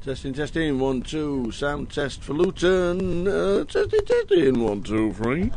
Testing, testing, 1, 2, sound test for Luton. Testing, testing, 1, 2, 3.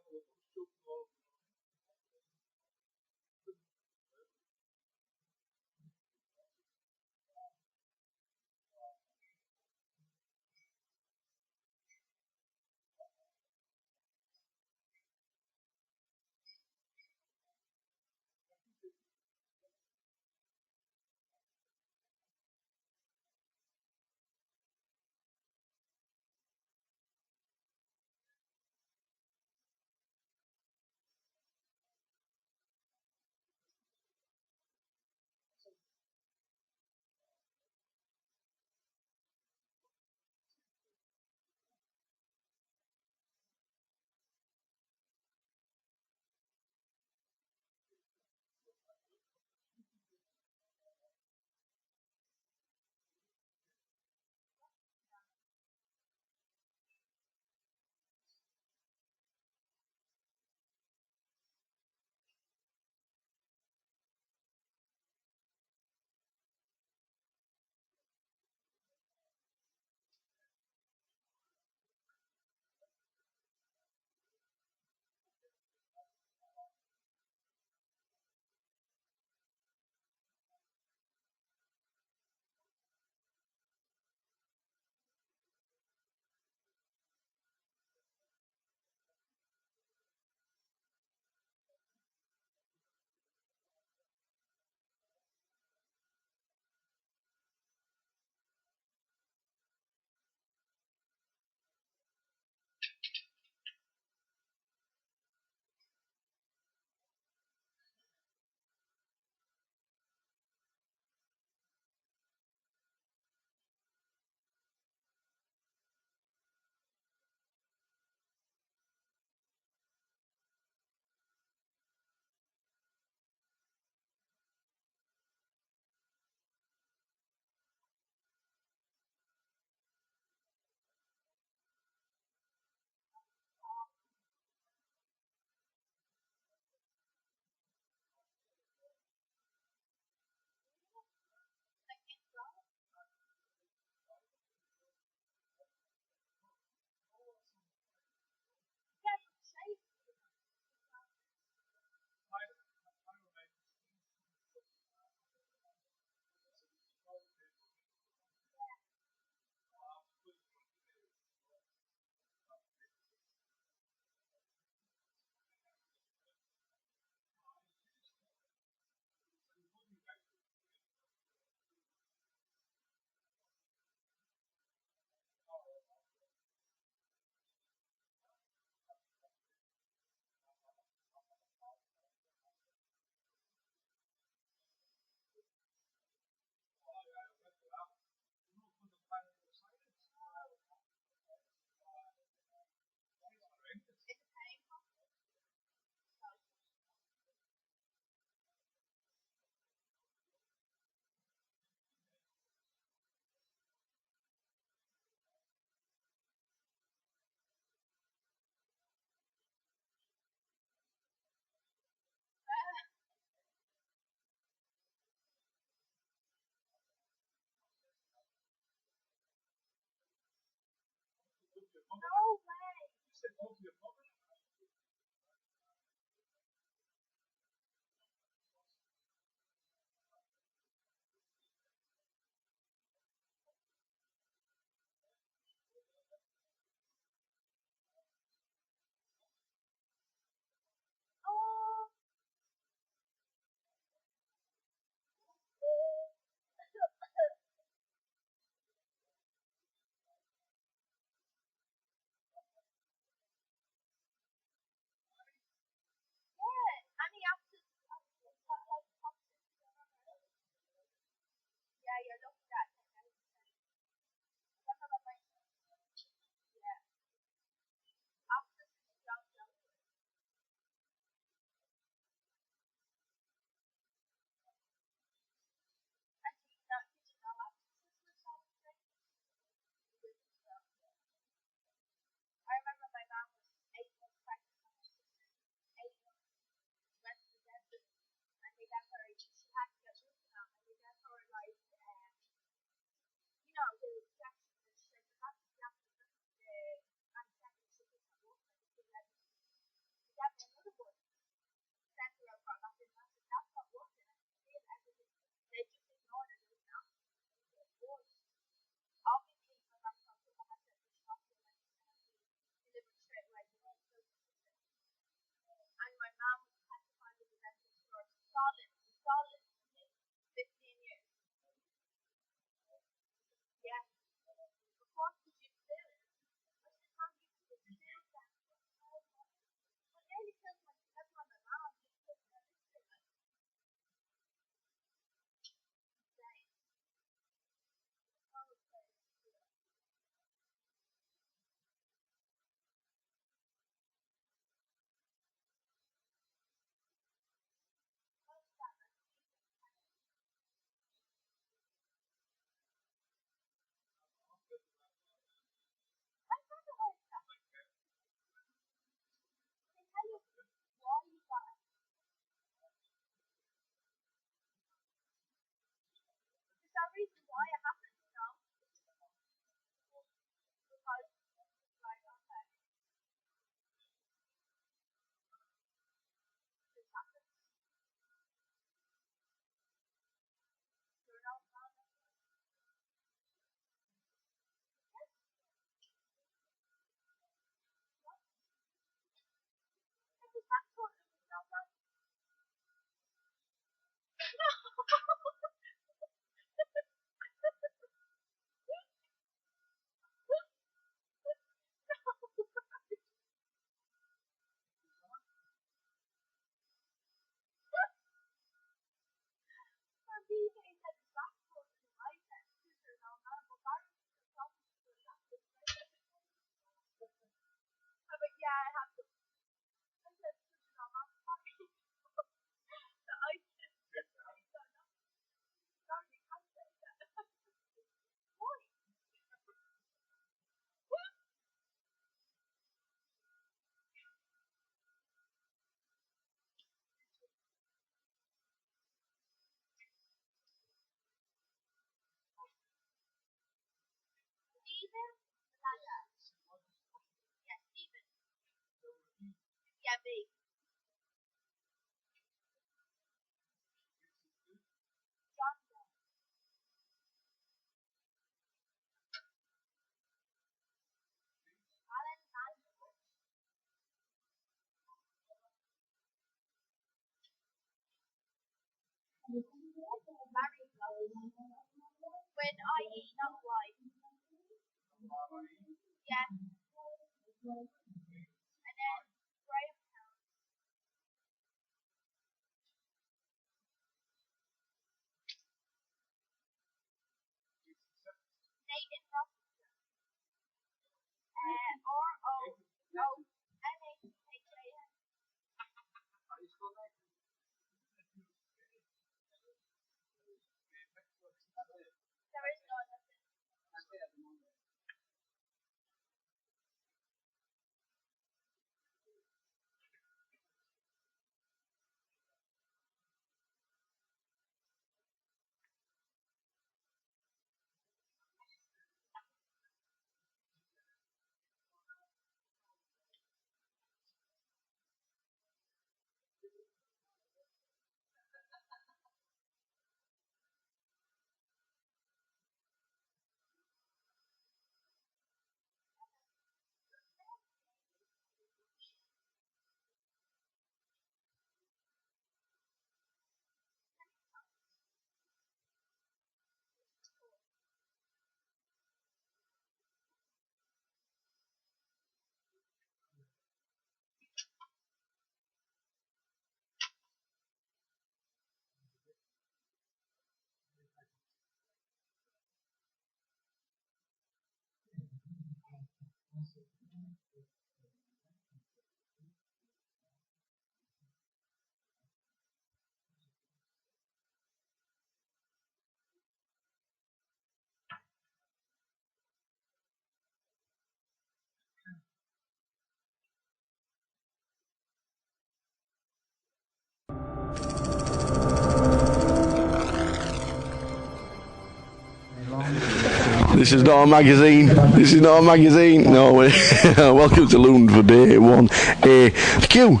This is not a magazine. This is not a magazine. No, welcome to Luton for day one. Q,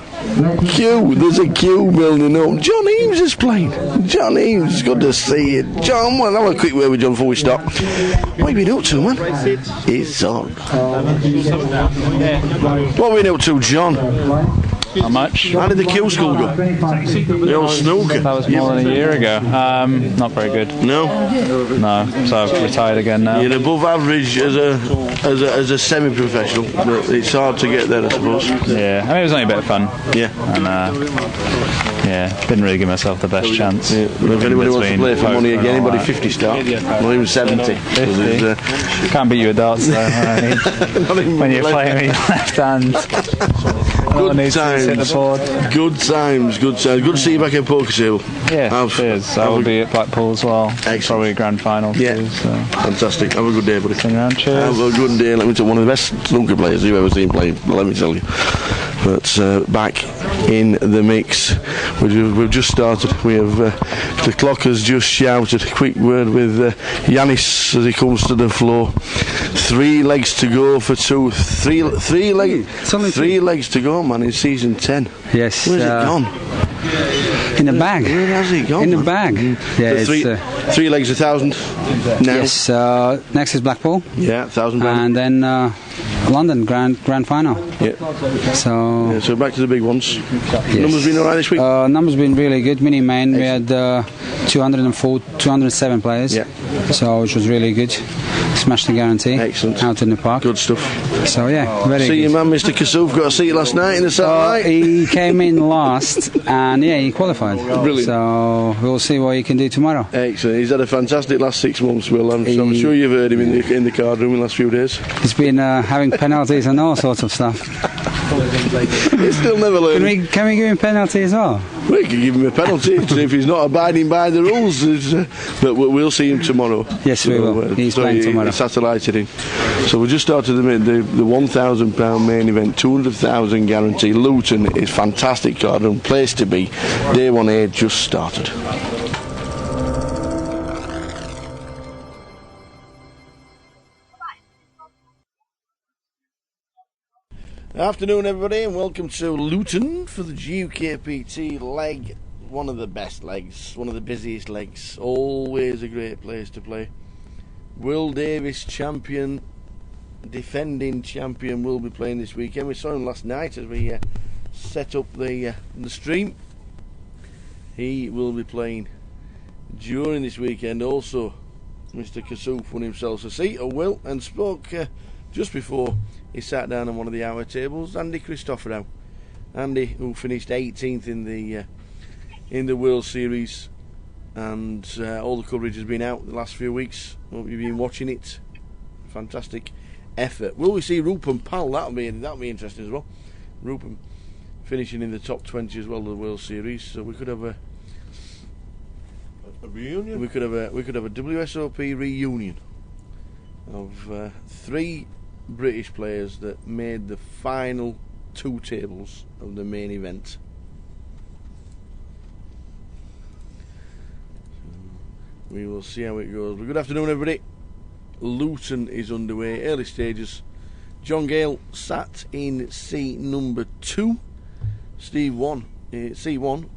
there's a queue building up. John Eames is playing. John Eames, good to see you. John, well, have a quick word with John before we stop. What have you been up to, man? It's on. What have you been up to, John? How much? How did the Q school go? The old snooker. That was more than a year ago. Not very good. No. So I've retired again now. You're above average as a semi-professional, but it's hard to get there, I suppose. Yeah, I mean, it was only a bit of fun. Yeah. And didn't really give myself the best chance. Yeah. If anybody wants to play for money again, anybody 50 star, not even 70. 50. Can't beat you at darts though. When you're playing with your left hand. Good times. Good times. Good to see you back at poker table. Yeah, cheers. I will be at Blackpool as well. Excellent. Probably a grand final too. So. Fantastic. Have a good day, buddy. Around, cheers. Have a good day. Let me tell you, one of the best snooker players you've ever seen play. Let me tell you. But back in the mix. We've just started. We have the clock has just shouted. A quick word with Yanis as he comes to the floor. 3 legs to go for 2. Three legs to go, man, in season 10. Yes. Where's it gone? In the bag. Where has it gone? In the bag. Yeah, it's 3 legs 1,000 now. Yes. Next is Blackpool. Yeah, 1,000 pounds. And then London grand final. Yeah. So back to the big ones. Yes. Numbers been alright this week? Numbers been really good. Mini main. We had 207 players. Yeah. So which was really good. Smashed the guarantee. Excellent. Out in the park. Good stuff. So yeah, very good. See your man, Mr. Kassouf, got a seat last night in the satellite. He came in last, and he qualified. Brilliant. So we'll see what he can do tomorrow. Excellent. He's had a fantastic last 6 months, Will. I'm sure you've heard him in the card room in the last few days. He's been having penalties and all sorts of stuff. He's still never learned. Can we give him penalty as well? We can give him a penalty if he's not abiding by the rules. But we'll see him tomorrow. Yes, we will. He's playing tomorrow. Satellited in. So we just started the £1,000 main event, 200,000 guarantee. Luton is fantastic card room, place to be. Day 1A just started. Afternoon, everybody, and welcome to Luton for the GUKPT leg. One of the best legs, one of the busiest legs. Always a great place to play. Will Davis, champion, defending champion, will be playing this weekend. We saw him last night as we set up the stream. He will be playing during this weekend. Also, Mr. Kassouf won himself a seat, or Will, and spoke just before he sat down on one of the hour tables. Andy Christopherou. Andy, who finished 18th in the World Series, and all the coverage has been out the last few weeks. Hope you've been watching it. Fantastic effort. Will we see Rupam Pal? That'll be interesting as well. Rupam finishing in the top 20 as well of the World Series. So we could have a reunion. We could have a WSOP reunion of 3 British players that made the final 2 tables of the main event. We will see how it goes. Good afternoon, everybody. Luton is underway, early stages. John Gale sat in seat number 2. C1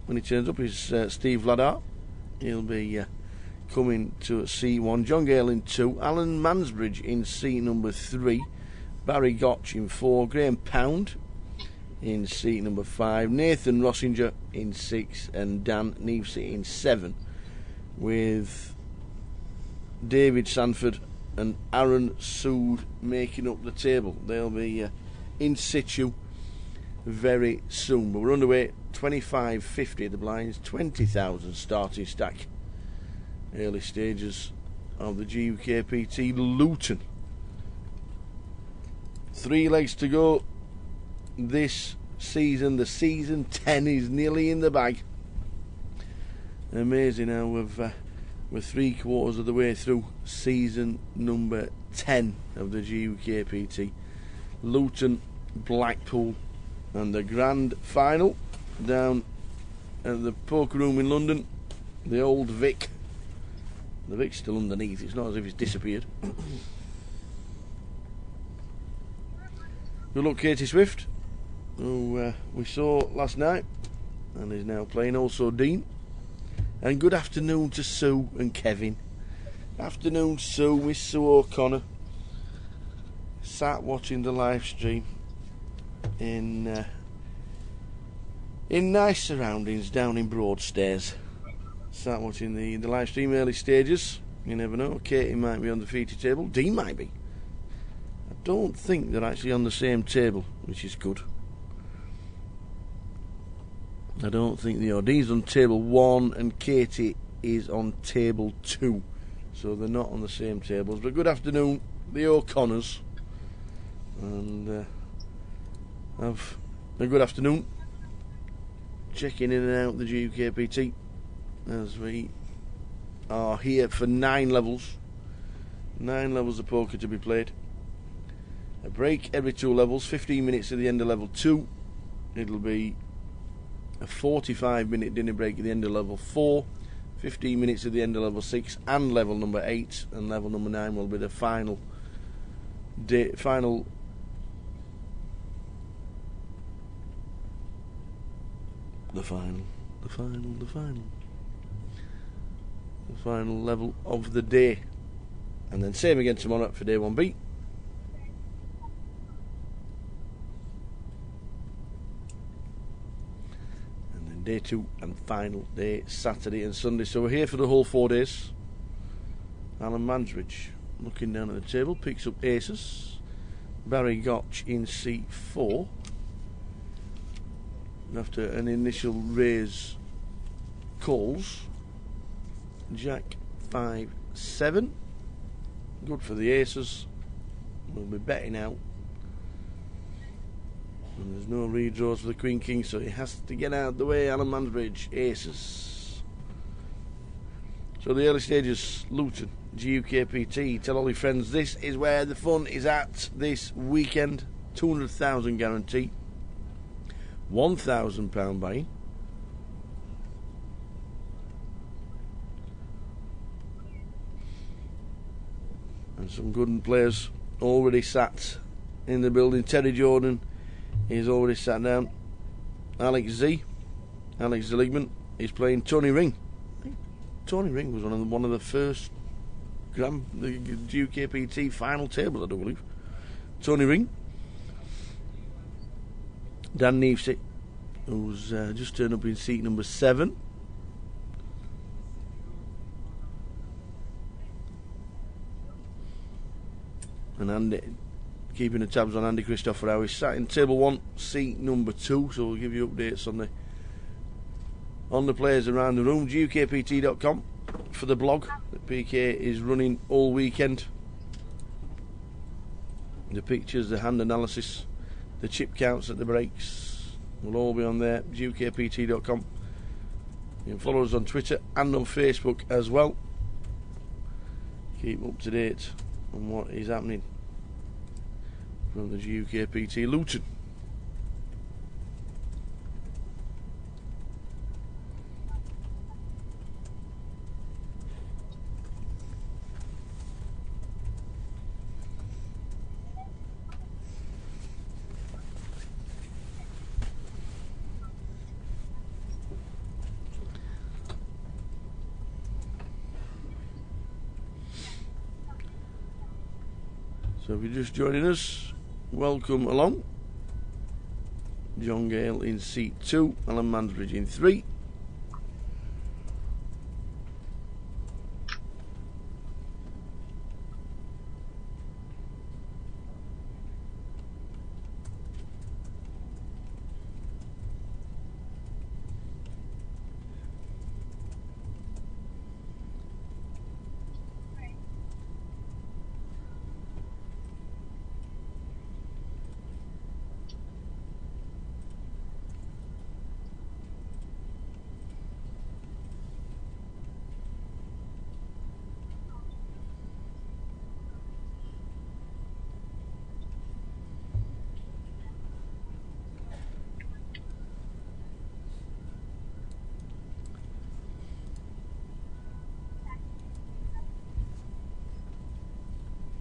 when he turns up is Steve Vladar. He'll be coming to C1. John Gale in 2. Alan Mansbridge in seat number 3. Barry Gotch in 4. Graham Pound in seat number 5. Nathan Rossinger in 6. And Dan Nevesey in 7. With David Sanford and Aaron Sood making up the table. They'll be in situ very soon. But we're underway. 25.50 at the blinds. 20,000 starting stack. Early stages of the GUKPT Luton. 3 legs to go this season. The season 10 is nearly in the bag. Amazing how we're 3/4 of the way through season number 10 of the GUKPT. Luton, Blackpool, and the grand final down at the poker room in London. The old Vic. The Vic's still underneath. It's not as if it's disappeared. Good luck, Katie Swift, who we saw last night and is now playing. Also Dean. And good afternoon to Sue and Kevin. Afternoon, Sue, Miss Sue O'Connor. Sat watching the live stream in nice surroundings down in Broadstairs. Sat watching the live stream, early stages. You never know. Katie might be on the feature table. Dean might be. I don't think they're actually on the same table, which is good. I don't think they are. Dean's on table 1 and Katie is on table 2. So they're not on the same tables. But good afternoon, the O'Connors. And have a good afternoon. Checking in and out the GUKPT as we are here for 9 levels. 9 levels of poker to be played. A break every 2 levels, 15 minutes at the end of level 2. It'll be a 45-minute dinner break at the end of level 4, 15 minutes at the end of level 6 and level number 8, and level number 9 will be the final level of the day. And then same again tomorrow for day 1B. Day 2 and final day Saturday and Sunday. So we're here for the whole 4 days. Alan Mansbridge looking down at the table, picks up aces. Barry Gotch in C4 after an initial raise calls. Jack 5-7, good for the aces. We'll be betting out. And there's no redraws for the Queen King, so he has to get out of the way. Alan Mansbridge, aces. So the early stages, Luton, GUKPT. Tell all your friends this is where the fun is at this weekend. 200,000 guarantee, £1,000 buy-in. And some good players already sat in the building. Terry Jordan is already sat down. Alex Zeligman is playing Tony Ring. I think Tony Ring was one of the first the GUKPT final tables, I do believe. Tony Ring. Dan Neefsey, who's just turned up in seat number 7. And Andy, keeping the tabs on Andy Christopher, how he's sat in table 1, seat number 2. So we'll give you updates on the players around the room. GUKPT.com for the blog that PK is running all weekend. The pictures, the hand analysis, the chip counts at the breaks will all be on there. GUKPT.com. You can follow us on Twitter and on Facebook as well. Keep up to date on what is happening from the GUKPT Luton. So if you're just joining us, welcome along. John Gale in seat 2, Alan Mansbridge in 3.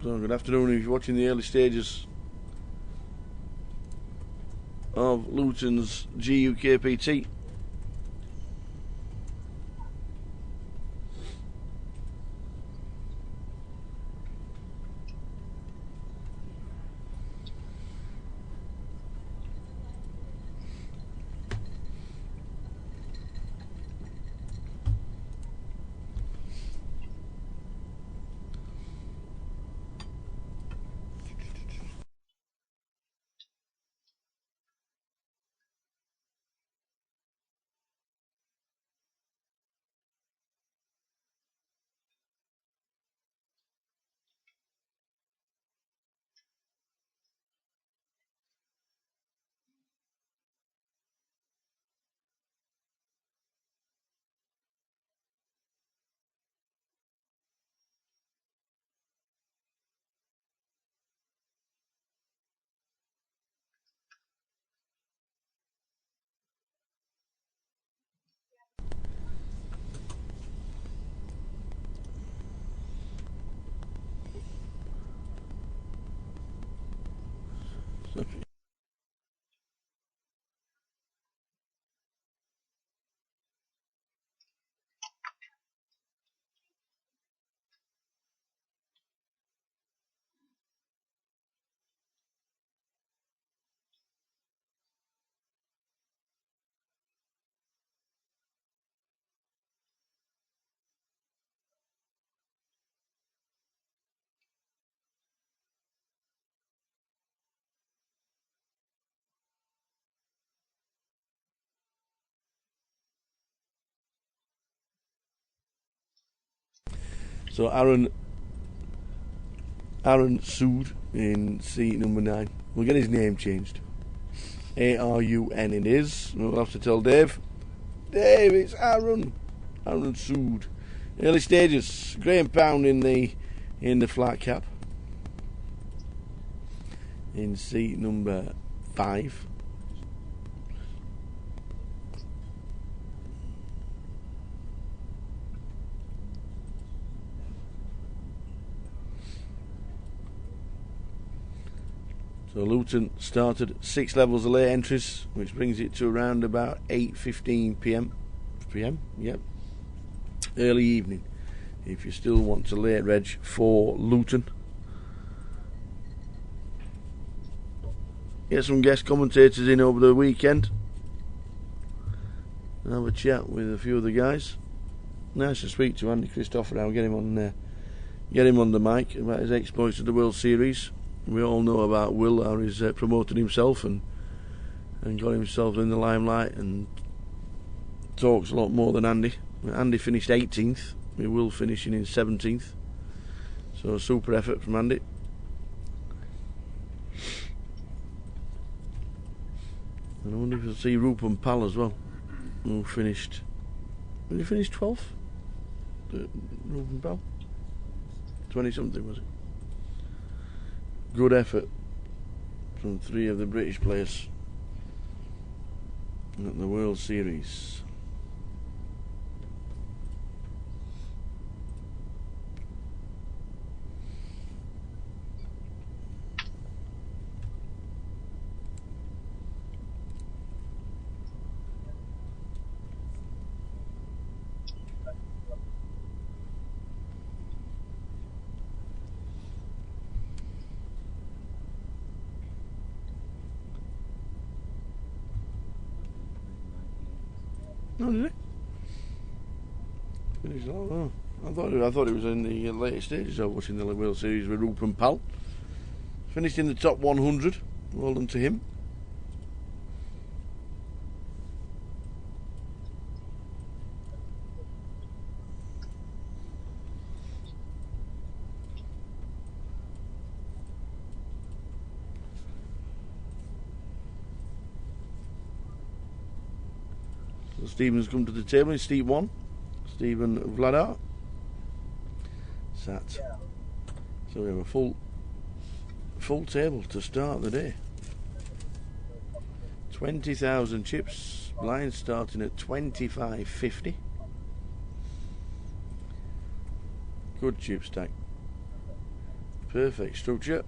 So good afternoon if you're watching the early stages of Luton's GUKPT. So Aaron Sood in seat number 9. We'll get his name changed. ARUN it is. We'll have to tell Dave. Dave, it's Aaron Sood. Early stages. Graham Pound in the flat cap. In seat number 5. So Luton started 6 levels of late entries, which brings it to around about 8:15 p.m. Yep. Early evening. If you still want to late reg for Luton. Get some guest commentators in over the weekend. And have a chat with a few of the guys. Nice to speak to Andy Christopher. I'll get him on the mic about his exploits of the World Series. We all know about Will, how he's promoted himself and got himself in the limelight and talks a lot more than Andy. Andy finished 18th, with Will finishing in 17th. So a super effort from Andy. And I wonder if you'll see Rupam Pal as well, who finished... Did he finish 12th? Rupam Pal? 20-something, was it? Good effort from 3 of the British players at the World Series. No, did it? Oh, I thought it was in the later stages of watching the World Series with Rupam Pal. Finished in the top 100. Well done to him. So Stephen's come to the table in seat 1. Stephen Vladar sat. So we have a full table to start the day. 20,000 chips. Blind starting at 25.50. Good chip stack. Perfect structure.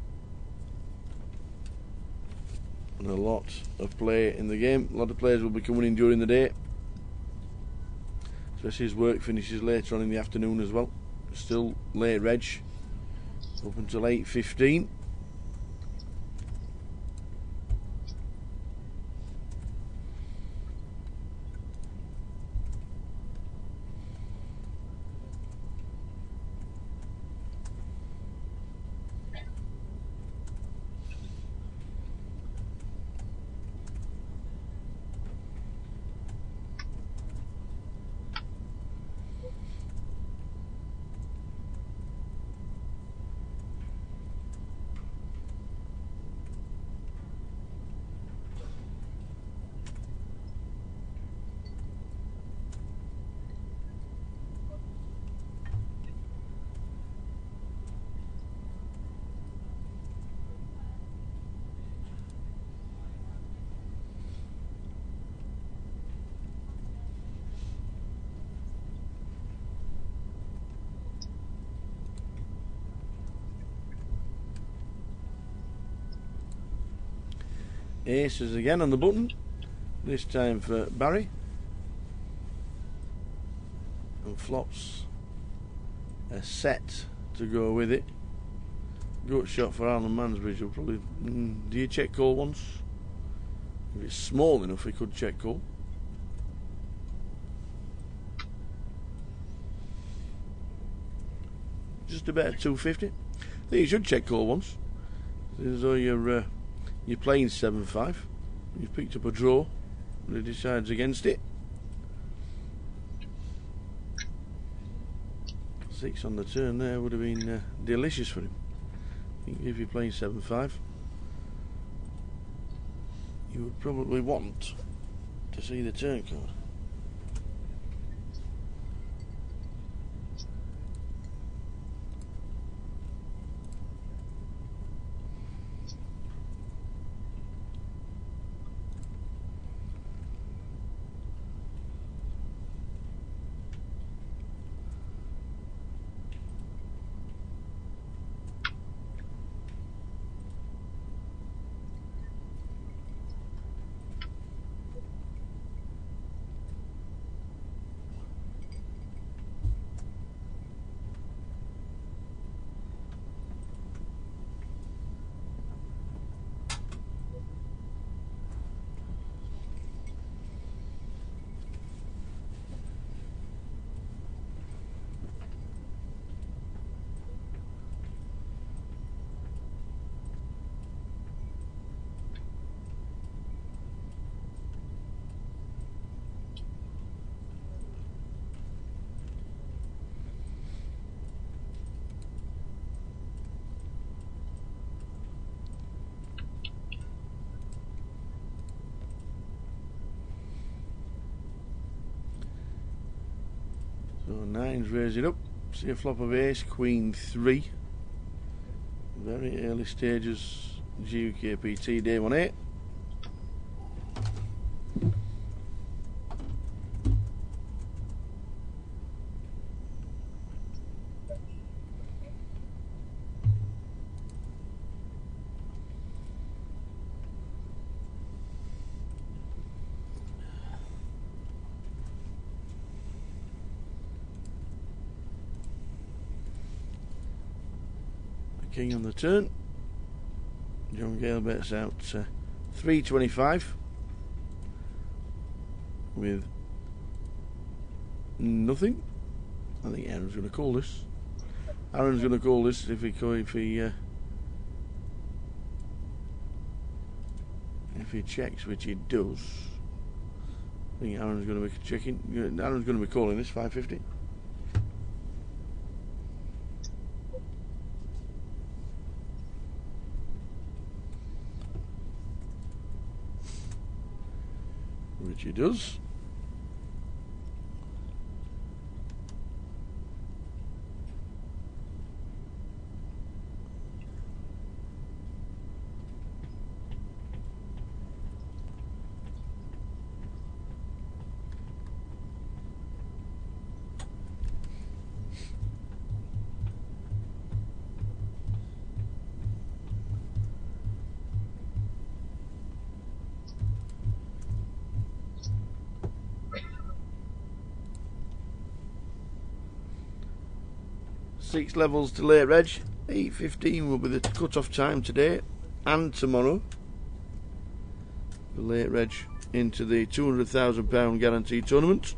and a lot of play in the game. A lot of players will be coming in during the day, especially his work finishes later on in the afternoon as well. Still late reg up until 8:15. Aces again on the button, this time for Barry, and flops a set to go with it. Gut shot for Alan Mansbridge will probably do you check call once? If it's small enough he could check call. Just about 250. I think you should check call once. As though you're playing 7-5. You've picked up a draw, but he decides against it. 6 on the turn there would have been delicious for him. I think if you're playing 7-5, you would probably want to see the turn card. So 9's raise it up. See a flop of ace, queen 3. Very early stages, GUKPT day 1-8. King on the turn. John Gale bets out 3.25 with nothing. I think Aaron's going to call this. Aaron's going to call this if he checks, which he does. I think Aaron's going to be checking. Aaron's going to be calling this 5.50. Which he does. 6 levels to late reg. 8:15 will be the cut-off time today and tomorrow. The late reg into the £200,000 guarantee tournament.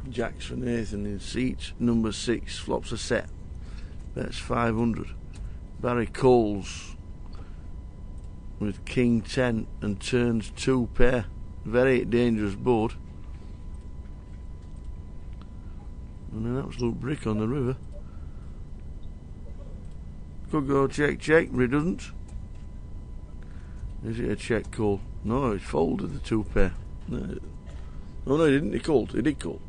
Jacks for Nathan in seat number 6, flops a set, bets 500. Barry Coles with King 10 and turns 2 pair, very dangerous board, and an absolute brick on the river. Could go check, but he doesn't. Is it a check call? No, it's folded the 2 pair. No, he didn't. He did call.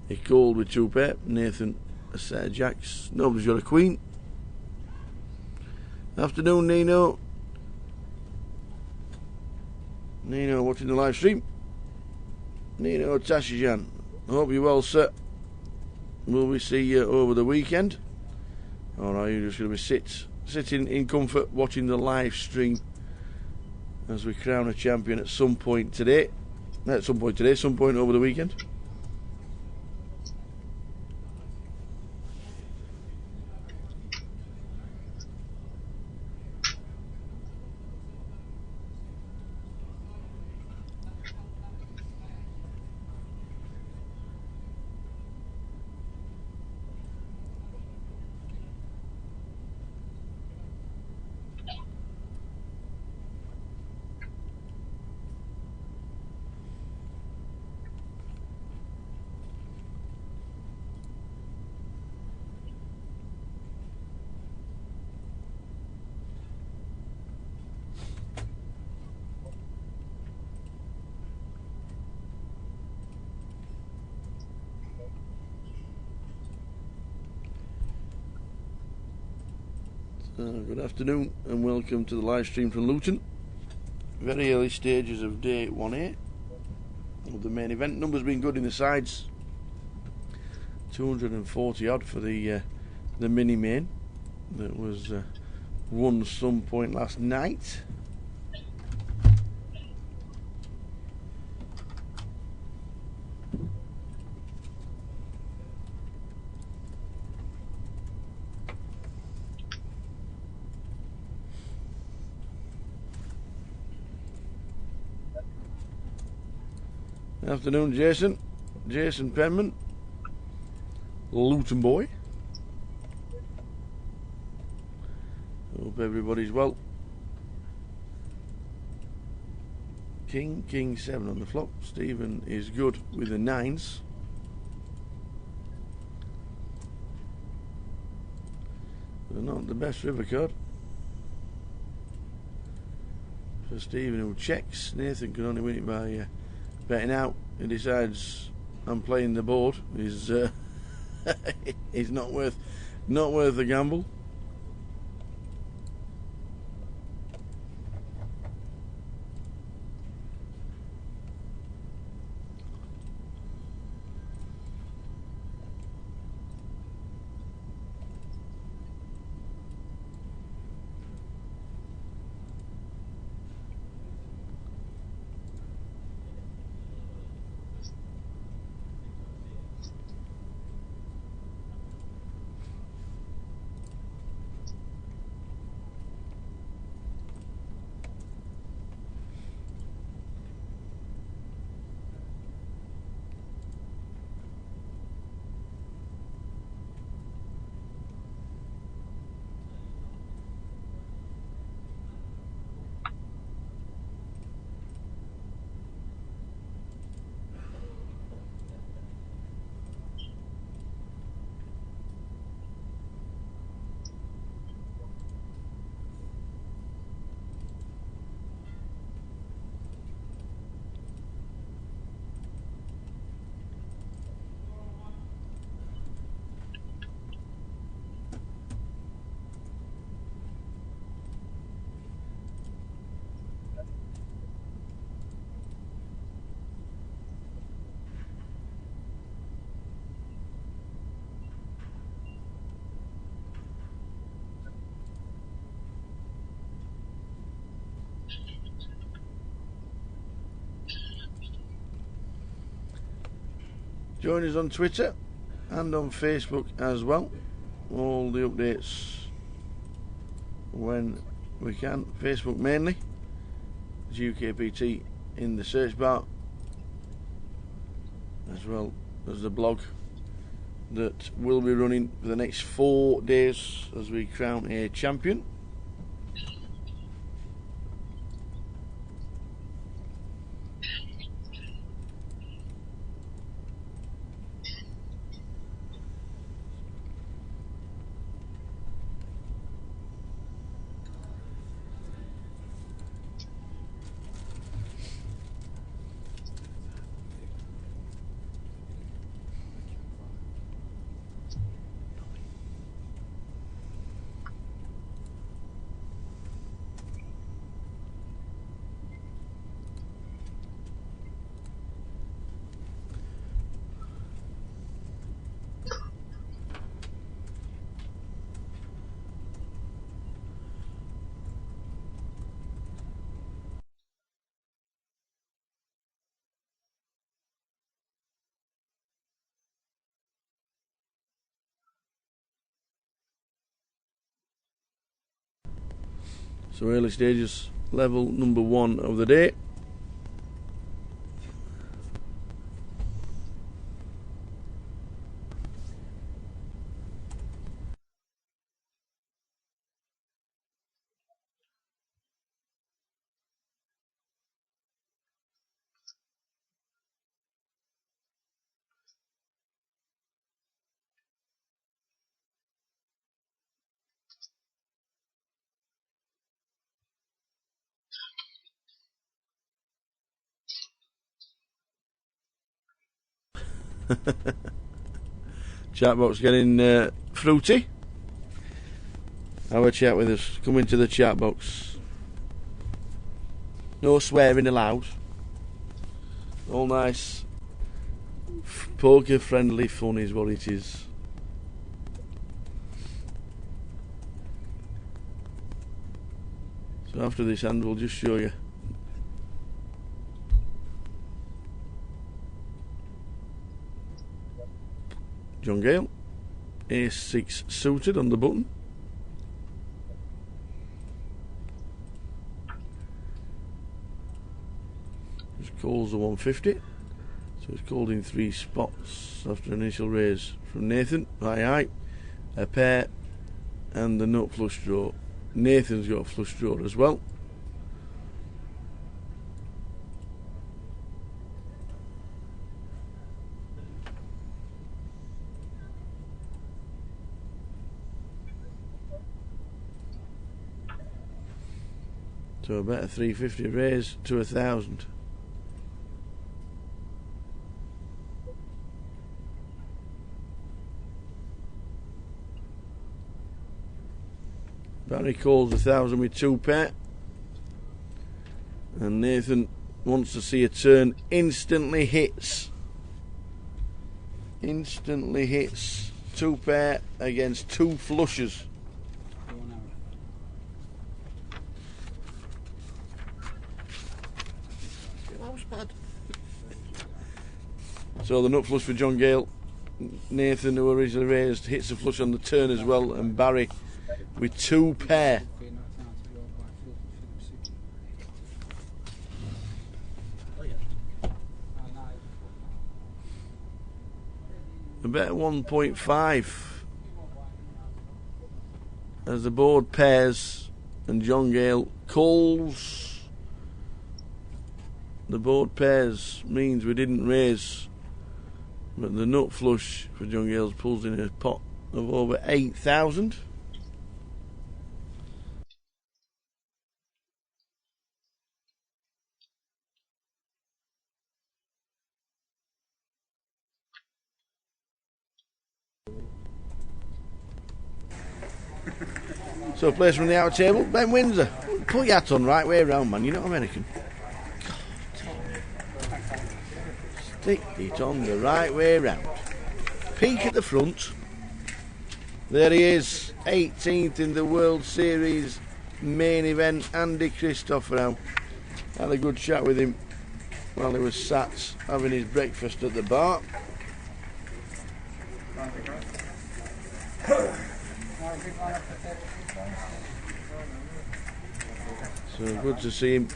He called with 2 pair. Nathan a set of jacks. Nobody's got a queen. Afternoon, Nino. Nino watching the live stream. Nino Tashijan. Hope you're well, sir. Will we see you over the weekend? Or are you just going to be sitting in comfort watching the live stream as we crown a champion at some point today? Some point over the weekend. Good afternoon and welcome to the live stream from Luton. Very early stages of day 1A of the main event. Numbers been good in the sides. 240 odd for the mini main that was won some point last night. Afternoon, Jason Penman, Luton boy. Hope everybody's well. King 7 on the flop. Stephen is good with the 9s. They're not the best river card for Stephen, who checks. Nathan can only win it by betting out. He decides I'm playing the board. He's not worth the gamble. Join us on Twitter and on Facebook as well. All the updates when we can. Facebook mainly. GUKPT in the search bar, as well as the blog that will be running for the next 4 days as we crown a champion. So early stages, level number 1 of the day. Chat box getting fruity. Have a chat with us. Come into the chat box. No swearing allowed. All nice, poker friendly fun is what it is. So after this hand we'll just show you. John Gale, Ace-6 suited on the button. Just calls the 150. So it's called in 3 spots after initial raise from Nathan. Aye, a pair and the nut flush draw. Nathan's got a flush draw as well. So a better 350 raise to 1,000. Barry calls 1,000 with 2 pair. And Nathan wants to see a turn. Instantly hits. Instantly hits. 2 pair against 2 flushes. So the nut flush for John Gale. Nathan, who originally raised, hits a flush on the turn as well, and Barry with 2 pair. A better 1.5 as the board pairs and John Gale calls. The board pairs means we didn't raise, but the nut flush for John Gales pulls in a pot of over 8,000. So place from the outer table, Ben Windsor. Put your hat on right way around, man. You're not American. Stick it on the right way round. Peek at the front. There he is, 18th in the World Series main event. Andy Christopher. Had a good chat with him while he was sat having his breakfast at the bar. So good to see him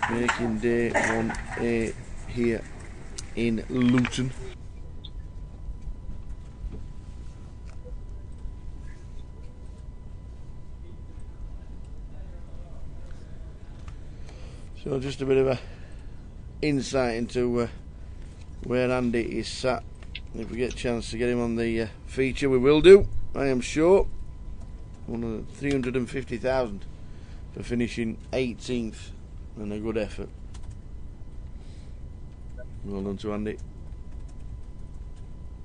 making day 1A here in Luton. So just a bit of a insight into where Andy is sat. If we get a chance to get him on the feature, we will do, I am sure. One of the 350,000 for finishing 18th, and a good effort. Well done to Andy.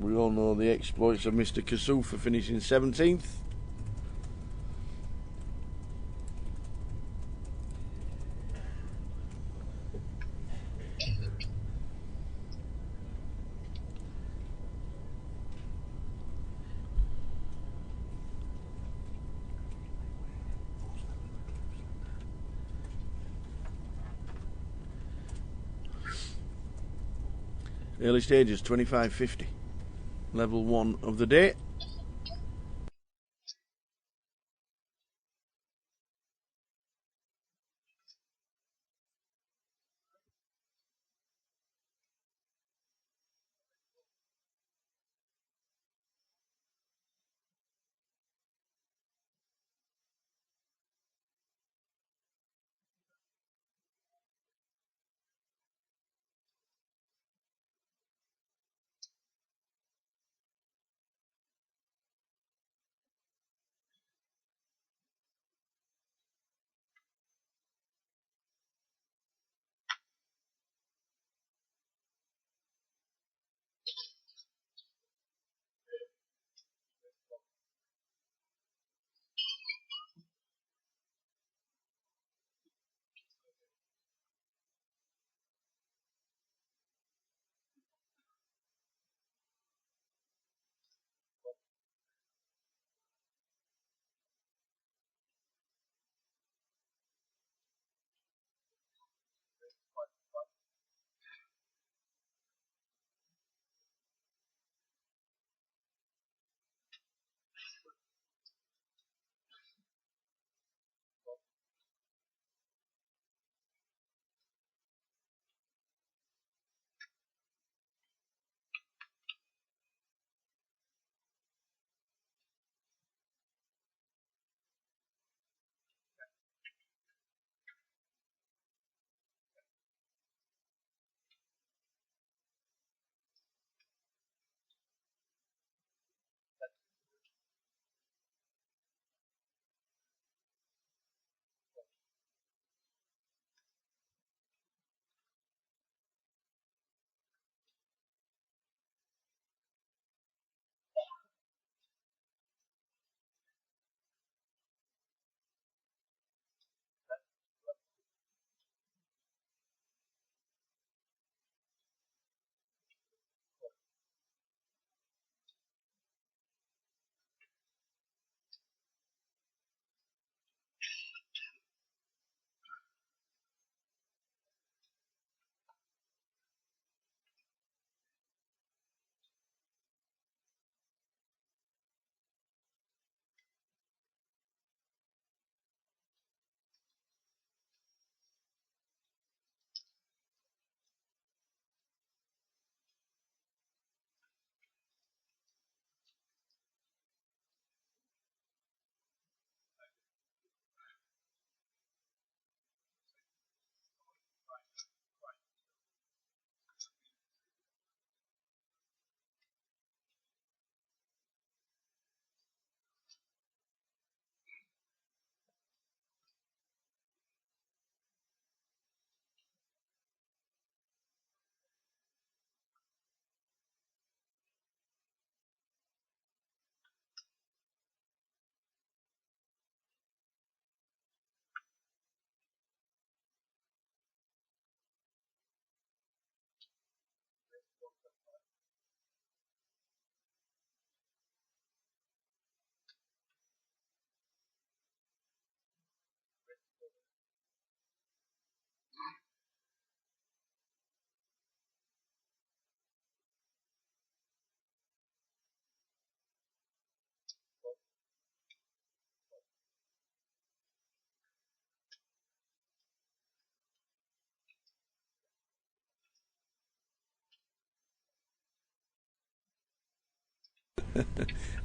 We all know the exploits of Mr. Kasuf for finishing 17th. Early stages 25.50, level 1 of the day.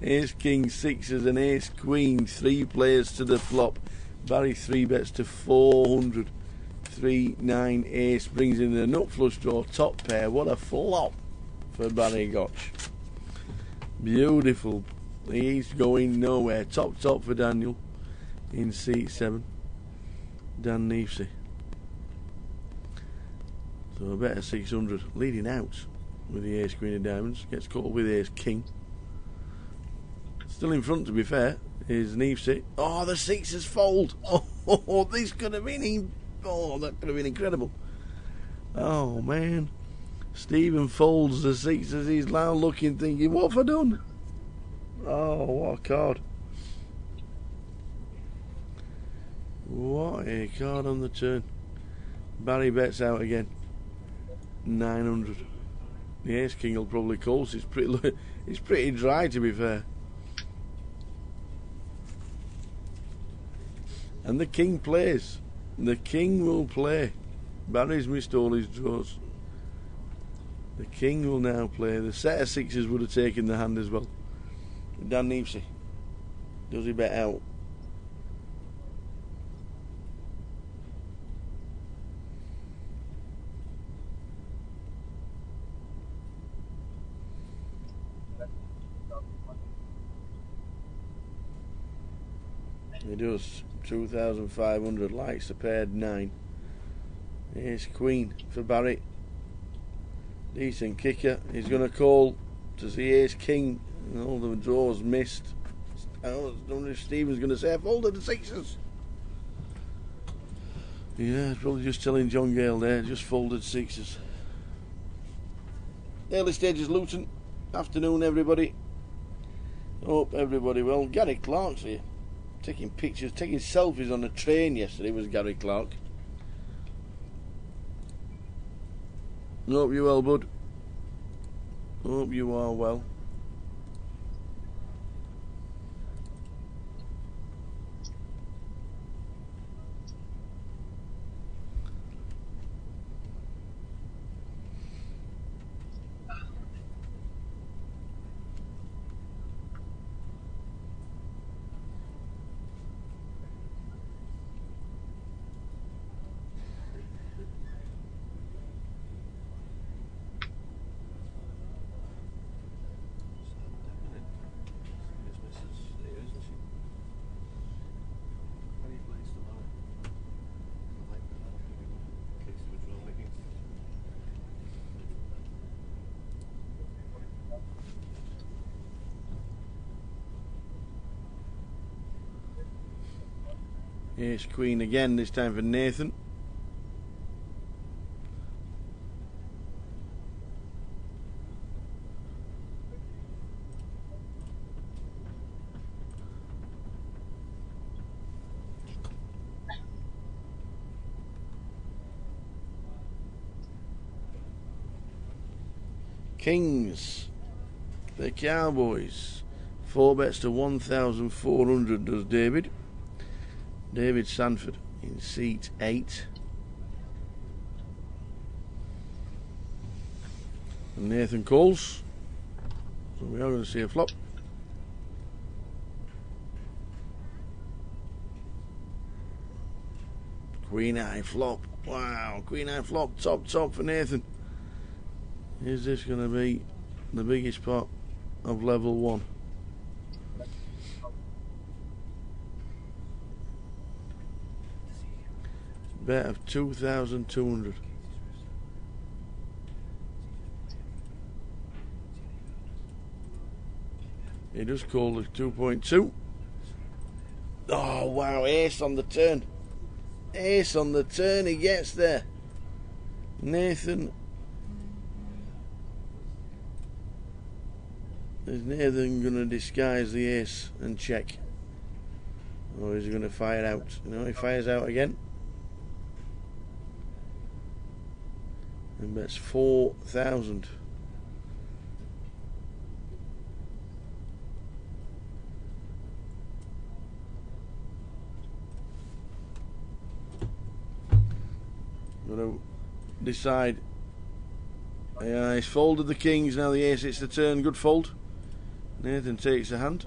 Ace King, sixes and Ace Queen, 3 players to the flop. Barry 3 bets to 400. 3, 9, ace brings in the nut flush draw, top pair. What a flop for Barry Gotch. Beautiful. He's going nowhere. Top for Daniel in seat 7. Dan Neefsey. So a bet of 600. Leading out with the ace queen of diamonds. Gets caught with ace king. Still in front, to be fair, is Neefsey. Oh, the sixes fold. Oh, this could have been... Oh, that could have been incredible. Oh, man. Stephen folds the sixes. He's now looking, thinking, what have I done? Oh, what a card. What a card on the turn. Barry bets out again. 900. The ace king will probably call. It's pretty dry, to be fair. And the king plays. The king will play. Barry's missed all his draws. The king will now play. The set of sixes would have taken the hand as well. Dan Neefsey. Does he bet out? He does. 2,500, likes a paired 9. Ace Queen for Barry. Decent kicker. He's going to call to see Ace King. All the draws missed. I wonder if Stephen's going to say, I folded the sixes. Yeah, probably just telling John Gale there, just folded sixes. Early stages Luton. Afternoon, everybody. Hope everybody well. Gary Clark's here. Taking pictures, taking selfies on the train yesterday was Gary Clark. Hope you're well, bud. Hope you are well. Ace Queen again, this time for Nathan. Kings, the Cowboys. 4 bets to 1,400 does David. David Sanford in seat 8. And Nathan calls. So we are going to see a flop. Queen Eye flop. Wow, Queen Eye flop. Top for Nathan. Is this going to be the biggest pot of level 1? Bet of 2,200. He just called it 2.2. Oh wow, ace on the turn. Ace on the turn, he gets there. Nathan. Is Nathan going to disguise the ace and check? Or is he going to fire out? No, he fires out again. And bets 4,000. Going to decide. Yeah, he's folded the kings. Now the ace. It's the turn. Good fold. Nathan takes a hand.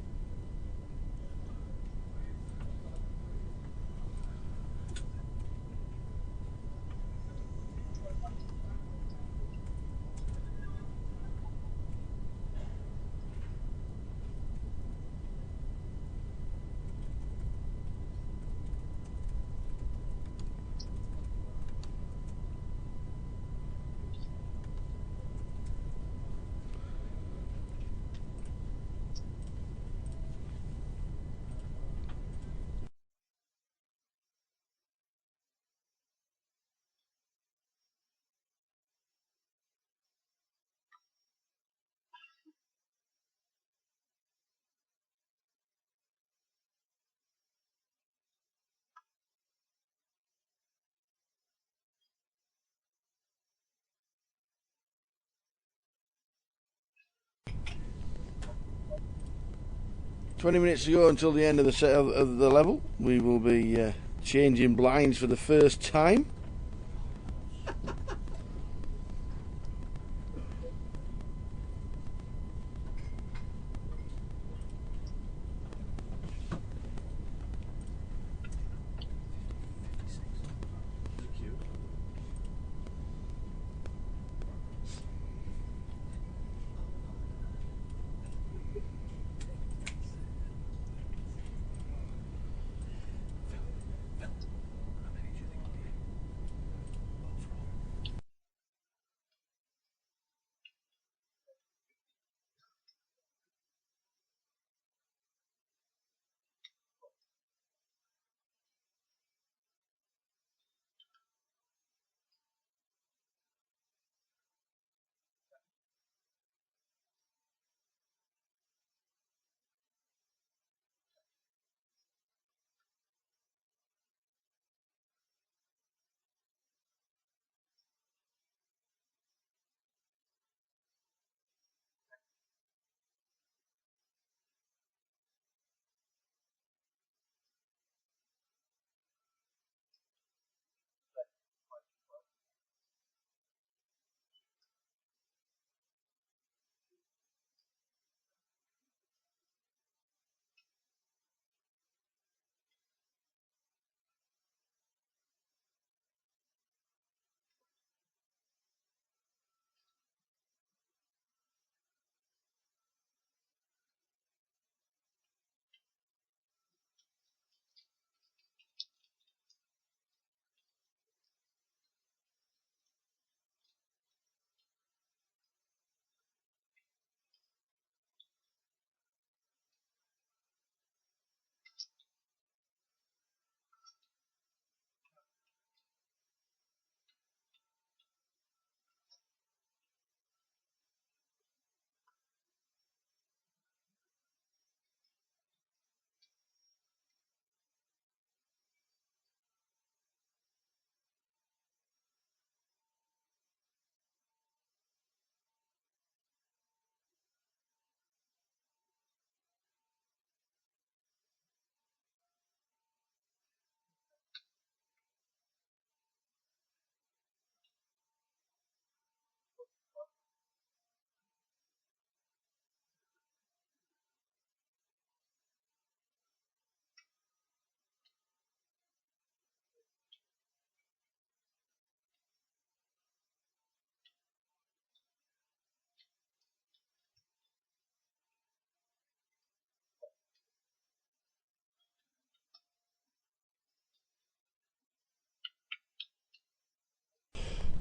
"20 minutes to go until the end of the set of the level. We will be changing blinds for the first time.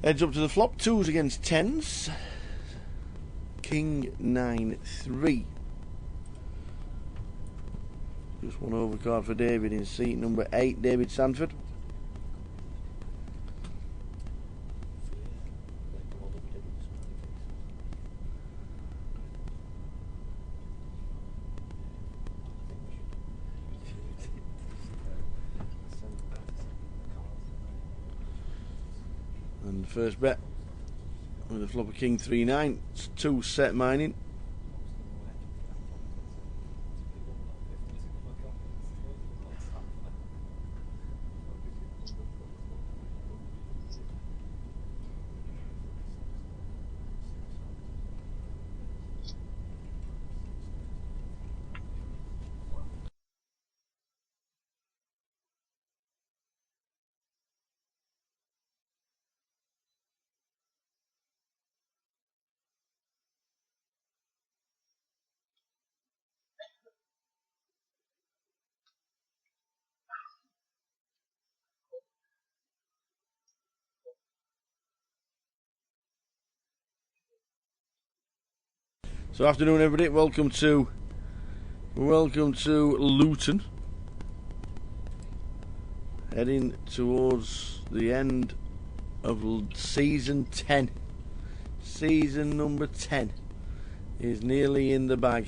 Heads up to the flop. 2s against 10s. King 9-3. Just one overcard for David in seat number 8, David Sanford. And first bet with a flop of King 3-9. It's 2 set mining. So afternoon everybody, welcome to Luton. Heading towards the end of season 10. Season number 10 is nearly in the bag.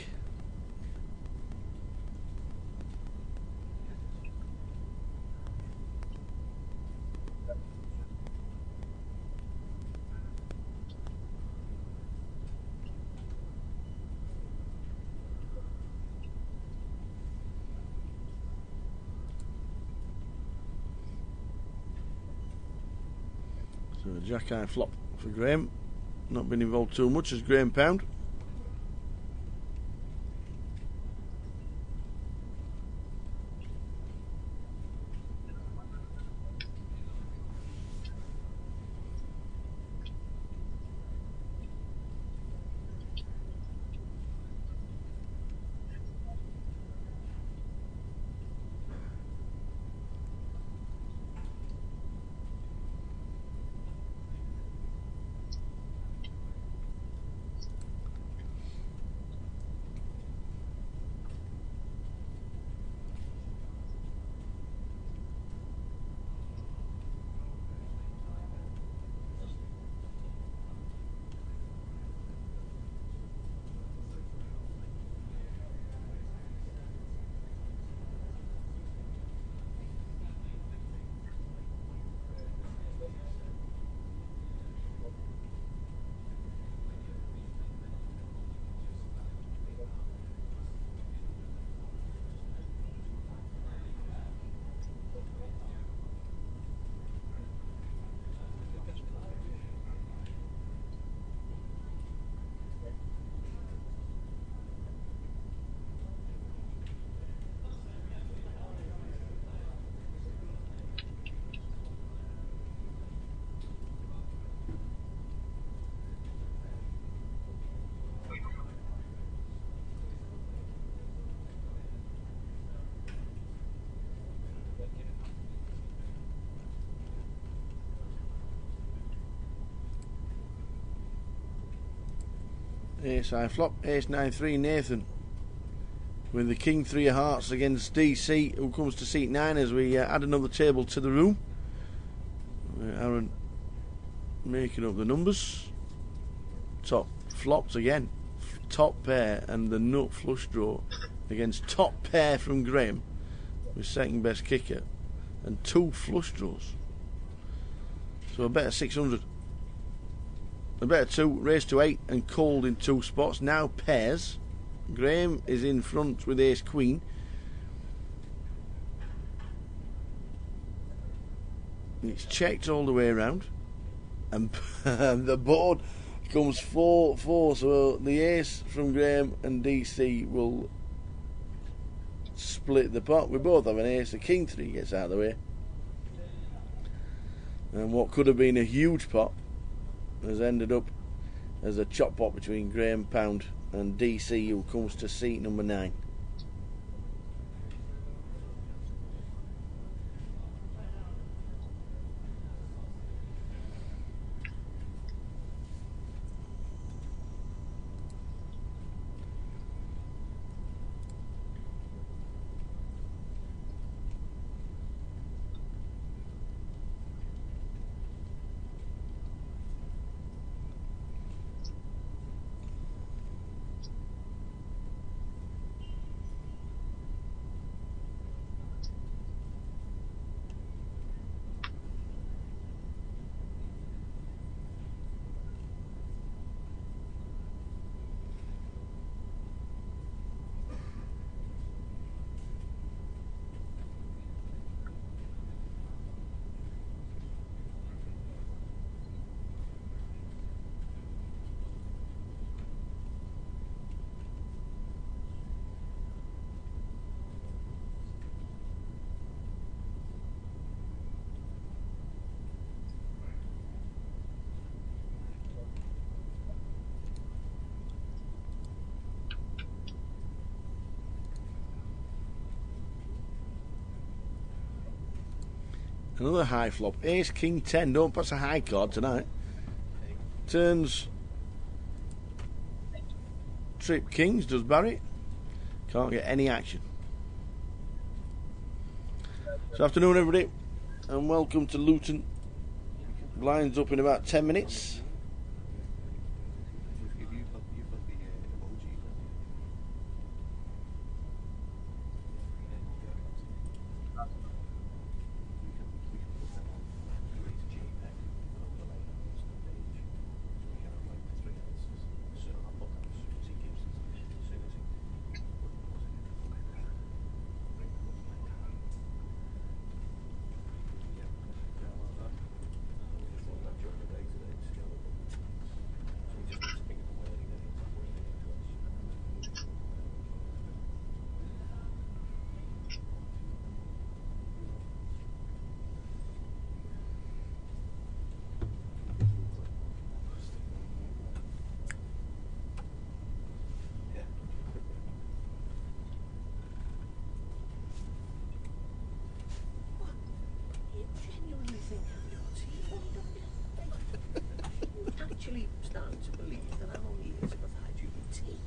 So jack eye flop for Graham. Not been involved too much as Graham Pound. Ace high flop, ace 9-3 Nathan with the king 3 of hearts against DC, who comes to seat 9 as we add another table to the room. Aaron making up the numbers. Top flopped again, top pair and the nut flush draw against top pair from Graham with second best kicker and 2 flush draws. So a better 600. A better 2, raised to 8 and called in 2 spots. Now pairs. Graham is in front with ace queen. It's checked all the way around. And the board comes 4-4. So the ace from Graham and DC will split the pot. We both have an ace. The king 3 gets out of the way. And what could have been a huge pot has ended up as a chop pot between Graham Pound and DC, who comes to seat number 9. Another high flop. Ace, king, 10. Don't pass a high card tonight. Turns trip Kings, does Barry. Can't get any action. So afternoon everybody, and welcome to Luton. Lines up in about 10 minutes. Actually starting to believe that I'm only here to provide you with tea.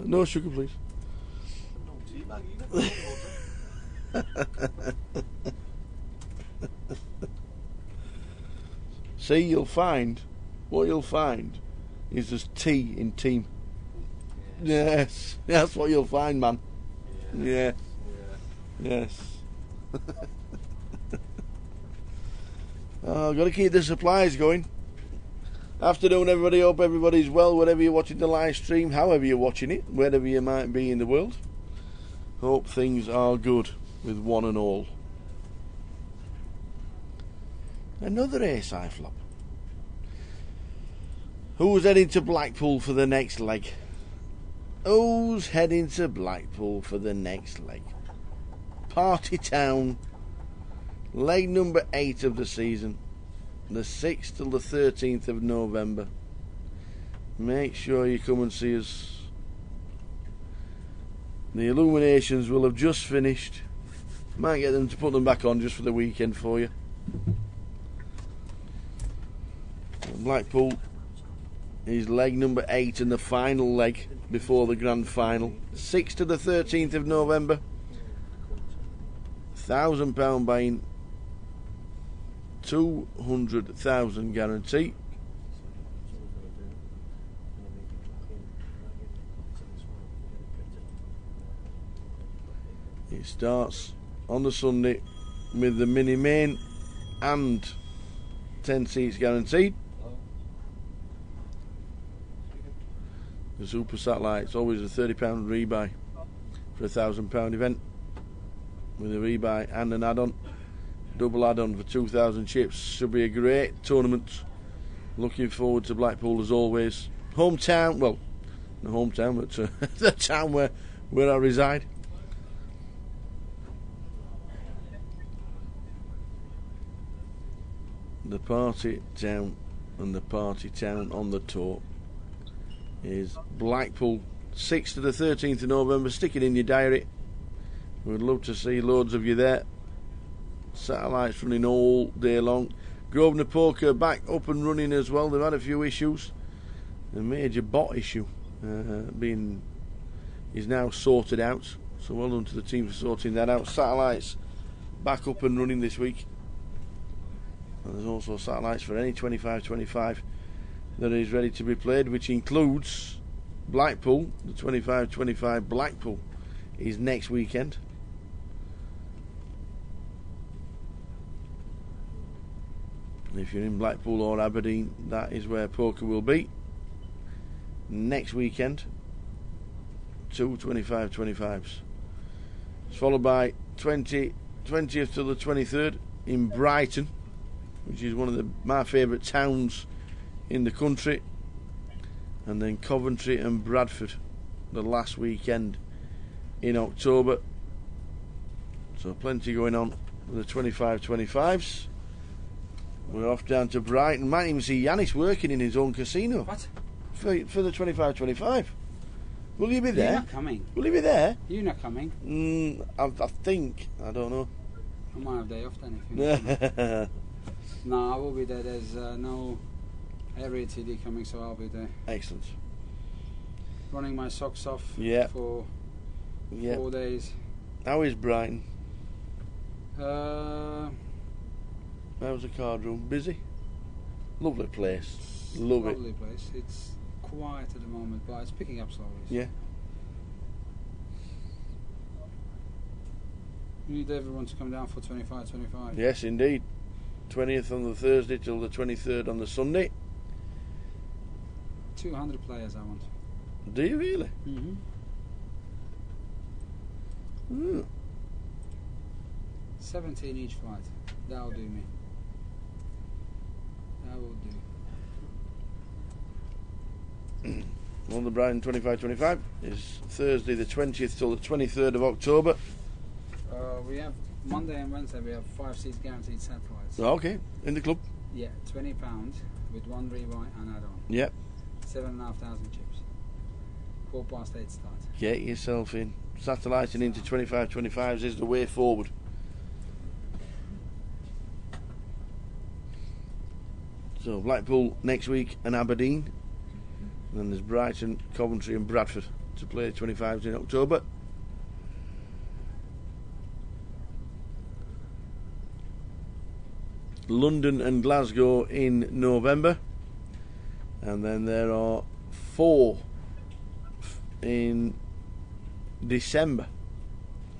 No sugar, please. No tea, Maggie. See, what you'll find is there's tea in team. Yes, that's what you'll find, man. Yeah. Yes. Got to keep the supplies going. Afternoon, everybody. Hope everybody's well, wherever you're watching the live stream, however you're watching it, wherever you might be in the world. Hope things are good with one and all. Another ace eye flop. Who's heading to Blackpool for the next leg? Who's heading to Blackpool for the next leg? Party Town. Leg number 8 of the season. The 6th till the 13th of November. Make sure you come and see us. The illuminations will have just finished. Might get them to put them back on just for the weekend for you. Blackpool is leg number 8 and the final leg before the grand final. 6th to the 13th of November. £1,000 buy-in. 200,000 guarantee. It starts on the Sunday with the mini main and 10 seats guaranteed. The Super Satellite's always a £30 rebuy for a £1,000 event with a rebuy and an add-on. Double add-on for 2,000 chips. Should be a great tournament. Looking forward to Blackpool as always. Hometown, well, not hometown, but the town where I reside. The party town and the party town on the tour is Blackpool, 6th to the 13th of November. Stick it in your diary. We'd love to see loads of you there. Satellites running all day long. Grosvenor Poker back up and running as well. They've had a few issues. A major bot issue is now sorted out. So well done to the team for sorting that out. Satellites back up and running this week. And there's also satellites for any 25-25 that is ready to be played, which includes Blackpool. The 25-25 Blackpool is next weekend. If you're in Blackpool or Aberdeen, that is where poker will be next weekend. 2 25-25s. It's followed by 20th to the 23rd in Brighton, which is one of my favourite towns in the country, and then Coventry and Bradford the last weekend in October. So plenty going on with the 25-25s. We're off down to Brighton. Might even see Yanis working in his own casino. What? For the 25-25. Will you be there? You're not coming. Will you be there? You're not coming. I think. I don't know. I might have day off then if you're not coming. No, I will be there. There's no Every TD coming, so I'll be there. Excellent. Running my socks off Yeah. for Yeah. 4 days. How is Brighton? Uh, How's the card room? Busy? Lovely place. Love it. Lovely place. It's quiet at the moment, but it's picking up slowly. Yeah. We need everyone to come down for 25. Yes, indeed. 20th on the Thursday till the 23rd on the Sunday. 200 players I want. Do you really? Mm-hmm. Mm. 17 each flight. That'll do me. That will do. Well, the Brighton 25-25 is Thursday the 20th till the 23rd of October. We have Monday and Wednesday. We have 5 seats guaranteed satellites. Okay, in the club. Yeah, £20 with 1 rebuy and add-on. Yep. 7,500 chips. 8:15 start. Get yourself in. Satelliting into 25-25s is the way forward. So Blackpool next week and Aberdeen. And then there's Brighton, Coventry and Bradford to play 25s in October. London and Glasgow in November. And then there are 4 in December.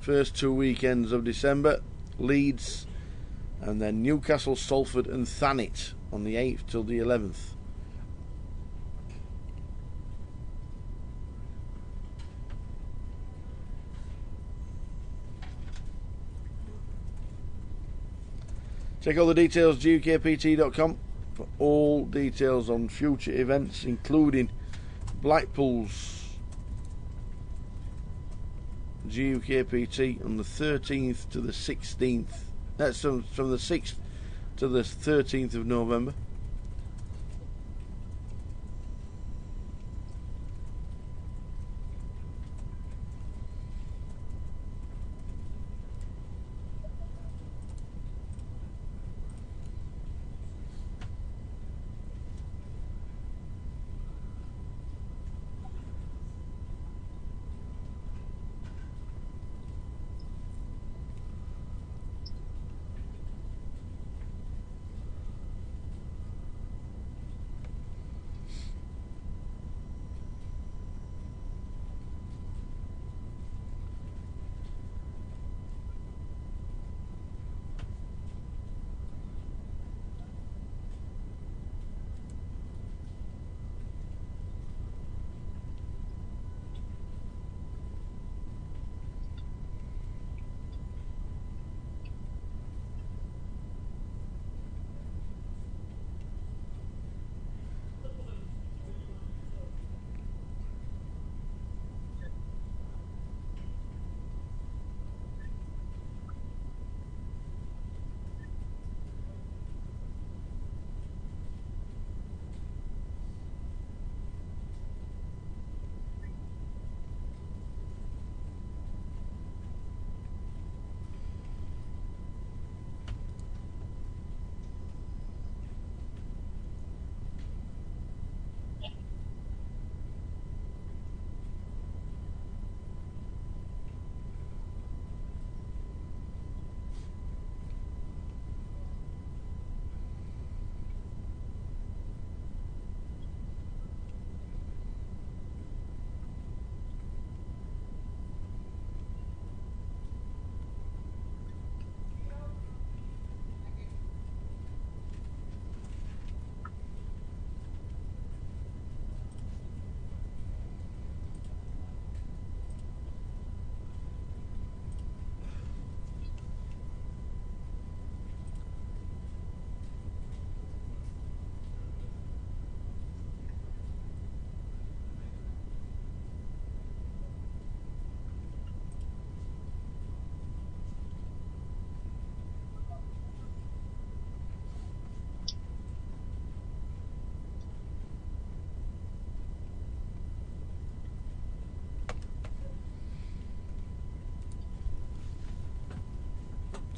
First 2 weekends of December, Leeds, and then Newcastle, Salford and Thanet on the 8th till the 11th. Check all the details, GUKPT.com, for all details on future events, including Blackpool's GUKPT on the 13th to the 16th. That's from the 6th to the 13th of November.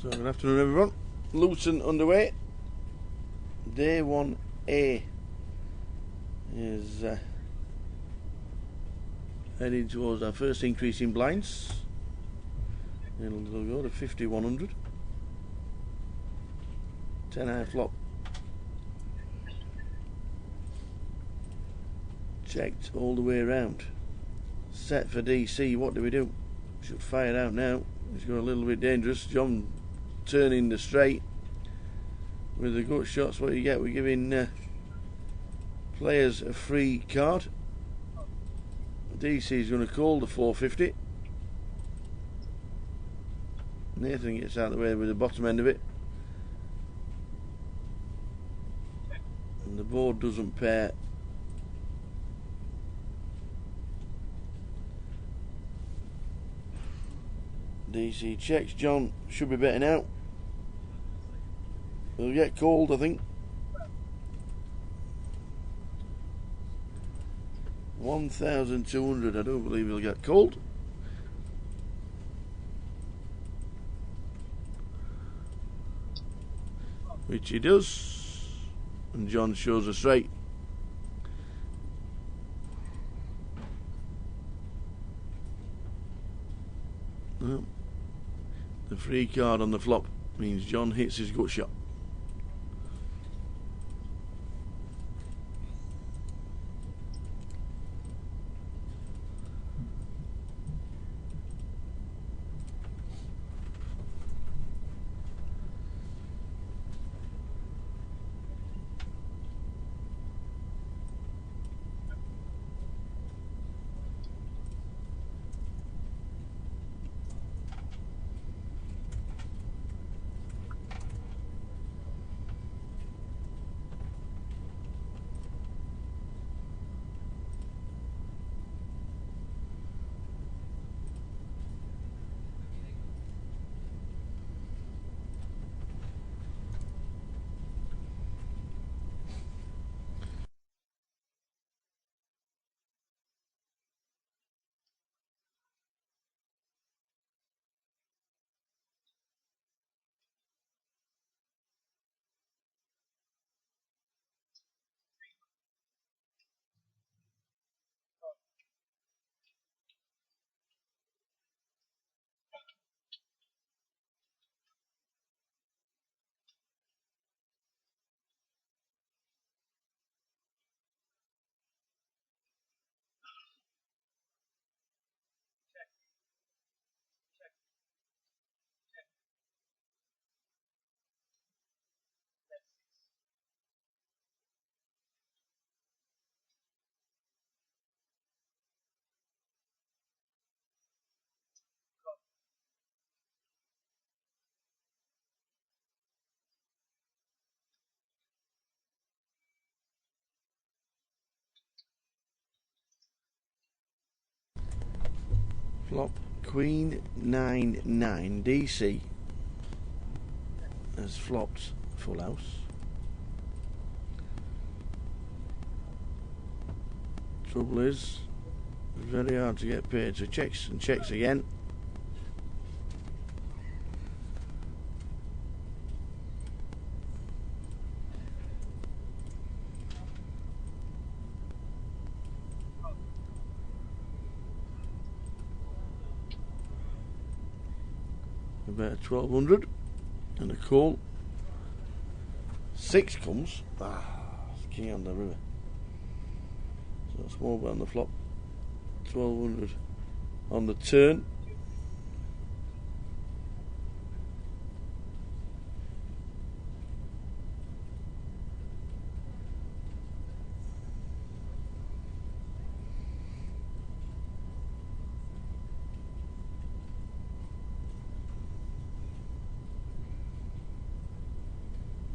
So good afternoon everyone. Luton underway. Day 1A is heading towards our first increase in blinds. It'll go to 5100. 10 high flop. Checked all the way around. Set for DC. What do we do? Should fire out now. It's got a little bit dangerous. John turning the straight with the gut shots. What do you get? We're giving players a free card. DC is going to call the 450. Nathan gets out of the way with the bottom end of it. And the board doesn't pair. DC checks. John should be betting out. He'll get called, I think. 1,200. I don't believe he'll get called. Which he does. And John shows a straight. Well, the free card on the flop means John hits his gut shot. Flop Queen 9-9. DC has flopped full house. Trouble is, it's very hard to get paid, so checks and checks again. About 1,200 and a call. 6 comes. It's king on the river. So small bet on the flop. 1,200 on the turn.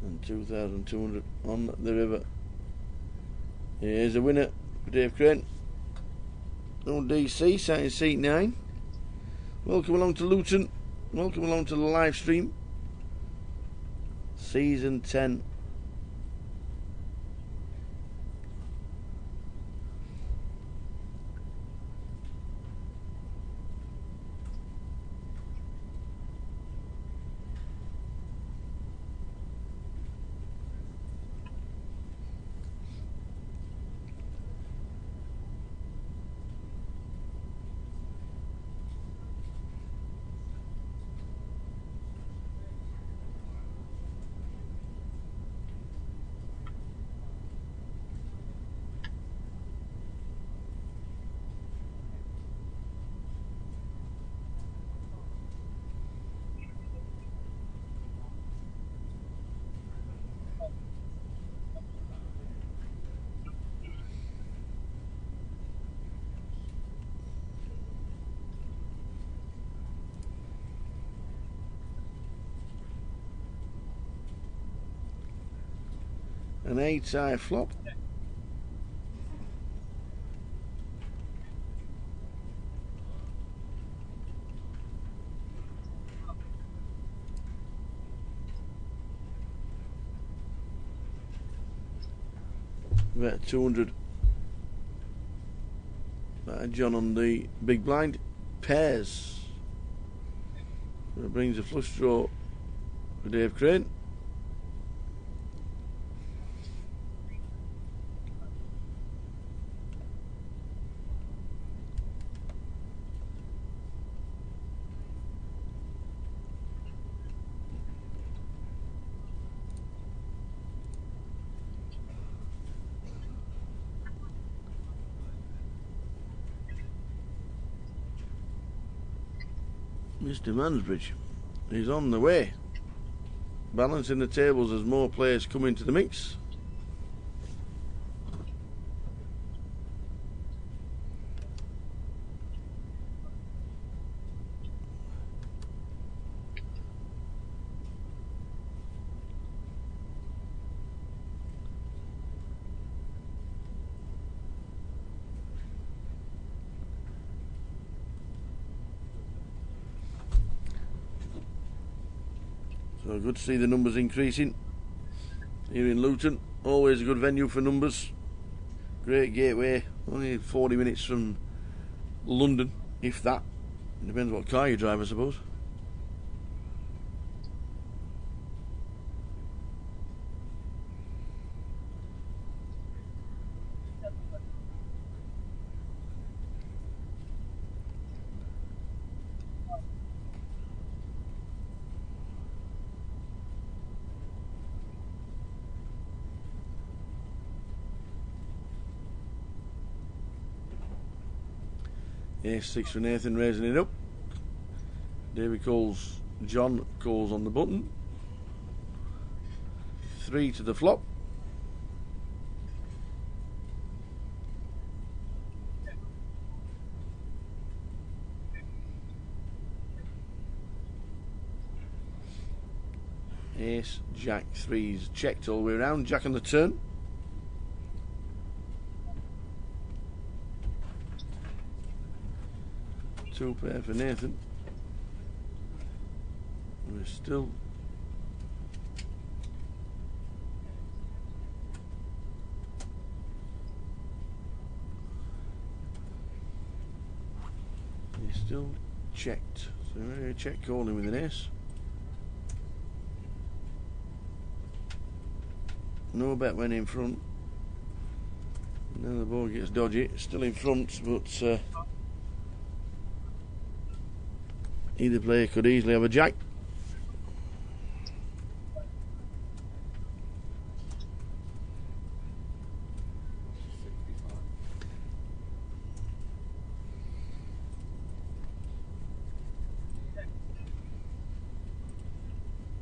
And 2,200 on the river. Here's a winner for Dave Crane. Old DC, sat in seat 9. Welcome along to Luton. Welcome along to the live stream. Season 10. An 8-eye flop. About 200. John on the big blind. Pairs. That brings a flush draw for Dave Crane. Mr. Mansbridge is on the way, balancing the tables as more players come into the mix. So good to see the numbers increasing here in Luton. Always a good venue for numbers. Great gateway. Only 40 minutes from London, if that. Depends what car you drive, I suppose. Ace-6 for Nathan, raising it up. David calls John, calls on the button. 3 to the flop. Ace, Jack, 3's checked all the way around. Jack on the turn. Two pair for Nathan. We're still checked. So we're check calling with an ace. No bet went in front. Now the ball gets dodgy. Still in front, but either player could easily have a jack.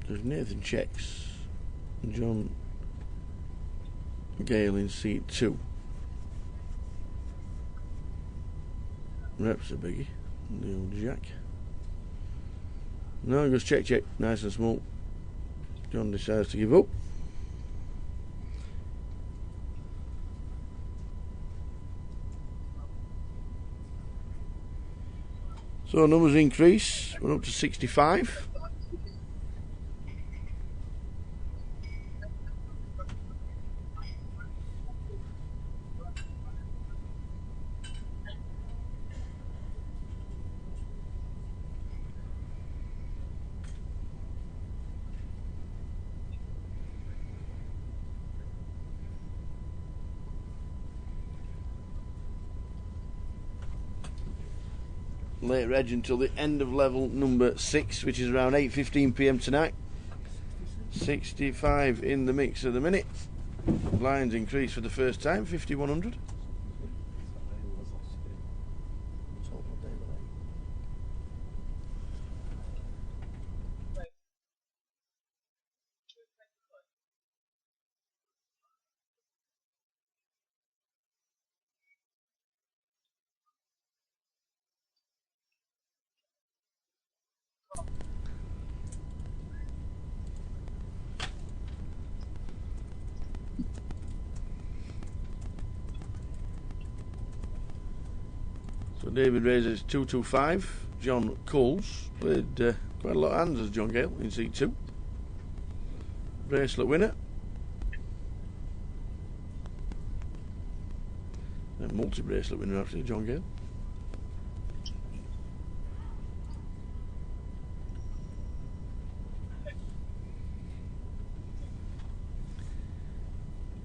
There's Nathan checks. John Gale in seat 2. Reps a biggie. The old jack. No, he goes check, check. Nice and small. John decides to give up. So numbers increase. We're up to 65. Late reg until the end of level number 6, which is around 8:15 PM tonight. 65 in the mix at the minute. Blinds increase for the first time, 5,100. David raises 225. John Coles played quite a lot of hands as John Gale in seat 2. Bracelet winner. A multi-bracelet winner actually, John Gale.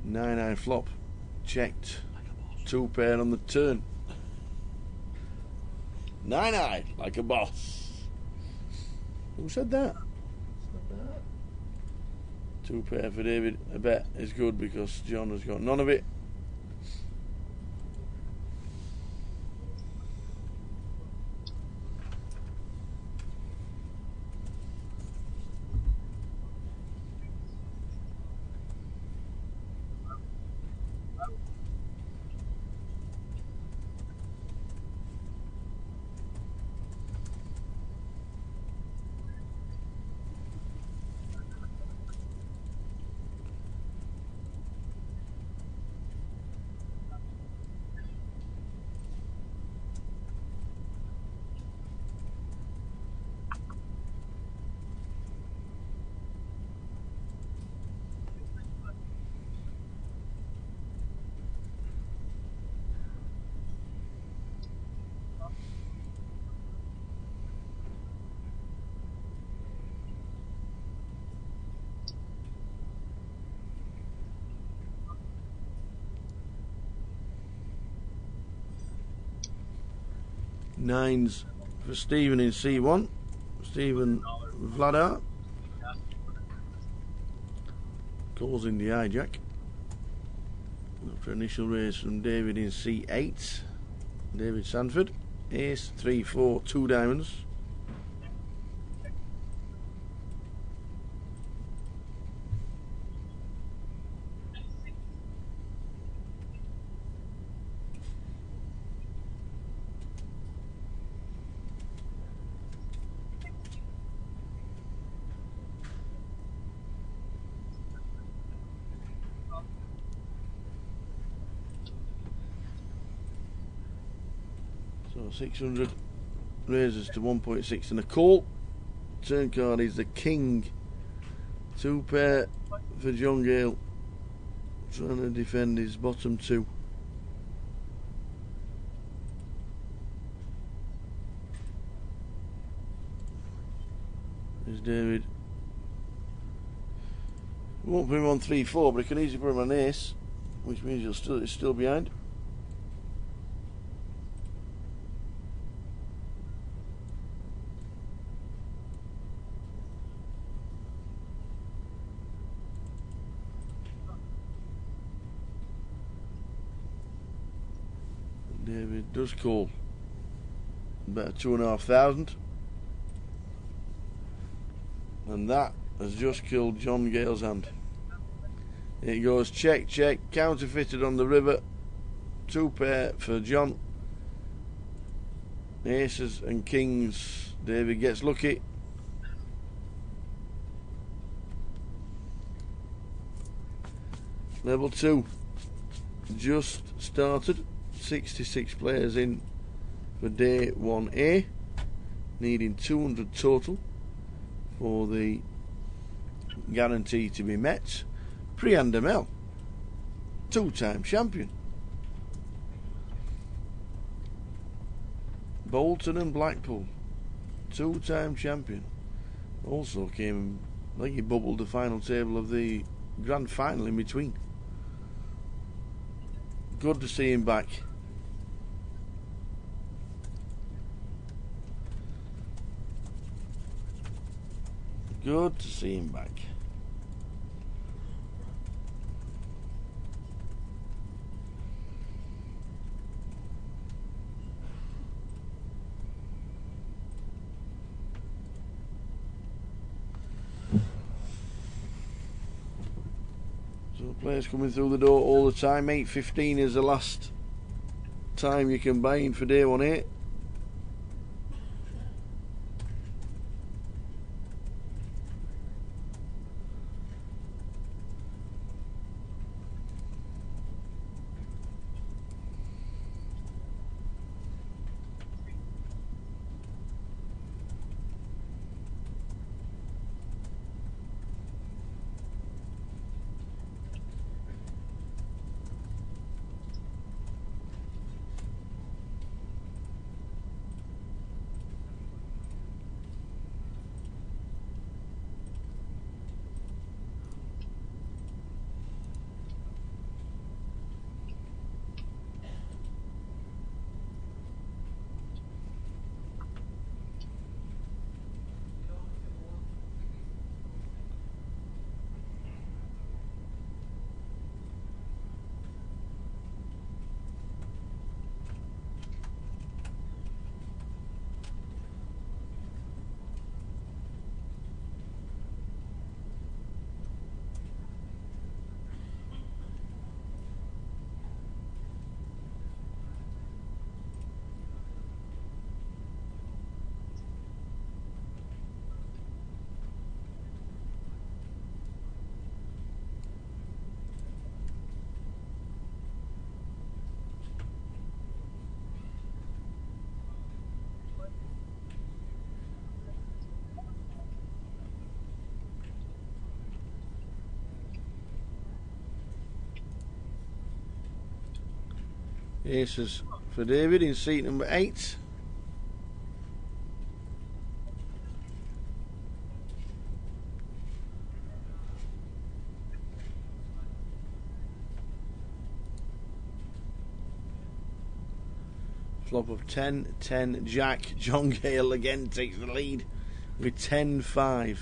Nine flop. Checked. 2 pair on the turn. 9 like a boss. Who said that? 2 pair for David. I bet is good because John has got none of it. Nines for Stephen in C1. Stephen Vladar causing the hijack. After initial raise from David in C8. David Sanford. Ace, 3, 4, 2 diamonds. So 600 raises to 1.6 and a call. Turn card is the King. 2 pair for John Gale. Trying to defend his bottom 2. There's David. Won't put him on 3-4, but he can easily put him on ace, which means he's still behind. David does call. About 2,500. And that has just killed John Gale's hand. It goes check, check, counterfeited on the river. 2 pair for John. Aces and kings. David gets lucky. Level 2 just started. 66 players in for day 1A, needing 200 total for the guarantee to be met. Priyan Demel, 2-time champion. Bolton and Blackpool, 2-time champion. Also came, I think he bubbled the final table of the grand final in between. Good to see him back. Good to see him back. So players coming through the door all the time. 8:15 is the last time you can buy in for day 1A. Aces for David in seat number 8. Flop of 10, 10, Jack. John Gale again takes the lead with 10-5.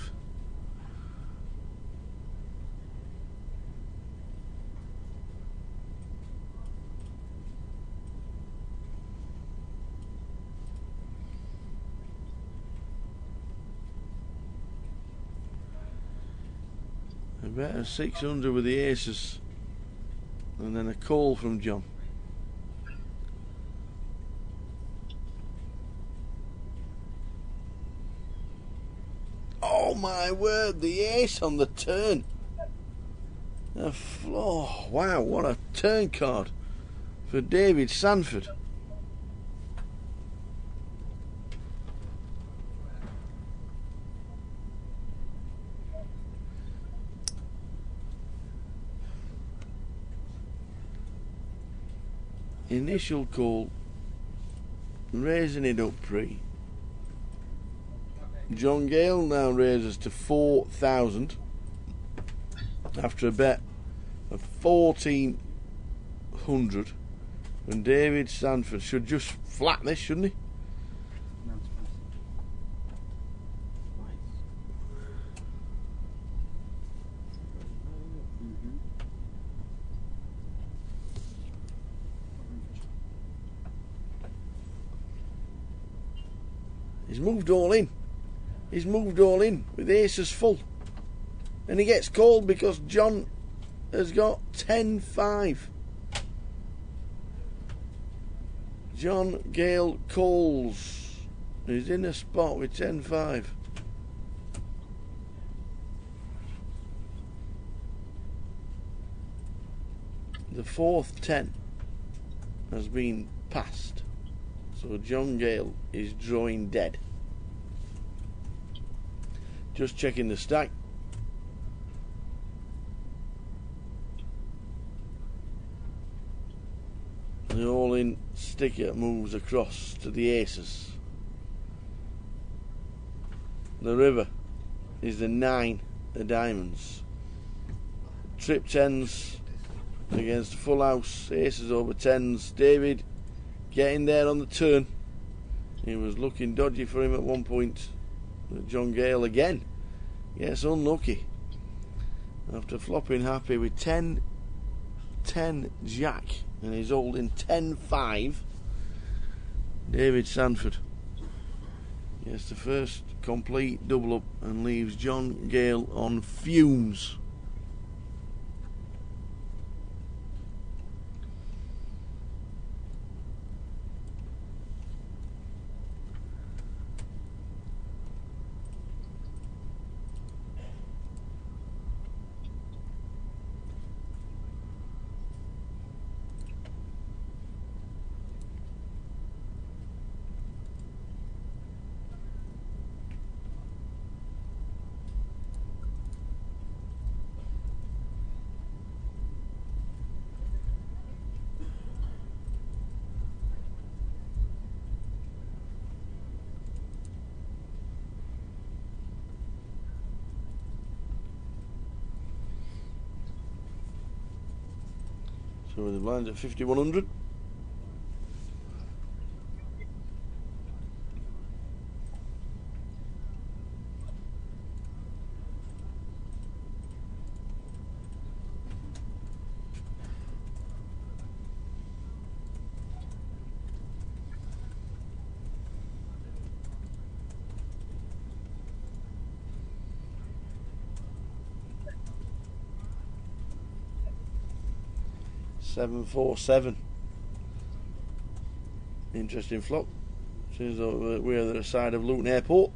A bet of 600 with the aces, and then a call from John. Oh my word, the ace on the turn. Oh, wow, what a turn card for David Sanford. Initial call, raising it up pre. John Gale now raises to 4,000 after a bet of 1,400, and David Sanford should just flat this, shouldn't he? He's moved all in. He's moved all in with aces full. And he gets called because John has got 10-5. John Gale calls. He's in a spot with 10-5. The fourth 10 has been passed. So John Gale is drawing dead. Just checking the stack. The all-in sticker moves across to the aces. The river is the 9 of diamonds. Trip 10s against full house. Aces over 10s. David getting there on the turn. It was looking dodgy for him at one point. John Gale again gets unlucky after flopping happy with 10, 10 Jack, and he's holding 10-5. David Sanford gets the first complete double up and leaves John Gale on fumes. So the blinds at 5,100. Seven, 4, 7. Interesting flop. Seems like we're at the side of Luton Airport.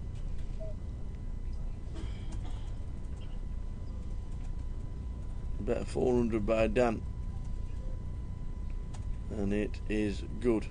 Bet 400 by Dan, and it is good.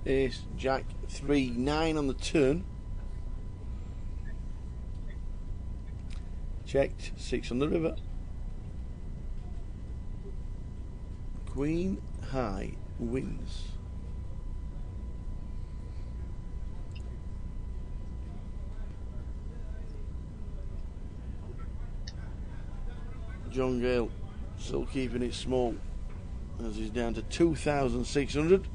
Ace, Jack, 3, 9 on the turn. Checked, 6 on the river. Queen high wins. John Gale still keeping it small as he's down to 2,600.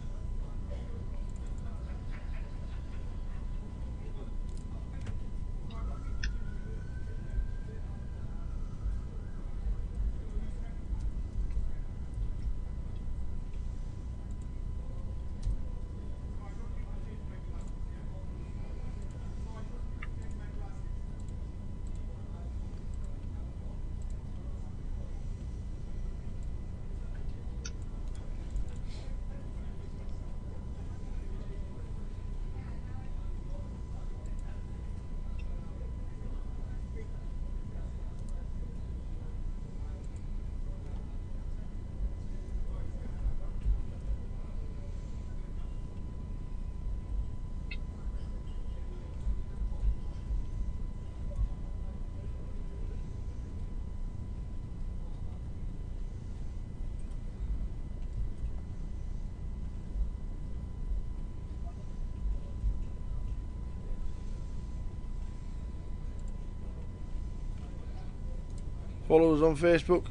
Follow us on Facebook.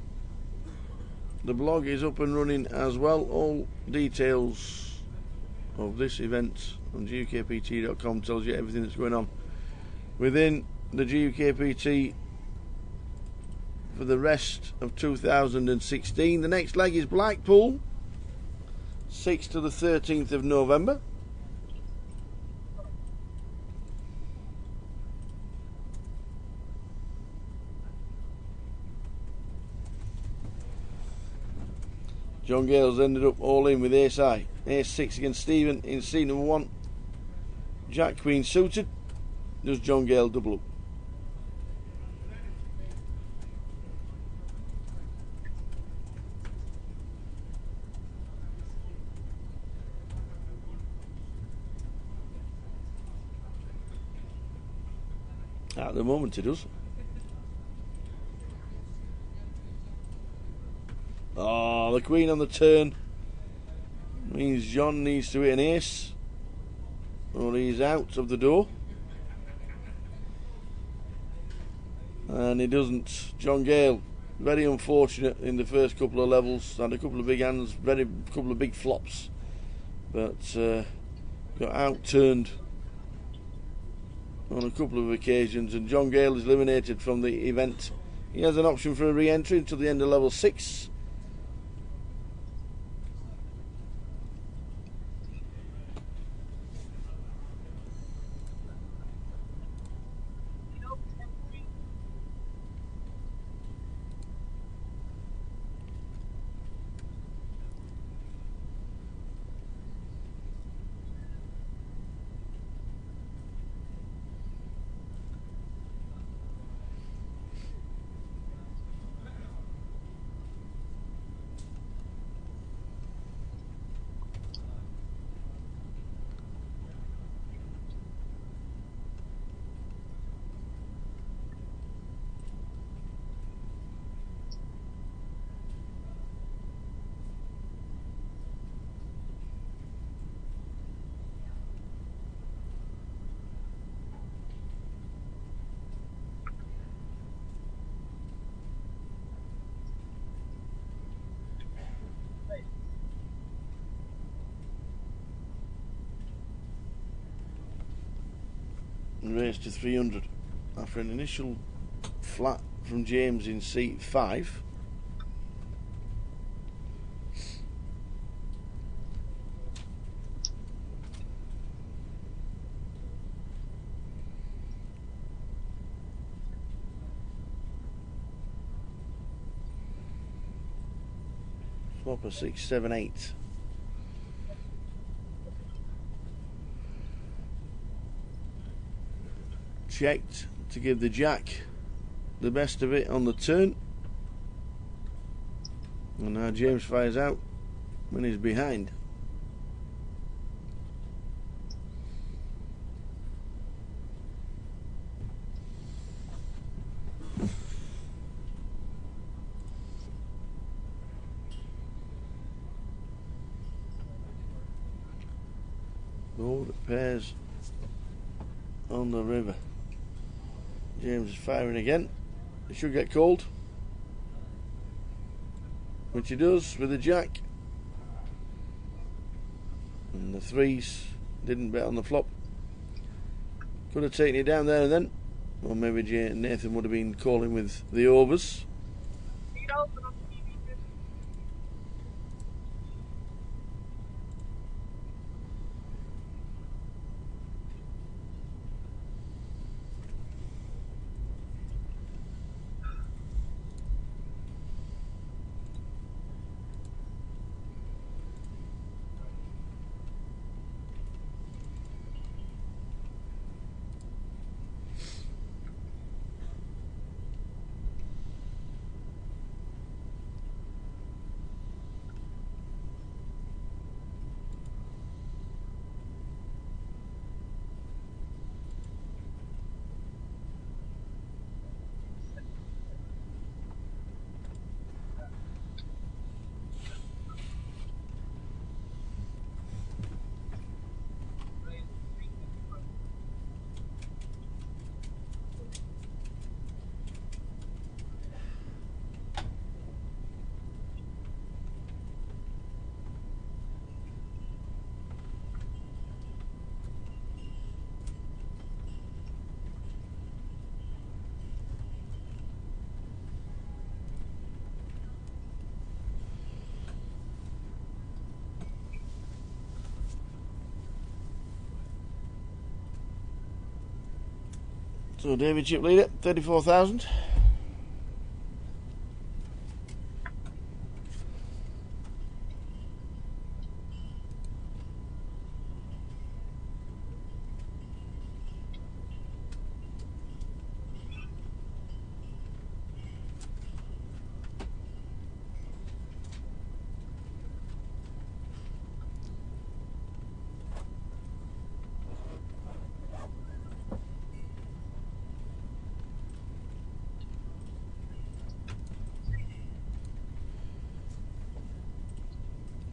The blog is up and running as well. All details of this event on GUKPT.com tells you everything that's going on within the GUKPT for the rest of 2016. The next leg is Blackpool, 6th to the 13th of November. John Gale's ended up all in with ace high. Ace 6 against Stephen in seat number 1. Jack Queen suited. Does John Gale double up? At the moment he does. Oh, the Queen on the turn means John needs to hit an ace or he's out of the door. And he doesn't. John Gale, very unfortunate in the first couple of levels. Had a couple of big hands, couple of big flops, but got outturned on a couple of occasions, and John Gale is eliminated from the event. He has an option for a re-entry until the end of level 6. Raised to 300 after an initial flat from James in seat 5. Flopper 6, 7, 8. Checked to give the Jack the best of it on the turn, and now James fires out when he's behind. Oh, the pairs on the river. James is firing again. It should get called, which he does with the jack. And the threes didn't bet on the flop. Could have taken it down there and then. Or maybe Nathan would have been calling with the overs. So David chip leader, 34,000.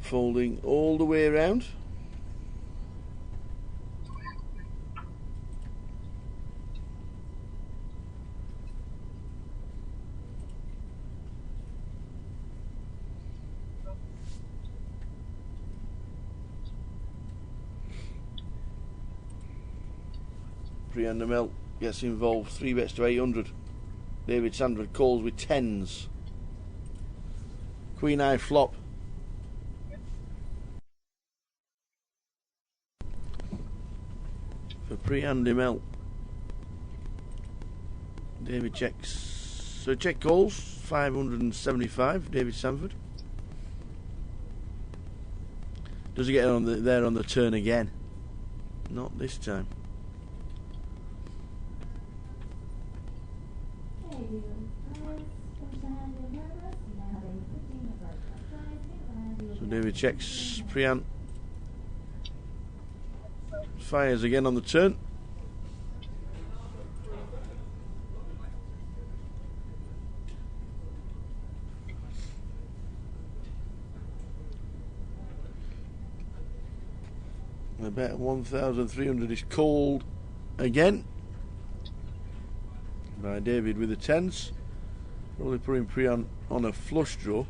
Folding all the way around. Pre-under Mel gets involved, 3 bets to 800. David Sandford calls with tens. Queen eye flop. For pre-Andy Mel. David checks. So check calls, 575, David Sandford. Does he get on there on the turn again? Not this time. So David checks, pre-Ant fires again on the turn. The bet 1,300 is called again by David with the tens. Probably putting pre-on a flush draw.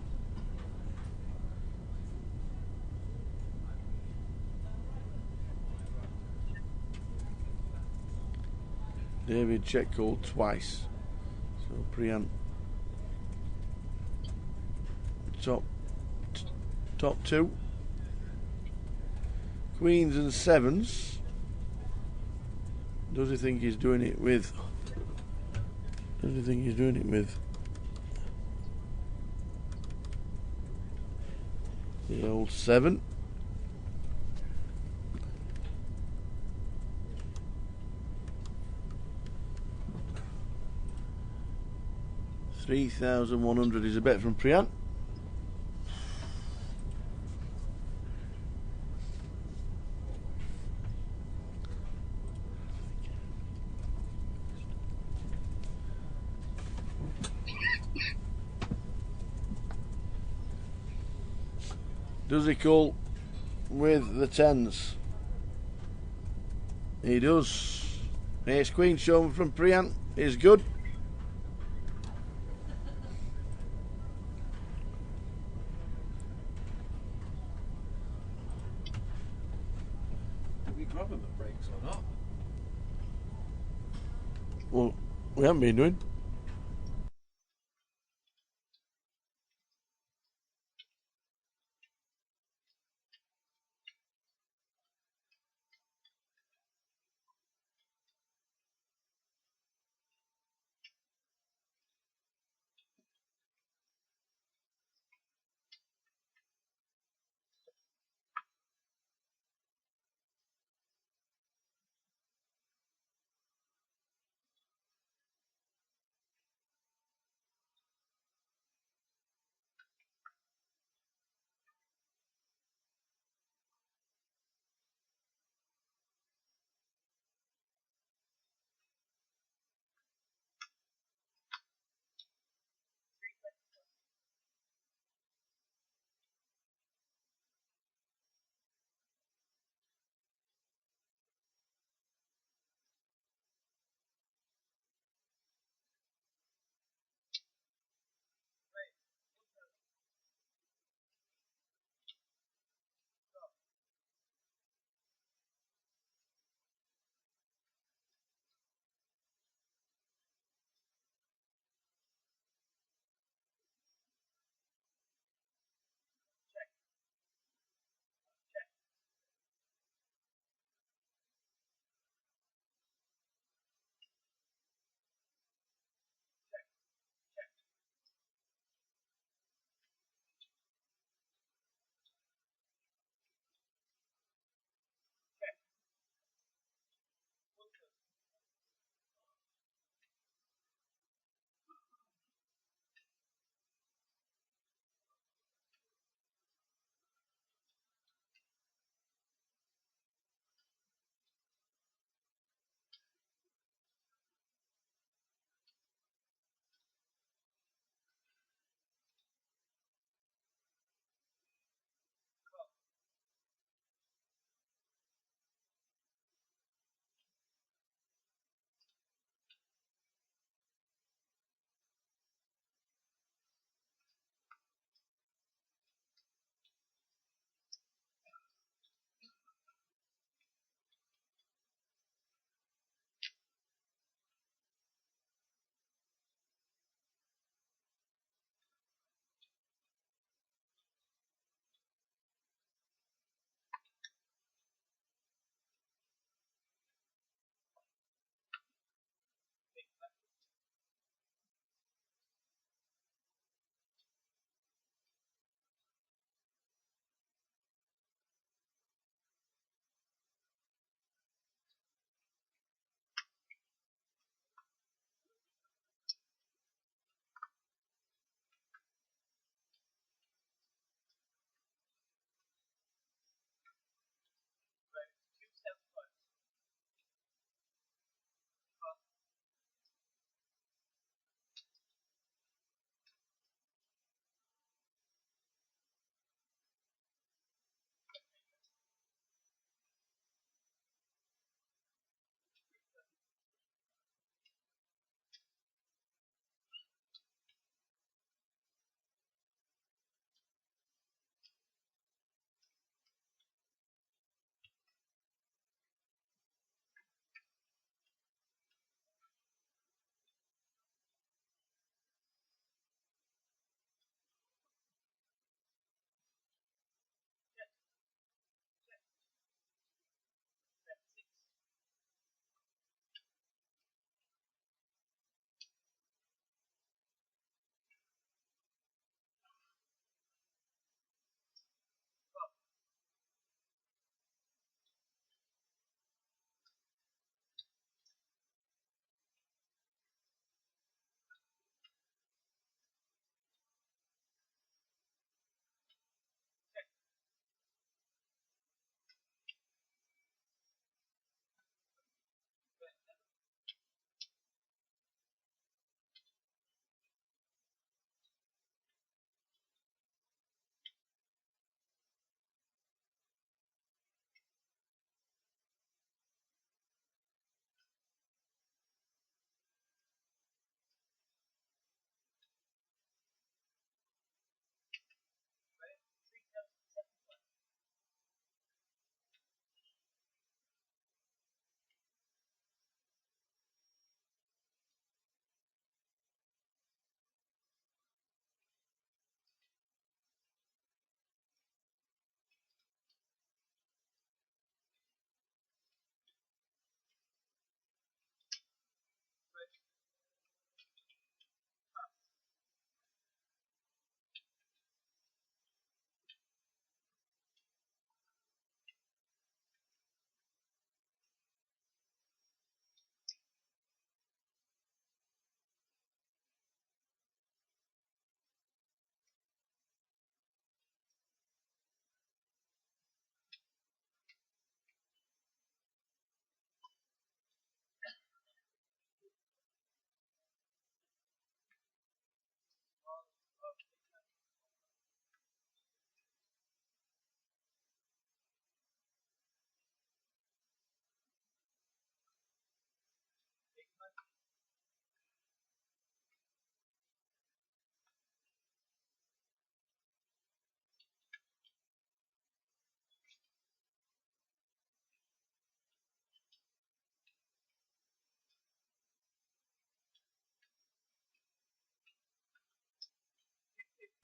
David check called twice. So pre-on top two. Queens and sevens. Does he think he's doing it with? Does he think he's doing it with the old seven? $3,100 is a bet from Priant. Does he call with the tens? He does. Ace Queen shown from Priant is good. Did we grab him at breaks or not? Well, we haven't been doing.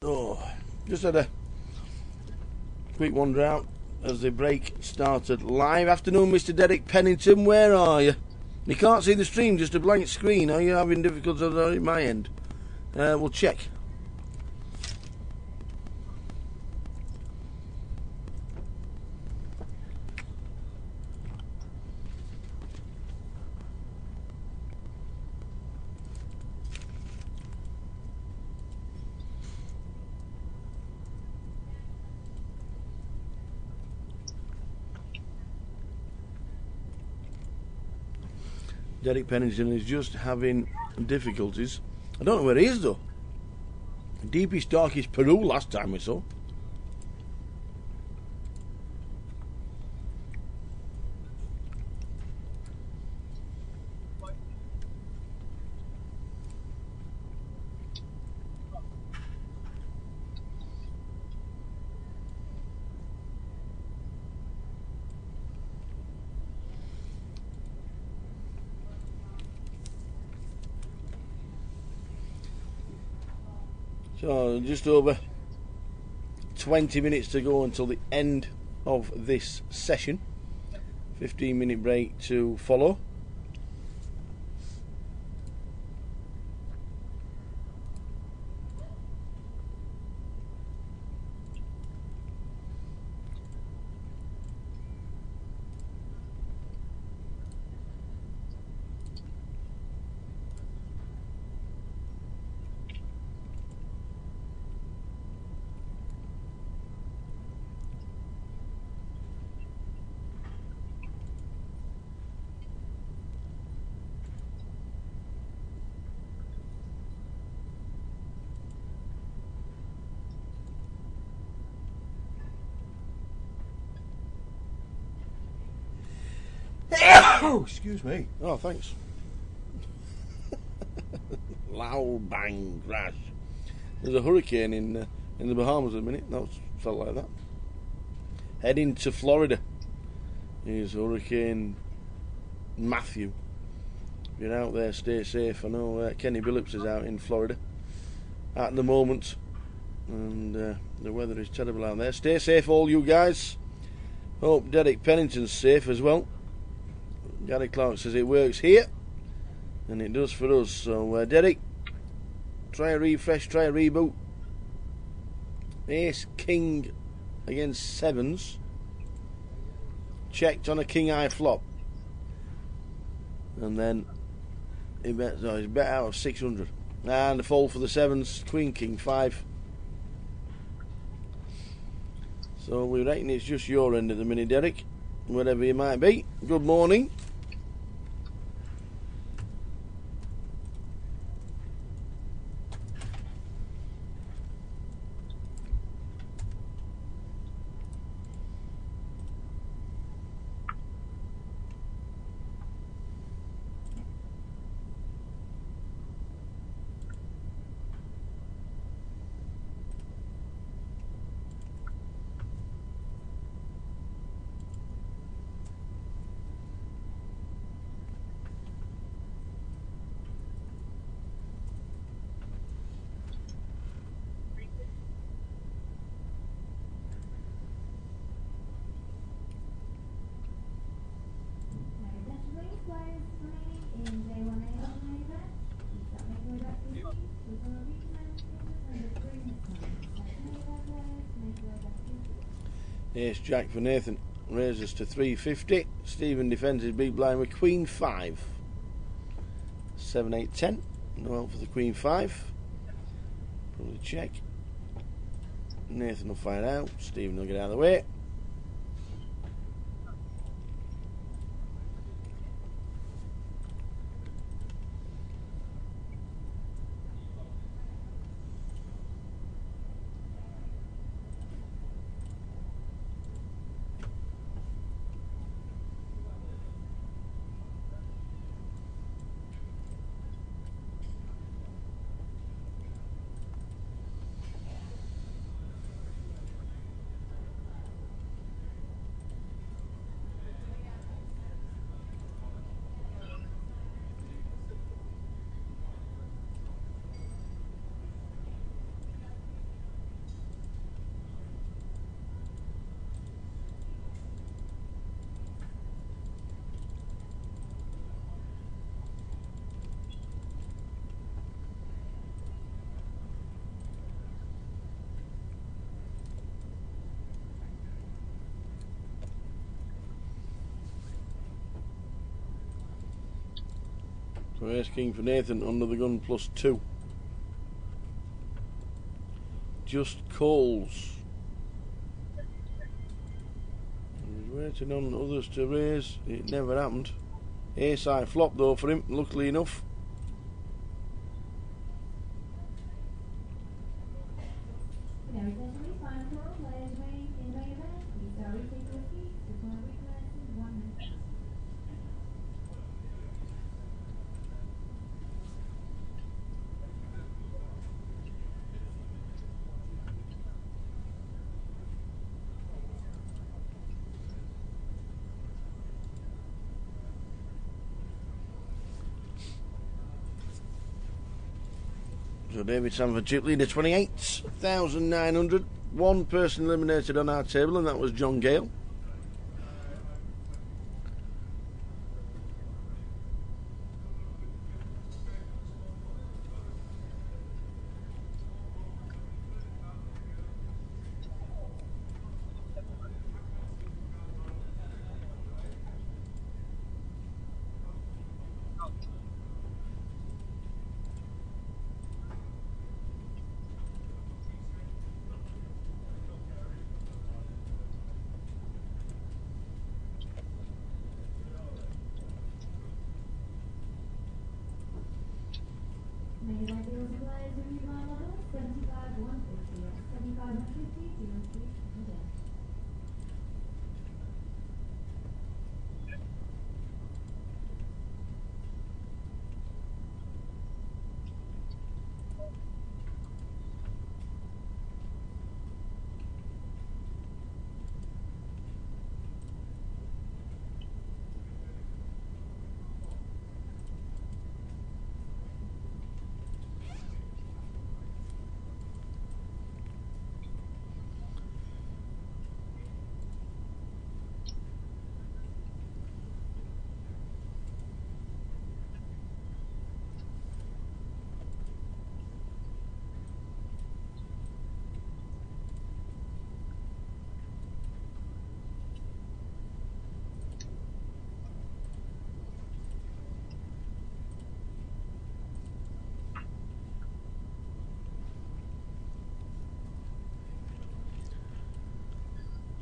Oh, just had a quick wander out as the break started live. Afternoon, Mr. Derek Pennington, where are you? You can't see the stream, just a blank screen. Are you having difficulties on my end? We'll check. Derek Pennington is just having difficulties. I don't know where he is though. Deepest, darkest Peru last time we saw. So just over 20 minutes to go until the end of this session. 15-minute break to follow. Oh, excuse me. Oh, thanks. Loud bang crash. There's a hurricane in the Bahamas at the minute. That felt like that. Heading to Florida is Hurricane Matthew. If you're out there, stay safe. I know Kenny Billups is out in Florida at the moment, and the weather is terrible out there. Stay safe, all you guys. Hope Derek Pennington's safe as well. Gary Clark says it works here, and it does for us. So Derek, try a refresh, try a reboot. Ace King against sevens. Checked on a king eye flop, and then he bet, he's bet out of 600, and the fall for the sevens. Queen King 5. So we reckon it's just your end at the minute, Derek, whatever you might be. Good morning. Ace Jack for Nathan raises to 350. Stephen defends his big blind with Queen 5. 7, 8, 10. No help for the Queen 5. Probably check. Nathan will find out. Stephen will get out of the way. So Ace King for Nathan, under the gun +2. Just calls. He's waiting on others to raise. It never happened. Ace high flop though for him, luckily enough. So David Sanford chip leader 28,900. One person eliminated on our table, and that was John Gale.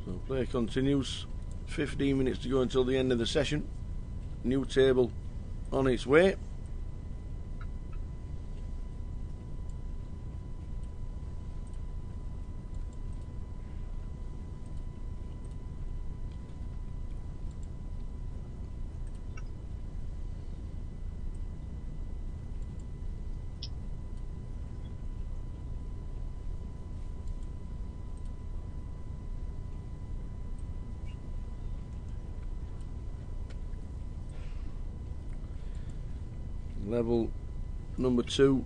So play continues. 15 minutes to go until the end of the session. New table on its way. Level number 2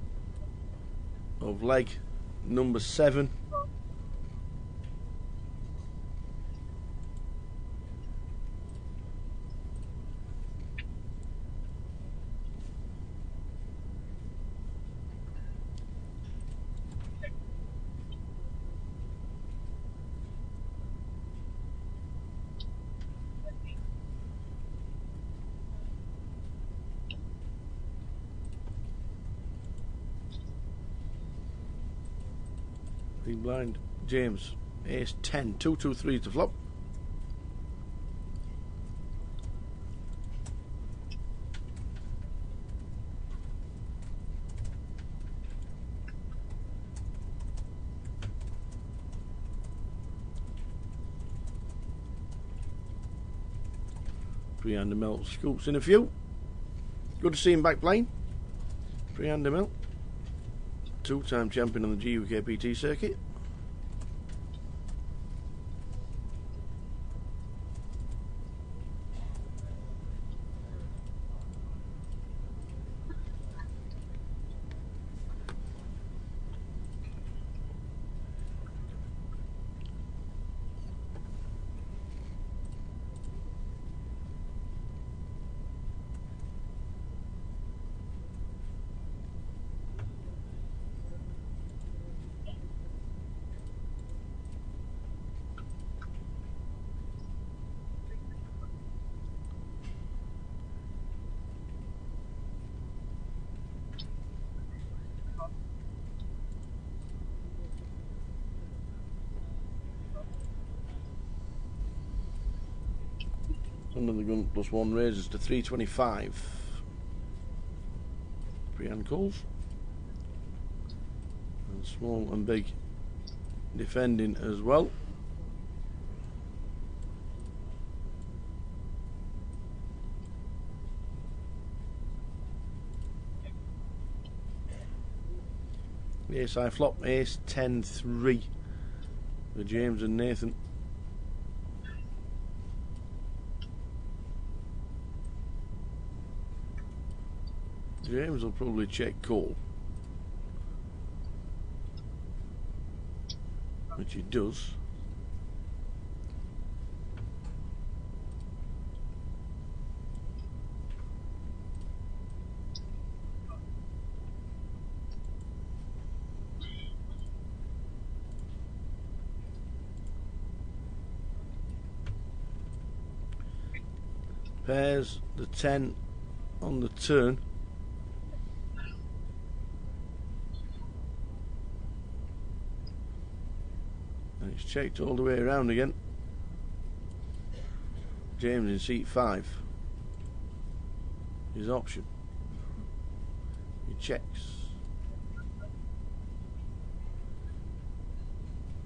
of leg number 7. Big blind, James, ace 10, 2, 2, 3 to flop. Pre-hander Melt scoops in a few. Good to see him back playing. Pre-hander Melt, two-time champion on the GUKPT circuit. under the gun +1 raises to 325. Pre-hand calls. And small and big defending as well. Ace high flop, ace 10-3 for James and Nathan. James will probably check call, which he does. Pairs the 10 on the turn. And it's checked all the way around again. James in seat 5. His option. He checks.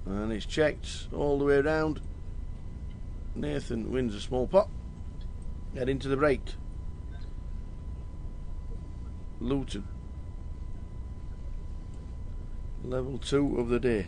And it's checked all the way around. Nathan wins a small pot. Head into the break. Luton. Level 2 of the day.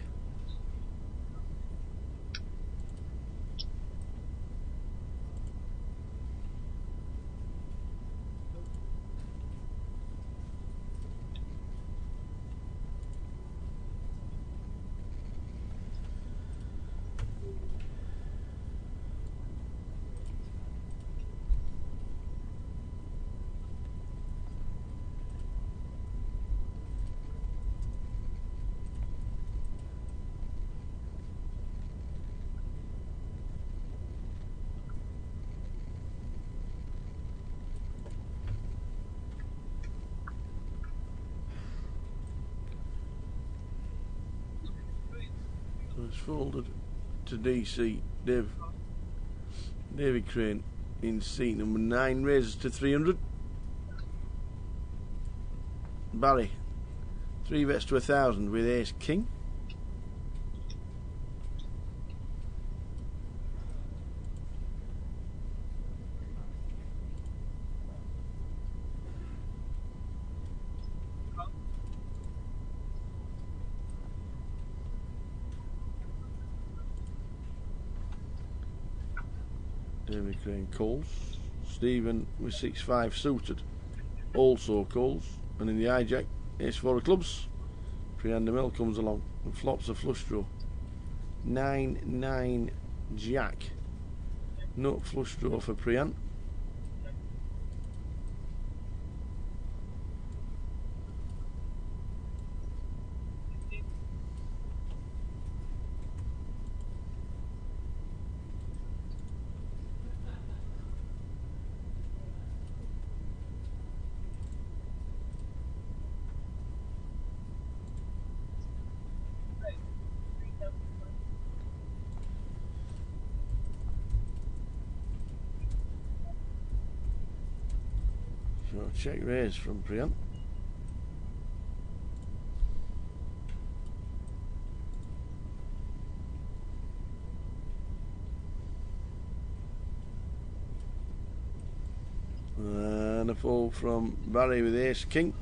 It's folded to DC. David Crane in seat number 9, raises to 300. Barry 3 bets to 1,000 with ace king. David Crane calls. Stephen with 6-5 suited also calls, and in the hijack ace 4 of clubs. Pre-hand mill comes along and flops a flush draw. 9-9 jack. No flush draw for pre-hand. So check raise from Priant. And a fold from Barry with ace king.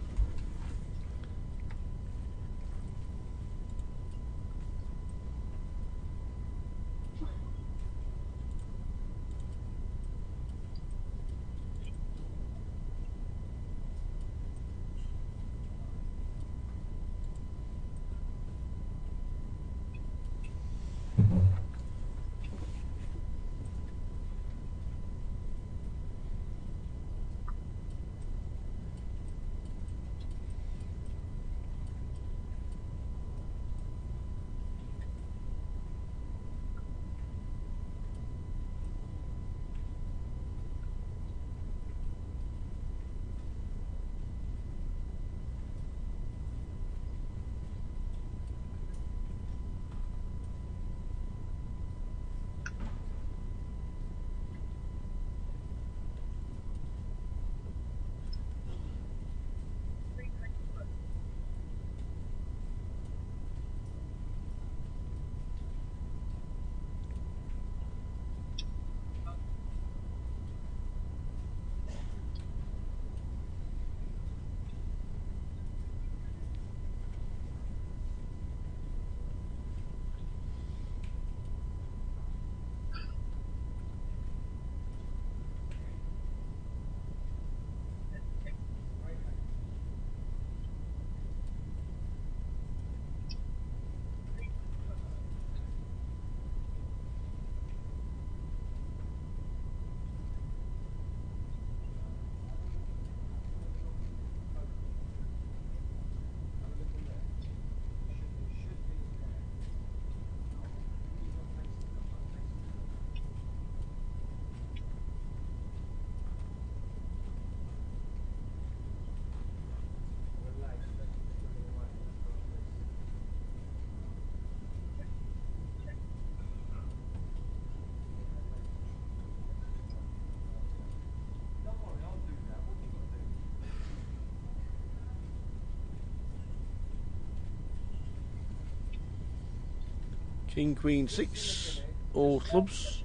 King, Queen, 6. All clubs.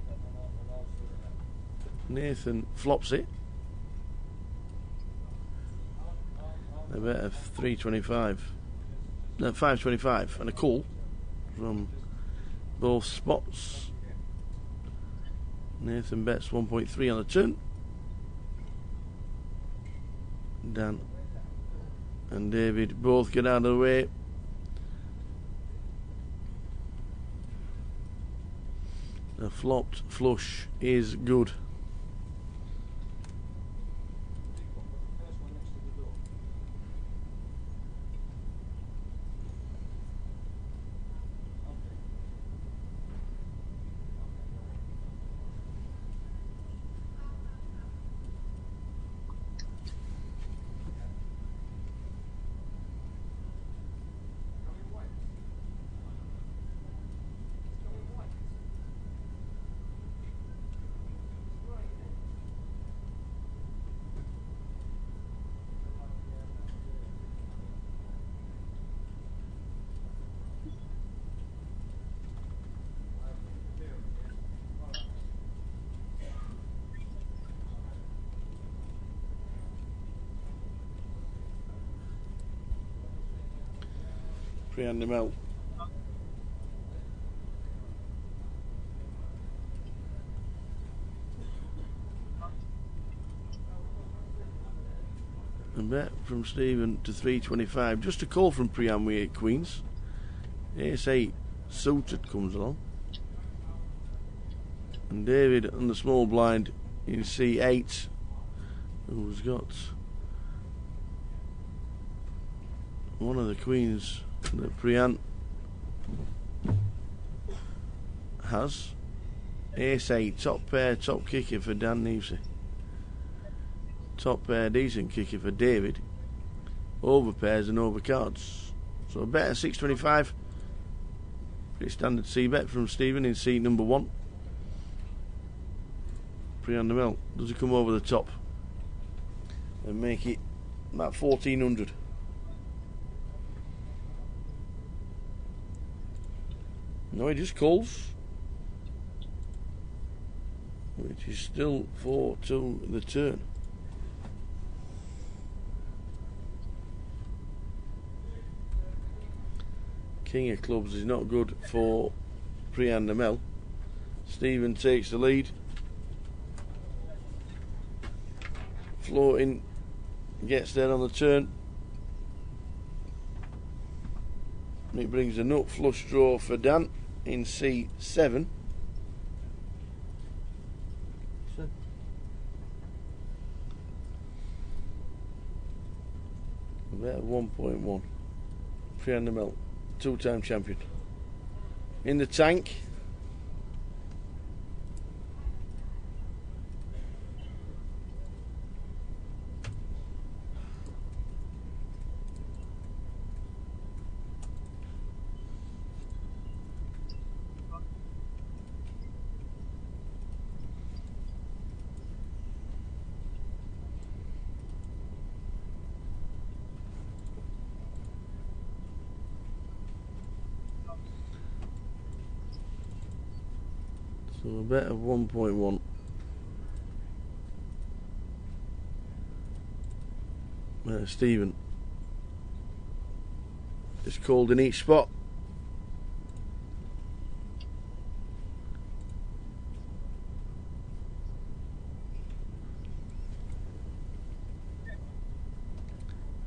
Nathan flops it. A bet of 325. No, 525 and a call from both spots. Nathan bets 1.3 on the turn. Dan and David both get out of the way. The flopped flush is good. Pre-hand him out. A bet from Stephen to 325. Just a call from Priam with 8 queens. Ace 8 suited comes along. And David on the small blind in C8, who's got one of the queens that Priant has. Ace 8, top pair, top kicker for Dan Newsey. Top pair, decent kicker for David. Over pairs and over cards. So a bet of 625. Pretty standard C bet from Stephen in seat number 1. Priant the Mel. Does he come over the top and make it about 1400? No, he just calls, which is still 4 to the turn. King of clubs is not good for Priant the Mel. Stephen takes the lead. Floating, gets there on the turn. It brings a nut flush draw for Dan in C7. About 1.1. Priant the Mel, 2-time champion. In the tank. So a bet of 1.1. Stephen is called in each spot.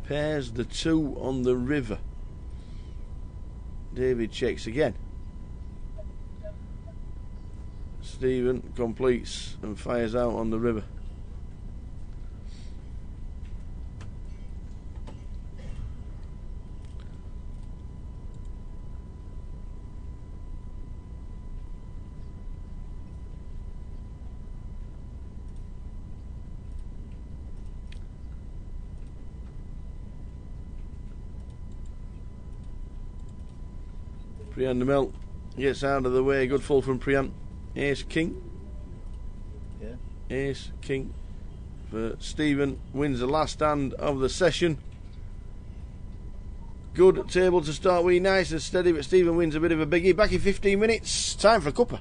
Pairs the 2 on the river. David checks again. Stephen completes and fires out on the river. Priant the Mel gets out of the way. Good full from Priant. Ace King. Yeah. Ace King for Stephen. Wins the last hand of the session. Good table to start with, nice and steady, but Stephen wins a bit of a biggie. Back in 15 minutes, time for a cuppa.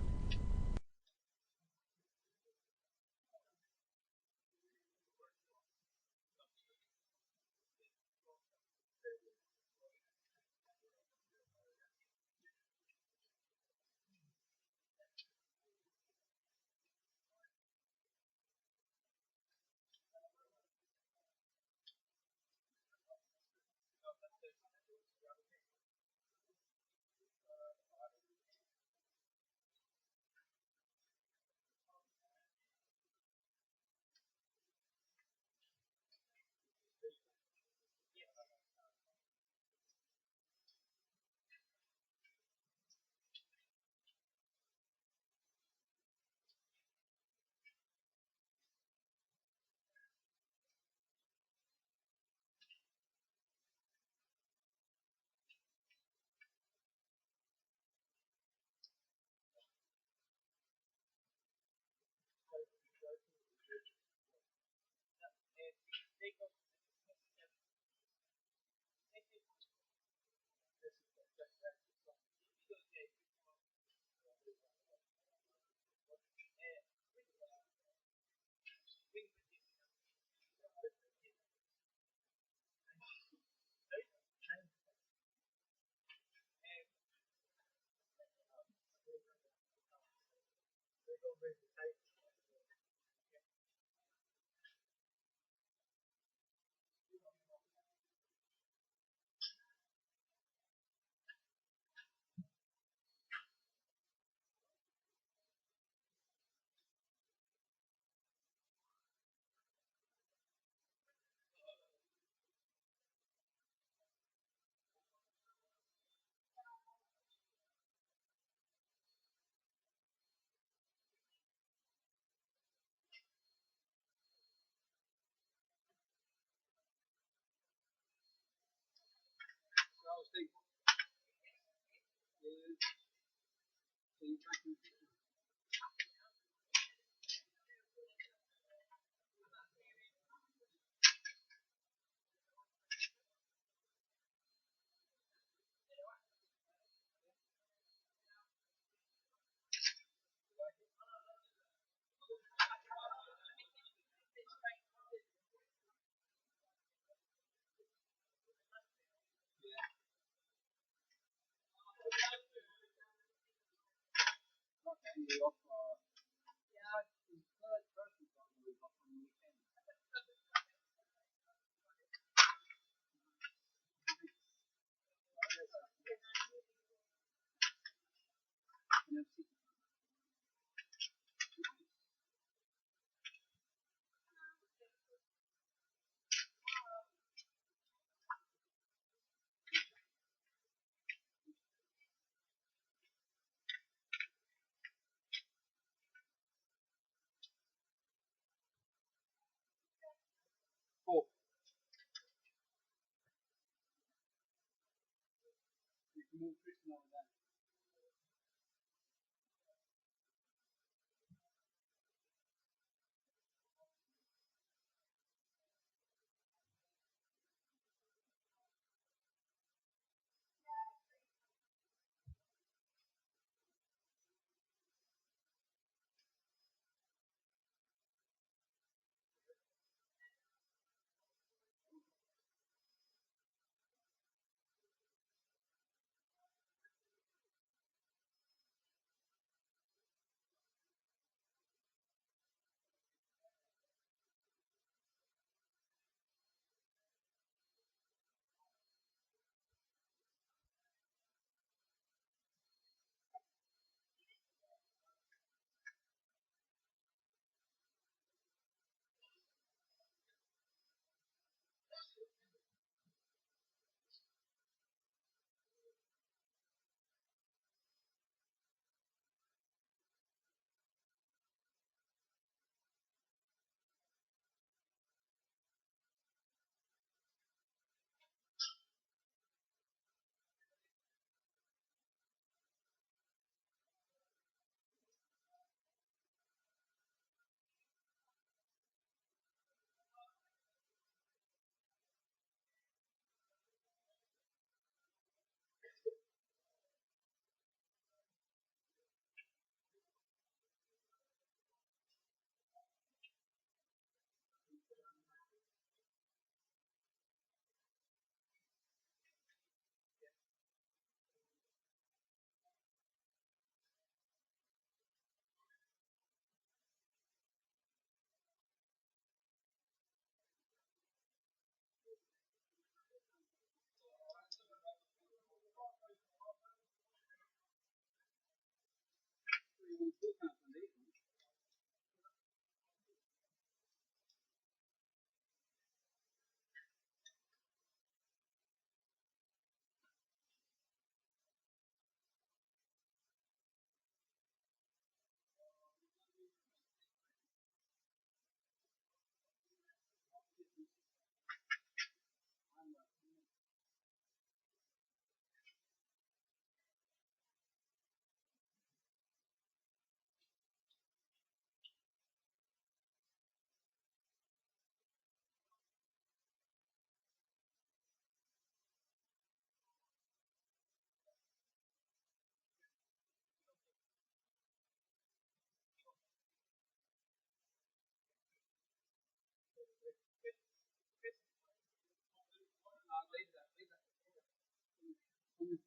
Who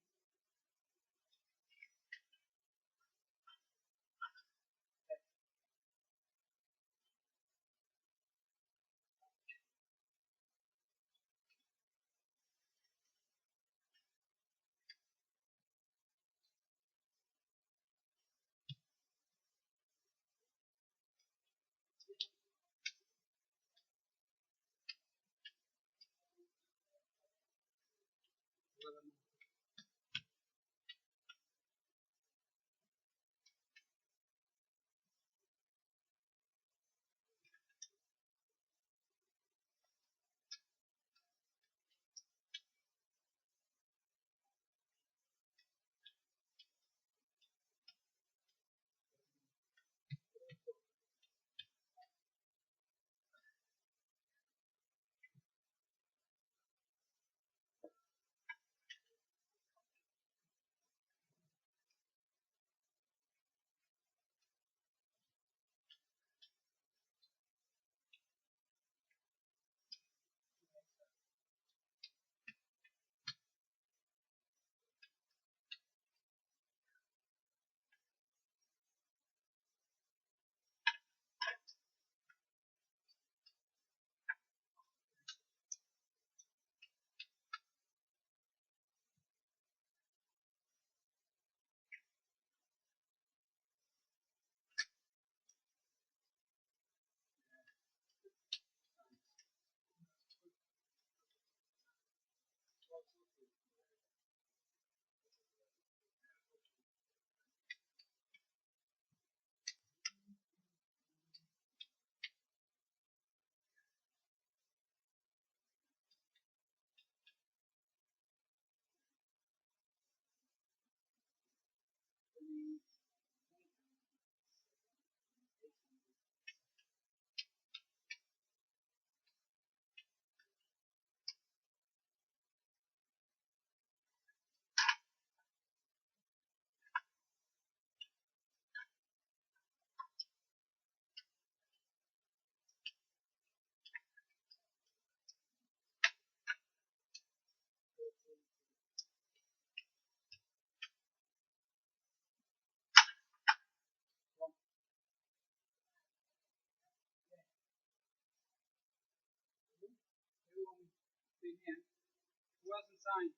hasn't signed?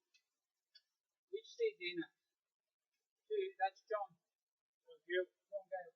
Which seat, Dina? Two, that's John. You. John Gale.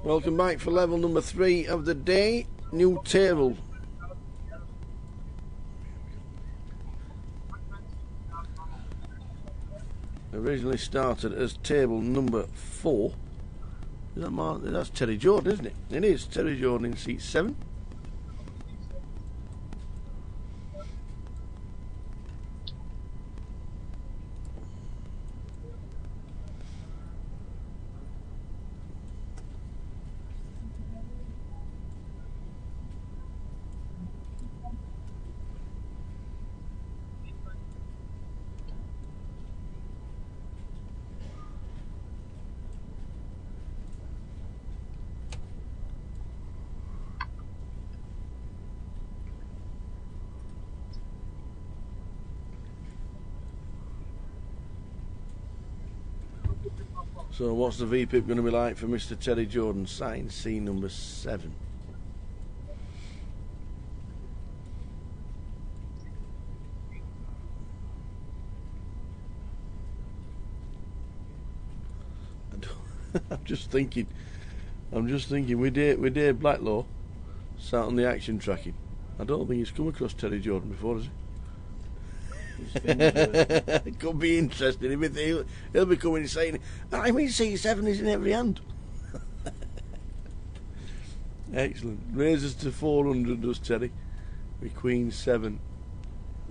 Welcome back for level number 3 of the day. New table. Originally started as table number 4. Is that Martin? That's Terry Jordan, isn't it? It is Terry Jordan in seat 7. So what's the VPIP going to be like for Mr. Terry Jordan? Sign C number 7. I'm just thinking with Dave Blacklow sat on the action tracking. I don't think he's come across Terry Jordan before, has he? It could be interesting. He'll be coming and saying, I mean, C7 is in every hand. Excellent. Raises to 400, does Terry, with Queen 7.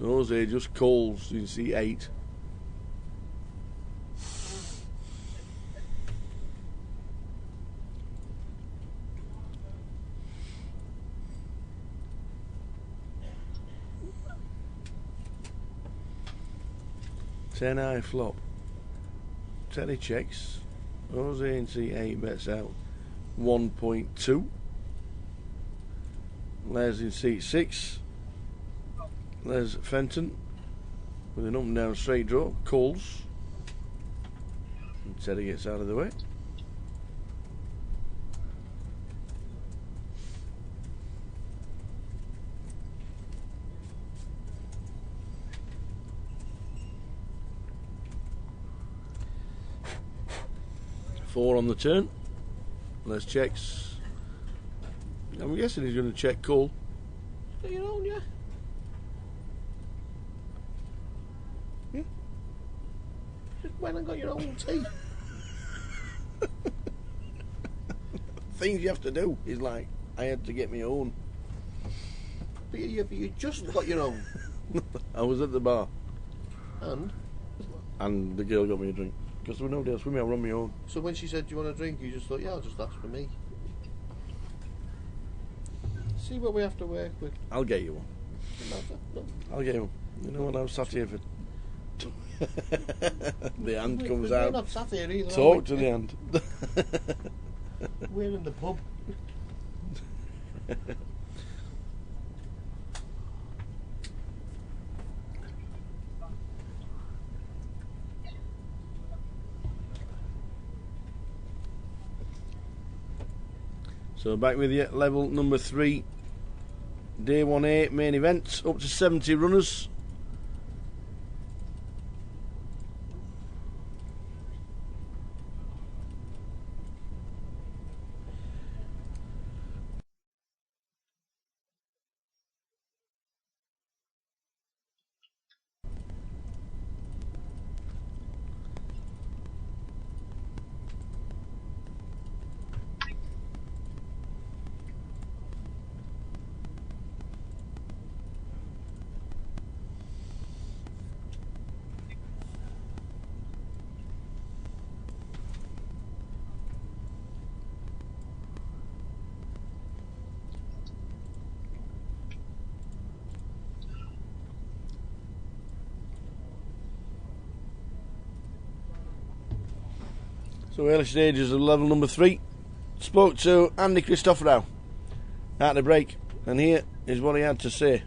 Jose just calls in C8. Ten high flop. Terry checks. Jose in C8 bets out 1.2. Les in seat 6. Les Fenton with an up and down straight draw. Calls. And Terry gets out of the way. 4 on the turn. Les checks. I'm guessing he's going to check call. Are you on, yeah? Yeah. Just went and got your own tea. Things you have to do is like, I had to get my own. But you just got your own. I was at the bar And and the girl got me a drink. Because there was nobody else with me, I run my own. so when she said, "Do you want a drink?" you just thought, "Yeah, I'll just ask for me." See what we have to work with. I'll get you one. No. I'll get you one. You know what, I was sat here for... the hand comes We're out. not sat here either. Talk to the hand. We're in the pub. So back with you, level number 3. Day 1A, main event, up to 70 runners. So early stages of level number 3. Spoke to Andy Christophorou at the break, and here is what he had to say.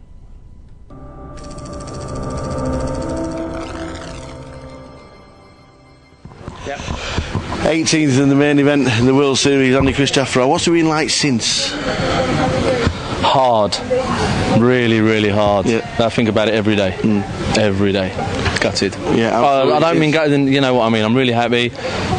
Yep. 18th in the main event in the World Series, Andy Christophorou. What's it been like since? Hard. Really, really hard. Yeah. I think about it every day. Every day. Gutted. Yeah, I don't absolutely. mean gutted, you know what I mean. I'm really happy.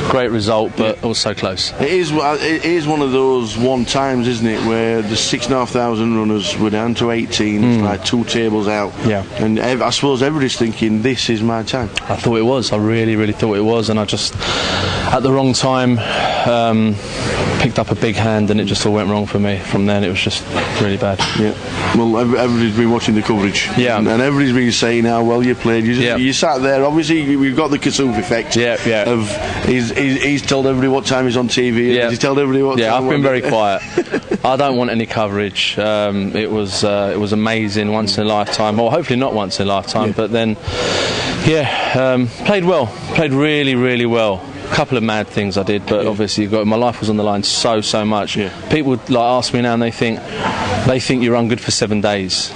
Great result, but also close. It is one of those one times, isn't it, where the 6,500 runners were down to 18, it's like 2 tables out. Yeah. And I suppose everybody's thinking, this is my time. I thought it was. I really, really thought it was, and I just, at the wrong time, picked up a big hand, and it just all went wrong for me. From then, it was just really bad. Yeah. Well, everybody's been watching the coverage. Yeah. And everybody's been saying how well you played. You sat there. Obviously, we've got the Kasuf effect. Yeah, yeah. Of he's told everybody what time he's on TV. Yeah. He's told everybody what. Yeah, time I've been very quiet. I don't want any coverage. It was amazing, once in a lifetime. Or hopefully not once in a lifetime. Yeah. But then, played well. Played really, really well. A couple of mad things I did, but obviously my life was on the line so much. Yeah. People like ask me now, and they think you're ungood for 7 days,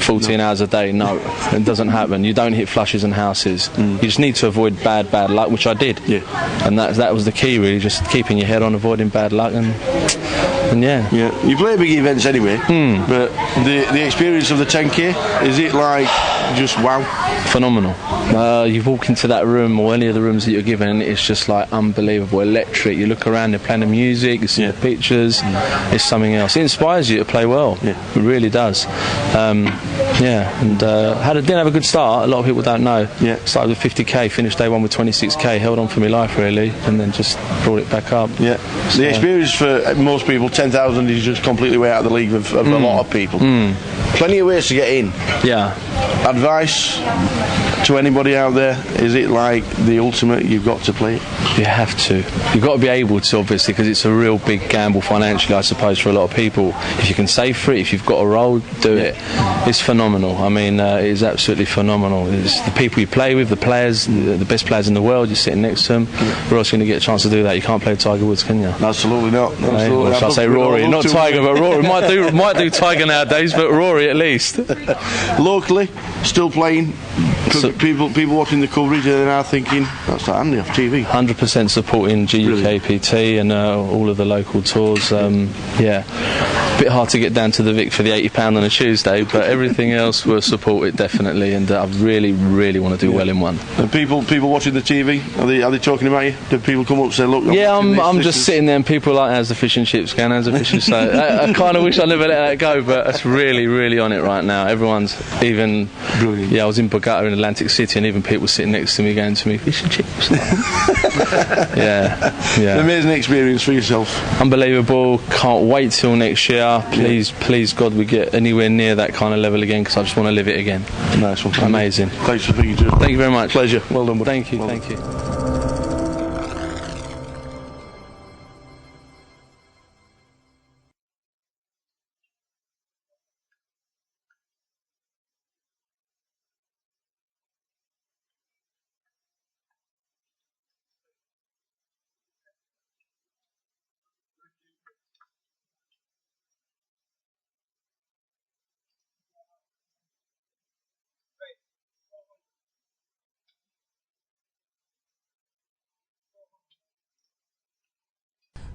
14 hours a day. No, it doesn't happen. You don't hit flushes and houses. You just need to avoid bad luck, which I did. Yeah. And that was the key, really, just keeping your head on, avoiding bad luck, and yeah. Yeah. You play big events anyway, but the experience of the 10K, is it like just wow? Phenomenal. You walk into that room or any of the rooms that you're given, and it's just like unbelievable, electric. You look around, they're playing the music, you see the pictures. It's something else. It inspires you to play well. Yeah. It really does. Didn't have a good start. A lot of people don't know. Yeah. Started with 50k, finished day 1 with 26k. Held on for my life really, and then just brought it back up. Yeah. So, the experience for most people, 10,000 is just completely way out of the league of a lot of people. Plenty of ways to get in. Yeah. Advice to anybody out there, is it like the ultimate, you've got to play it? You have to. You've got to be able to, obviously, because it's a real big gamble financially, I suppose, for a lot of people. If you can save for it, if you've got a role, do it. It's phenomenal. I mean, it is absolutely phenomenal. It's the people you play with, the players, the best players in the world, you're sitting next to them. Who else are going to get a chance to do that? You can't play with Tiger Woods, can you? Absolutely not. Absolutely. Or should I say Rory? Not Tiger, but Rory. Might do Tiger nowadays, but Rory at least. Locally, Still playing. So- People watching the coverage, they're now thinking, that's that Andy off TV. 100% supporting GUKPT and all of the local tours. Yeah, a bit hard to get down to the Vic for the £80 on a Tuesday, but everything else we'll support it definitely, and I really want to do well in one. And people watching the TV, are they talking about you? Do people come up and say, look? Yeah, watching I'm this just is-" sitting there and people are like, how's the fish and chips going, how's the fish and so I kind of wish I never let that go, but it's really on it right now. Everyone's even Brilliant. Yeah, I was in Bogota in Atlantic City and even people sitting next to me going to me, fish and chips. yeah. Amazing experience for yourself. Unbelievable. Can't wait till next year. Please God we get anywhere near that kind of level again, because I just want to live it again. Nice one. Amazing. Thanks for speaking to us. Thank you very much. Pleasure. Well done, buddy. Thank you. Well done. Thank you.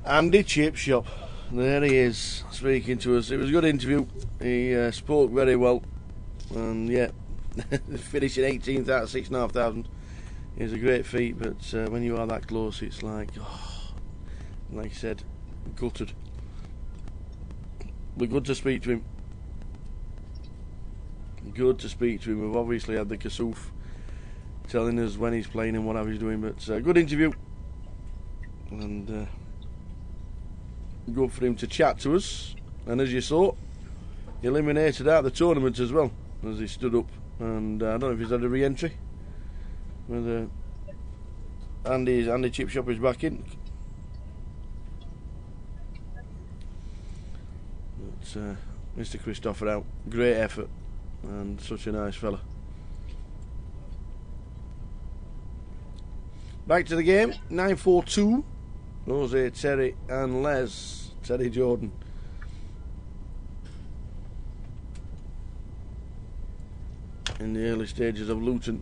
Andy Chip Shop. There he is, speaking to us. It was a good interview. He spoke very well, and yeah, finishing 18th out of 6,500 is a great feat. But when you are that close, it's like, like I said, gutted. But good to speak to him. Good to speak to him. We've obviously had the Kasoof telling us when he's playing and what he's doing, but good interview, and good for him to chat to us. And as you saw, he eliminated out the tournament as well as he stood up, and I don't know if he's had a re-entry. Whether Andy Chip Shop is back in. But Mr. Christopher out, great effort, and such a nice fella. Back to the game, 9-4-2. Jose, Terry and Les. Terry Jordan. In the early stages of Luton.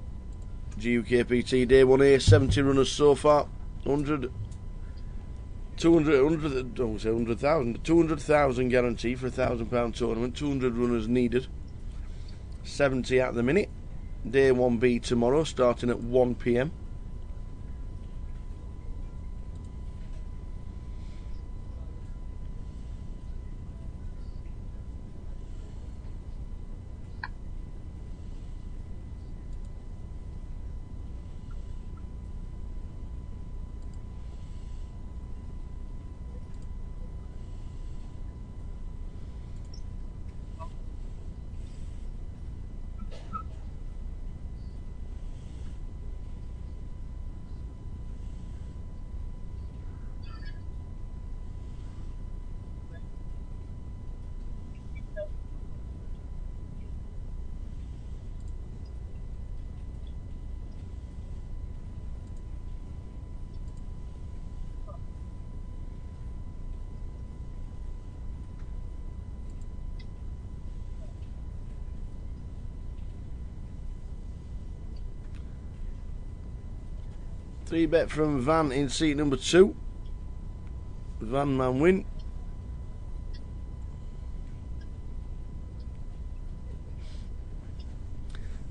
GUKPT Day 1A, 70 runners so far. 200,000 guarantee for a £1,000 tournament. 200 runners needed. 70 at the minute. Day 1B tomorrow, starting at 1 PM. Three bet from Van in seat number 2. Van man win.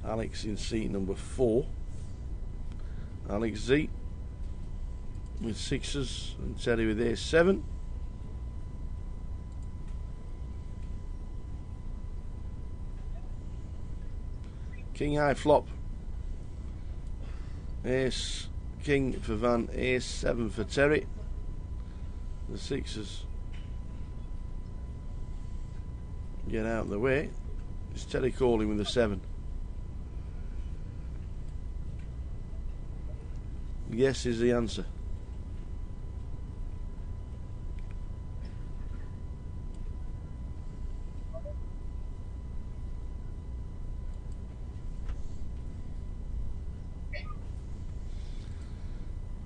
Alex in seat number 4. Alex Z with 6s and Terry with ace 7. King high flop. Ace King for Van, ace 7 for Terry. The 6s get out of the way. It's Terry calling with a 7. Yes is the answer.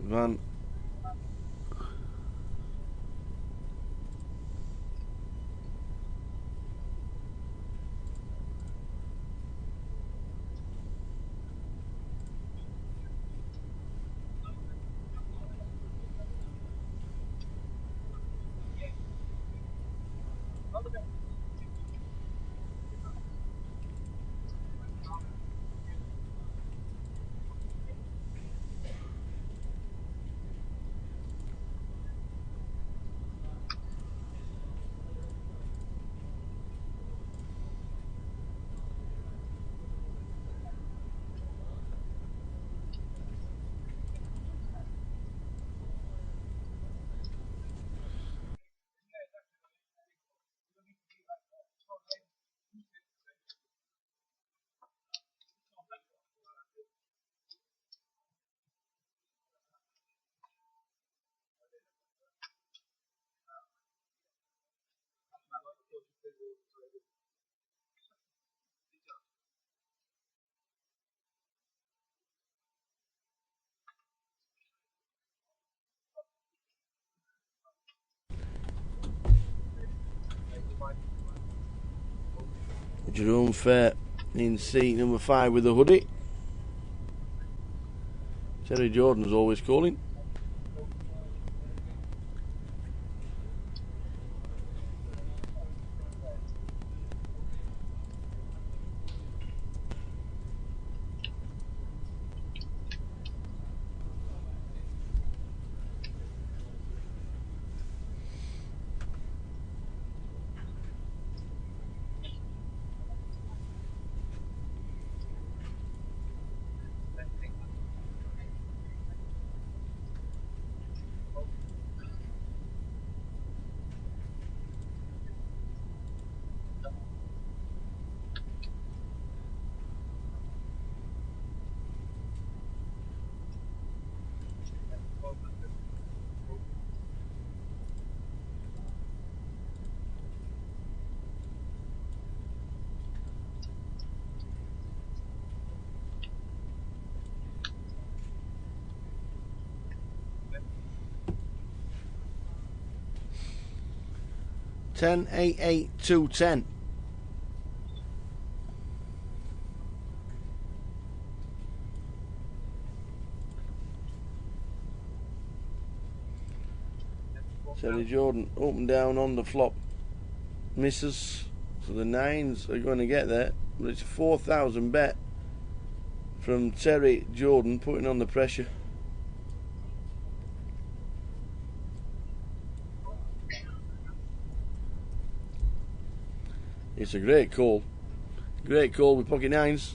Van Jerome Fair in seat number 5 with the hoodie. Terry Jordan's always calling. Ten, 8, 8, 2, 10. Terry Jordan up and down on the flop. Misses. So the 9s are going to get there. But it's a 4,000 bet from Terry Jordan, putting on the pressure. It's a great call. Great call with pocket 9s.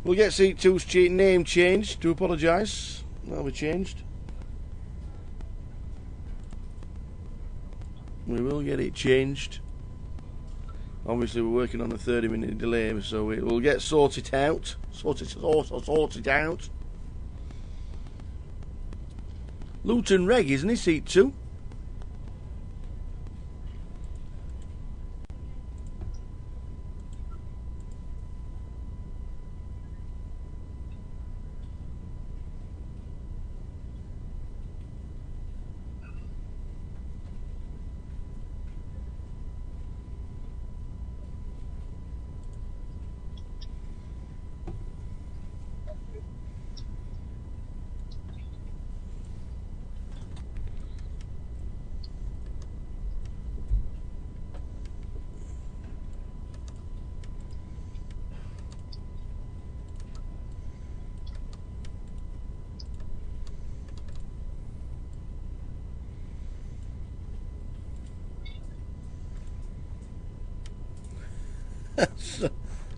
We'll get seat 2's name changed. Do apologise. That'll be changed. We will get it changed. Obviously, we're working on a 30-minute delay, so it will get sorted out. Sorted out. Luton Reg, isn't he? Seat 2.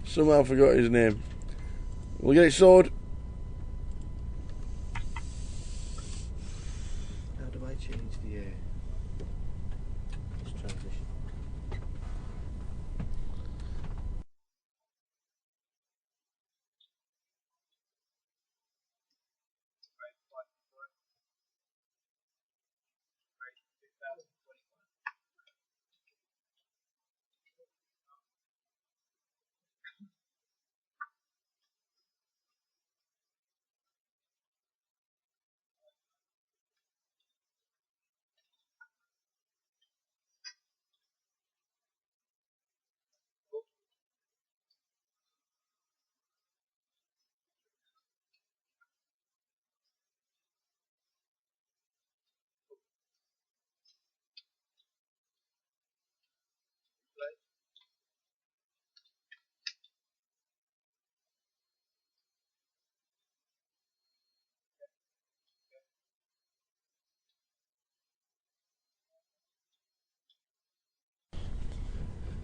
Somehow forgot his name. We'll get it sorted. How do I change the this transition?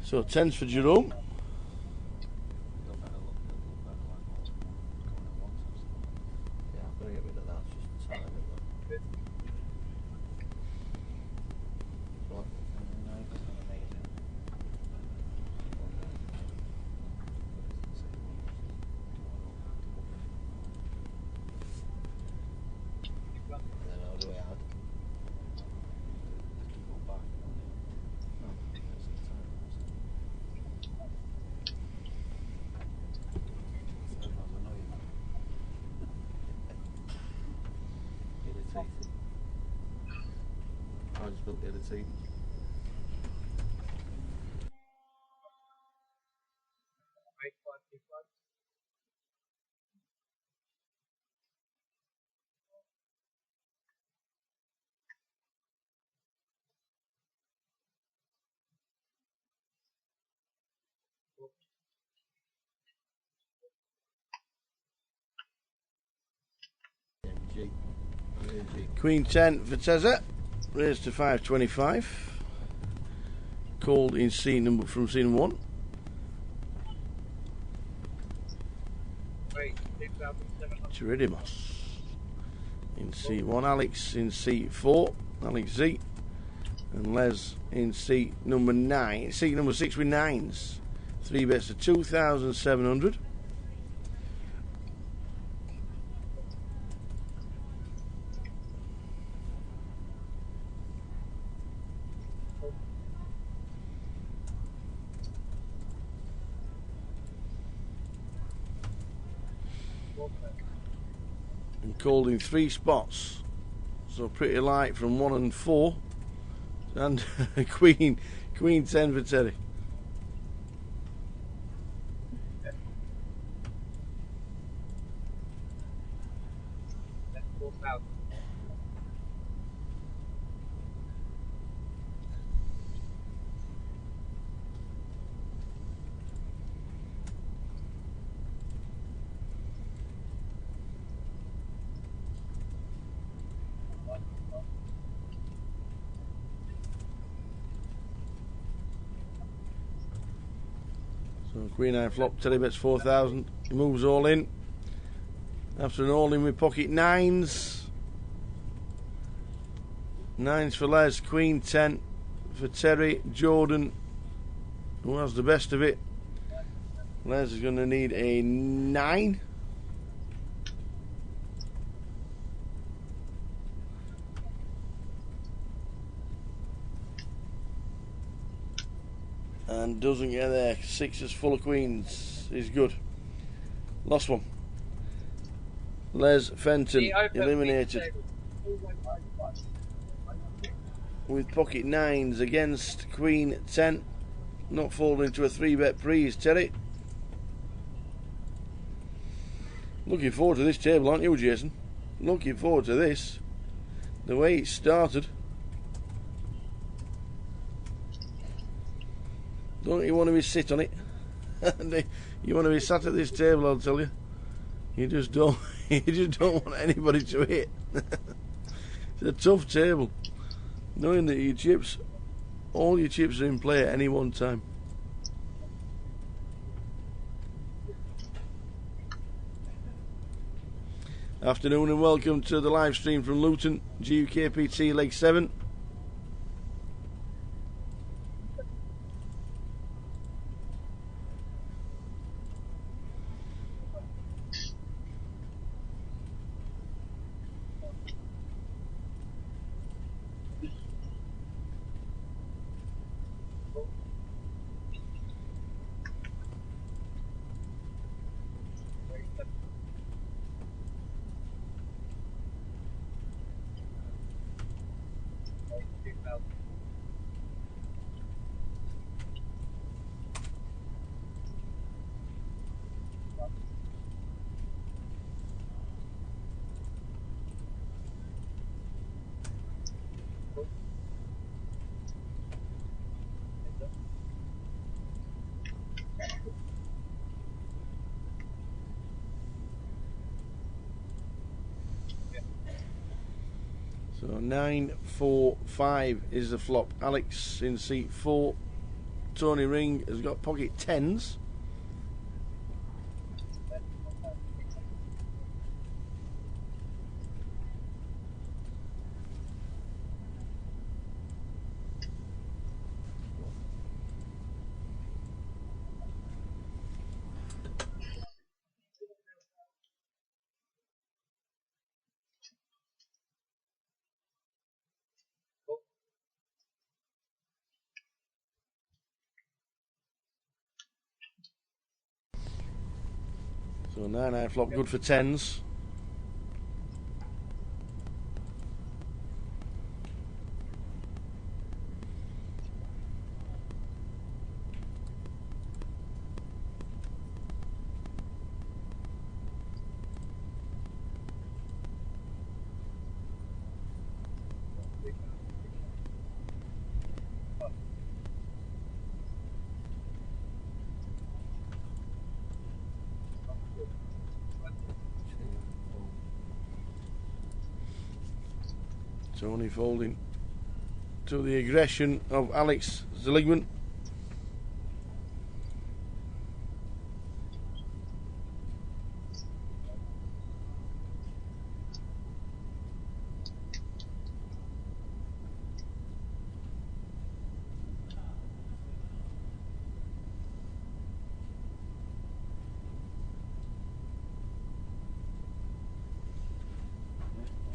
So 10's for Jerome. Yeah, I'm going to get rid of that. It's just the time, isn't it? 17. Eight, five, two, five. MG. Queen 10 for Tezza, raised to 525. Called in scene number from scene 1. Wait, 2,700. Chiridimos in seat 1, Alex in seat 4, Alex Z, and Les in seat number 9. Seat number 6 with 9s. 3 bets to 2,700. And called in 3 spots, so pretty light from 1 and 4, and Queen 10 for Terry. That's 4,000. So Queen 9 flop, Terry bets 4,000. He moves all in. After an all in with pocket 9s. 9s for Les, Queen 10 for Terry, Jordan, who has the best of it. Les is going to need a 9. And doesn't get there. 6 is full of queens. Is good. Last one. Les Fenton The open eliminated table. with pocket 9s against Queen 10. Not falling into a 3-bet prees, Terry. Looking forward to this table, aren't you, Jason? Looking forward to this. The way it started. Don't you want to be sit on it? You want to be sat at this table, I'll tell you. You just don't. You just don't want anybody to hit. It's a tough table, knowing that your chips, all your chips are in play at any one time. Afternoon and welcome to the live stream from Luton, GUKPT Leg 7. So 9, 4, 5 is the flop. Alex in seat 4. Tony Ring has got pocket 10s. So 9 flop, good for 10s. Tony folding to the aggression of Alex Zeligman.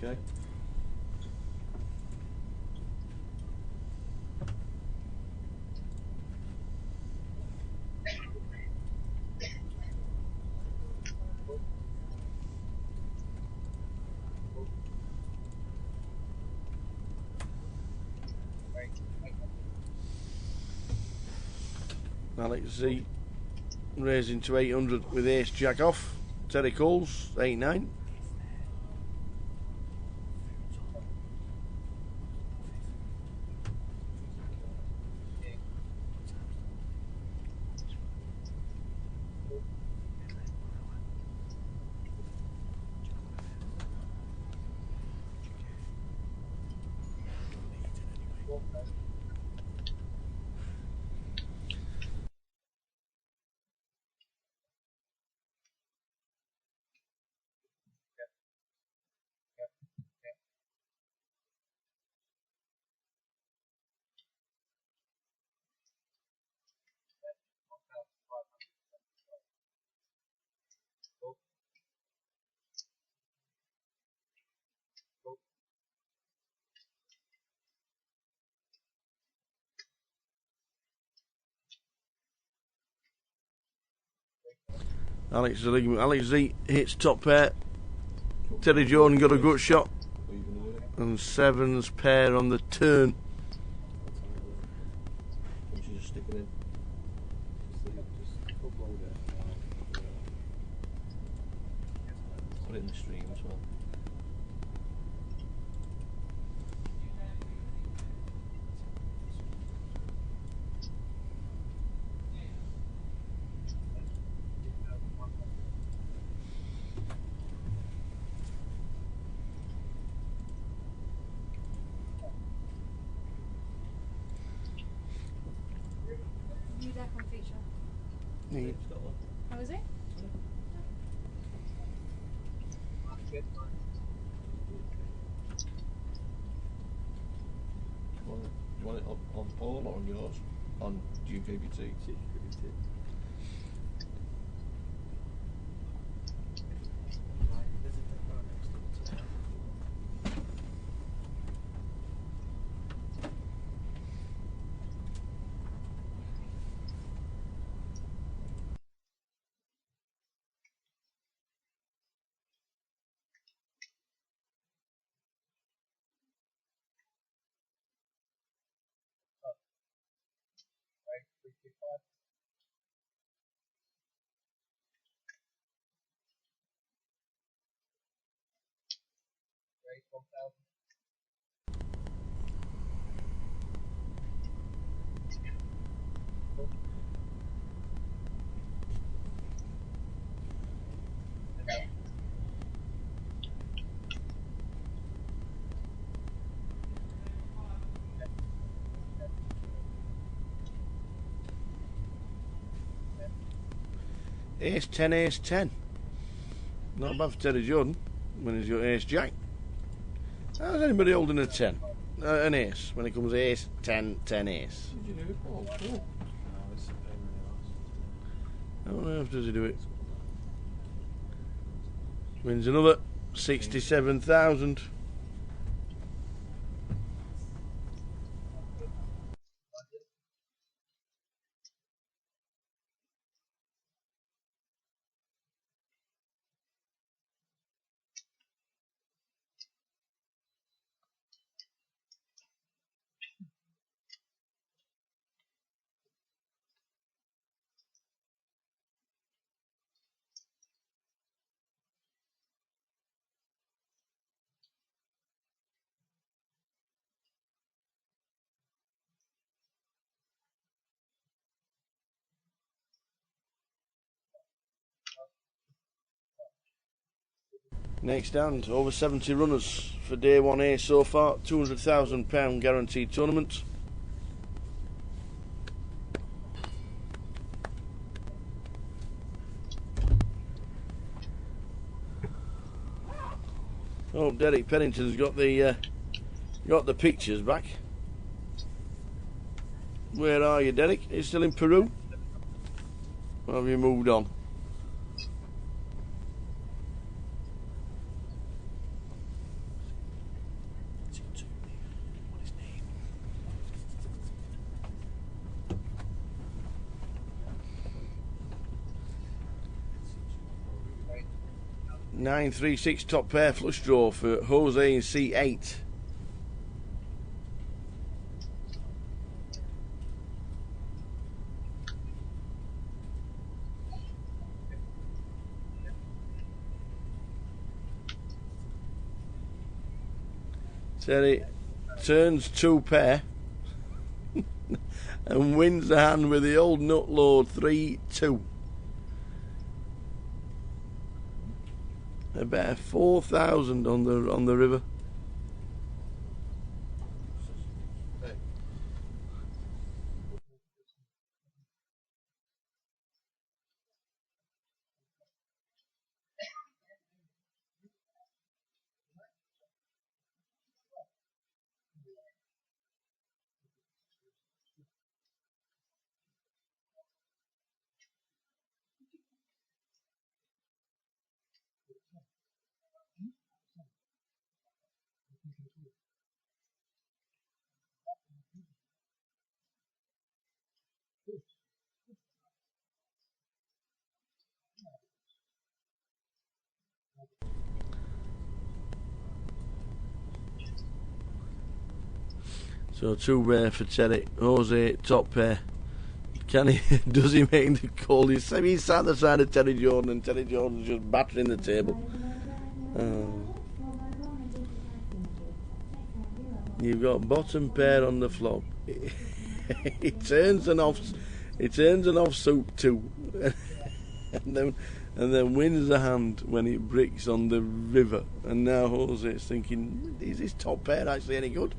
Okay. Alex Z raising to 800 with ace jack off. Terry Coles 8-9. Alex Z hits top pair. Terry Jordan got a good shot. Are you going to do it? And sevens pair on the turn. You should just stick it in. Just upload it. Put it in the stream as well. New deck on feature. Neat. It's got one. How is it? You want it on Paul or on yours? On GUKPT? Ace 10, ace 10. Not bad for Terry Jordan when he's got ace jack. How's anybody holding a 10? An ace when it comes ace 10, 10 ace. Did you do it, Paul? Cool. No, it's a pain in the arse. I don't know if does he do it. Wins another 67,000. Next stand, over 70 runners for day 1A so far, £200,000 guaranteed tournament. Oh, Derek Pennington's got the pictures back. Where are you, Derek? Are you still in Peru? Or have you moved on? What is his name? 936 top pair flush draw for Jose in C8. Terry turns 2 pair and wins the hand with the old nut load 3-2. About 4,000 on the river. So 2 pair for Terry. Jose top pair. Can he? Does he make the call? He's sat the side of Terry Jordan, and Terry Jordan's just battering the table. You've got bottom pair on the flop. He turns an offsuit too, and then wins the hand when it bricks on the river. And now Jose's thinking, is this top pair actually any good?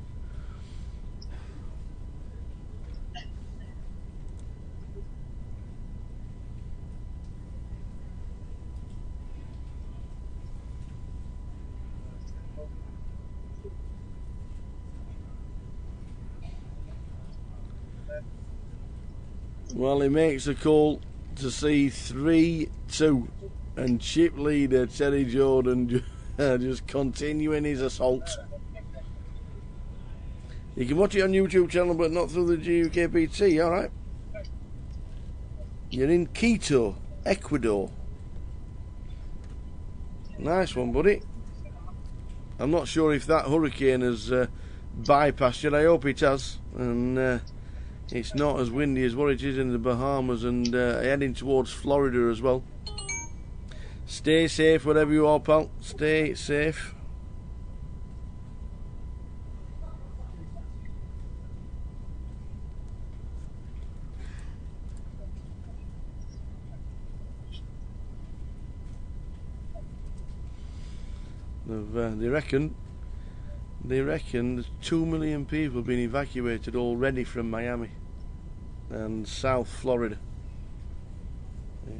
Well, he makes a call to see 3-2, and chip leader Terry Jordan just continuing his assault. You can watch it on YouTube channel, but not through the GUKPT. All right. You're in Quito, Ecuador. Nice one, buddy. I'm not sure if that hurricane has bypassed you. I hope it has, and it's not as windy as what it is in the Bahamas, and heading towards Florida as well. Stay safe wherever you are, pal. Stay safe. They reckon there's 2 million people being evacuated already from Miami and South Florida.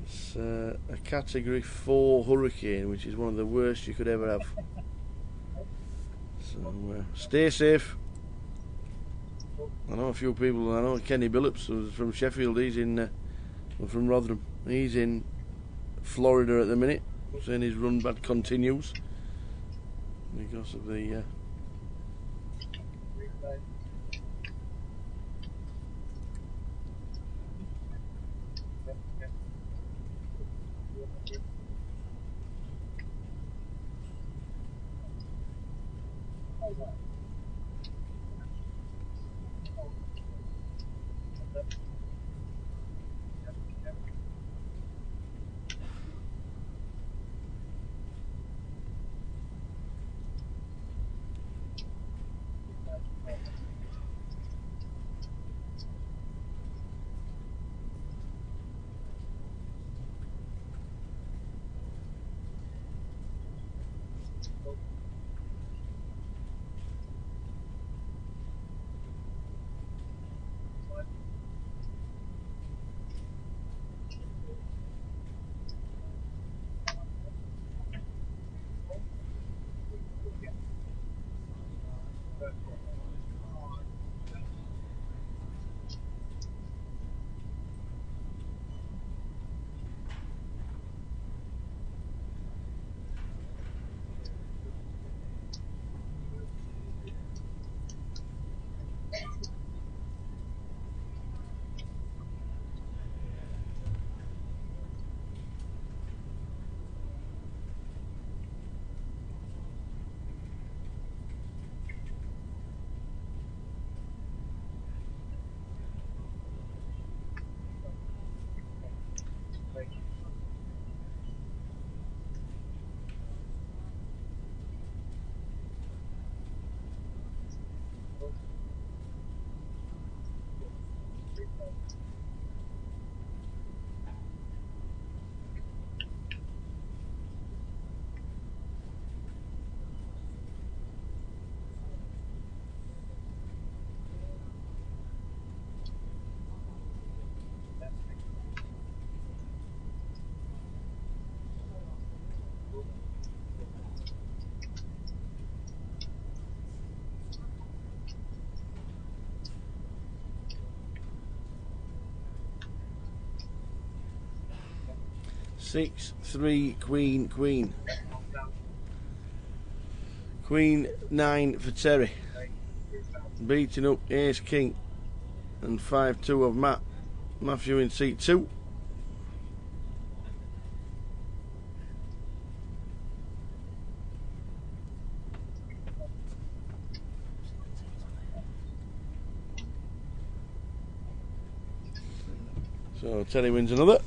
It's a category 4 hurricane, which is one of the worst you could ever have. So stay safe. I know a few people. I know Kenny Billups from Sheffield. He's in from Rotherham. He's in Florida at the minute, saying his run back continues because of the 6, 3, Queen, Queen. Queen 9 for Terry. Beating up Ace King and 5-2 of Matt. Matthew in seat 2. So Terry wins another.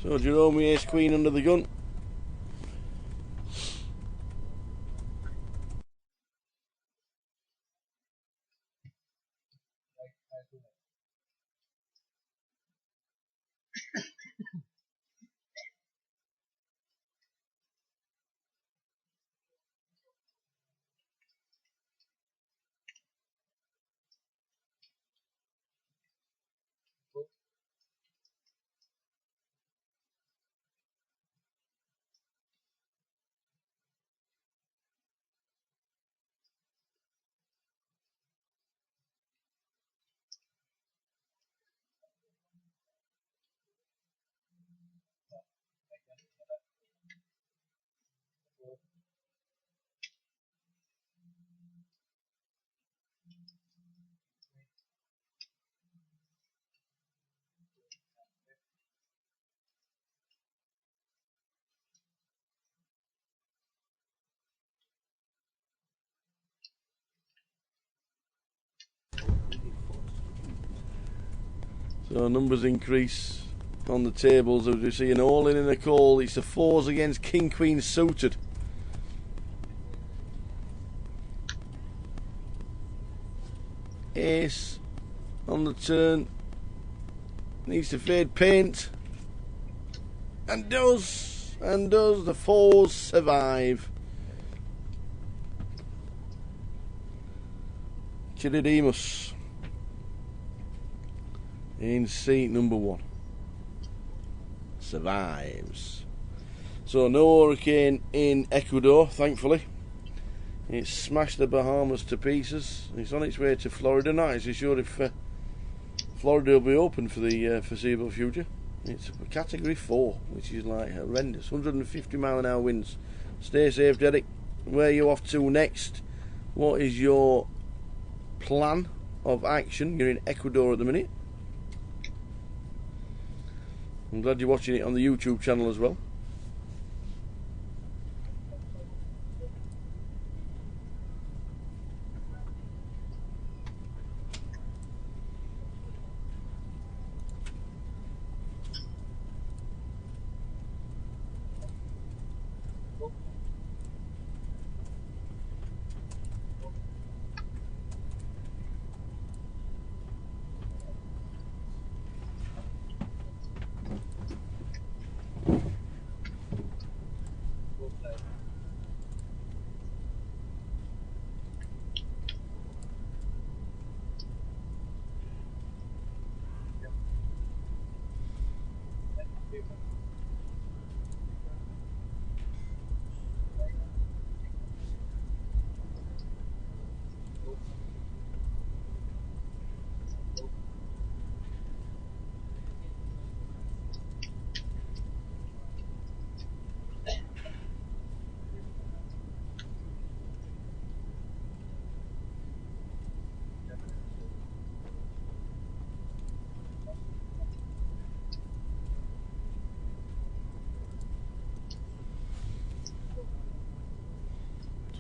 So Jerome Ace Queen under the gun. So numbers increase on the tables as we see an all in and a call. It's the 4s against King Queen suited. Ace on the turn. Needs to fade paint. And does. And does. The 4s survive. Chiridemus in seat number 1 survives. So no hurricane in Ecuador, thankfully. It's smashed the Bahamas to pieces. It's on its way to Florida. Not actually sure if Florida will be open for the foreseeable future. It's a category 4, which is like horrendous. 150 mile an hour winds. Stay safe, Derek. Where are you off to next? What is your plan of action? You're in Ecuador at the minute. I'm glad you're watching it on the YouTube channel as well.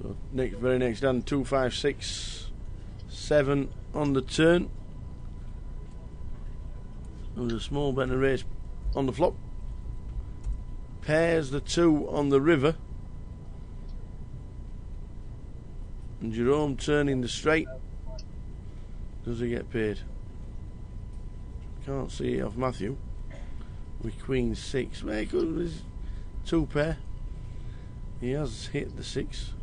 So very next hand, 2, 5, 6, 7 on the turn. There was a small bet in the race on the flop. Pairs the 2 on the river. And Jerome turning the straight. Does he get paid? Can't see it off Matthew. With Queen 6. Well, there's 2 pair. He has hit the 6.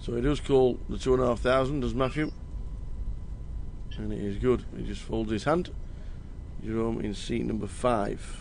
So he does call the 2,500, does Matthew? And it is good. He just folds his hand. Jerome in seat number 5.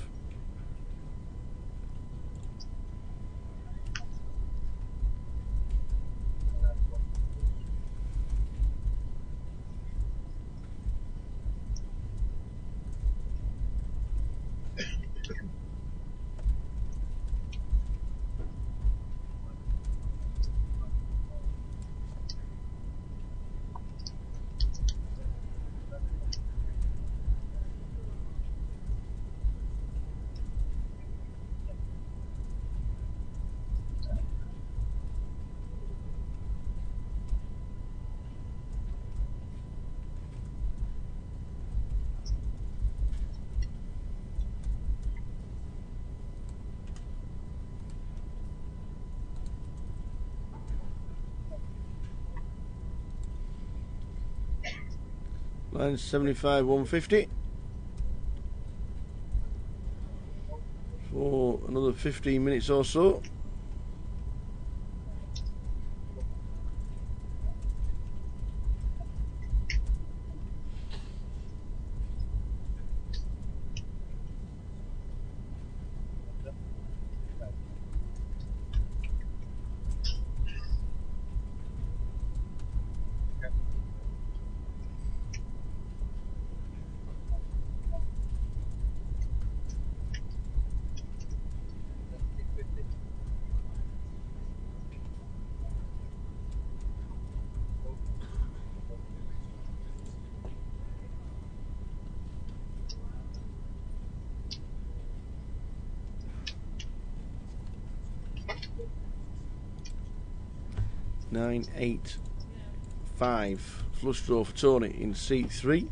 Line 75 150 for another 15 minutes or so. Nine, 8, 5. Flush draw for Tony in seat 3.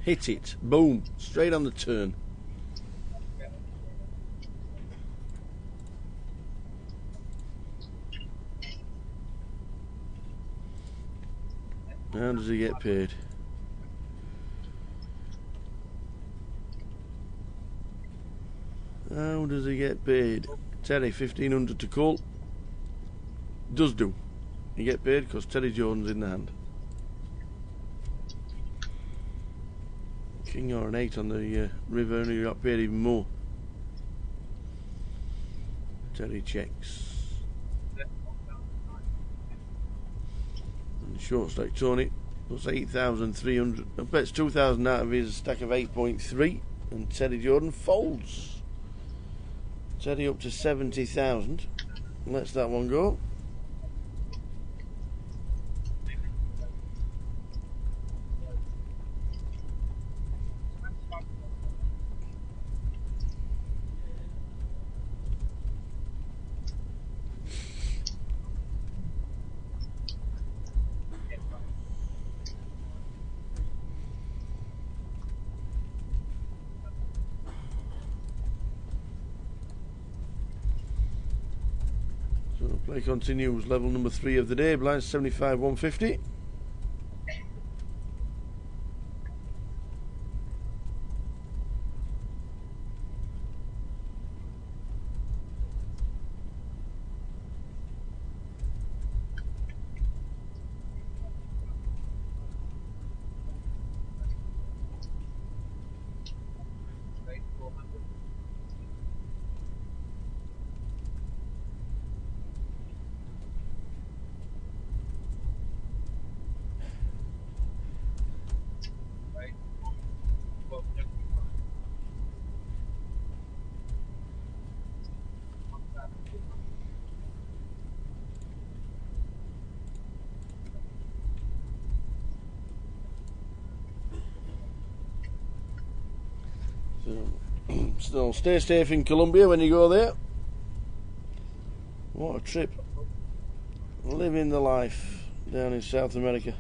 Hit it. Boom. Straight on the turn. How does he get paid? How does he get paid? Terry, 1,500 to call. Does do. You get paid because Teddy Jones in the hand. King or an 8 on the river, and you got paid even more. Teddy checks. And short stack Tony plus 8,300. I bets 2,000 out of his stack of 8.3, and Teddy Jordan folds. Teddy up to 70,000. Lets that one go. Play continues. Level number 3 of the day. Blinds 75 150. So stay safe in Colombia when you go there. What a trip. Living the life down in South America.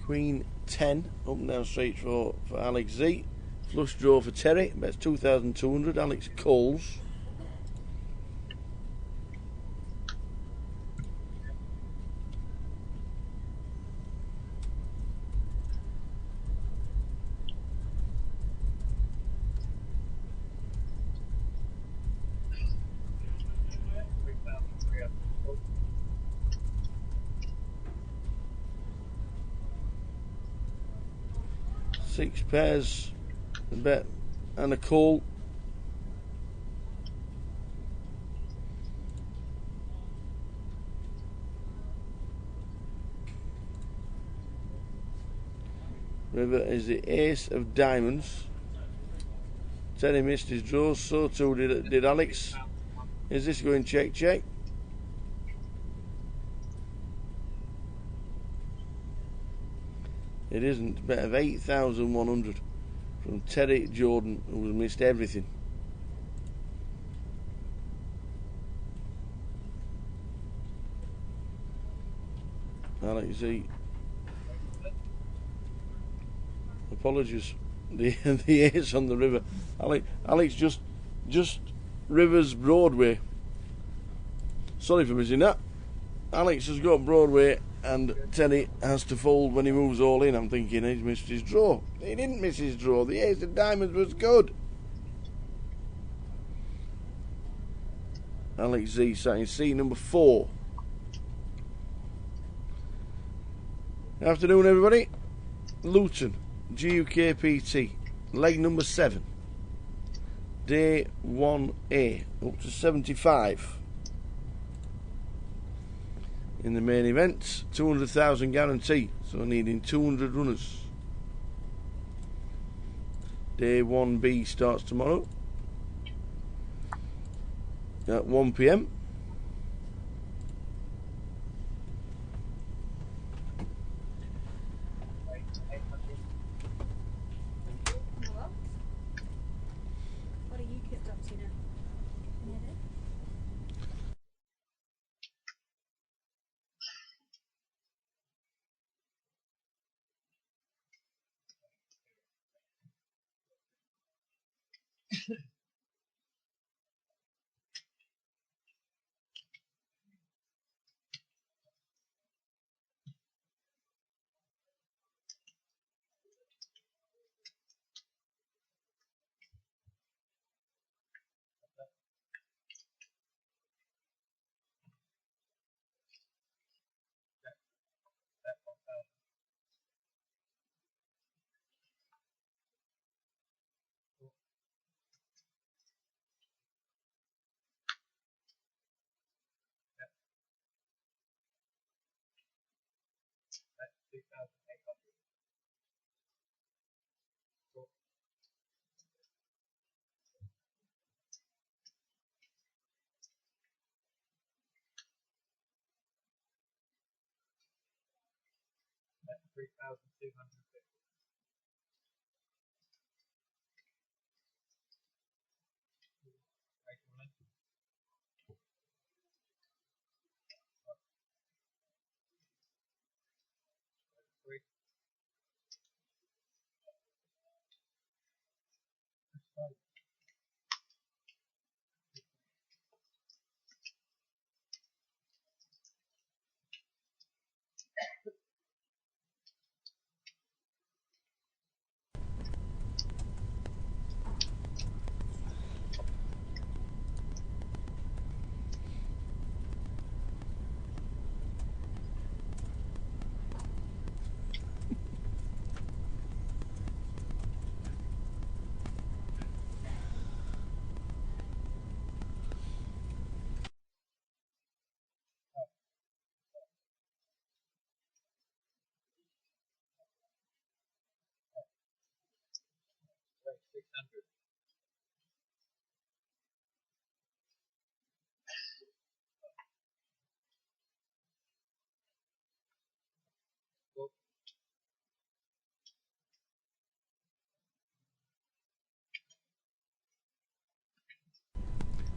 Queen 10, up and down straight for Alex Z. Flush draw for Terry, bets 2,200. Alex calls. Six pairs, a bet and a call. River is the ace of diamonds. Terry missed his draws, so too did Alex. Is this going check? It isn't. Bet of 8,100 from Terry Jordan, who has missed everything. Alex Z. Apologies. The ace on the river. Alex just Rivers Broadway. Sorry for missing that. Alex has got Broadway and Terry has to fold when he moves all in. I'm thinking he's missed his draw. He didn't miss his draw. The ace of diamonds was good. Alex Z sat in seat number 4. Afternoon, everybody. Luton, GUKPT, leg number 7. Day 1A, up to 75. In the main event, 200,000 guarantee, so needing 200 runners. Day 1B starts tomorrow at 1 PM. Hello? What are you kicked up to now? Never?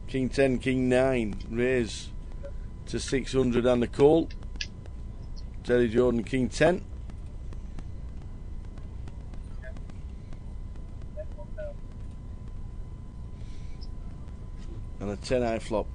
King 10, King 9, raise to 600 and a call. Terry Jordan, King 10. and a 10-eye flop.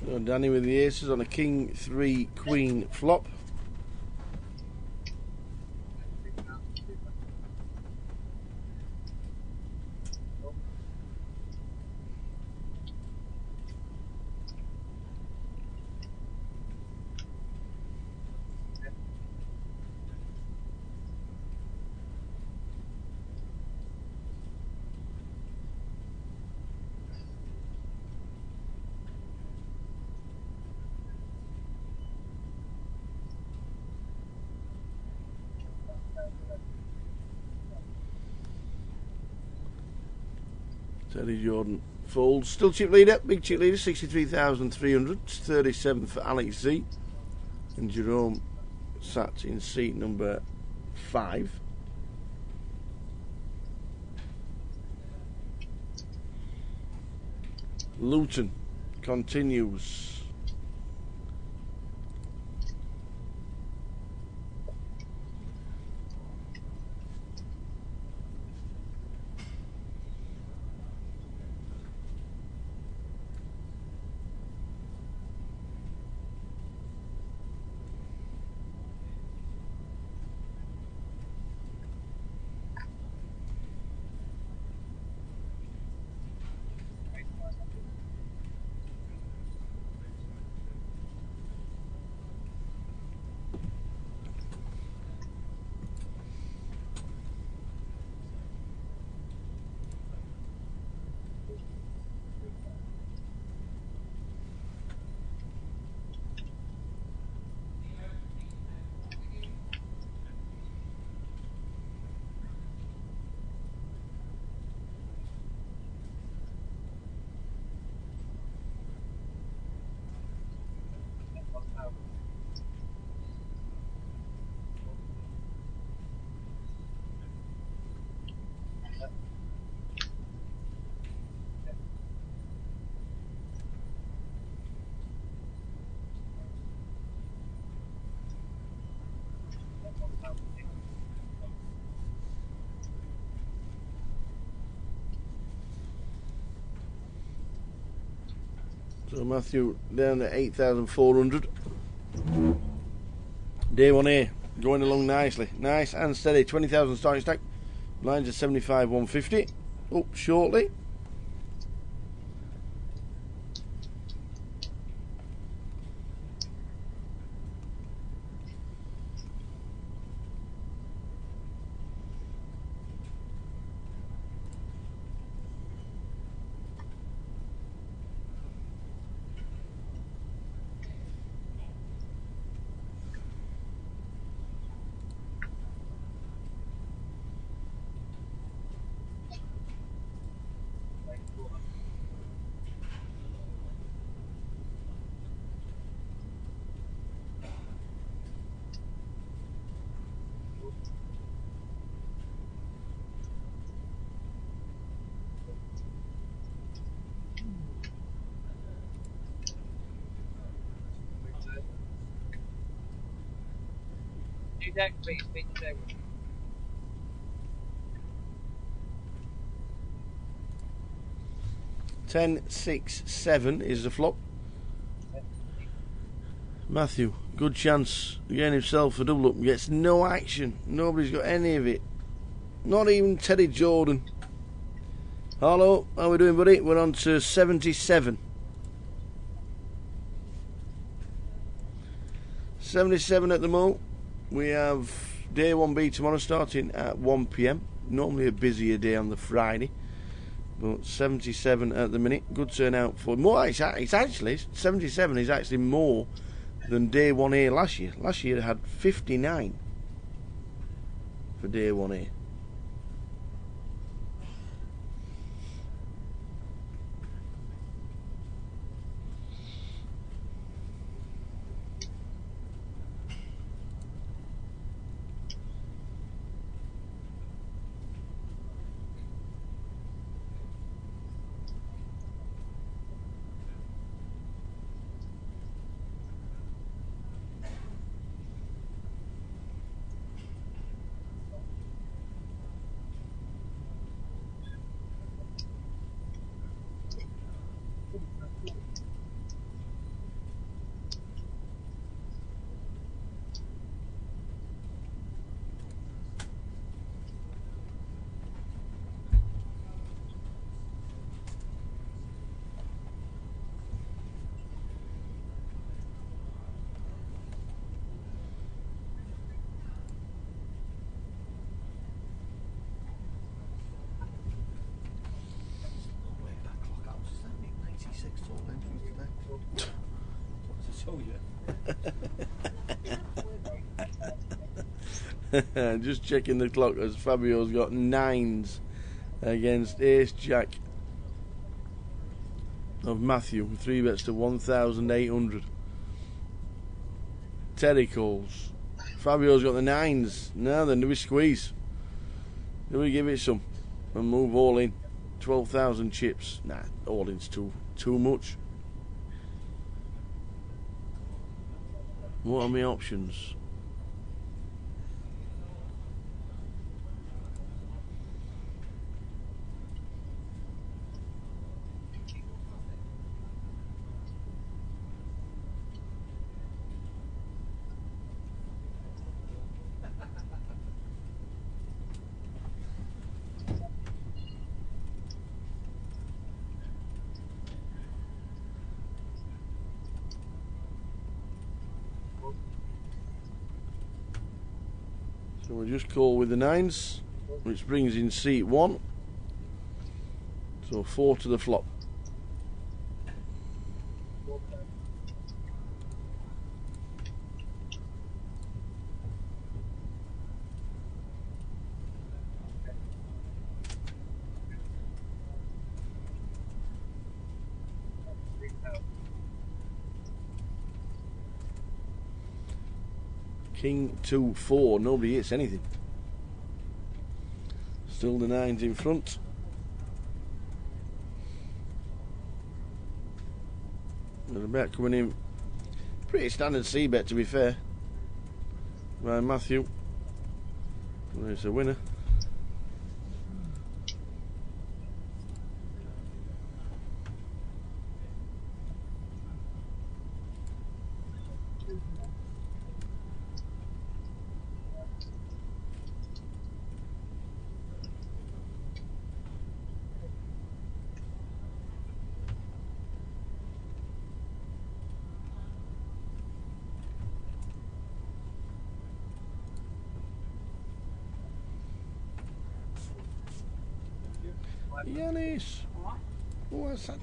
So Danny with the aces on a king, 3, queen flop. Teddy Jordan folds. Still chip leader, big chip leader, 63,300. 37th for Alex Z. And Jerome sat in seat number 5. Luton continues. So Matthew down at 8,400. Day 1A going along nicely. Nice and steady. 20,000 starting stack. Lines at 75, 150. Up shortly. New deck, please. Big deck. Ten, 6, 7 is the flop. Matthew, good chance getting himself a double up. Gets no action. Nobody's got any of it. Not even Teddy Jordan. Hello, how we doing, buddy? We're on to 77. 77 at the moment. We have day 1B tomorrow starting at 1 p.m. Normally a busier day on the Friday. But 77 at the minute. Good turnout for more. It's actually 77 is actually more than day 1A last year. Last year it had 59 for day 1A. Just checking the clock as Fabio's got 9s against Ace Jack of Matthew with 3 bets to 1,800. Teddy calls. Fabio's got the 9s. Now then, do we squeeze? Do we give it some and move all in? 12,000 chips. Nah, all in's too much. What are my options? So we'll just call with the 9s, which brings in seat 1. So 4 to the flop. King 2, 4. Nobody hits anything. Still the 9s in front. There's a bet coming in. Pretty standard C bet, to be fair. By Matthew. There's a winner. Yanis, what's that?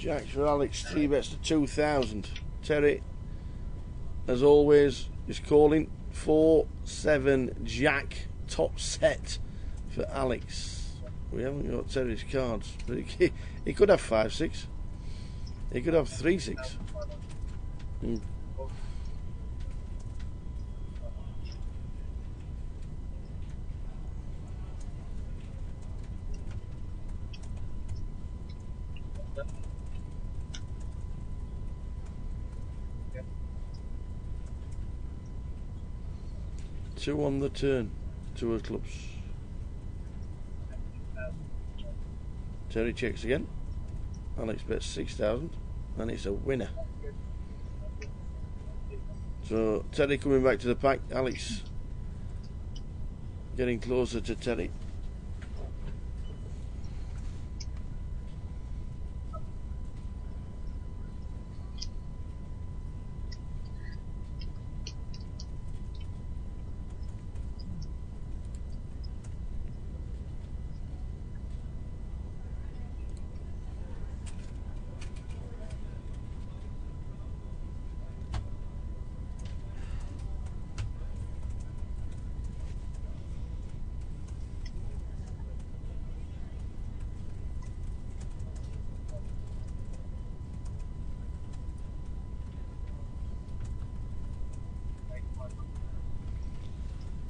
Jacks for Alex, 3 bets to 2,000. Terry, as always, is calling 4-7 Jack top set for Alex. We haven't got Terry's cards, but he could have 5-6. He could have 3-6. Two on the turn, two of clubs. Terry checks again. Alex bets 6,000, and it's a winner. So Terry coming back to the pack. Alex getting closer to Terry.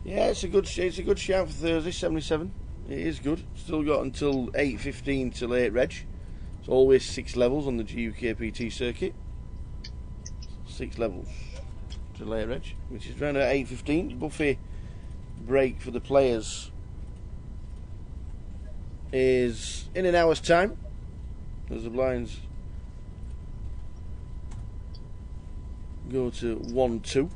Yeah, it's a good shout for Thursday, 77. It is good. Still got until 8:15 till 8 reg. It's always 6 levels on the GUKPT circuit. 6 levels till 8 reg, which is around at 8:15. Buffet break for the players is in an hour's time, as the blinds go to 1-2.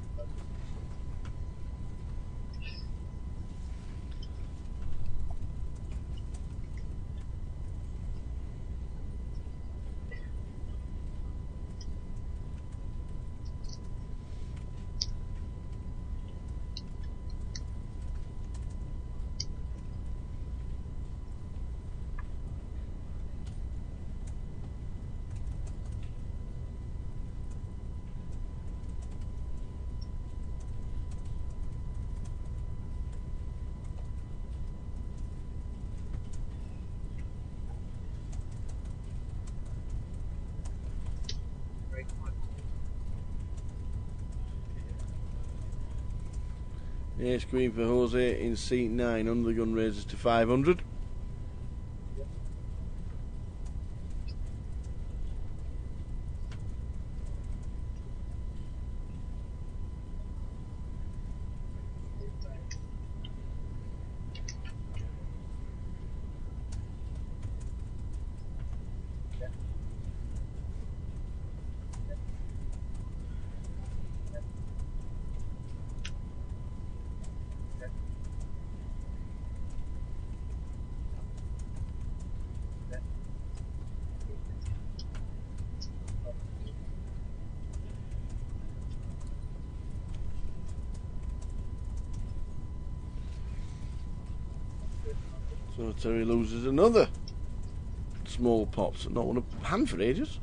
Ace Queen for Jose in seat 9. Under the gun raises to 500. So Terry loses another small pot. So not won a hand for ages.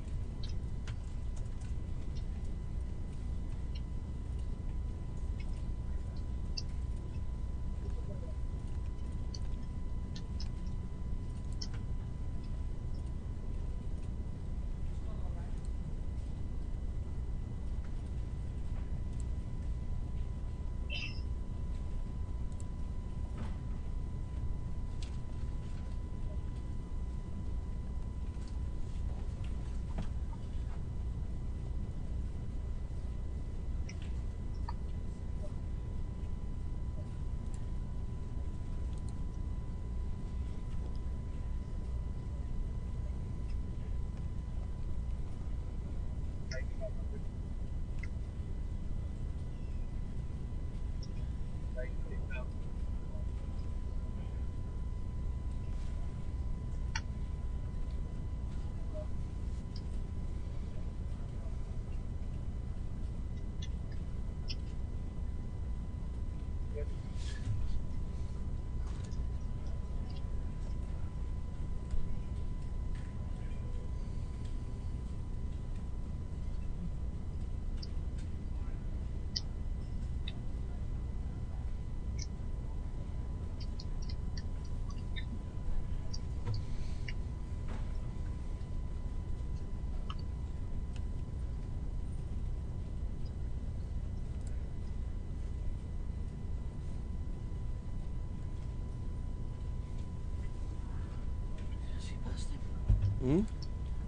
Hmm?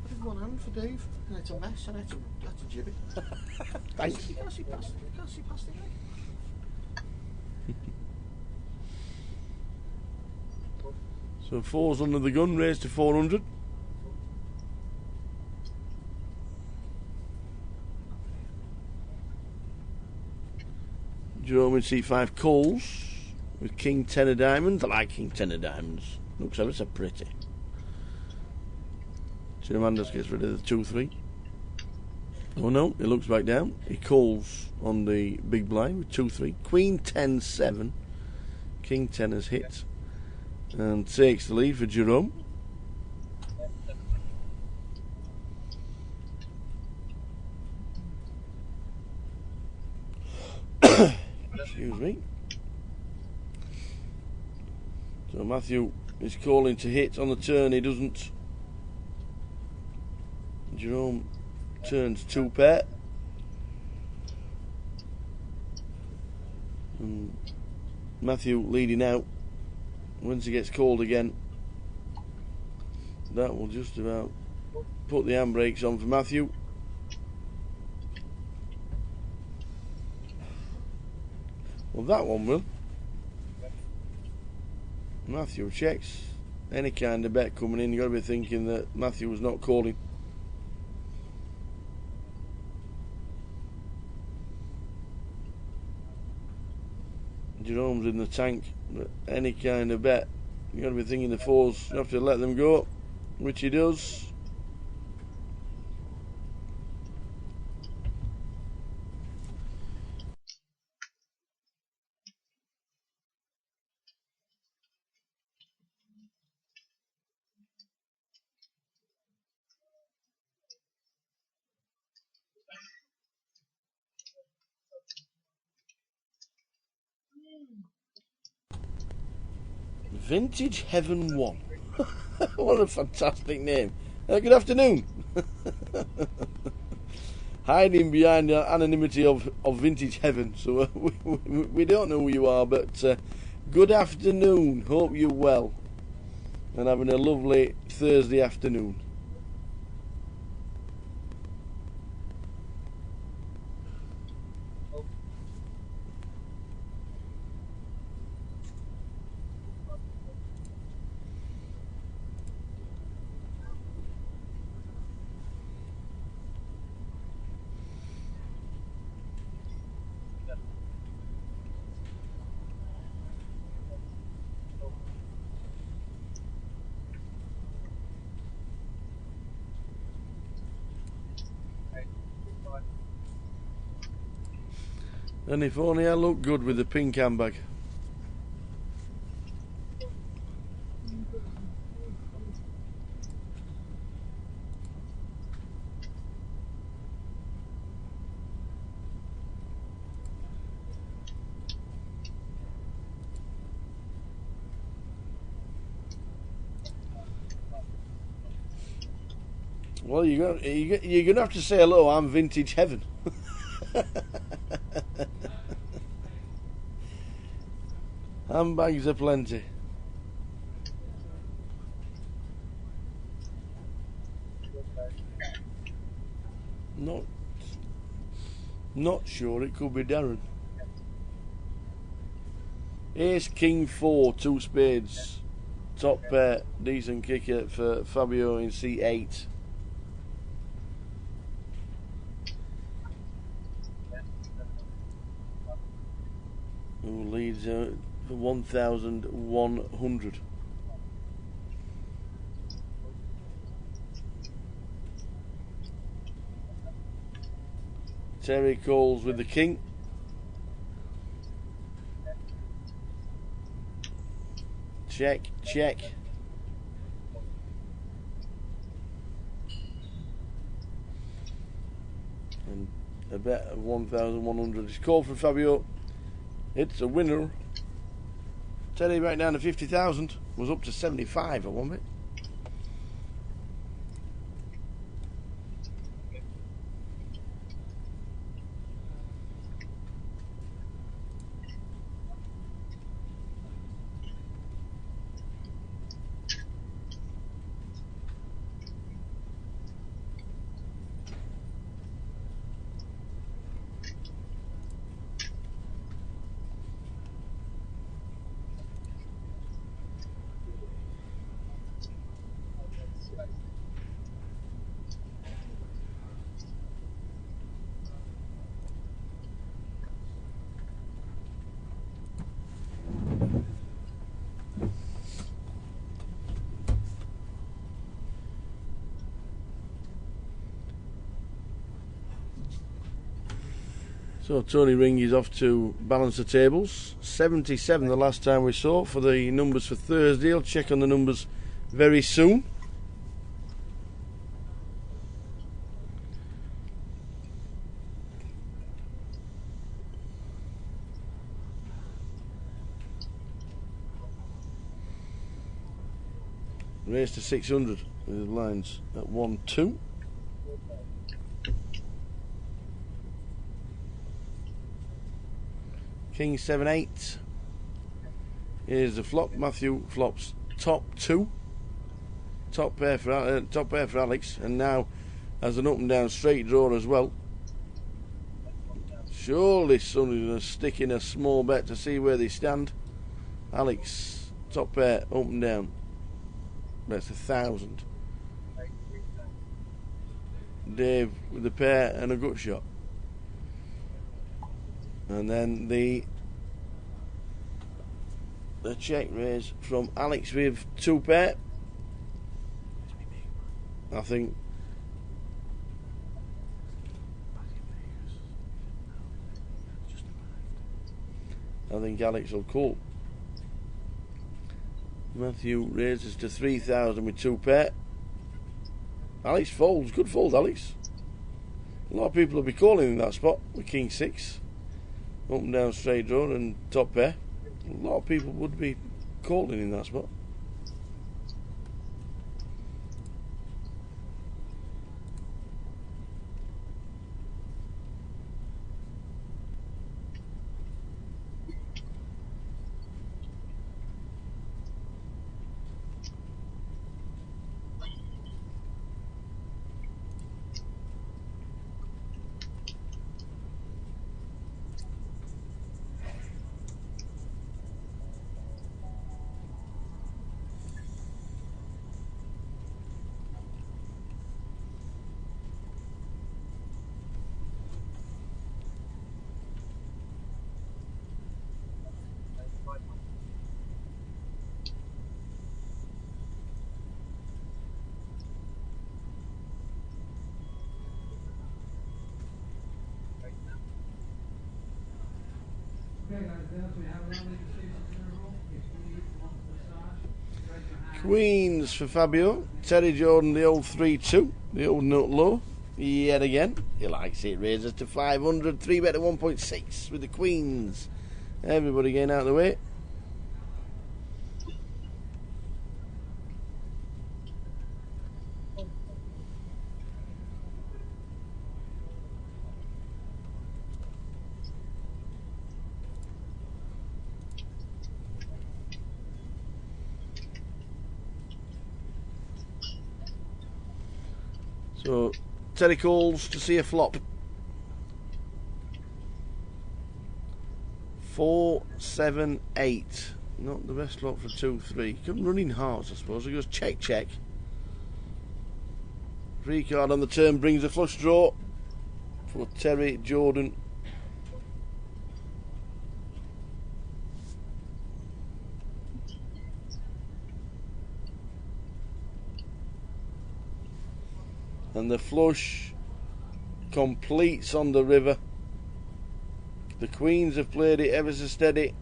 I did one hand for Dave, and it's a mess, and I had to jib it. Thanks. You can't see past the egg. So 4's under the gun, raised to 400. Jerome in seat 5 calls with King 10 of diamonds. I like King 10 of diamonds. Looks ever so pretty. Chinamandas gets rid of the 2-3. Oh no, he looks back down. He calls on the big blind with 2-3. Queen 10-7. King 10 has hit and takes the lead for Jerome. Excuse me. So Matthew is calling to hit on the turn. He doesn't. Jerome turns 2 pair. And Matthew leading out. Once he gets called again, that will just about put the handbrakes on for Matthew. Well, that one will. Matthew checks. Any kind of bet coming in, you've got to be thinking that Matthew was not calling. Jerome's in the tank, but any kind of bet, you've got to be thinking the 4s, you have to let them go, which he does. Vintage Heaven 1. What a fantastic name. Good afternoon. Hiding behind the anonymity of Vintage Heaven. So we don't know who you are, but good afternoon. Hope you're well and having a lovely Thursday afternoon. And if only I look good with the pink handbag. Well, you're going to have to say hello. I'm Vintage Heaven. Handbags are plenty. Not sure. It could be Darren. Ace King 4, 2 spades. Top pair, decent kicker for Fabio in C8. Who leads for 1,100. Terry calls with the king. Check, check. And a bet of 1,100 is called for Fabio. It's a winner. Terry back down to 50,000. Was up to 75 at one bit. So Tony Ring is off to balance the tables. 77 the last time we saw for the numbers for Thursday. I'll check on the numbers very soon. Race to 600 with the lines at 1-2. King 7-8. Here's the flop. Matthew flops top 2. Top pair for Alex, and now has an up and down straight draw as well. Surely somebody's going to stick in a small bet to see where they stand. Alex, top pair, up and down. That's 1,000. Dave with the pair and a gut shot. And then the check raise from Alex with 2 pair. I think Alex will call. Matthew raises to 3,000 with 2 pair. Alex folds. Good fold, Alex. A lot of people will be calling in that spot with King 6. Up and down straight draw and top pair. A lot of people would be calling in that spot. Queens for Fabio. Terry Jordan, the old 3-2, the old nut low. Yet again, he likes it. Raises to 500. 3 bet at 1.6 with the Queens. Everybody getting out of the way. So Terry calls to see a flop. 4, 7, 8. Not the best flop for 2, 3. Come running hearts, I suppose. He goes check, check. Free card on the turn brings a flush draw for Terry Jordan. And the flush completes on the river. The Queens have played it ever so steady.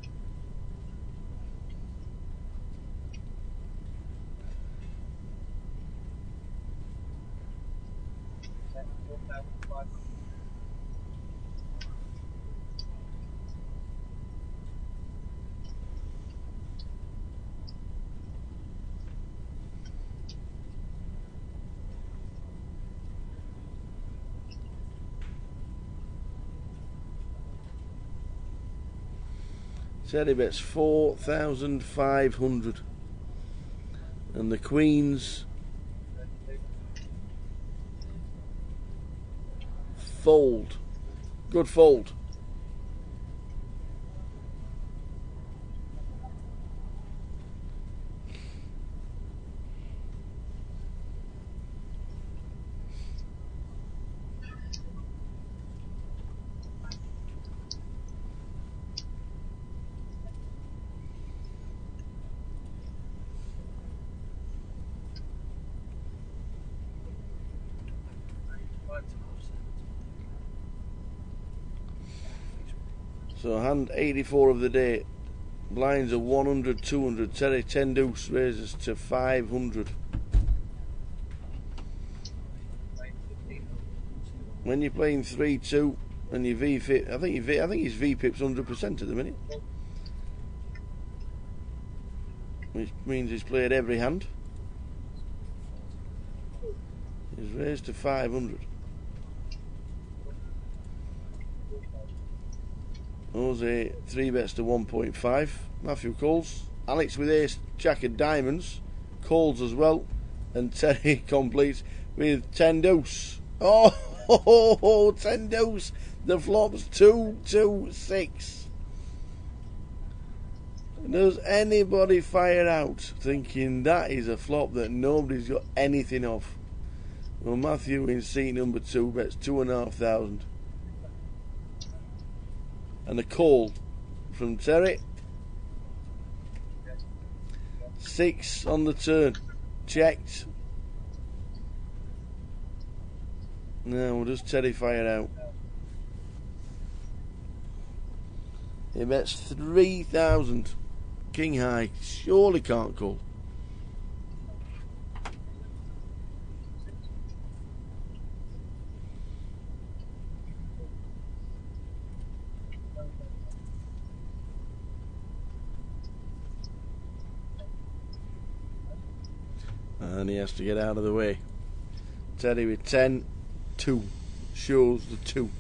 Teddy bets 4,500, and the Queens fold. Good fold. So hand 84 of the day. Blinds are 100, 200. Terry 10 deuce raises to 500. When you're playing 3-2 and your V fit, I think his V pip's 100% at the minute, which means he's played every hand. He's raised to 500. Jose 3 bets to 1.5. Matthew calls. Alex with ace, jack of diamonds, calls as well, and Terry completes with 10 deuce. Oh, 10 deuce. The flop's 2-2-6. Does anybody fire out thinking that is a flop that nobody's got anything of? Well, Matthew in seat number 2 bets 2,500. And a call from Terry. 6 on the turn. Checked. Now, we'll just Terry fire out. He bets 3,000. King high. Surely can't call. And he has to get out of the way. Teddy with 10, 2. Shows the 2.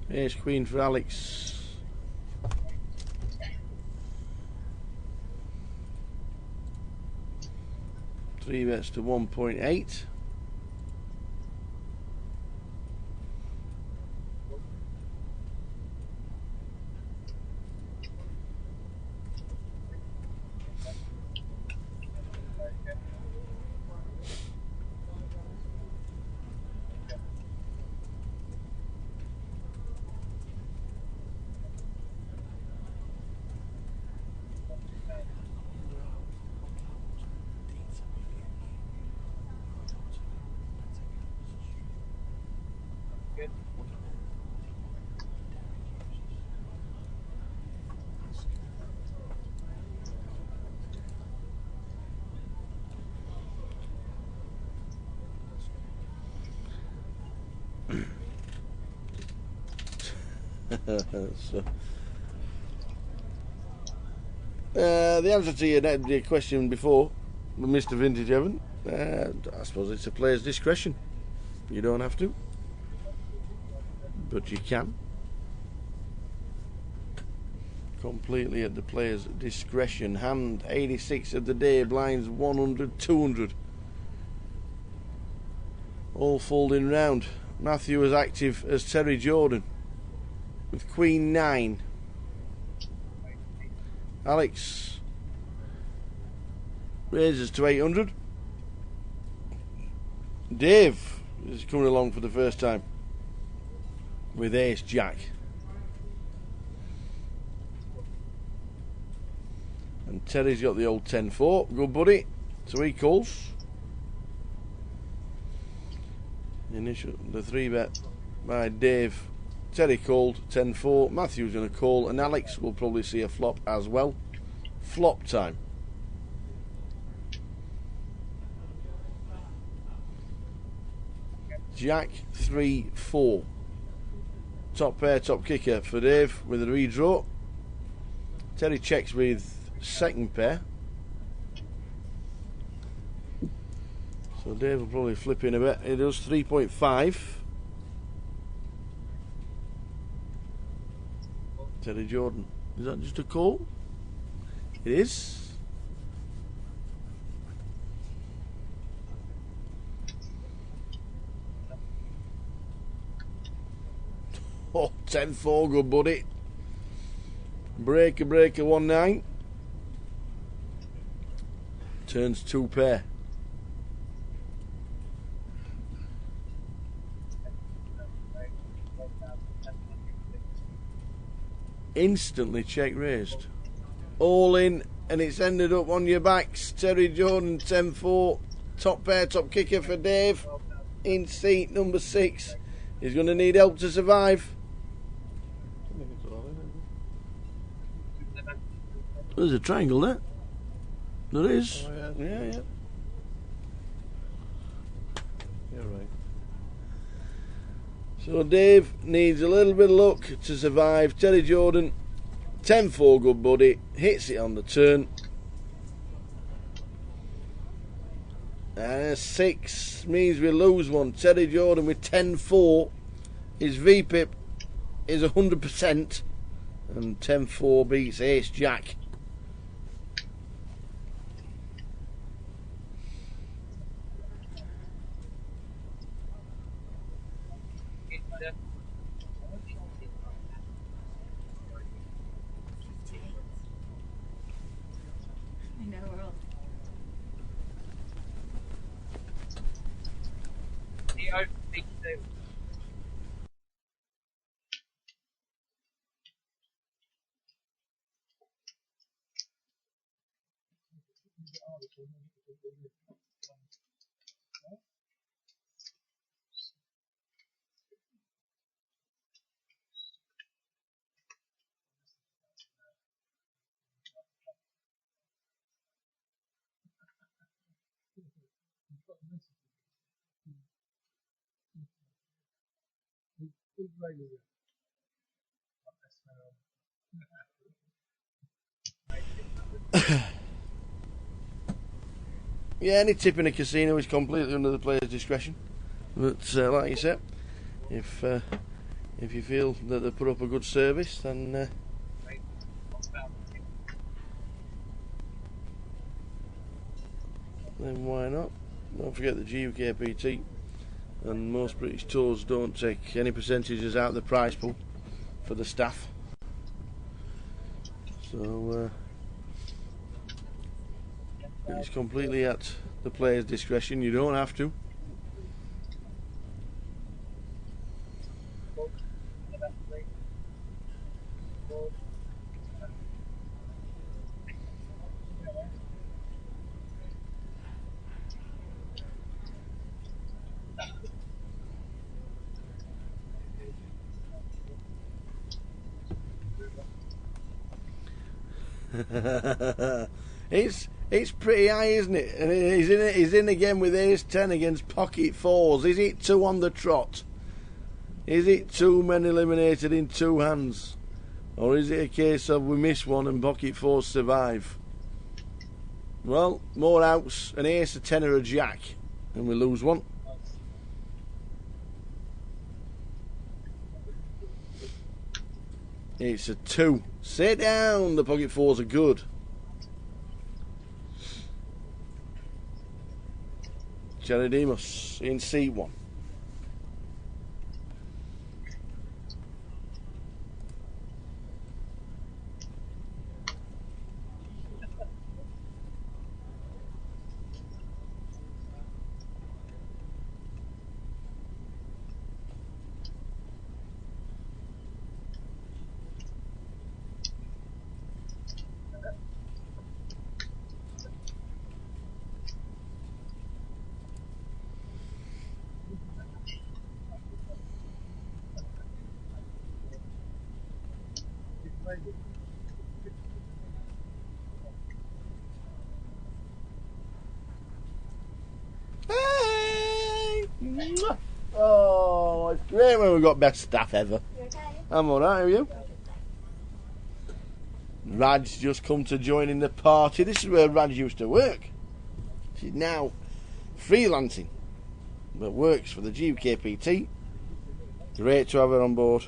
Ace queen for Alex. Three bets to 1.8. So, the answer to your question before, Mr. Vintage Evan, I suppose it's a player's discretion. You don't have to, but you can. Completely at the player's discretion. Hand 86 of the day, blinds 100, 200. All folding round. Matthew as active as Terry Jordan with Queen 9. Alex raises to 800. Dave is coming along for the first time with Ace Jack. And Terry's got the old 10-4. Good buddy. So he calls. The 3-bet by Dave. Terry called 10-4. Matthew's going to call, and Alex will probably see a flop as well. Flop time. Jack 3-4. top pair, top kicker for Dave with a redraw. Terry checks with second pair. So Dave will probably flip in a bit. He does 3.5. Terry Jordan. Is that just a call? It is. Oh, 10-4, good buddy. Breaker, 1-9. Turns two pair. Instantly check raised. All in, and it's ended up on your backs. Terry Jordan, 10-4. Top pair, top kicker for Dave. In seat number 6. He's going to need help to survive. There's a triangle there. There is. Oh, Yeah. You're right. So Dave needs a little bit of luck to survive. Terry Jordan, 10-4, good buddy. Hits it on the turn. And a 6 means we lose one. Terry Jordan with 10-4. His VPIP is 100%. And 10-4 beats Ace Jack. I know we're all. The open big two. Yeah, any tip in a casino is completely under the player's discretion. But like you said, if you feel that they put up a good service, then why not? Don't forget that GUKPT and most British tours don't take any percentages out of the prize pool for the staff. So it's completely at the player's discretion. You don't have to. It's pretty high, isn't it? And he's in again with ace 10 against pocket fours. Is it 2 on the trot? Is it 2 men eliminated in 2 hands? Or is it a case of we miss one and pocket fours survive? Well, more outs, an ace, a 10 or a jack, and we lose one. It's a 2. Sit down, the pocket fours are good. Gerardimos in C1. Hey! Oh, it's great when we've got best staff ever. You okay? I'm alright, how are you? Rad's just come to join in the party. This is where Rad used to work. She's now freelancing, but works for the GUKPT. Great to have her on board.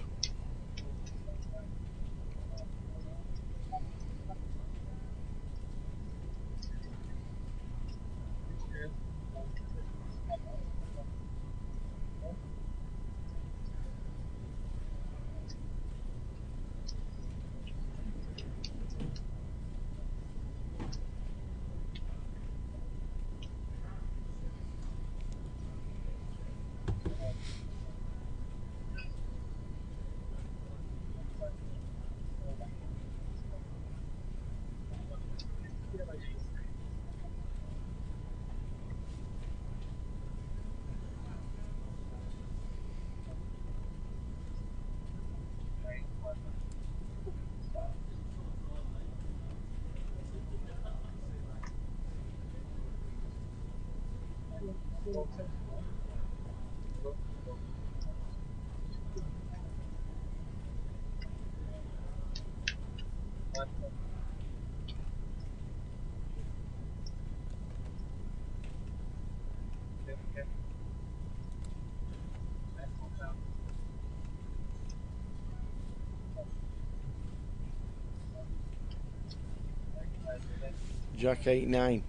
Jack 8-9.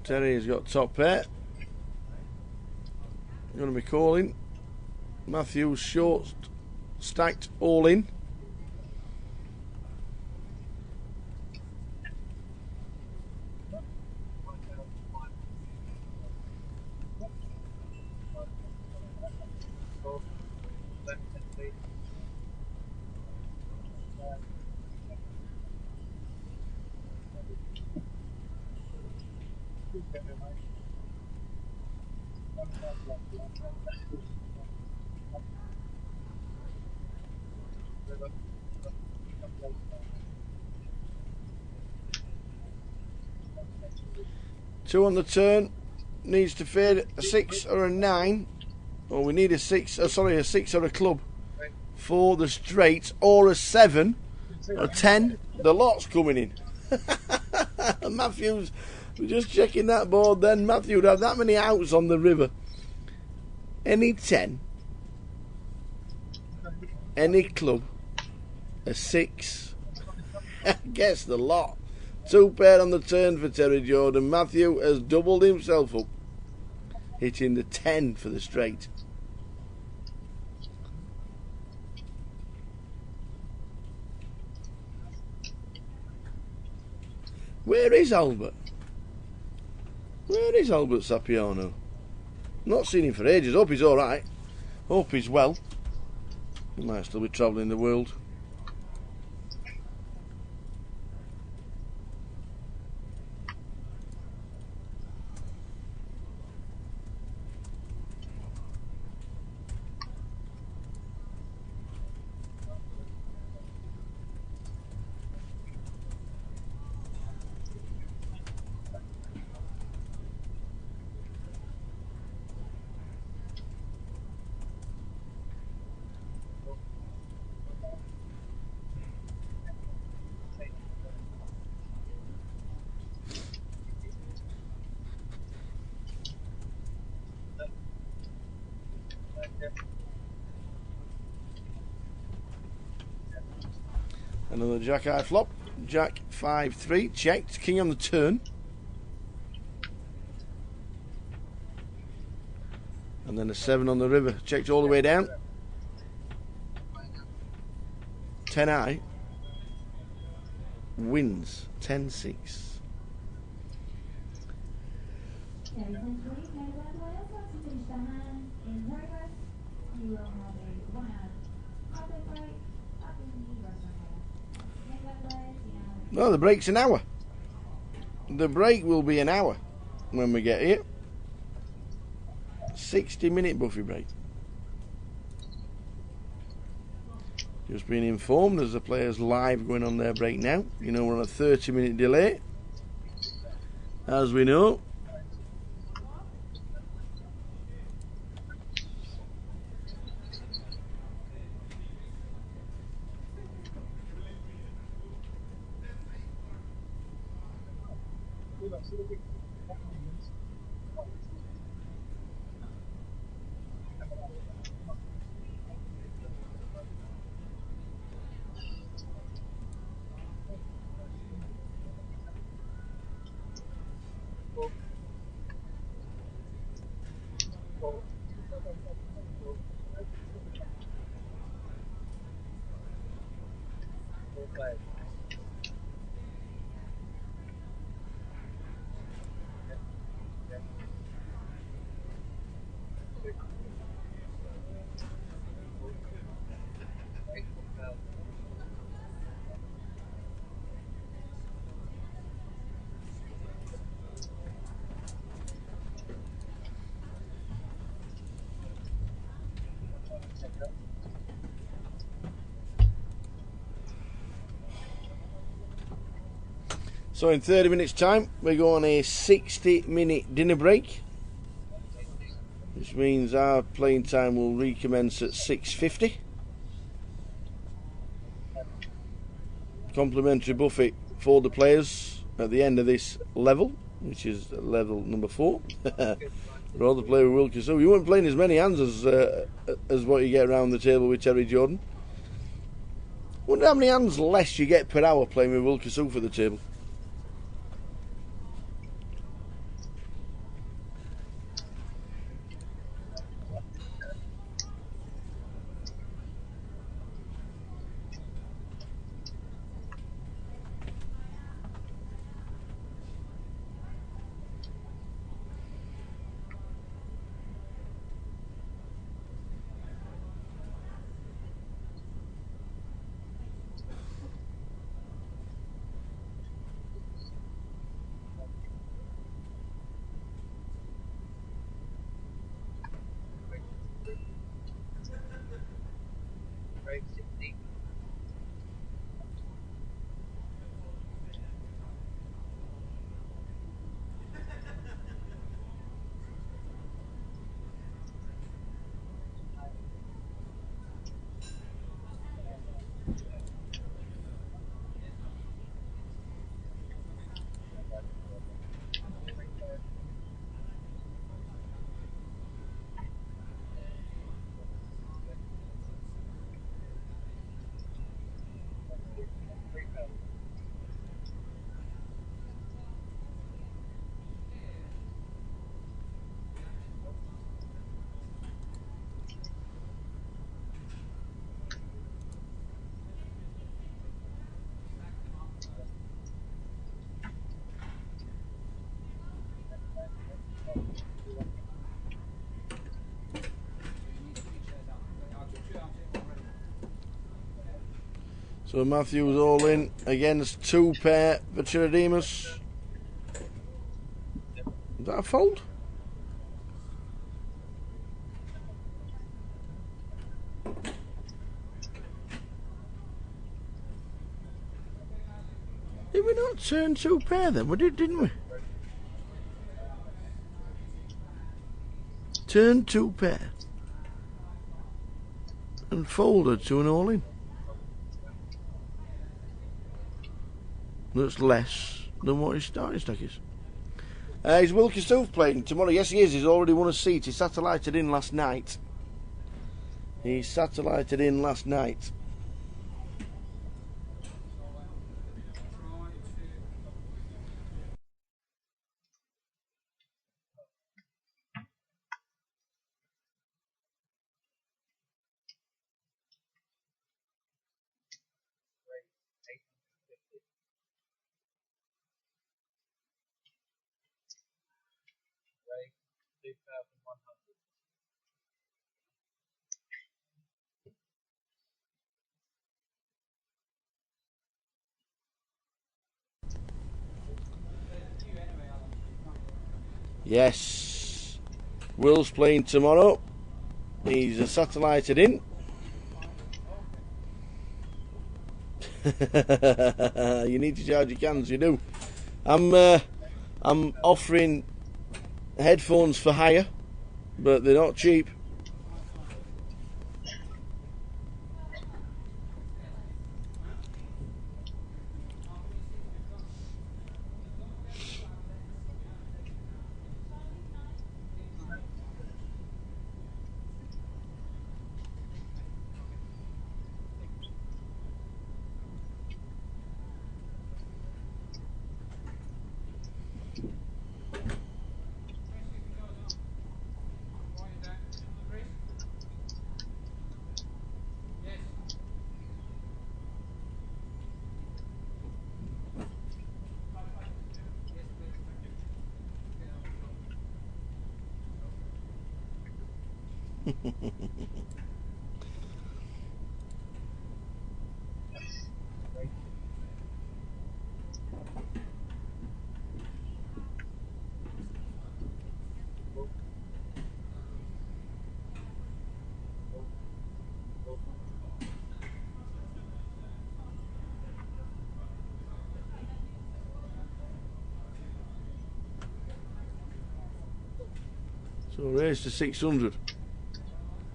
Terry's got top pair. Going to be calling. Matthews short stacked all in. Two on the turn, needs to fade a 6 or a 9, or we need a 6, a 6 or a club for the straight, or a 7 or a 10. The lot's coming in. Matthews, we're just checking that board then. Matthew would have that many outs on the river. Any 10, any club, a 6. Guess the lot. Two pair on the turn for Terry Jordan. Matthew has doubled himself up, hitting the 10 for the straight. Where is Albert? Where is Albert Sapiano? Not seen him for ages. Hope he's alright. Hope he's well. He might still be travelling the world. Another jack high flop. Jack 5-3. Checked. King on the turn. And then a 7 on the river. Checked all the way down. 10 high. Wins. 10-6. No, the break's an hour. The break will be an hour when we get here. 60-minute Buffy break. Just being informed as the players live going on their break now. You know we're on a 30-minute delay, as we know. So in 30 minutes time we go on a 60-minute dinner break, which means our playing time will recommence at 6:50. Complimentary buffet for the players at the end of this level, which is level number 4. Rather play with Wilkie. So you weren't playing as many hands as what you get around the table with Terry Jordan. Wonder how many hands less you get per hour playing with Wilkie for the table. So Matthews all in against 2 pair for Chiridemus. Is that a fold? Did we not turn 2 pair then? We did, didn't we? Turn 2 pair and folded to an all in. That's less than what his starting stack is. Is Wilkie Stove playing tomorrow? Yes, he is. He's already won a seat. He satellited in last night. Yes, Will's playing tomorrow. He's satellited in. You need to charge your cans, you do. I'm offering headphones for hire, but they're not cheap. So race to 600.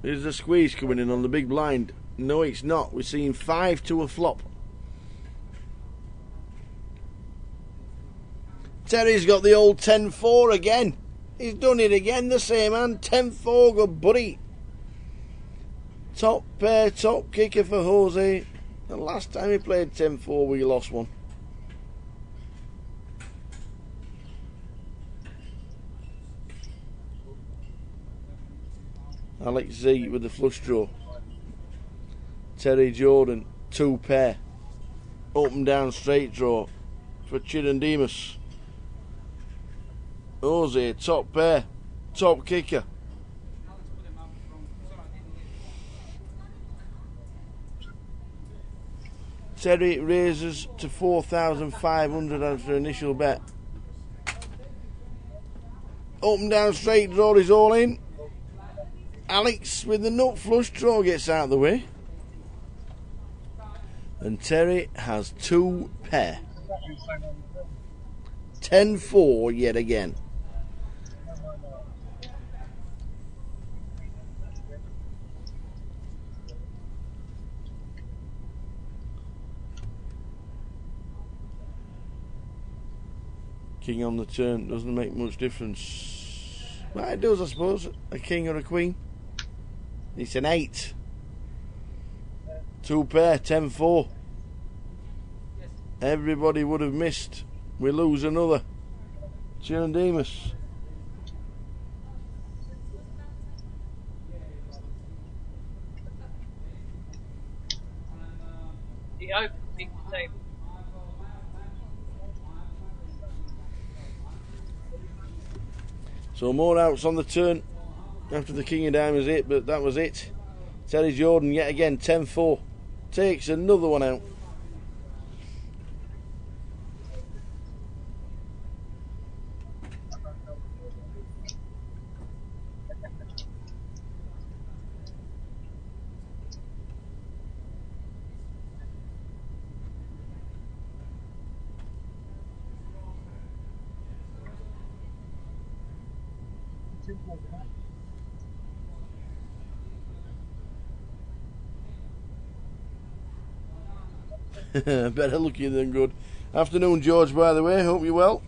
There's a squeeze coming in on the big blind. No, it's not. We're seeing 5 to a flop. Terry's got the old 10-4 again. He's done it again, the same hand. 10-4, good buddy. Top pair, top kicker for Jose. The last time he played 10-4, we lost one. Alex Z with the flush draw. Terry Jordan, 2 pair. Up and down straight draw for Chirandemus. Jose, top pair, top kicker. Terry raises to 4,500 after initial bet. Up and down straight draw is all in. Alex with the nut flush draw gets out of the way. And Terry has 2 pair. 10-4 yet again. King on the turn doesn't make much difference. Well, it does, I suppose. A king or a queen. It's an 8. 2 pair, 10-4. Everybody would have missed. We lose another. Chirandemus. The open big table. So more outs on the turn after the king of diamonds hit, but that was it. Terry Jordan yet again 10-4. Takes another one out. Better lucky than good. Afternoon, George, by the way. Hope you're well.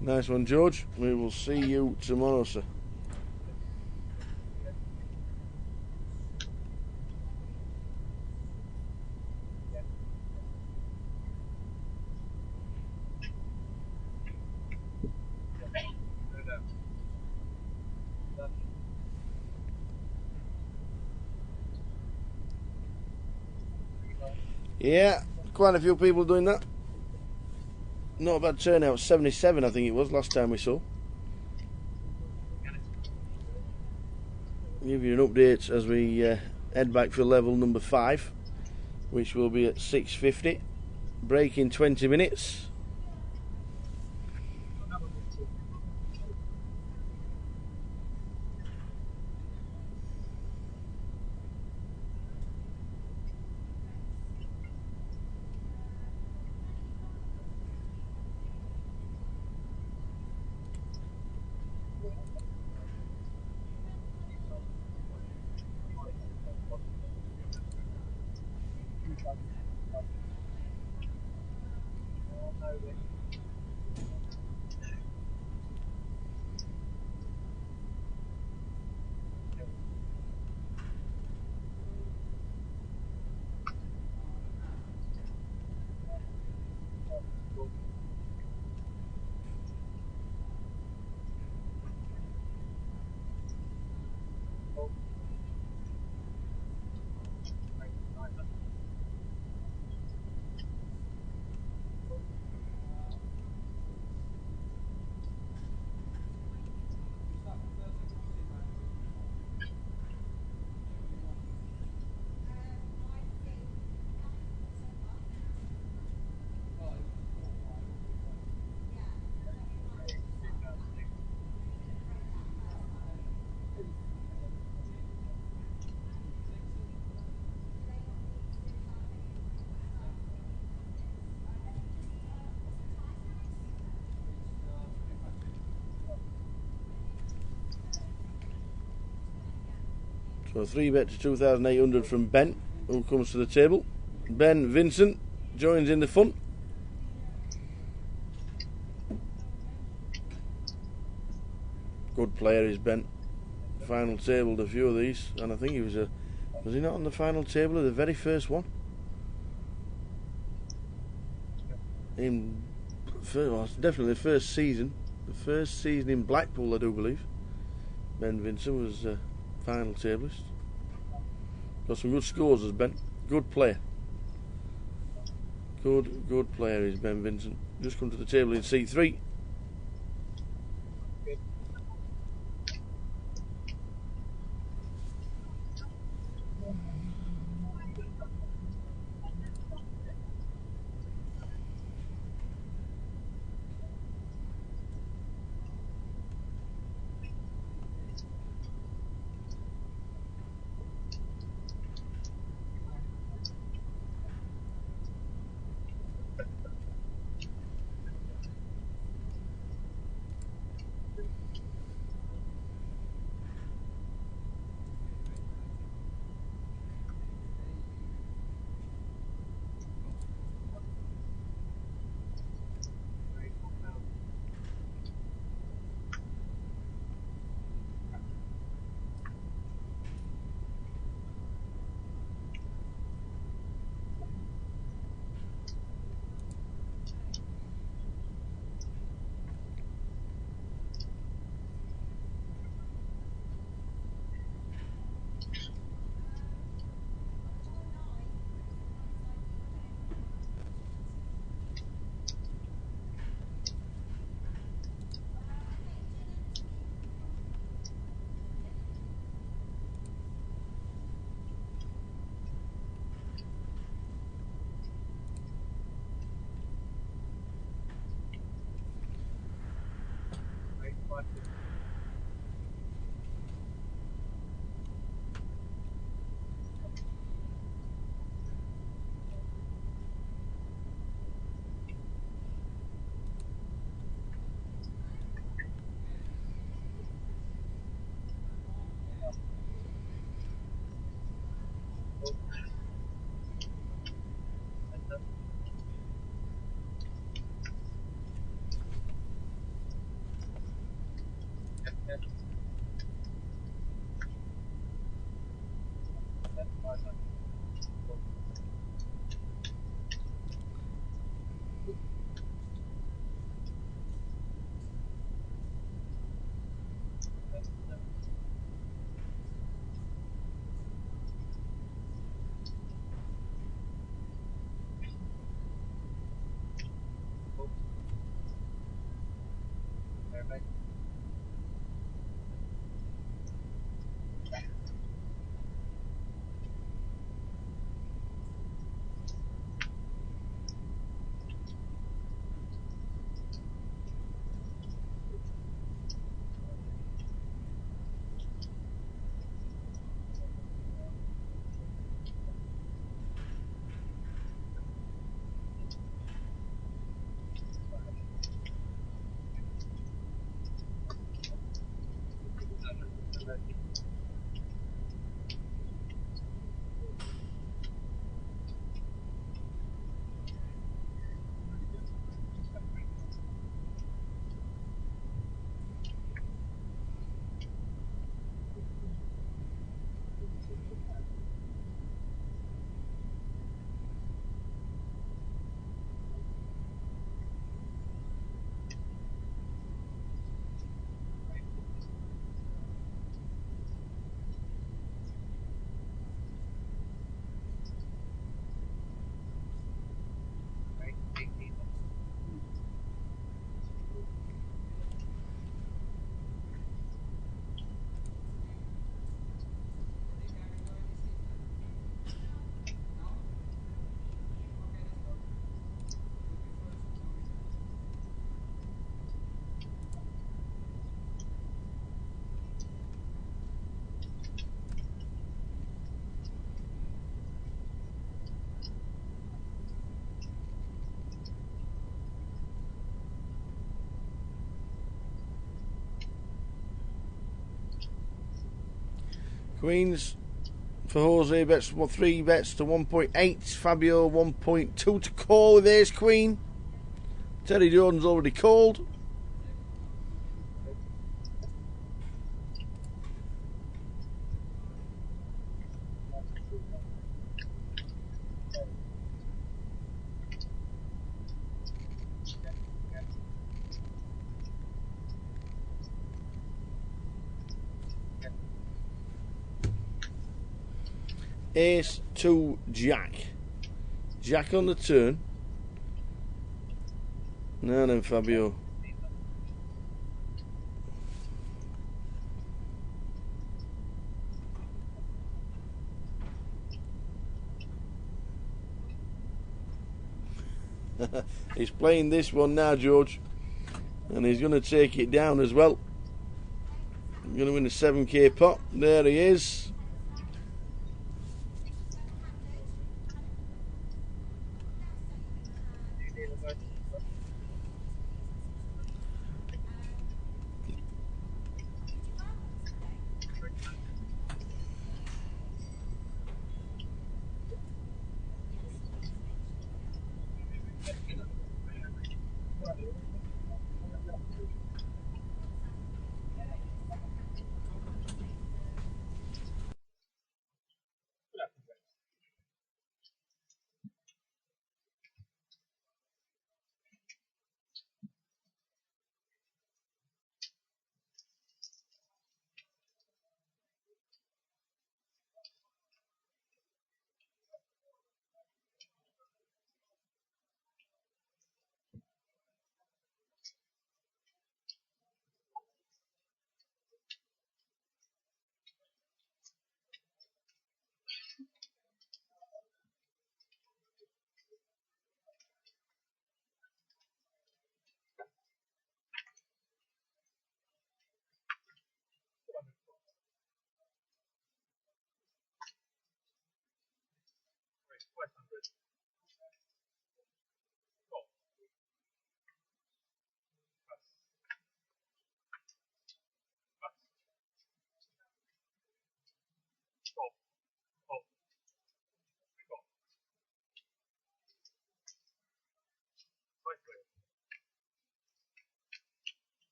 Nice one, George. We will see you tomorrow, sir. Yeah, quite a few people doing that. Not a bad turnout, 77 I think it was last time we saw. Give you an update as we head back for level number 5, which will be at 6:50. Break in 20 minutes. So 3 bet to 2,800 from Ben, who comes to the table. Ben Vincent joins in the fun. Good player is Ben. Final tabled a few of these, and I think he was he not on the final table of the very first one? Well, definitely the first season. The first season in Blackpool, I do believe. Ben Vincent was final tablist. Got some good scores as Ben. Good player. Good player is Ben Vincent. Just come to the table in seat 3. Queens for Jose, bets 3 bets to 1.8. Fabio 1.2 to call with ace queen. Terry Jordan's already called. Ace 2 Jack. Jack on the turn. Now then, Fabio. He's playing this one now, George, and he's going to take it down as well. I'm going to win a 7k pot. There he is.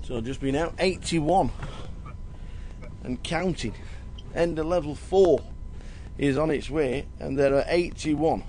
So just been out 81 and counting. End of level 4 is on its way, and there are 81.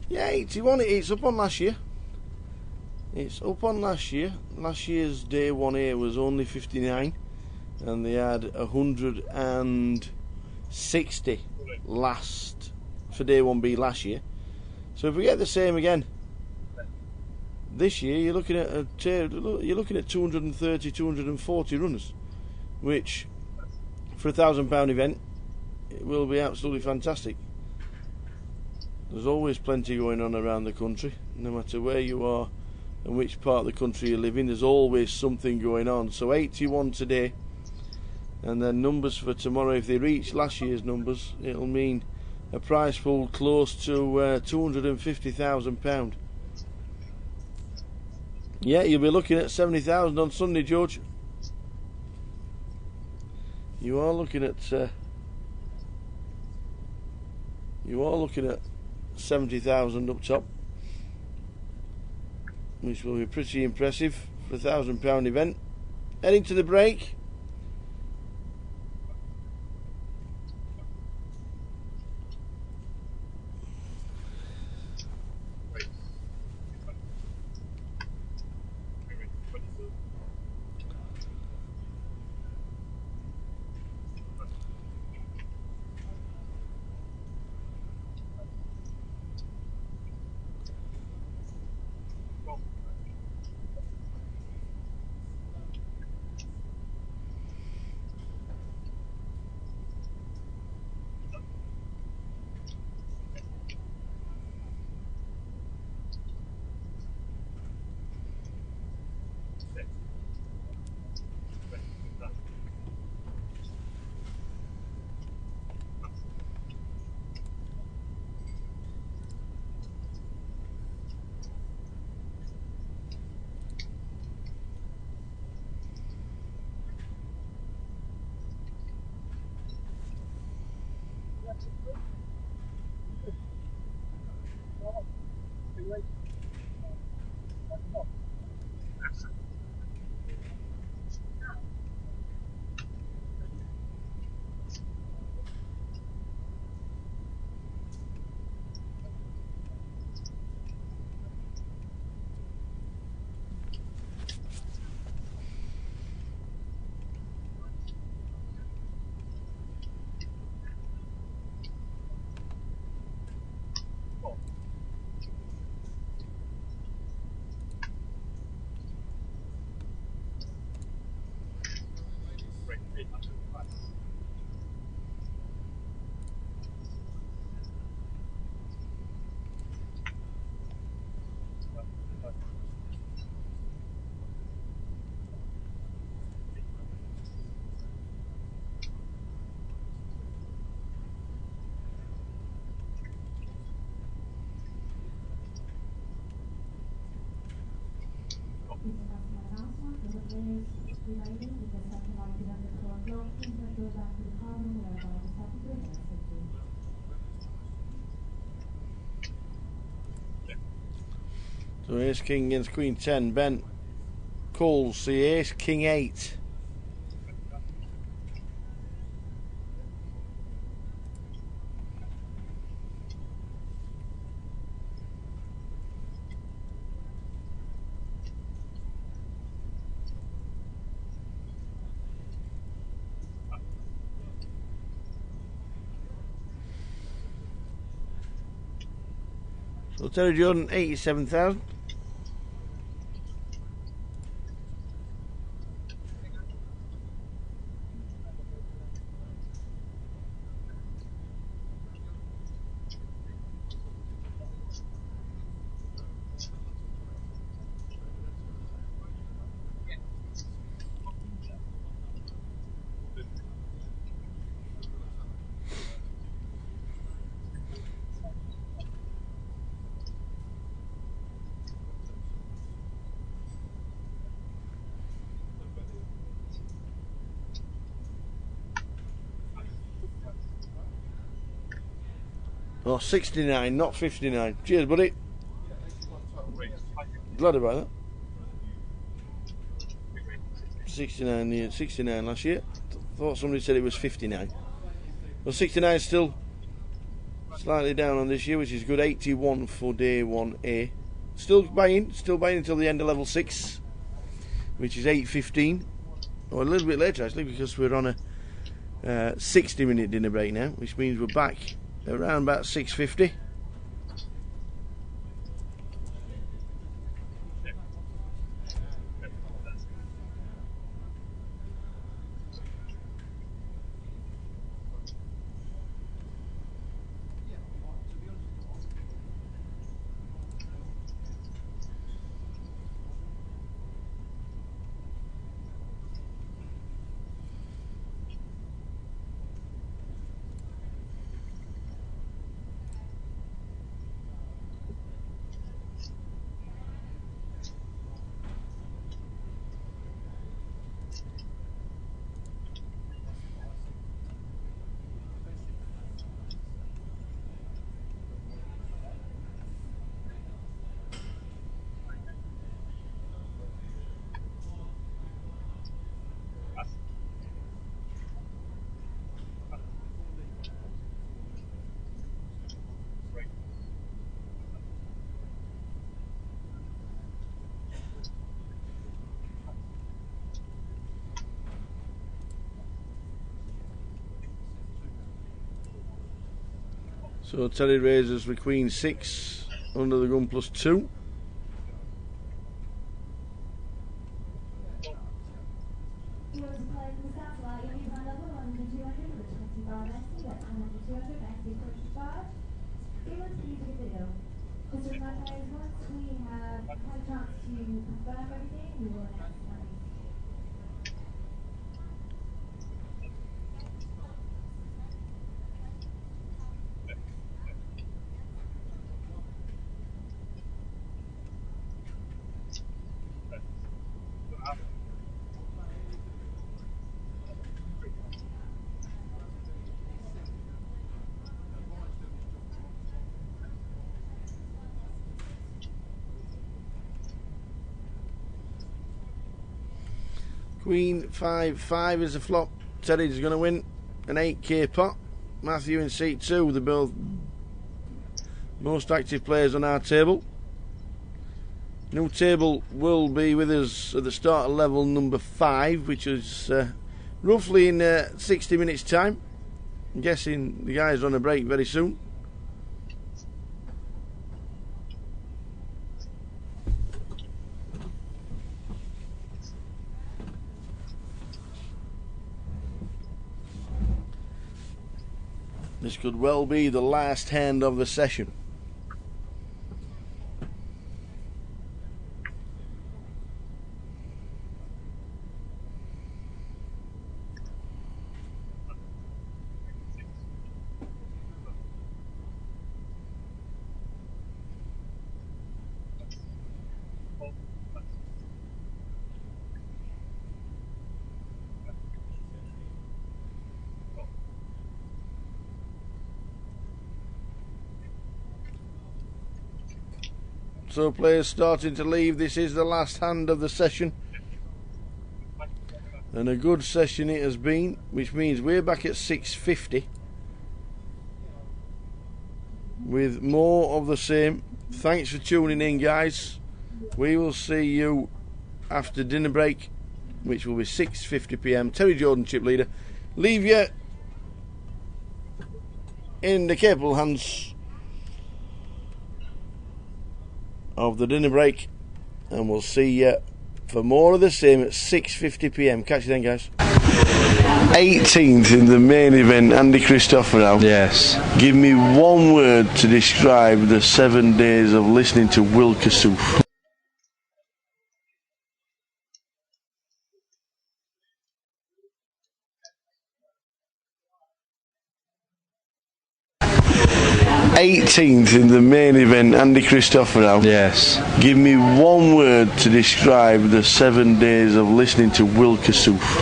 Yeah, 81, it's up on last year. It's up on last year. Last year's day 1A was only 59, and they had 160 last for day 1B last year. So if we get the same again this year, you're looking at 230, 240 runners, which for £1,000 event, it will be absolutely fantastic. There's always plenty going on around the country, no matter where you are and which part of the country you live in. There's always something going on. So 81 today, and then numbers for tomorrow. If they reach last year's numbers, it'll mean a prize pool close to £250,000. Yeah, you'll be looking at 70,000 on Sunday, George. You are looking at 70,000 up top, which will be pretty impressive for a £1,000 event. Heading to the break. So ace king against queen 10. Ben calls the ace king 8. So Terry Jordan 87,000. Oh, 69, not 59. Cheers, buddy. Glad about that. 69 last year. Thought somebody said it was 59. Well, 69 still slightly down on this year, which is good. 81 for day 1A. Still buying until the end of level 6, which is 8:15. Or a little bit later, actually, because we're on a 60-minute dinner break now, which means we're back around about 6:50. So Terry raises with Queen 6 under the gun +2. Just a reminder, guys, once we have had a chance to confirm everything, we will announce the money. Queen 5-5 is a flop. Teddy's going to win an 8k pot. Matthew in seat 2. They're both most active players on our table. New table will be with us at the start of level number 5, which is roughly in 60 minutes time. I'm guessing the guys are on a break very soon. This could well be the last hand of the session. So players starting to leave. This is the last hand of the session. And a good session it has been, which means we're back at 650 with more of the same. Thanks for tuning in, guys. We will see you after dinner break, which will be 6:50 p.m. Terry Jordan, chip leader. Leave you in the capable hands of the dinner break, and we'll see you for more of the same at 6:50 p.m. Catch you then, guys. 18th in the main event, Andy Christopherou. Yes. Give me one word to describe the 7 days of listening to Will Kassouf. Eighteenth in the main event, Andy Christopherou. Yes. Give me one word to describe the 7 days of listening to Will Kassouf.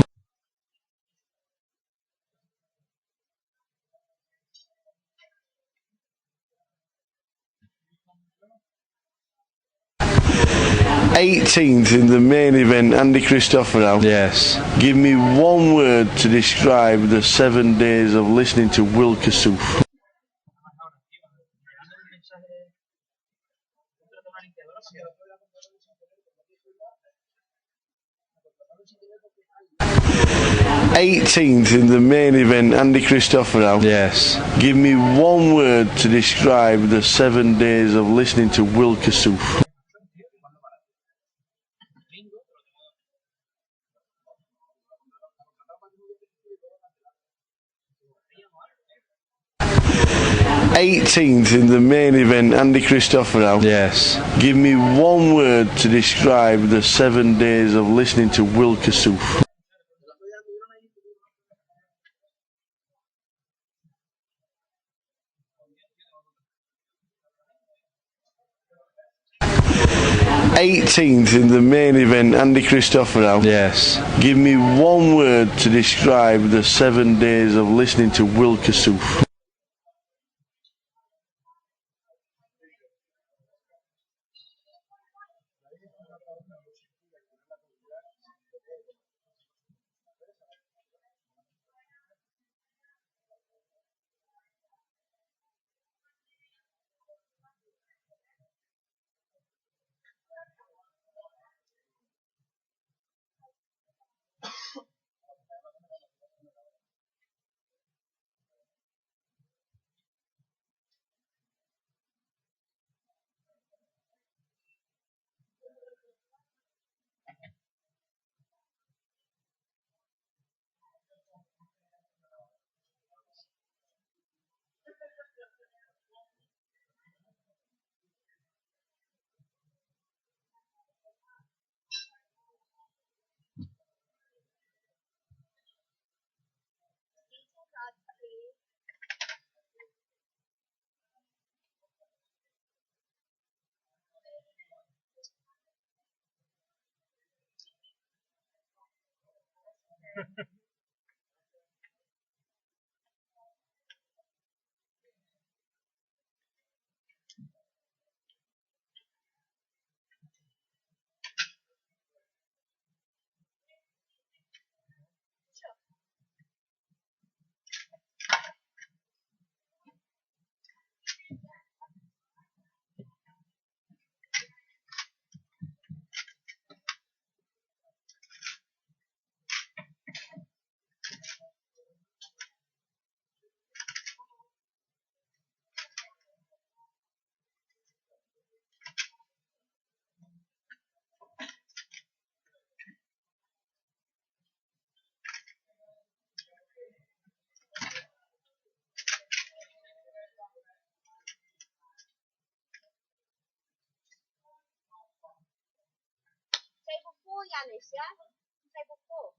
Eighteenth in the main event, Andy Christopherou. Yes. Give me one word to describe the 7 days of listening to Will Kassouf. 18th in the main event, Andy Christopherou. Yes. Give me one word to describe the 7 days of listening to Will Kassouf. 18th in the main event, Andy Christopherou. Yes. Give me one word to describe the 7 days of listening to Will Kassouf. 18th in the main event, Andy Christopherou. Yes. Give me one word to describe the 7 days of listening to Will Kassouf. Table 4, Yanis, yeah? Table 4.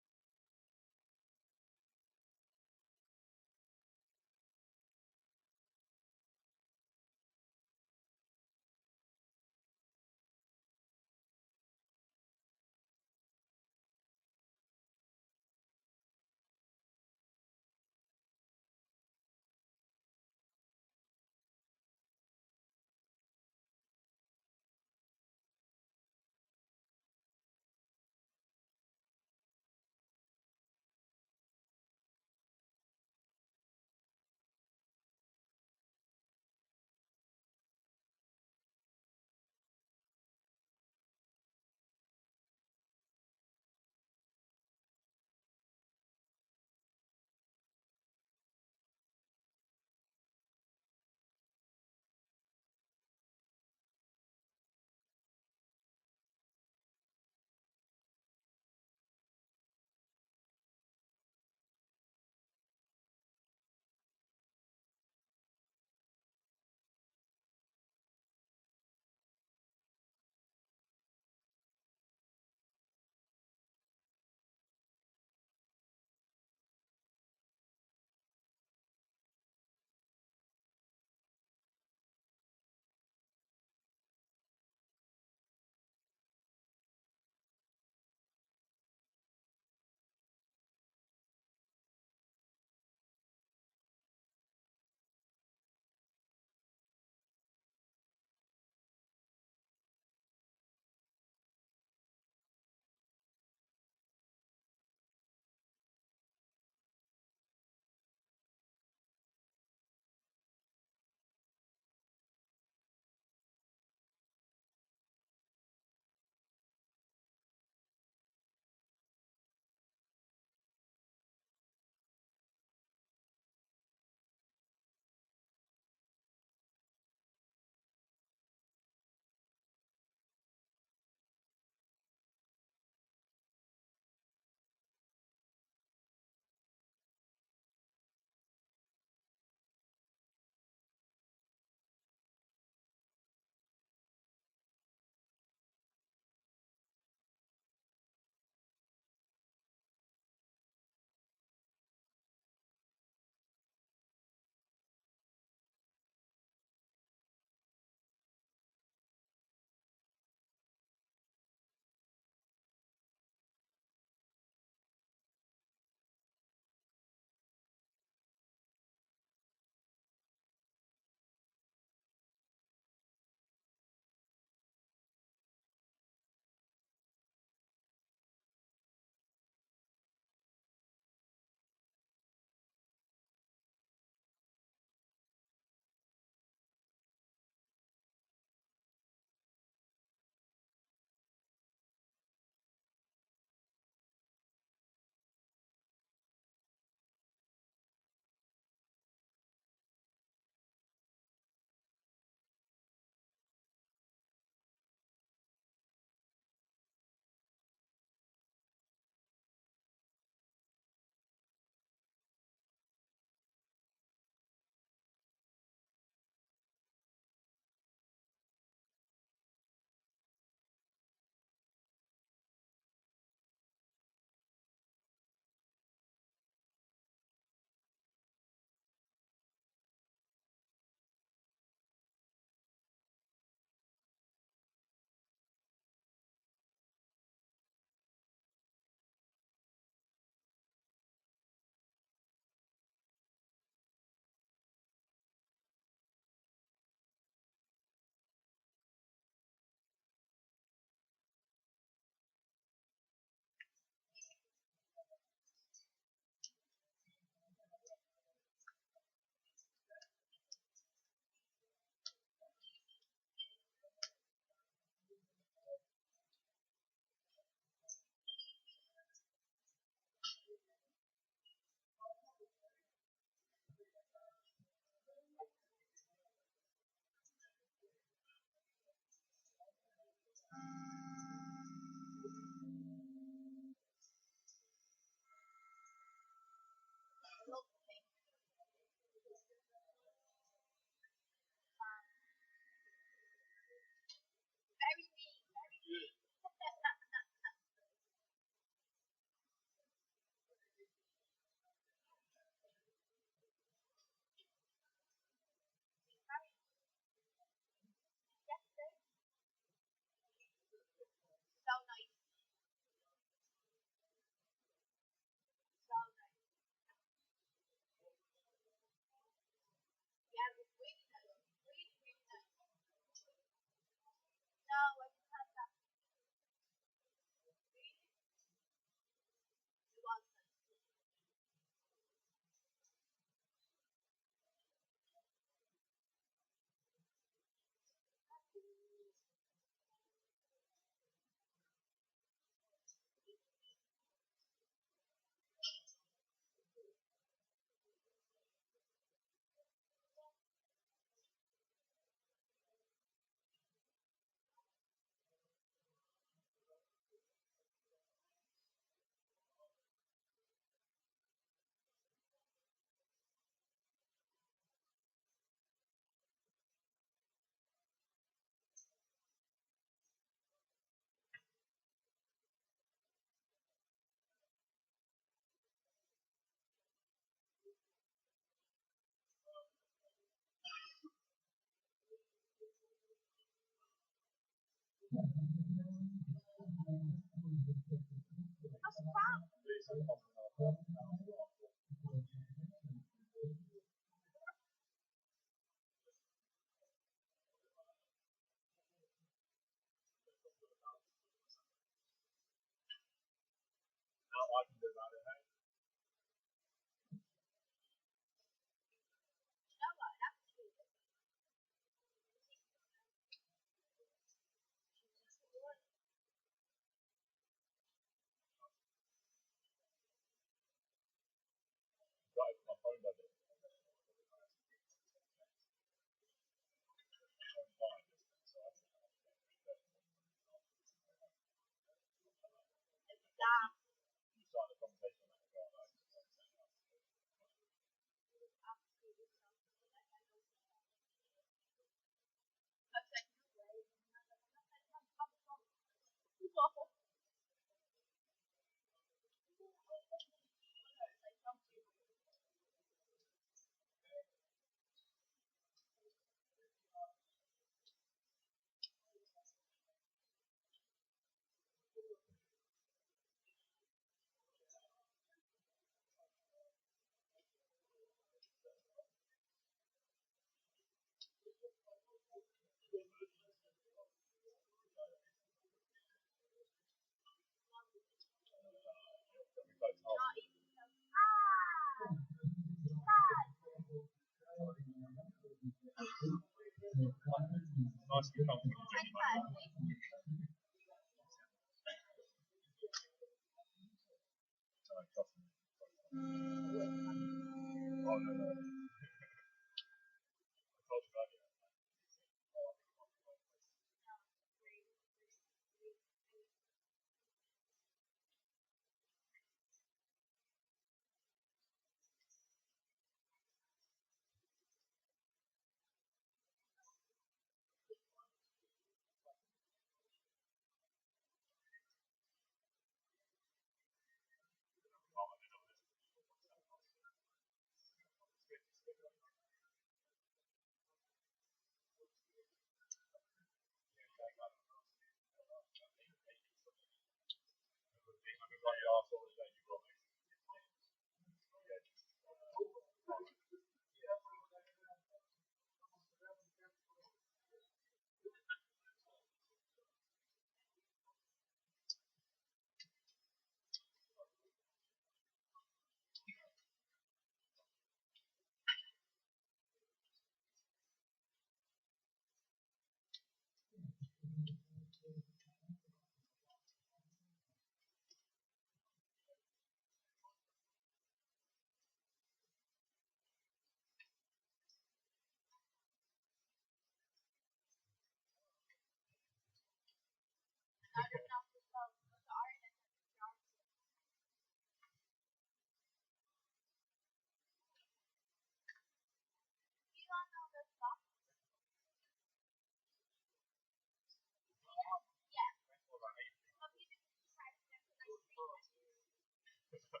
Right,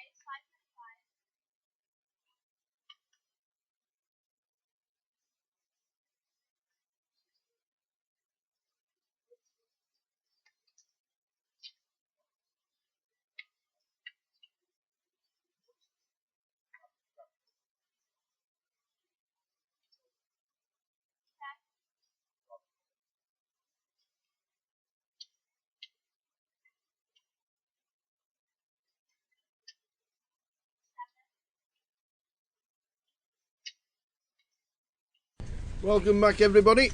it's 5.5. Welcome back, everybody.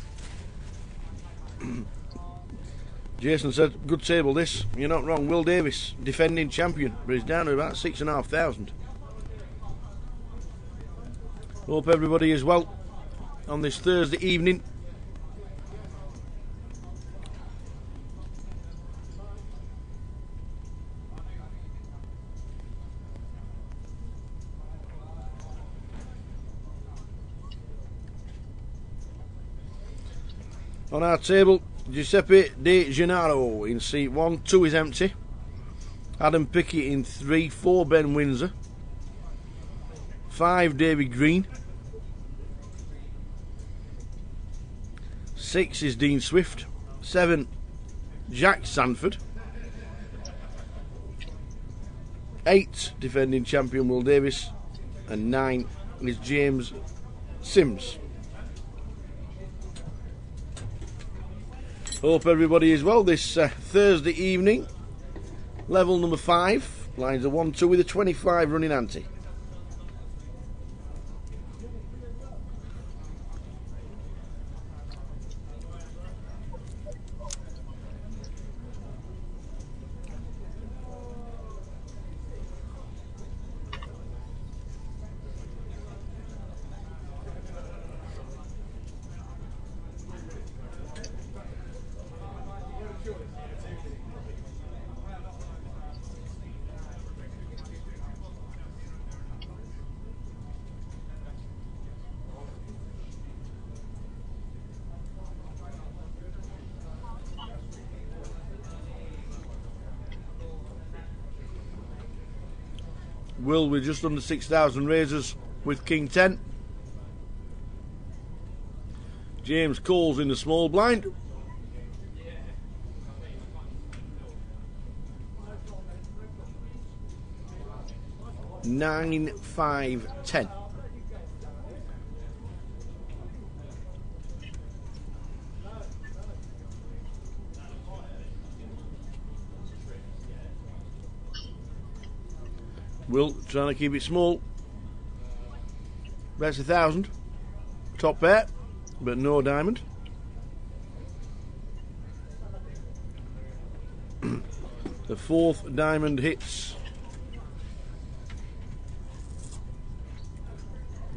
Jason said, good table this. You're not wrong. Will Davis, defending champion, but he's down to about 6,500. Hope everybody is well on this Thursday evening. On our table, Giuseppe De Gennaro in seat 1, 2 is empty. Adam Pickett in 3, 4 Ben Windsor, 5 David Green, 6 is Dean Swift, 7 Jack Sanford, 8 defending champion Will Davis, and 9 is James Sims. Hope everybody is well this Thursday evening. Level number 5, lines are 1, 2 with a 25 running ante. Will with just under 6,000 raisers with King 10. James Cole's in the small blind. Nine, 5, 10. Will trying to keep it small. Best 1,000. Top pair, but no diamond. The 4th diamond hits.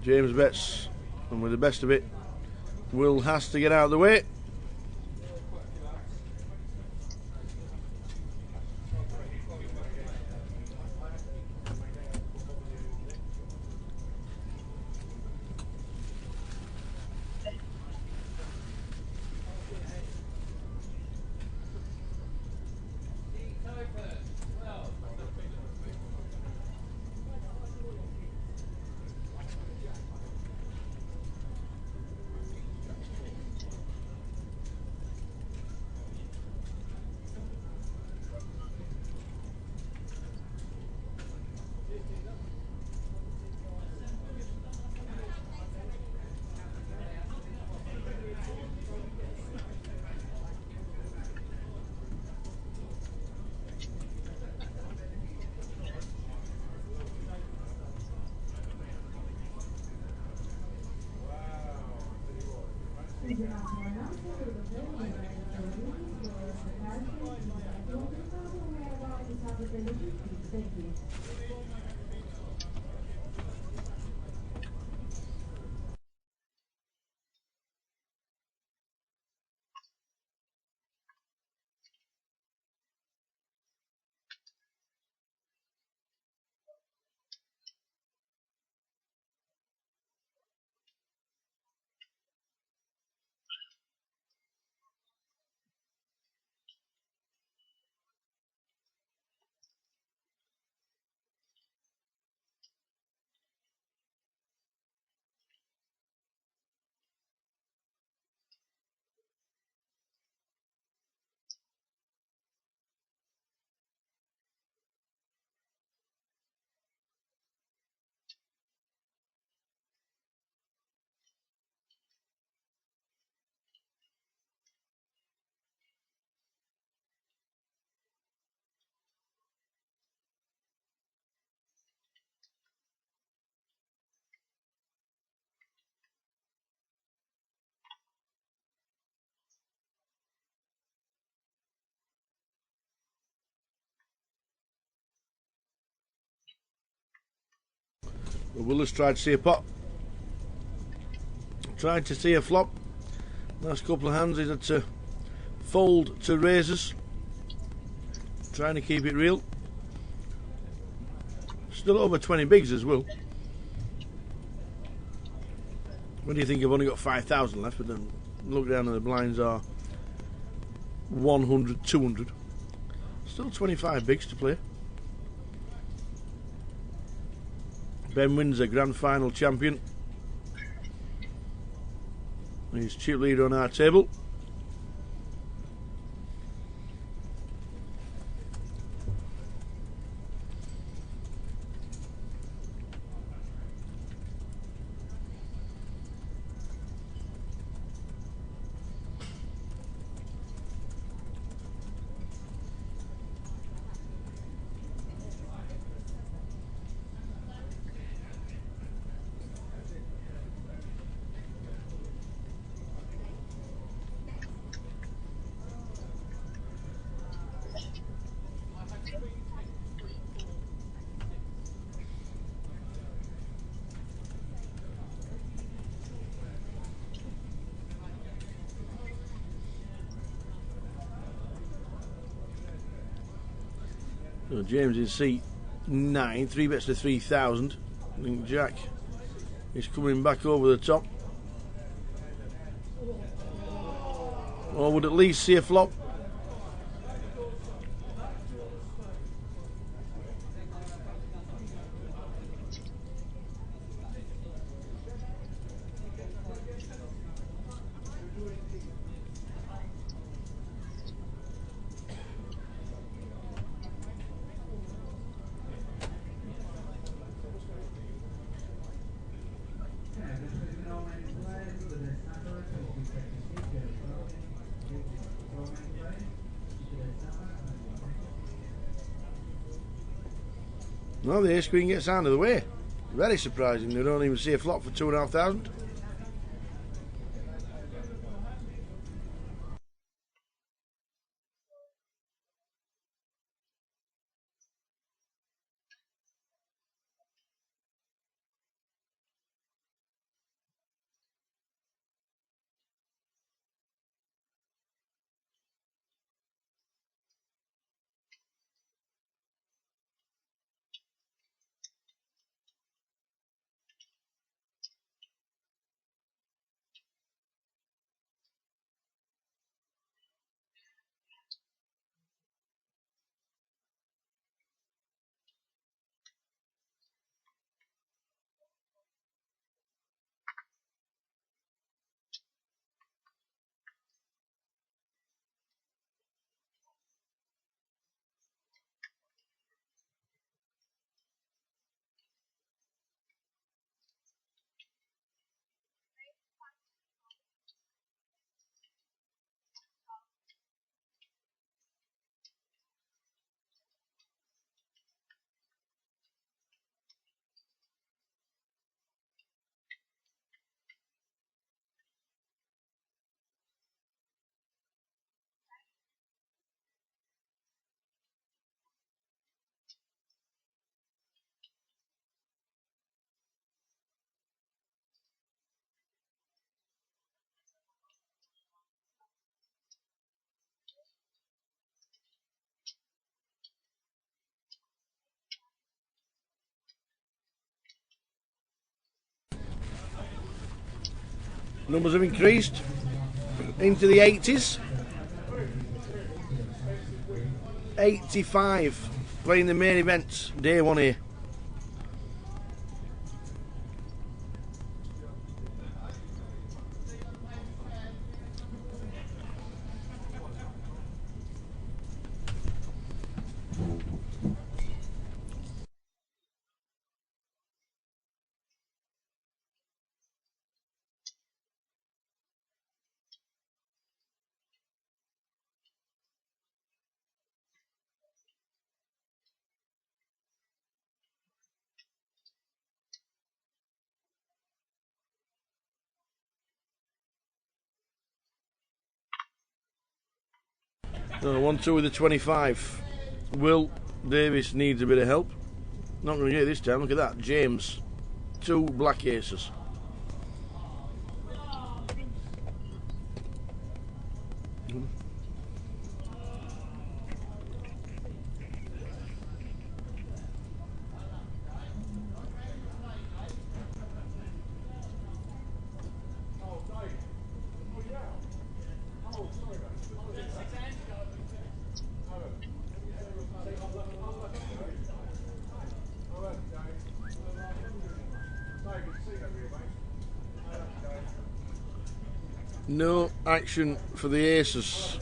James bets, and with the best of it, Will has to get out of the way. Will has tried to see a pot. Tried to see a flop. Last couple of hands he's had to fold to raises. Trying to keep it real. Still over 20 bigs as well. When do you think I've only got 5,000 left? But then look down and the blinds are 100, 200. Still 25 bigs to play. Ben Windsor, grand final champion. He's chip leader on our table. So James in seat 9, 3 bets to 3,000. I think Jack is coming back over the top. Or would at least see a flop. Well, the ace queen gets out of the way. Very surprising. They don't even see a flop for 2,500. Numbers have increased into the 80s. 85 playing the main event, day one here. So 1-2 with the 25. Will Davis needs a bit of help. Not going to get it this time. Look at that, James. 2 black aces. No action for the aces.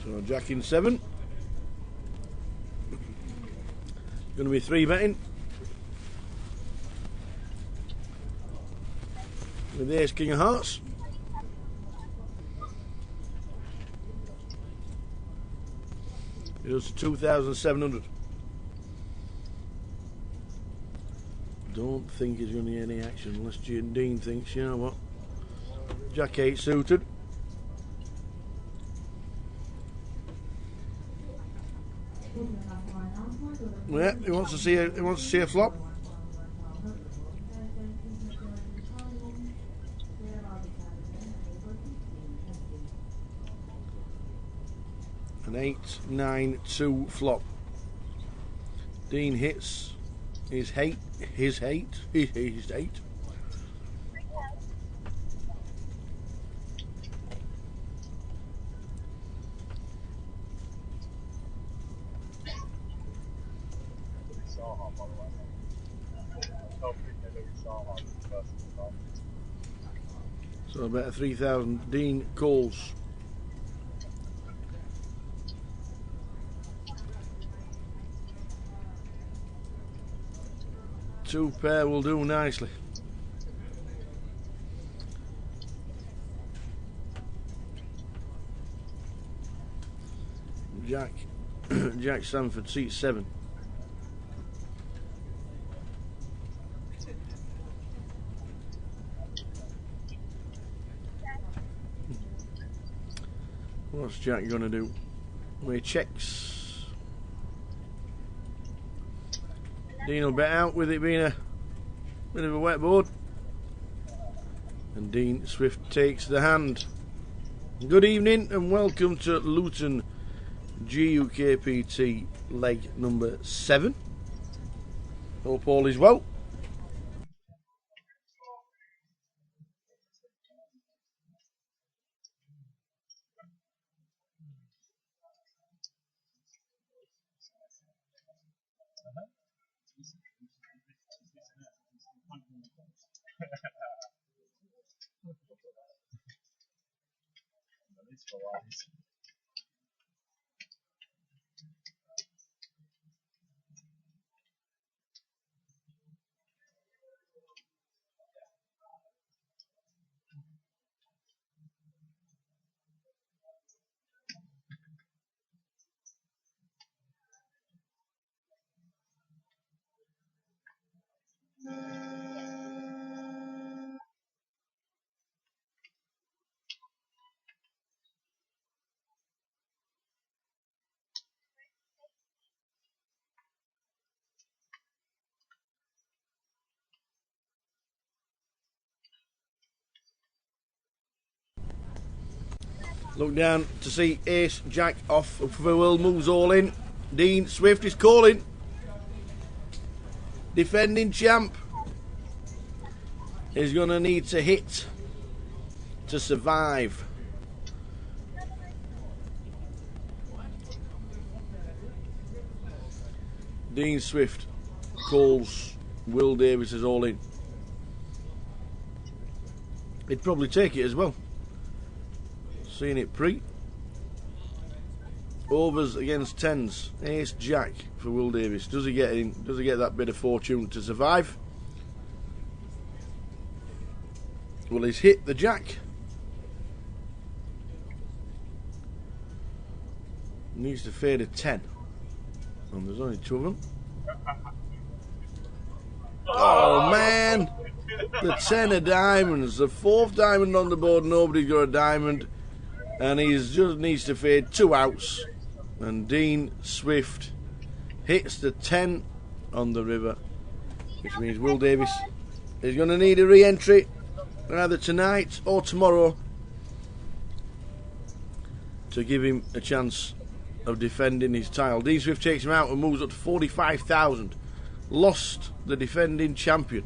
So jack in 7. Going to be 3 betting. With ace king of hearts. It was 2,700. Don't think there's going to be any action unless Dean thinks, you know what, jack 8 suited. Yeah, he wants to see a flop. An 8-9-2 flop. Dean hits his hate. So about 3,000. Dean calls. Two pair will do nicely. Jack Sanford, seat 7. What's Jack going to do? Well, he checks. Dean will bet out with it being a bit of a wet board. And Dean Swift takes the hand. Good evening and welcome to Luton GUKPT leg number 7. Hope all is well. Look down to see Ace Jack off. The world moves all in. Dean Swift is calling. defending champ, is going to need to hit to survive. Dean Swift calls Will Davis as all in. He'd probably take it as well. Seeing it pre. Overs against tens. Ace Jack for Will Davis. Does he get in? Does he get that bit of fortune to survive? Well, he's hit the Jack. Needs to fade a 10. And there's only two of them. Oh man! The 10 of diamonds. The fourth diamond on the board. Nobody's got a diamond. And he just needs to fade 2 outs. And Dean Swift hits the 10 on the river. Which means Will Davis is going to need a re-entry either tonight or tomorrow to give him a chance of defending his title. Dean Swift takes him out and moves up to 45,000. Lost the defending champion.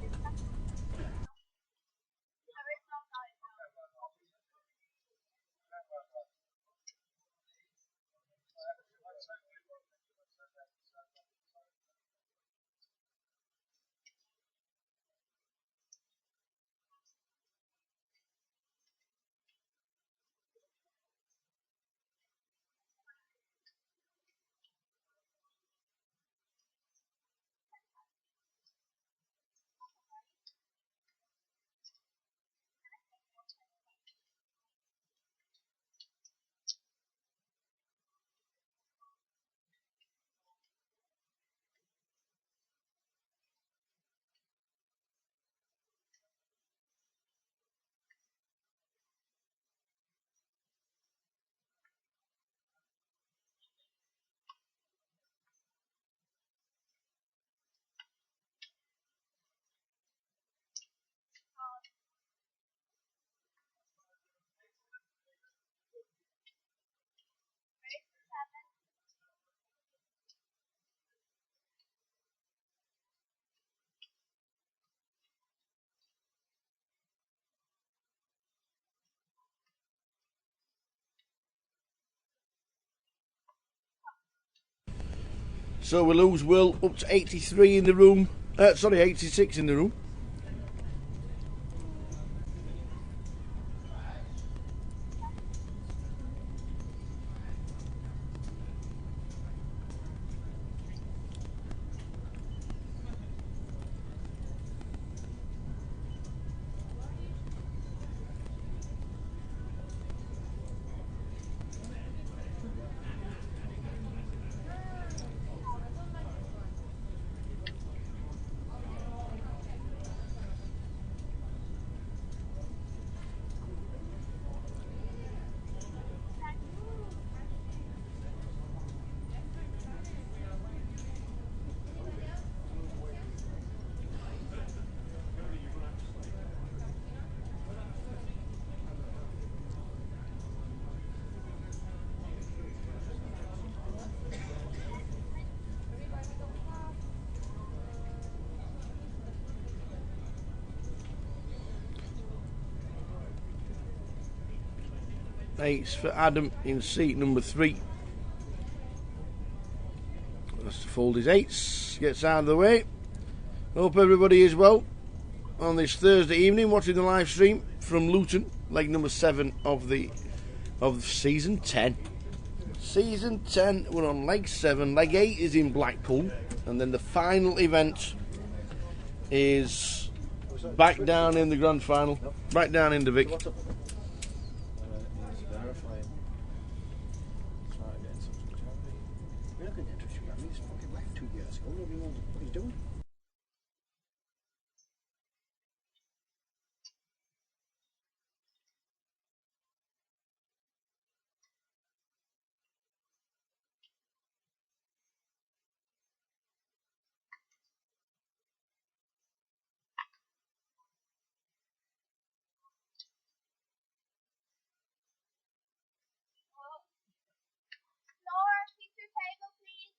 So we lose Will up to 83 in the room. 86 in the room. Eights for Adam in seat number 3. Has to fold his eights, gets out of the way. Hope everybody is well on this Thursday evening watching the live stream from Luton, leg number 7 of season 10. Season 10, we're on leg 7. Leg 8 is in Blackpool, and then the final event is back down in the grand final, back down in the Vic. He's verifying. Trying to get in touch with Jeremy. We're not going to get in touch with him. He's fucking left 2 years ago. Nobody knows what he's doing. Laura, picture table, please.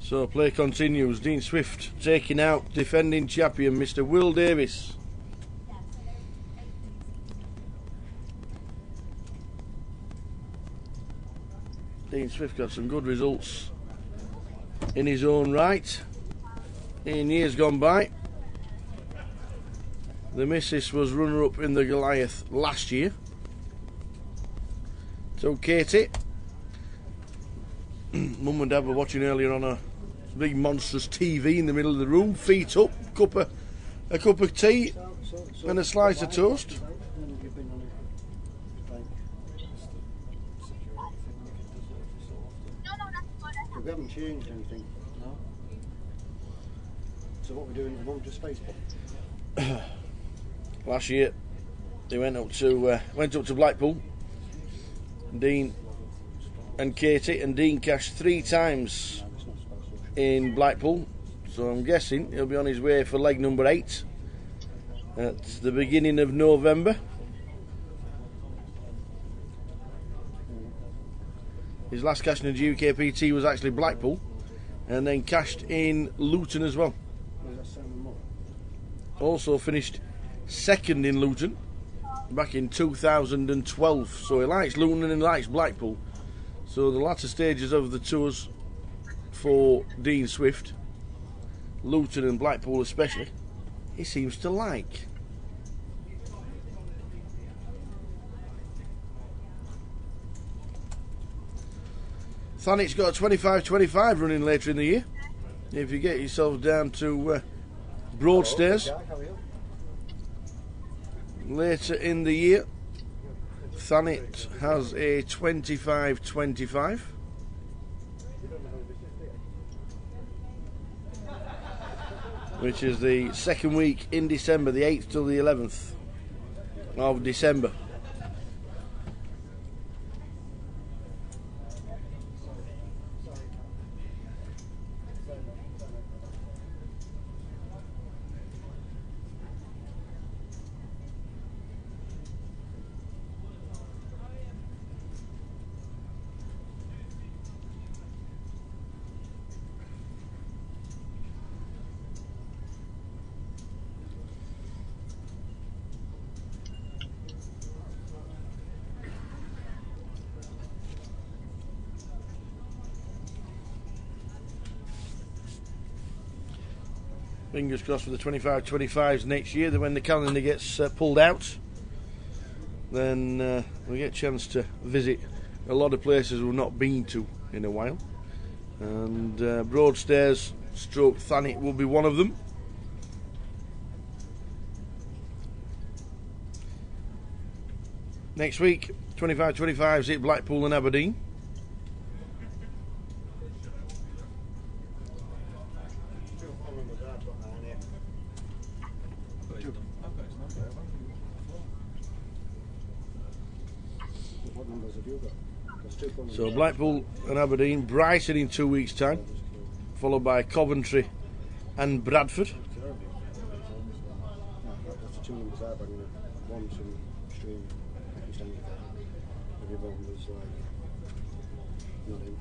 So play continues. Dean Swift taking out defending champion Mr. Will Davis. Dean Swift got some good results in his own right in years gone by. The missus was runner-up in the Goliath last year. So Katie, Mum and Dad were watching earlier on a big monstrous TV in the middle of the room, feet up, a cup of tea and a slice of toast. We haven't changed anything. No. So what we're doing at the moment, just Facebook. Last year, they went up to Blackpool. Dean and Katie, and Dean cashed 3 times in Blackpool. So I'm guessing he'll be on his way for leg number 8 at the beginning of November. His last cash in the GUKPT was actually Blackpool, and then cashed in Luton as well. Also finished second in Luton back in 2012. So he likes Luton and he likes Blackpool. So the latter stages of the tours for Dean Swift, Luton and Blackpool especially, he seems to like. Thanet's got a 25-25 running later in the year. If you get yourself down to Broadstairs later in the year, Thanet has a 25-25. Which is the second week in December, the 8th till the 11th of December. Fingers crossed for the 25-25s next year, that when the calendar gets pulled out, then we get a chance to visit a lot of places we've not been to in a while. And Broadstairs stroke Thanet will be one of them. Next week, 25-25s at Blackpool and Aberdeen. So Blackpool and Aberdeen, Brighton in 2 weeks' time, followed by Coventry and Bradford. That's the 2 numbers I've had, one from Stream, everyone was like, not in.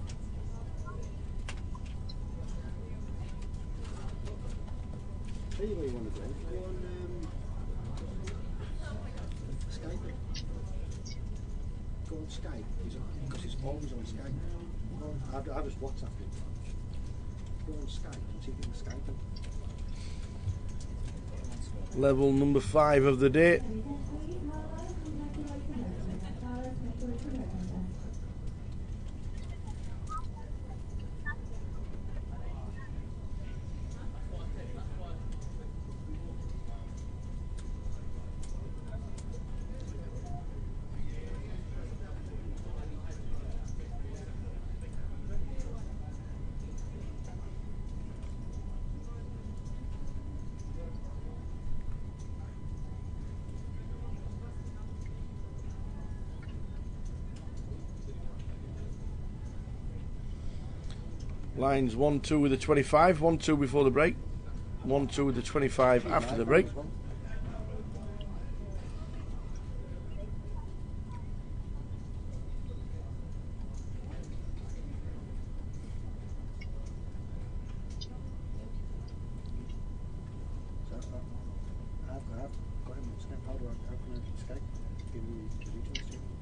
Tell you where you want to go. Go on Skype. Go on Skype, because it's always on Skype. I just WhatsApp it. Go on Skype and see if you can Skype it. Level number 5 of the day. Lines 1-2 with the 25, 1-2 before the break, 1-2 with the 25 after the break. I've got him on Skype. How can I Skype? Give me the details to you.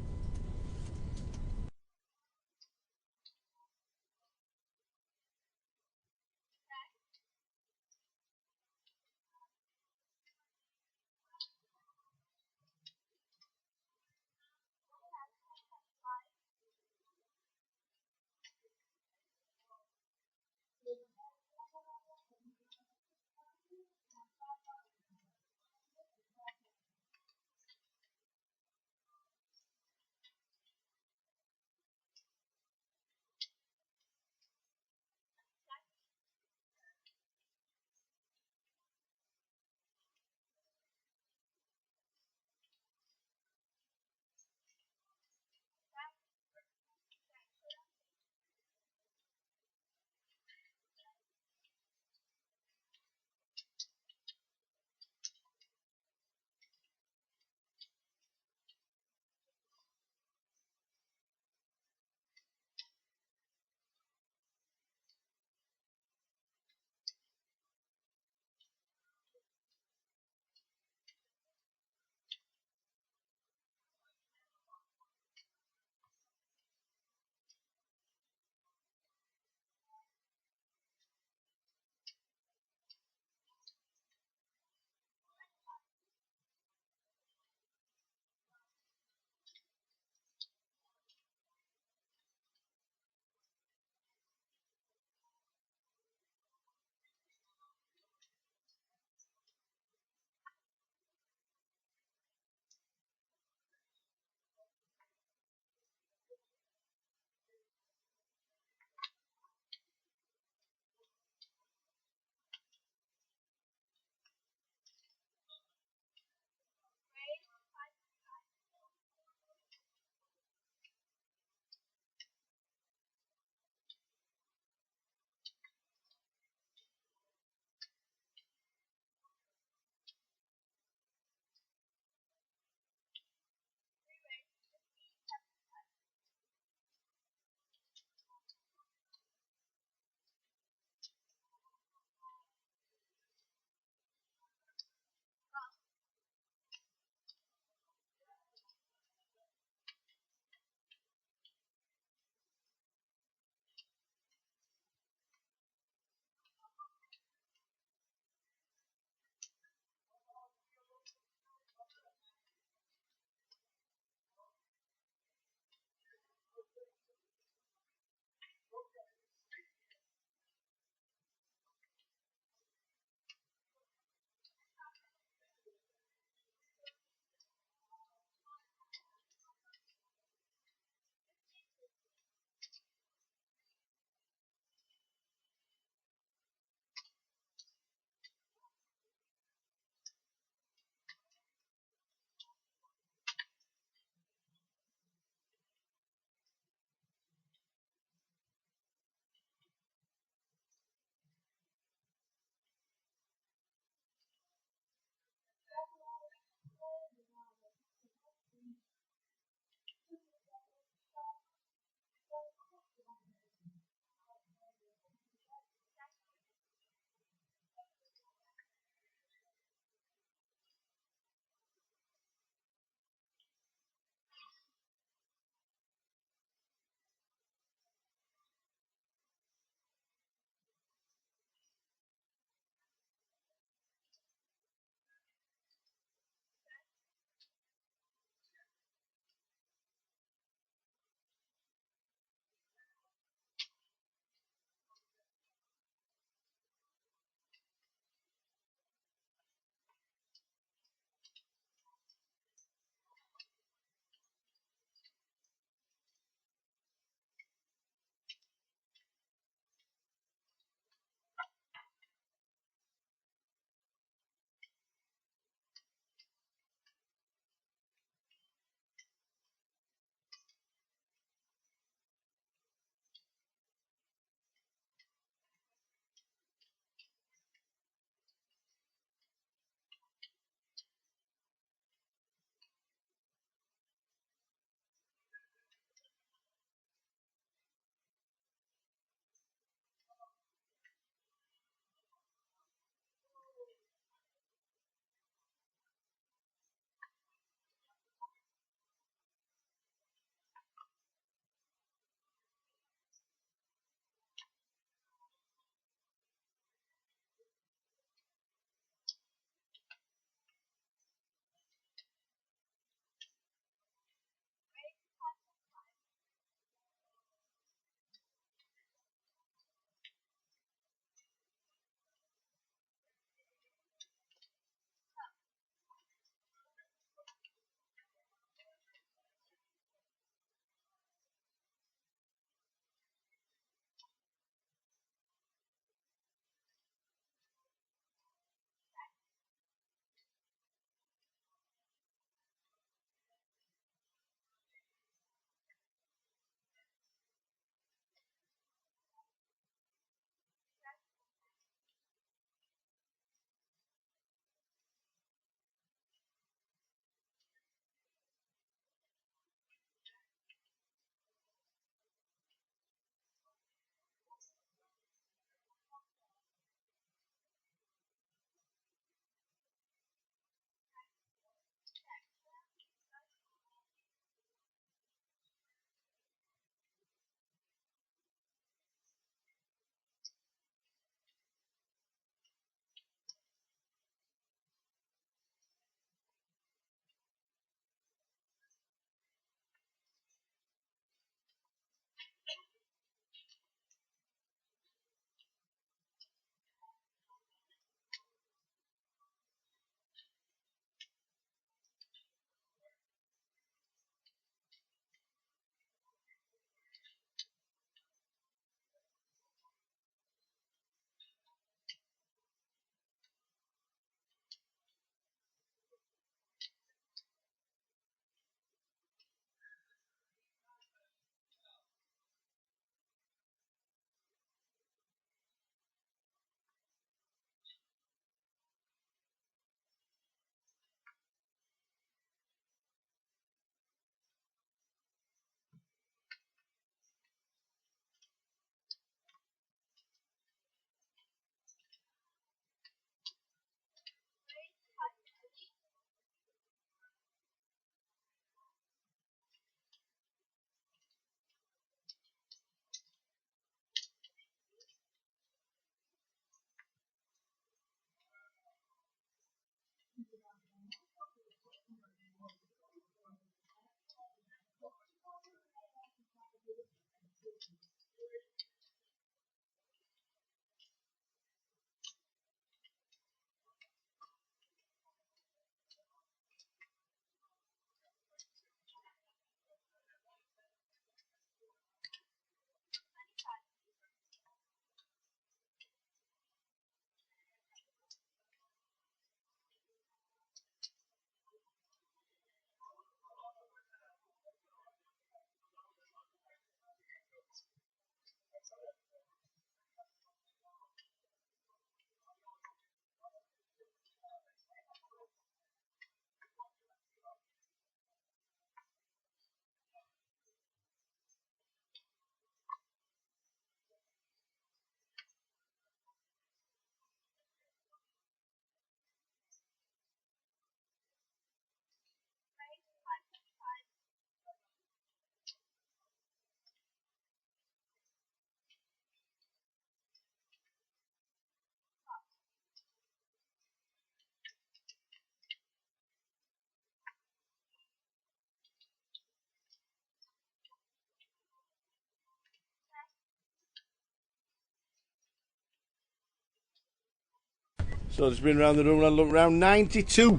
So it's been around the room and I look round 92.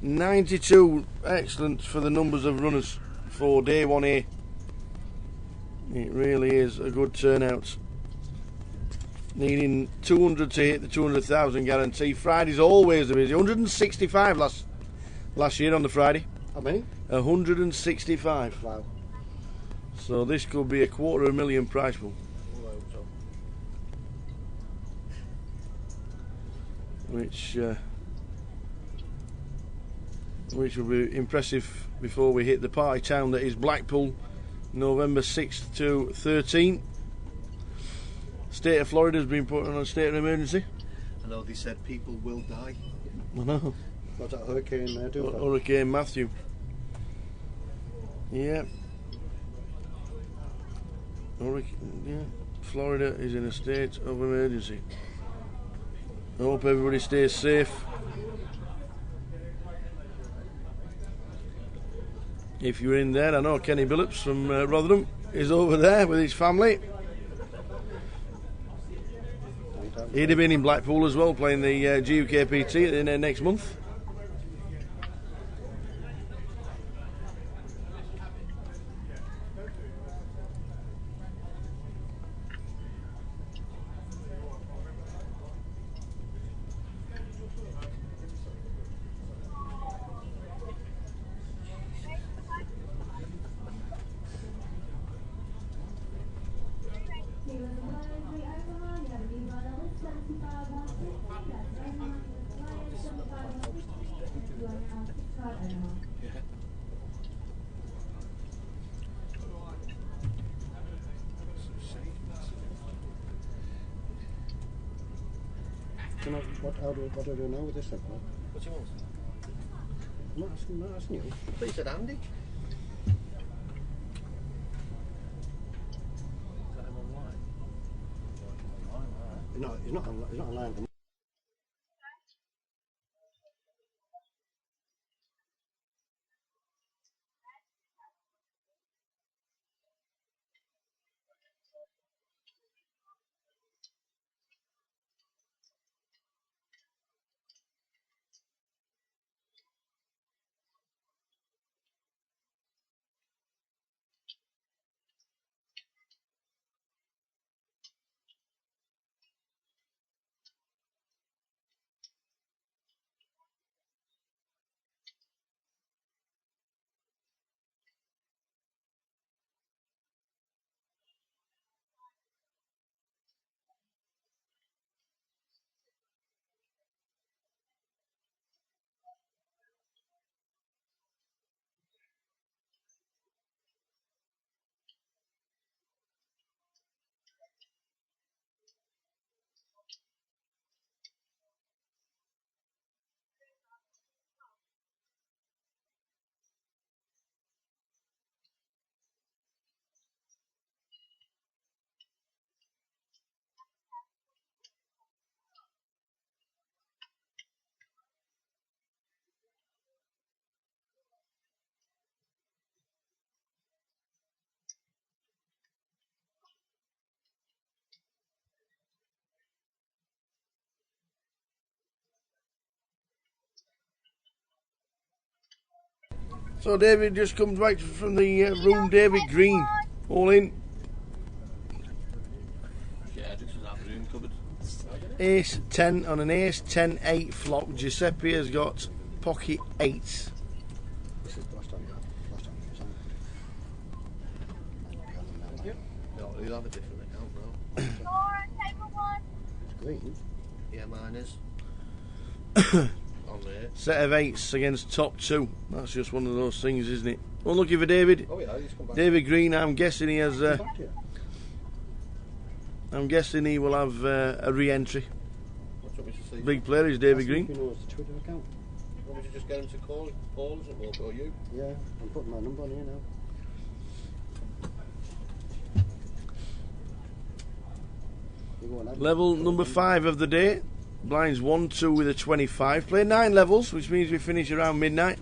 92, excellent for the numbers of runners for day 1A. It really is a good turnout. Needing 200 to hit the 200,000 guarantee. Friday's always a busy. 165 last year on the Friday. How many? 165. Wow. So this could be a $250,000 prize pool. Which will be impressive before we hit the party town that is Blackpool, November 6th to 13th. State of Florida has been put on a state of emergency. I know they said people will die. I know. What's that hurricane do? Hurricane Matthew. Yeah. Florida is in a state of emergency. I hope everybody stays safe. If you're in there, I know Kenny Billups from Rotherham is over there with his family. He'd have been in Blackpool as well, playing the GUKPT in next month. What do I do now with this then? What do you want? I'm not asking you. But you said Andy. Is that him online? Online, alright. He's not online. So David just comes back from the room. David Green, all in. Yeah, this is that room cupboard. Ace 10 on an ace 10 8 flop. Giuseppe has got pocket 8s. This is last time. No, you'll have a different account, bro. Table one. It's green. Yeah, mine is. On there. Set of 8s against top 2. That's just one of those things, isn't it? Unlucky for David. Oh yeah, he's come back. David Green, I'm guessing he has. Back here. I'm guessing he will have a re-entry. What do you want me to see? Big player is David Ask him Green. if he knows the Twitter account. Want me to just get him to call Paul, isn't it? Or you? Yeah, I'm putting my number on here now. You go on, Adam. Level number 5 of the day. Blinds 1, 2 with a 25. Play 9 levels, which means we finish around midnight.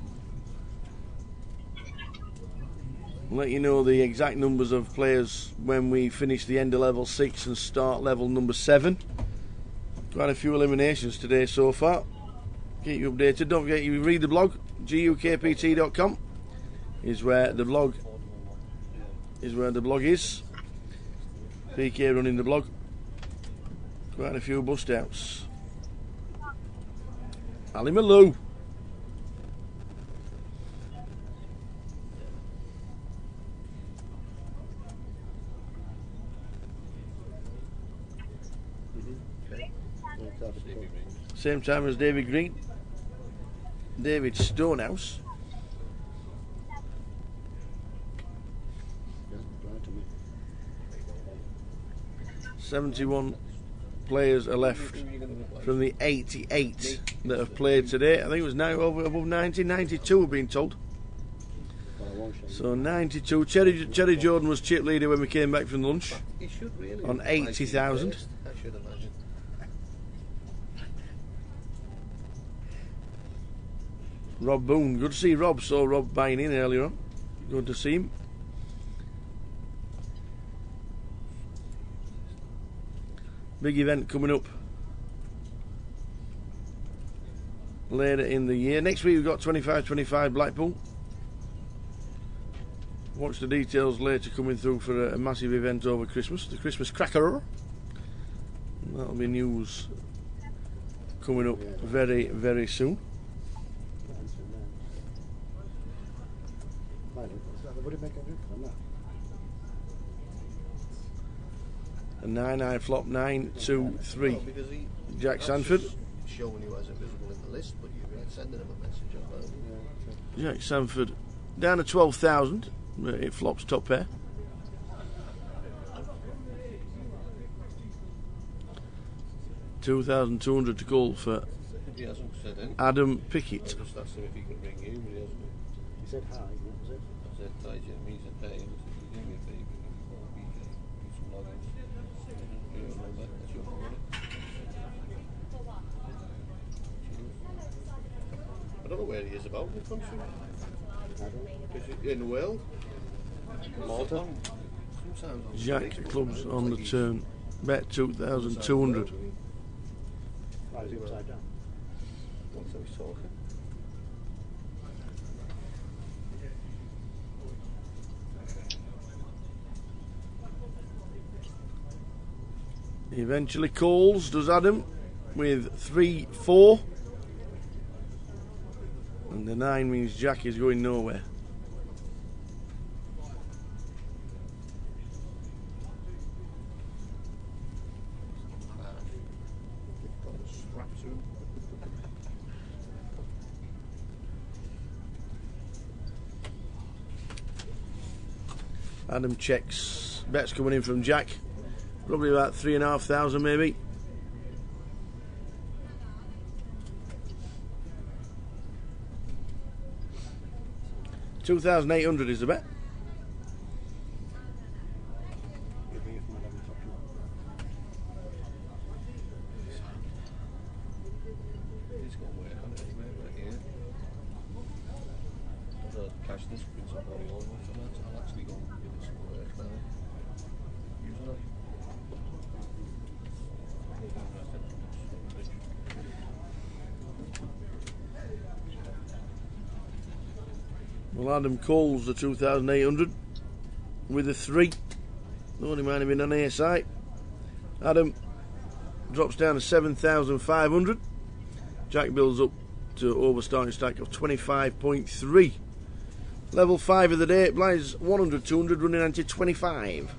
I'll let you know the exact numbers of players when we finish the end of level 6 and start level number 7. Quite a few eliminations today so far. Keep you updated. Don't forget you read the blog. GUKPT.com is where the blog is. PK running the blog. Quite a few bust outs. Ali Malou. Same time as David Green. David Stonehouse. Yeah, right to me. 71 players are left from the 88 that have played today. I think it was now above 90, 92 we've been told. But I won't show you. So 92. Cherry Jordan was chip leader when we came back from lunch He should really on 80,000. I should imagine. Rob Boone, good to see Rob. Saw Rob buying in earlier on. Good to see him. Big event coming up later in the year. Next week we've got 25-25 Blackpool. Watch the details later coming through for a massive event over Christmas, the Christmas Cracker. And that'll be news coming up very, very soon. What did make a drink on that? A 9-9 flop, 9-2-3. No, because Jack that's Sanford. just showing you as invisible in the list, but you're sending him a message on that. Jack Sanford down to 12,000. It flops top pair. $2,200 to call for He hasn't said anything. Adam I Pickett. just asked him if he could ring you, but he hasn't. He said hi, what was it? I said, hi Jim, he said, hey, and I said, you give me a favour, do some logins. Do your number, that's your number. I don't know where he is about in the country. Is he in the world? Malta. Sometimes on Jack Facebook, clubs it looks on the like he's turn. Bet 2,200. Why is he upside down? What's that he's talking? He eventually calls, does Adam, with 3-4. And the 9 means Jack is going nowhere. Got a strap to him. Adam checks. Bets coming in from Jack. Probably about 3,500 maybe. $2,800 is the bet. Give me if my having top He's got work on it anyway, right here. I'll cash this, bring somebody over for that. I'll actually go and give it some work now. Using it. Well, Adam calls the 2,800 with a 3. Thought he might have been on air side. Adam drops down to 7,500. Jack builds up to over starting stack of 25.3. Level 5 of the day. Blinds 100, 200, running anti 25.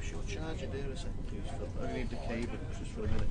Short charger there a second, please, Phil. I need the cable just for a minute.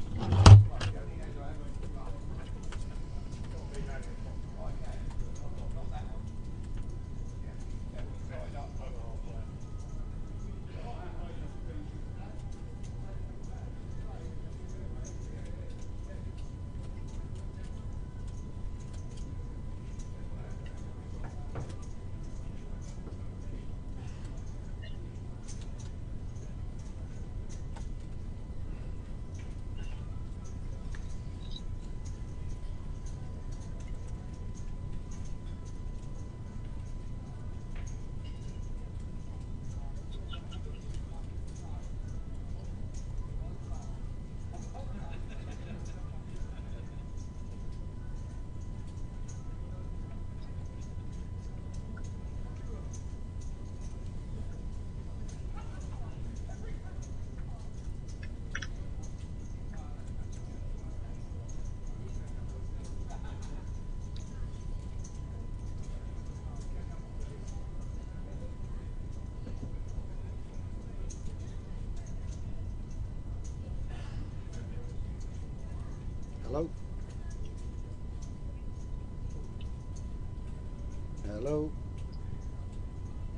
Hello.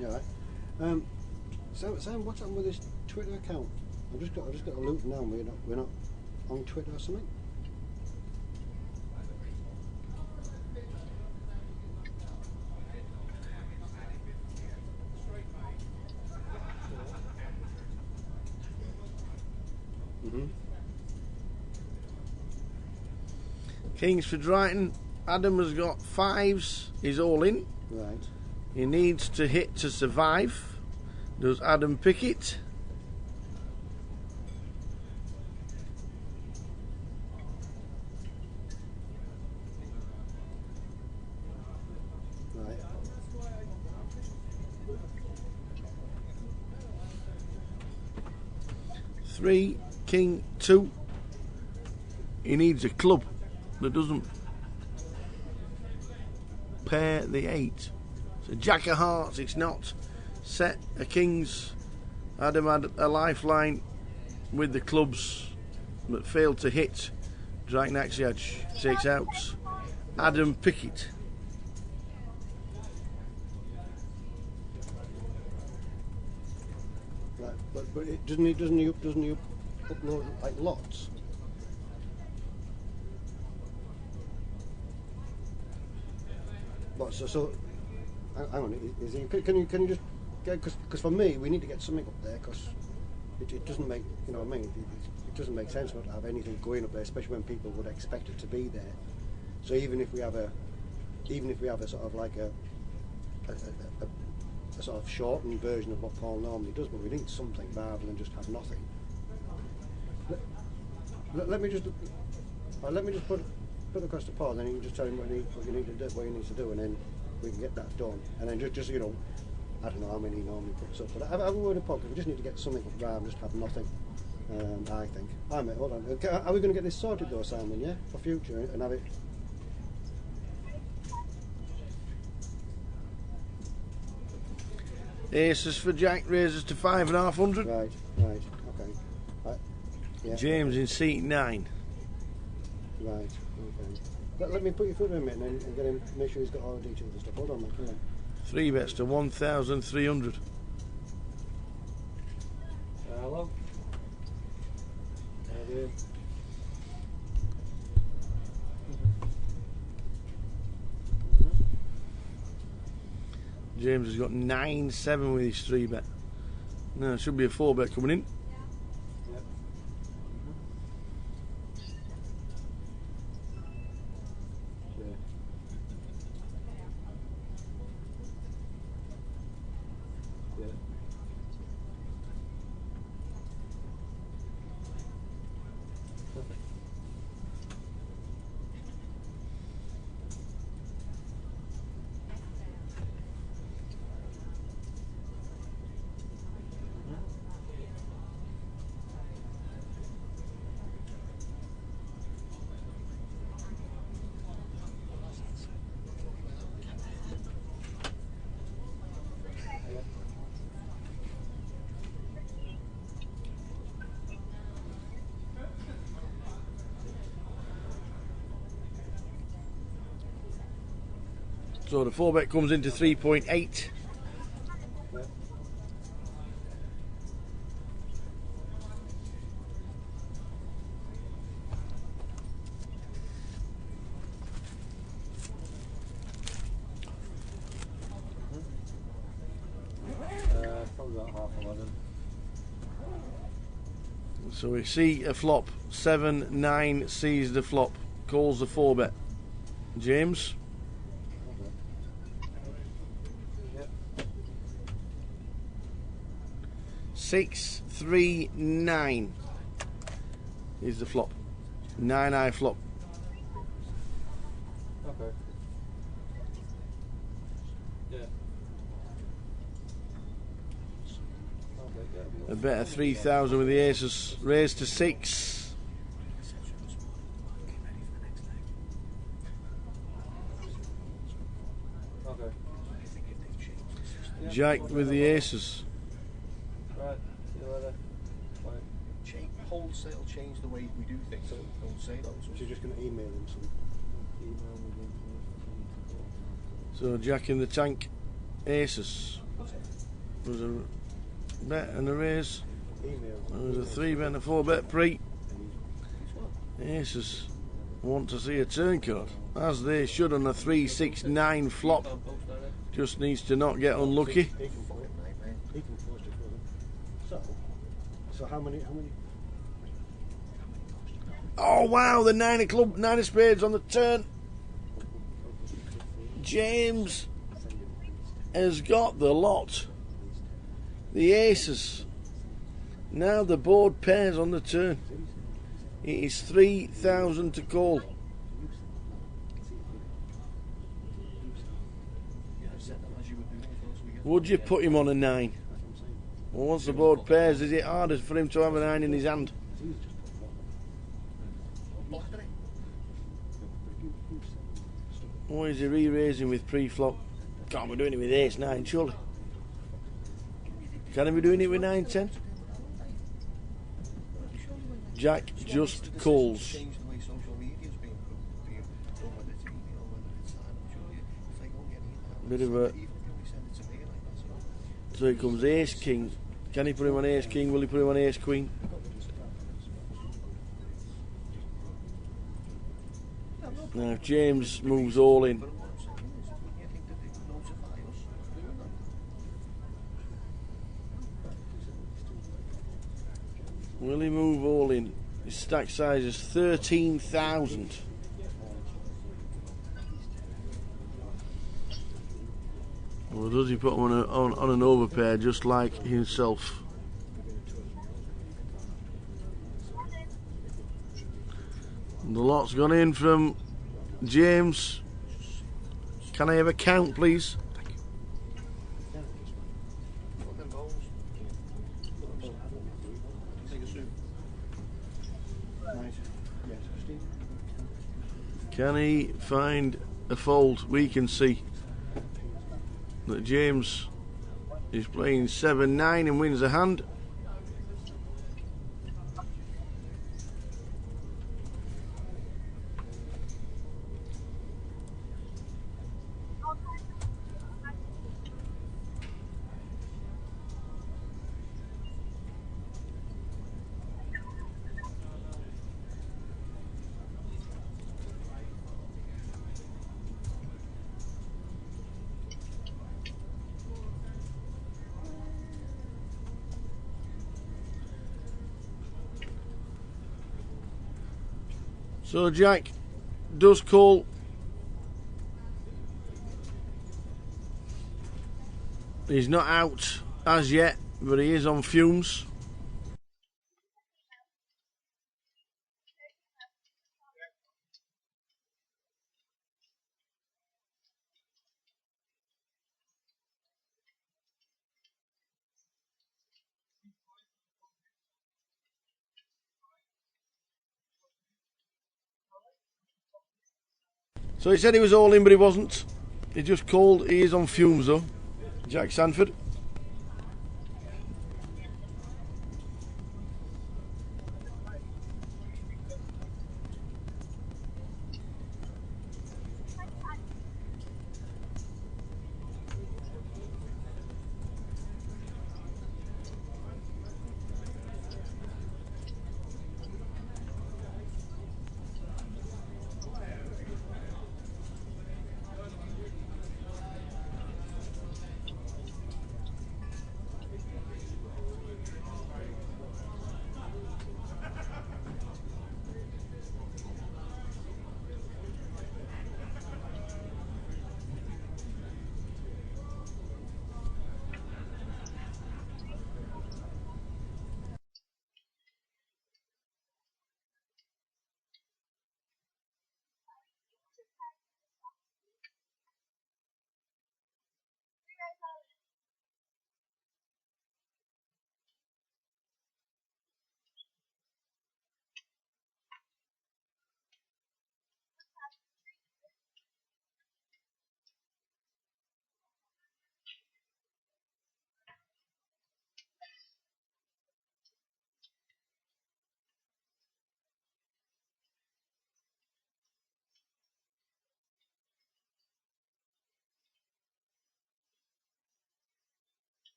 You alright? Sam, what's happened with this Twitter account? I've just got a Luton now, and we're not on Twitter or something. Kingsford Brighton. Adam has got 5s. He's all in. Right. He needs to hit to survive. Does Adam pick it? Right. Three, king, 2. He needs a club that doesn't pair the 8. So Jack of Hearts, it's not. Set a kings. Adam had a lifeline with the clubs but failed to hit. Drake Naxiad takes out Adam Pickett. Right. But it, doesn't he upload like lots? But so hang on, is he, can you just get, because for me we need to get something up there, because it doesn't make, you know what I mean, it doesn't make sense not to have anything going up there, especially when people would expect it to be there. So even if we have a sort of like a sort of shortened version of what Paul normally does, but we need something rather than just have nothing. Let me just put across to Paul, then you can just tell him what he needs to do, and then we can get that done. And then just you know, I don't know how many he normally puts up, but have a word of Paul, because we just need to get something up rather than just have nothing. I think. Mate, hold on. Are we going to get this sorted though, Simon? Yeah, for future, and have it. Aces for Jack, raises to 5,500. Right, okay. Yeah. James in seat 9. Right, okay. Let me put your foot in a minute and get him, make sure he's got all the details and stuff. Hold on, mate, come on. 3 bets to 1,300. Hello. How are you? James has got 9-7 with his 3 bet. No, it should be a 4 bet coming in. Yep. Yeah. Yeah. Perfect. So the 4 bet comes into 3.8. Yep. Probably about 11:30. So we see a flop. 7-9 sees the flop. Calls the 4 bet. James. Yep. 6-3-9 is the flop. 9-eye flop. Okay. Yeah. Okay, yeah. A bet of 3,000 with the aces. Raised to 6. Okay. Jack with the aces. Right. See you later. Bye. Wholesale change the way we do things. Wholesale. So you're just going to email him some. Email me the information. So Jack in the Tank, aces. There was a bet and a raise. There was a 3-bet and a 4-bet pre. Aces want to see a turn card, as they should on a 3-6-9 flop. Just needs to not get unlucky. He can post it for them. So how many? Oh wow, the 9 of club, 9 of spades on the turn. James has got the lot. The aces. Now the board pairs on the turn. It is 3,000 to call. Would you put him on a 9? Well, once the board pairs, is it harder for him to have a 9 in his hand? Or is he re-raising with pre-flop? Can't be doing it with ace-9, surely. Can he be doing it with 9-10? Jack just calls. Change the way social media's being done, whether it's email, whether it's sign, surely if they go and get email, Bit of a... even if we send it to me, like that's all. So here comes ace-king. Can he put him on ace-king? Will he put him on ace-queen? Now if James moves all in, will he move all in? His stack size is 13,000. Or does he put him on an overpair just like himself? The lot's gone in from James. Can I have a count, please? Can he find a fold? We can see that James is playing 7-9 and wins a hand. So Jack does call. He's not out as yet, but he is on fumes. So he said he was all in, but he wasn't. He just called. He is on fumes though. Jack Sanford.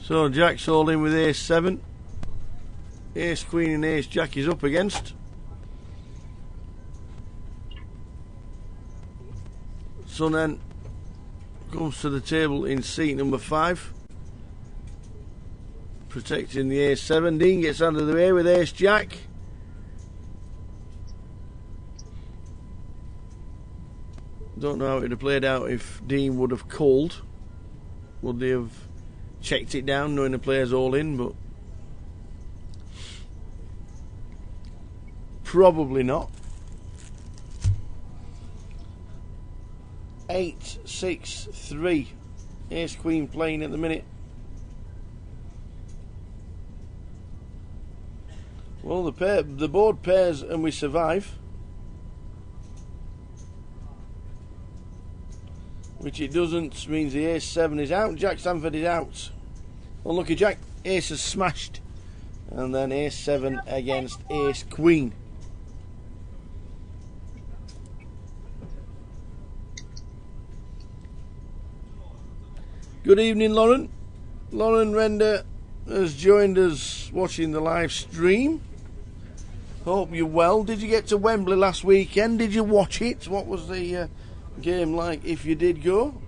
So Jack's all in with ace 7. Ace queen and ace jack is up against. So then comes to the table in seat number 5, protecting the ace 7. Dean gets out of the way with ace jack. Don't know how it would have played out if Dean would have called. Would they have checked it down knowing the player's all in? But probably not. 8, 6, 3. Ace queen playing at the minute. Well, the board pairs and we survive, which it doesn't, means the ace 7 is out. Jack Sanford is out. Unlucky Jack. Ace is smashed, and then ace 7 against ace queen. Good evening, Lauren. Lauren Render has joined us watching the live stream. Hope you're well. Did you get to Wembley last weekend? Did you watch it? What was the game like if you did go?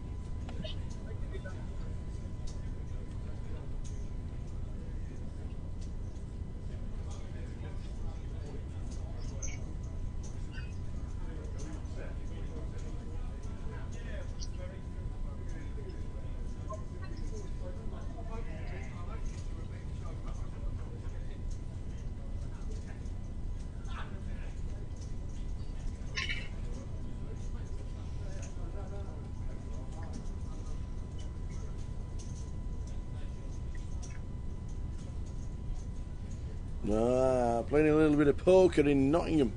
Playing a little bit of poker in Nottingham.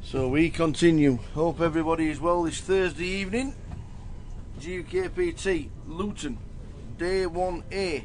So we continue. Hope everybody is well this Thursday evening. GUKPT Luton, day 1A.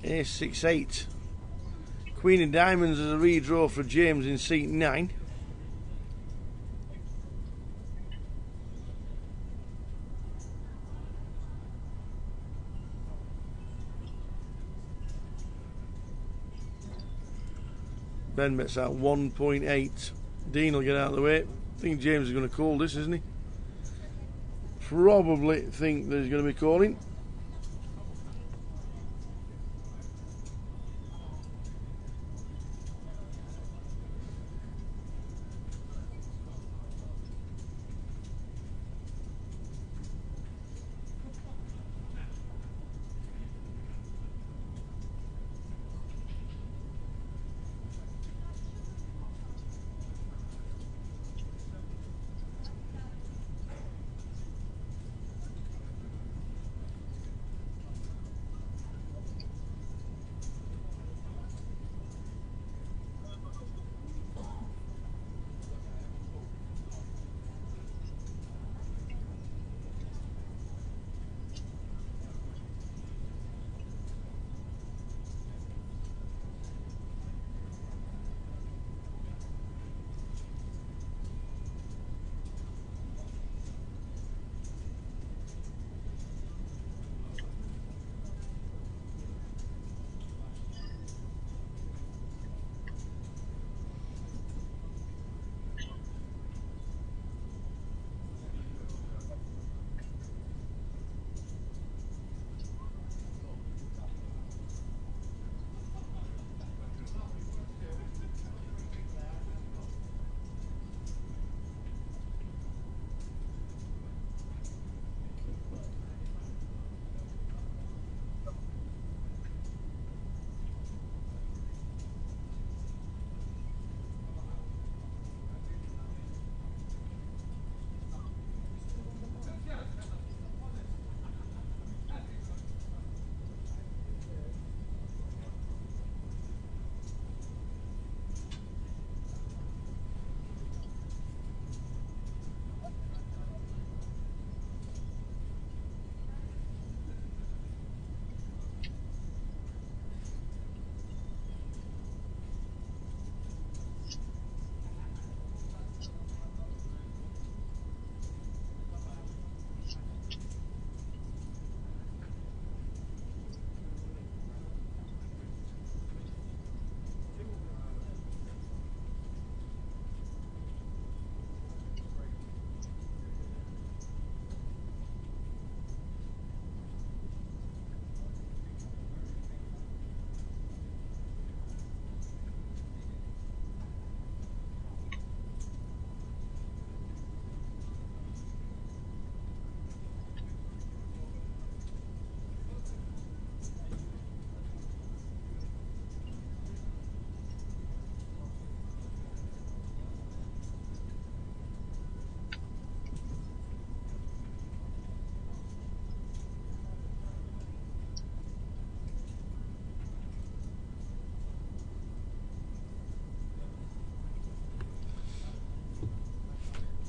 Ace 6 8. Queen of Diamonds as a redraw for James in seat 9. Ben bets out 1.8. Dean will get out of the way. I think James is going to call this, isn't he? Probably think that he's going to be calling.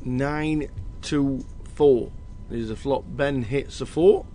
9-4. There's a flop. Ben hits a 4.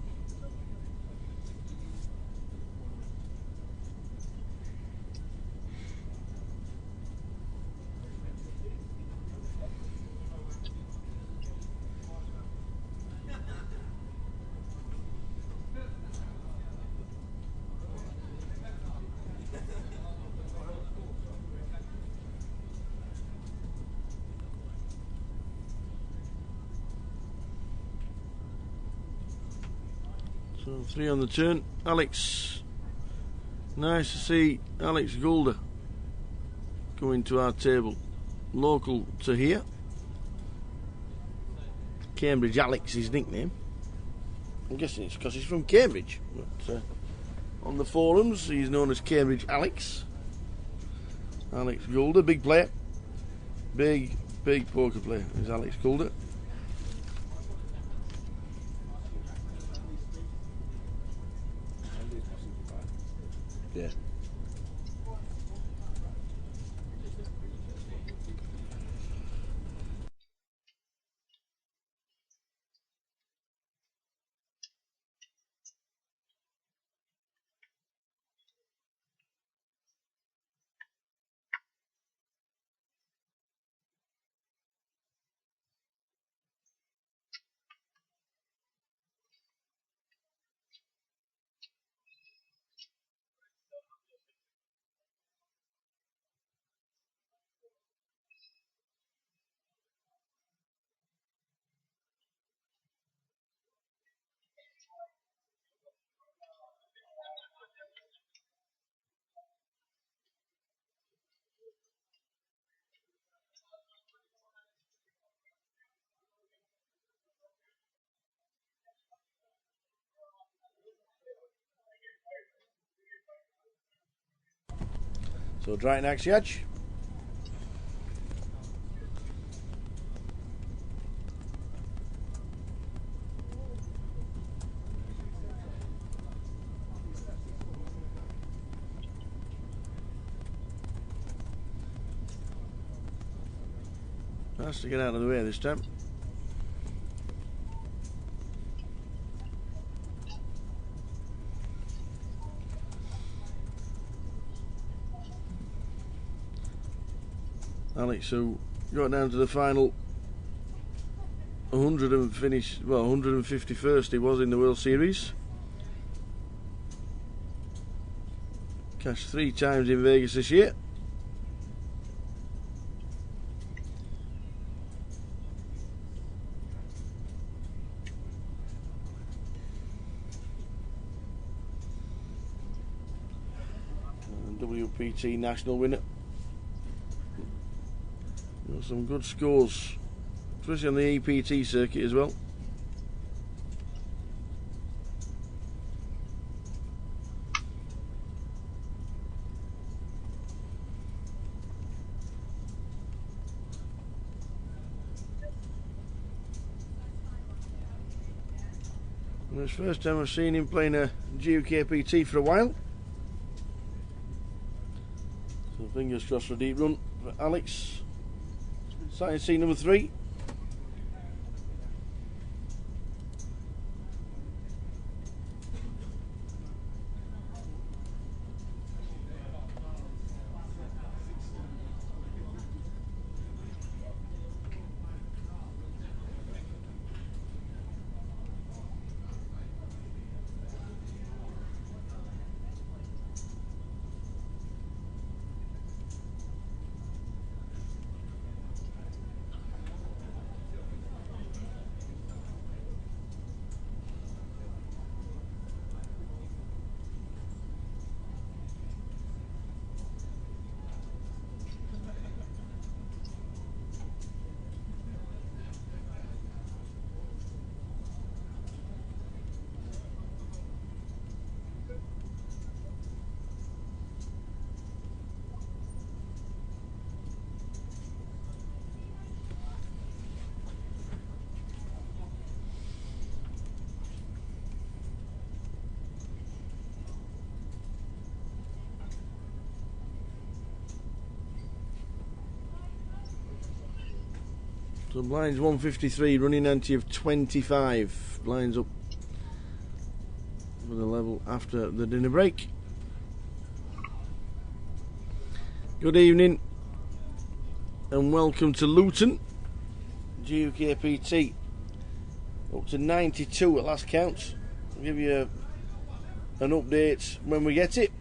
So 3 on the turn. Alex. Nice to see Alex Goulder going to our table. Local to here. Cambridge Alex, his nickname. I'm guessing it's because he's from Cambridge. But on the forums, he's known as Cambridge Alex. Alex Goulder, big player. Big poker player is Alex Goulder. Yeah. So dry next Yaj. Has to get out of the way this time. Alex, who got down to the final 100 and finished, well, 151st he was in the World Series. Cashed 3 times in Vegas this year. WPT national winner. Got some good scores, especially on the EPT circuit as well. And it's the first time I've seen him playing a GUKPT for a while. So fingers crossed for a deep run for Alex. Starting scene number 3. So blinds 153, running ante of 25. Blinds up with a level after the dinner break. Good evening and welcome to Luton. GUKPT up to 92 at last count. I'll give you an update when we get it.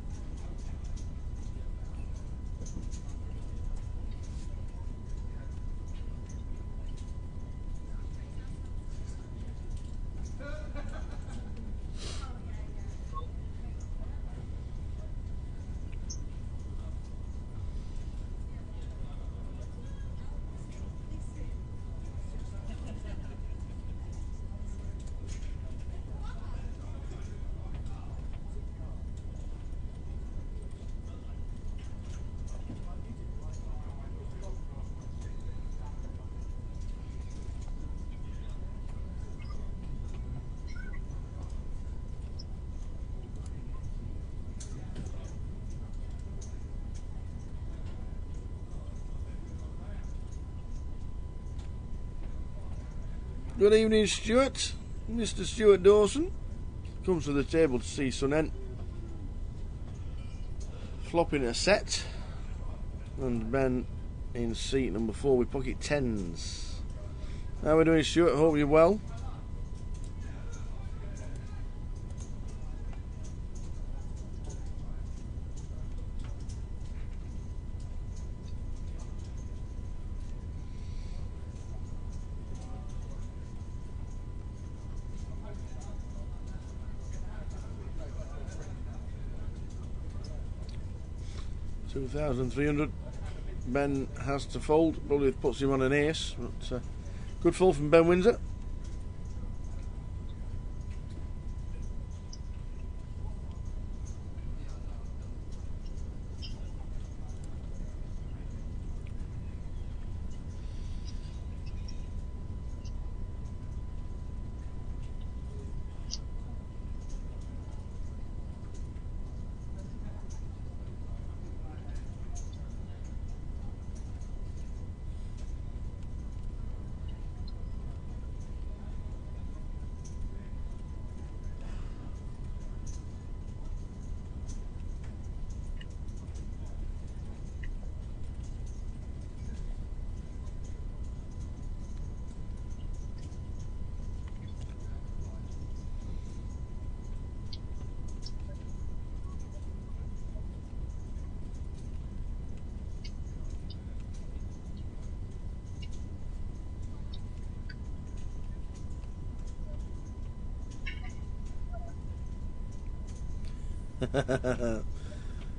Good evening, Stuart. Mr. Stuart Dawson comes to the table to see Sunent flopping a set, and Ben in seat number 4 with pocket 10s. How are we doing, Stuart? Hope you're well. 2,300. Ben has to fold, probably puts him on an ace, but good fold from Ben Windsor.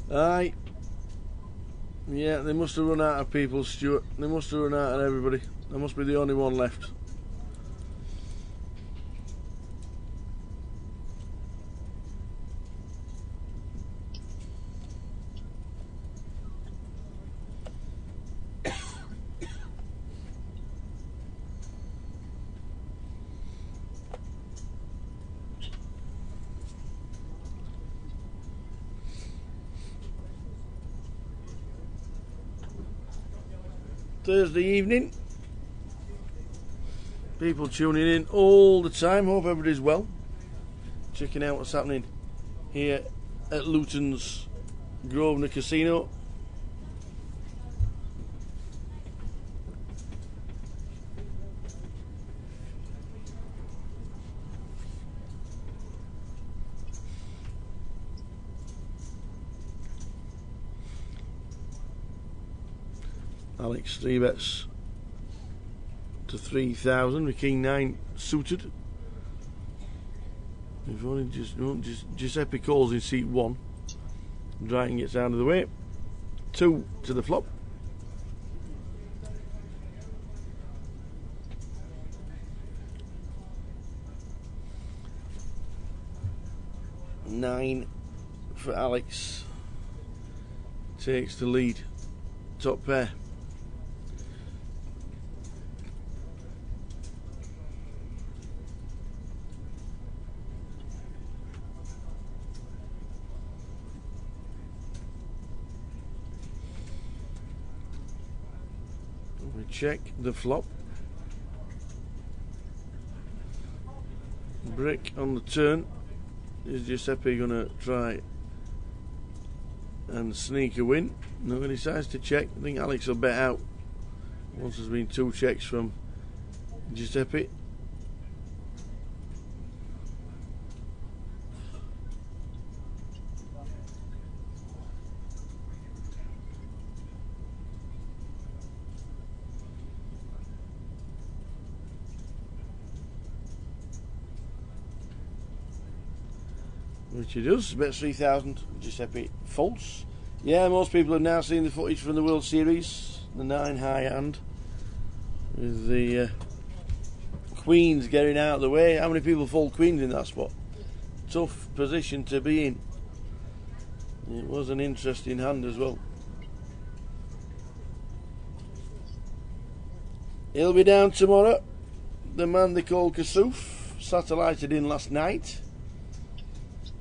Aye. Yeah, they must have run out of people, Stuart. They must have run out of everybody. There must be the only one left. Thursday evening. People tuning in all the time. Hope everybody's well. Checking out what's happening here at Luton's Grosvenor Casino. Alex 3 bets to 3,000 with King 9 suited. If only just Giuseppe calls in seat 1. Drayton gets out of the way. 2 to the flop. Nine for Alex. Takes the lead. Top pair. We check the flop. Brick on the turn. Is Giuseppe going to try and sneak a win? No, he decides to check. I think Alex will bet out once there's been 2 checks from Giuseppe. Which he does. Bets 3,000. Giuseppe false. Yeah, most people have now seen the footage from the World Series, the 9 high hand, with the queens getting out of the way. How many people fold queens in that spot? Tough position to be in. It was an interesting hand as well. He'll be down tomorrow. The man they call Kasuf satellited in last night,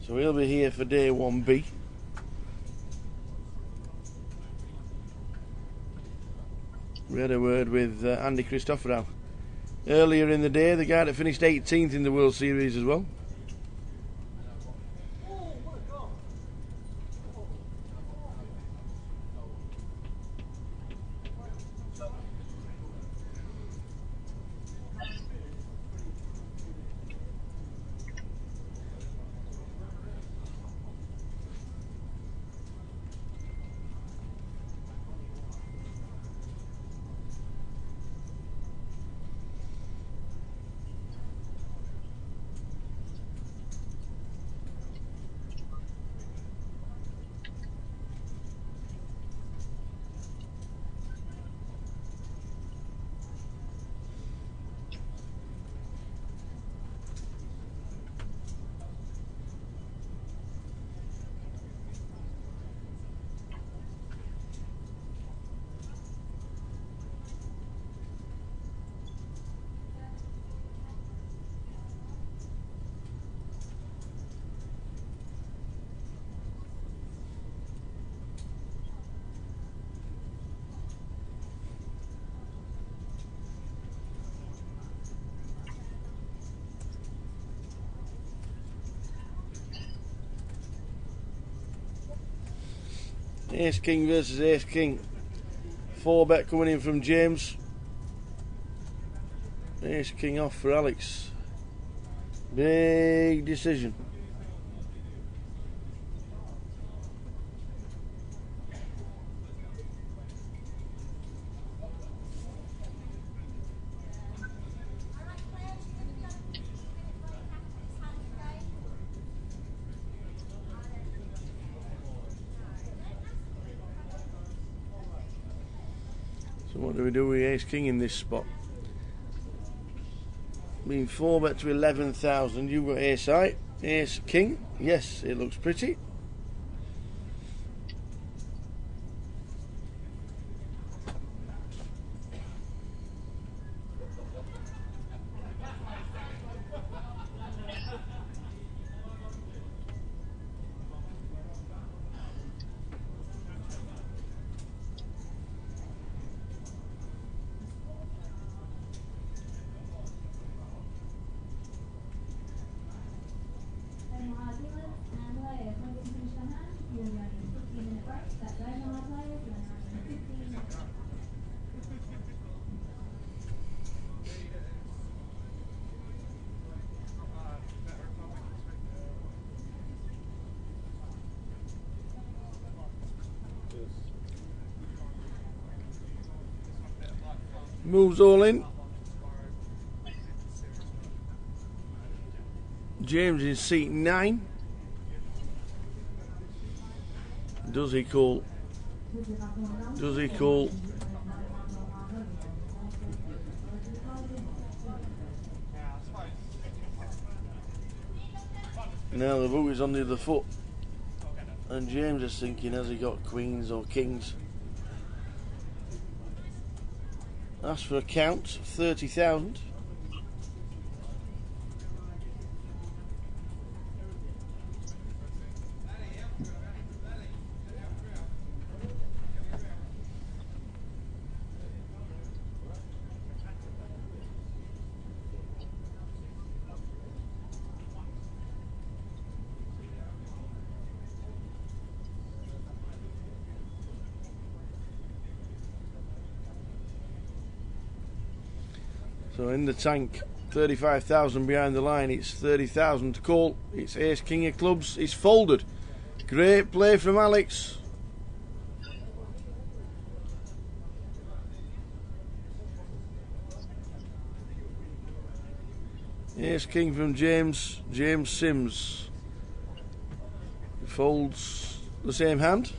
so he'll be here for day 1B. We had a word with Andy Christopherou earlier in the day, the guy that finished 18th in the World Series as well. Ace King versus Ace King. 4-bet coming in from James. Ace King off for Alex. Big decision. So what do we do with Ace King in this spot? Being 4-bet to 11,000. You've got Ace High, Ace King. Yes, it looks pretty. Moves all in. James in seat 9. Does he call? Does he call? Now the boot is on the other foot, and James is thinking, has he got queens or kings? Ask for a count, 30,000. So in the tank, 35,000 behind the line. It's 30,000 to call. It's ace king of clubs. It's folded. Great play from Alex. Ace king from James Sims. He folds the same hand.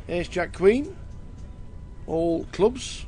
Ace Jack Queen, all clubs.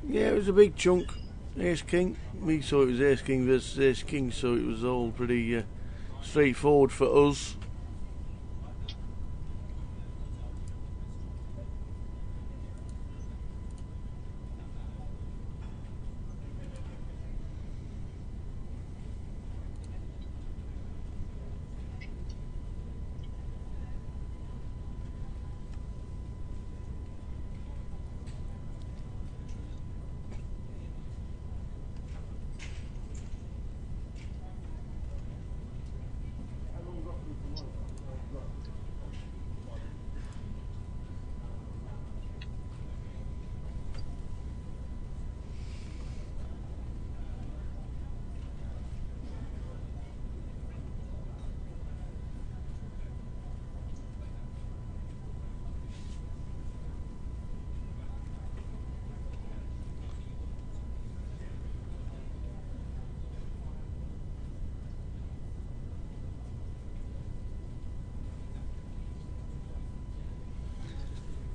Yeah, it was a big chunk. Ace King. We saw it was Ace King versus Ace King, so it was all pretty straightforward for us.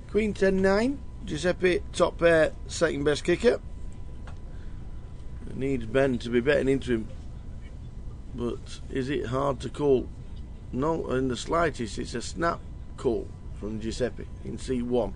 Queen 10-9. Giuseppe top pair, second best kicker. Needs Ben to be betting into him. But is it hard to call? No, in the slightest. It's a snap call from Giuseppe in C1.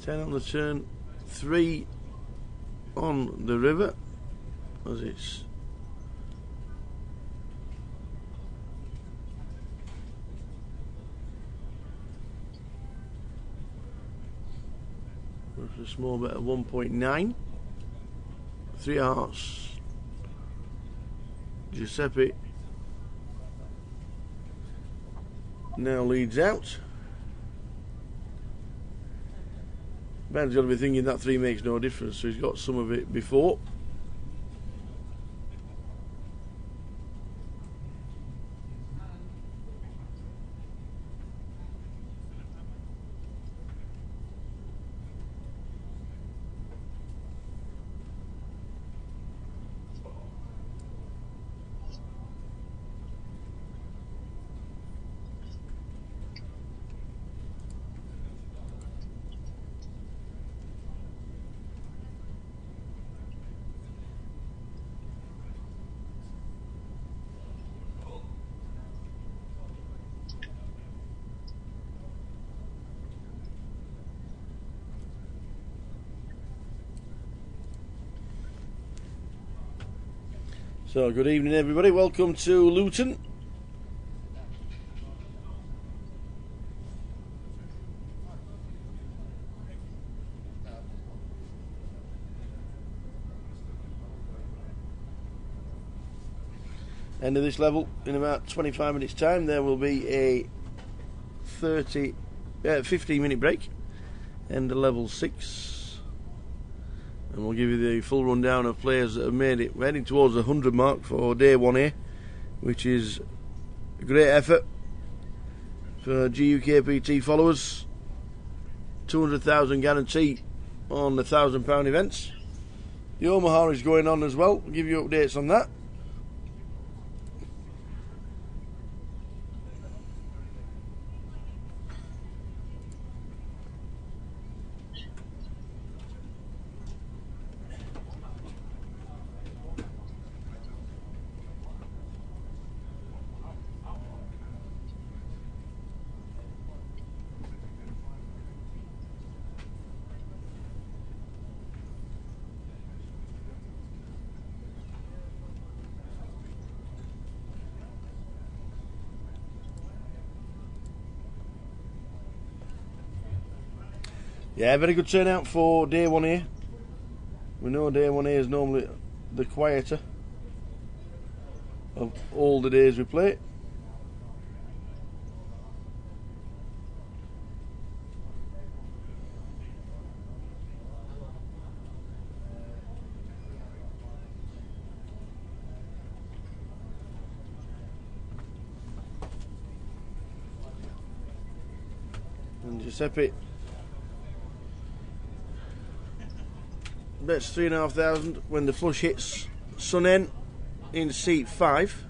10 on the turn, 3 on the river, as it's a small bet of 1.9. 3 hearts. Giuseppe now leads out. Ben's got to be thinking that 3 makes no difference, so he's got some of it before. So, good evening everybody, welcome to Luton. End of this level in about 25 minutes time. There will be a 15-minute break. End of level 6. And we'll give you the full rundown of players that have made it. We're heading towards the 100 mark for day 1A, which is a great effort for GUKPT followers. 200,000 guarantee on the £1,000 events. The Omaha is going on as well. We'll give you updates on that. Yeah, very good turnout for day 1A. We know day 1A is normally the quieter of all the days we play. And Giuseppe bets 3,500 when the flush hits Sun N in seat 5.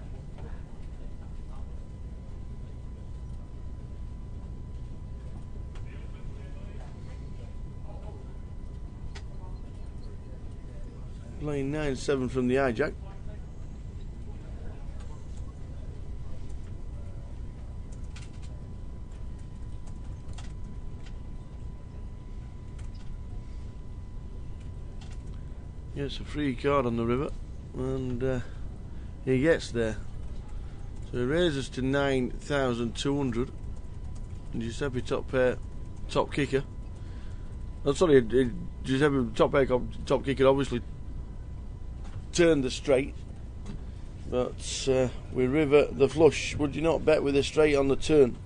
Playing 9-7 from the hijack. Gets a free card on the river, and he gets there. So he raises to 9,200. And Giuseppe top kicker. Oh, sorry, Giuseppe top kicker obviously turned the straight, but we river the flush. Would you not bet with a straight on the turn?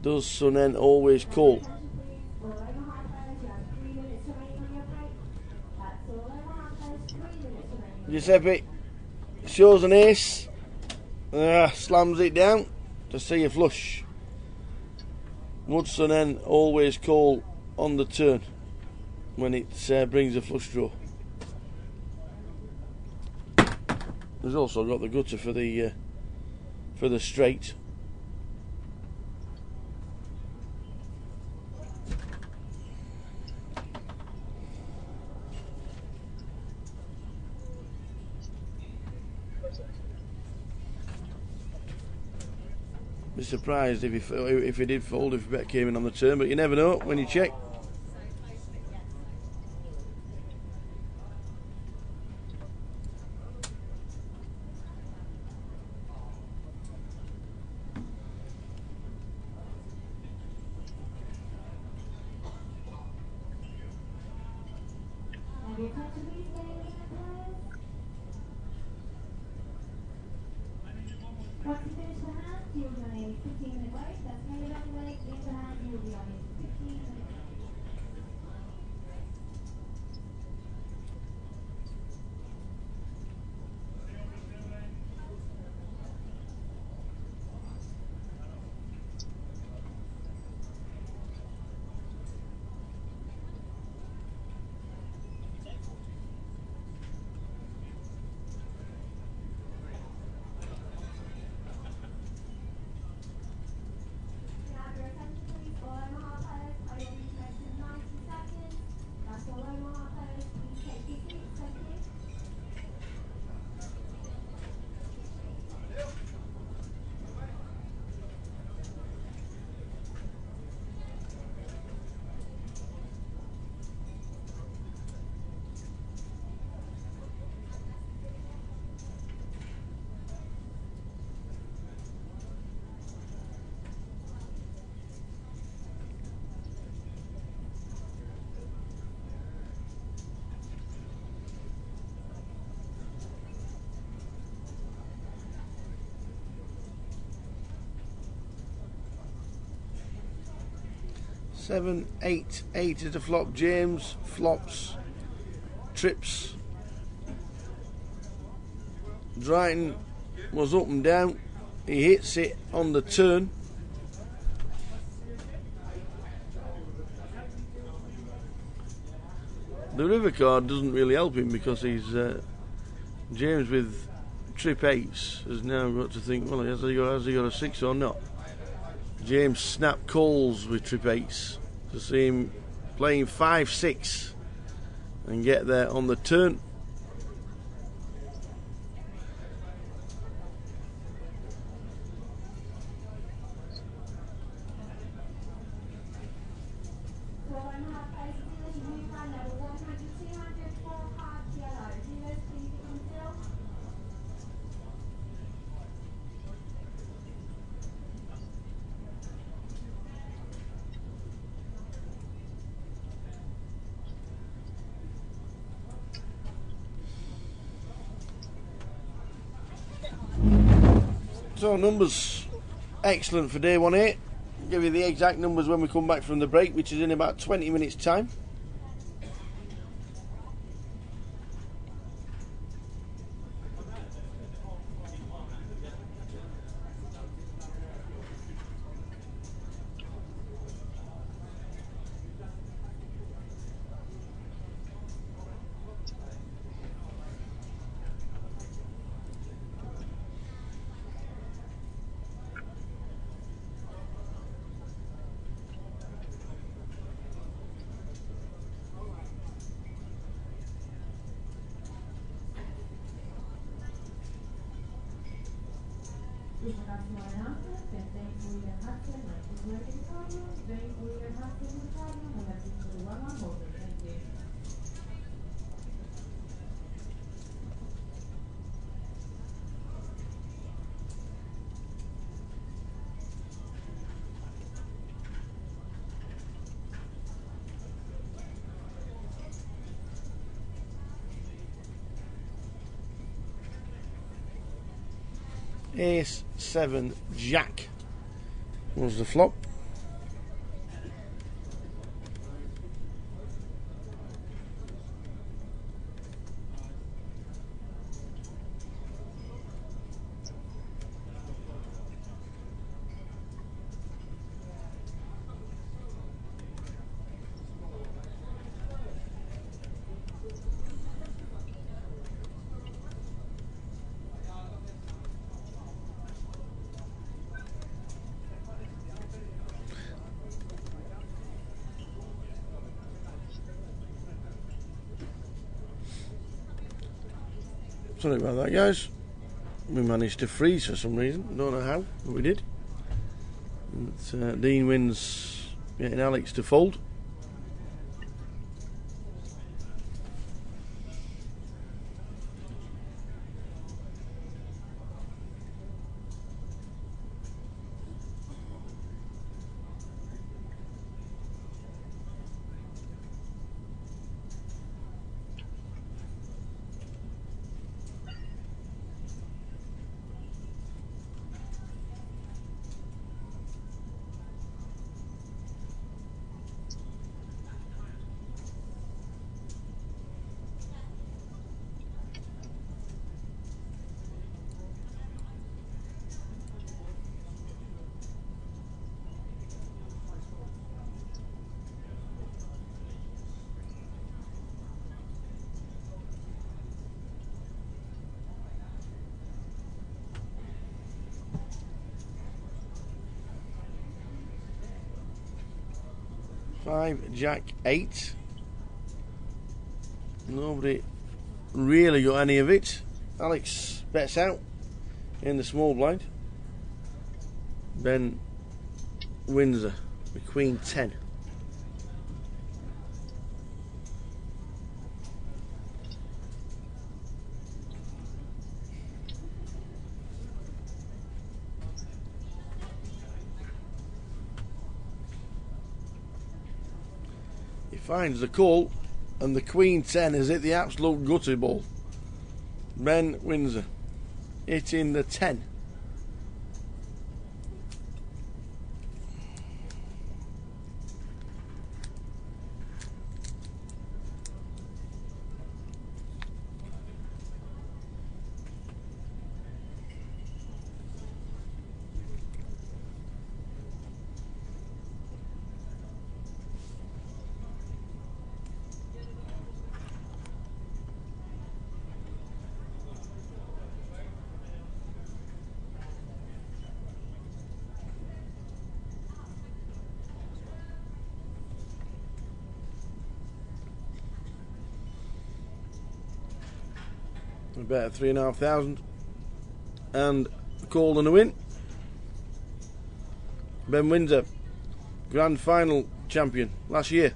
Does Sun N always call? Giuseppe shows an ace, slams it down to see a flush. Would Sun N always call on the turn when it brings a flush draw? There's also got the gutter for the straight. Be surprised if he did fold if Bet came in on the turn, but you never know when you check. Once you finish the hand, you'll be on a 15-minute break. That's how you're on the leg. In the hand, you'll be on a 15-minute break. Seven, eight is the flop. James flops, trips. Drayton was up and down. He hits it on the turn. The river card doesn't really help him because he's James with trip eights has now got to think, well, has he got a six or not? James snap calls with trip eights to see him playing 5-6 and get there on the turn. So numbers excellent for day 1-8. Give you the exact numbers when we come back from the break, which is in about 20 minutes time. Ace, 7, Jack was the flop. Sorry about that, guys. We managed to freeze for some reason. Don't know how, but we did. Dean wins, getting Alex to fold. Five, Jack, 8. Nobody really got any of it. Alex bets out in the small blind. Ben Windsor with Queen 10. He finds the call, and the Queen 10 has hit the absolute gutter ball. Ben Windsor hitting the 10. A bet of 3,500 and called and a win. Ben Windsor, grand final champion last year.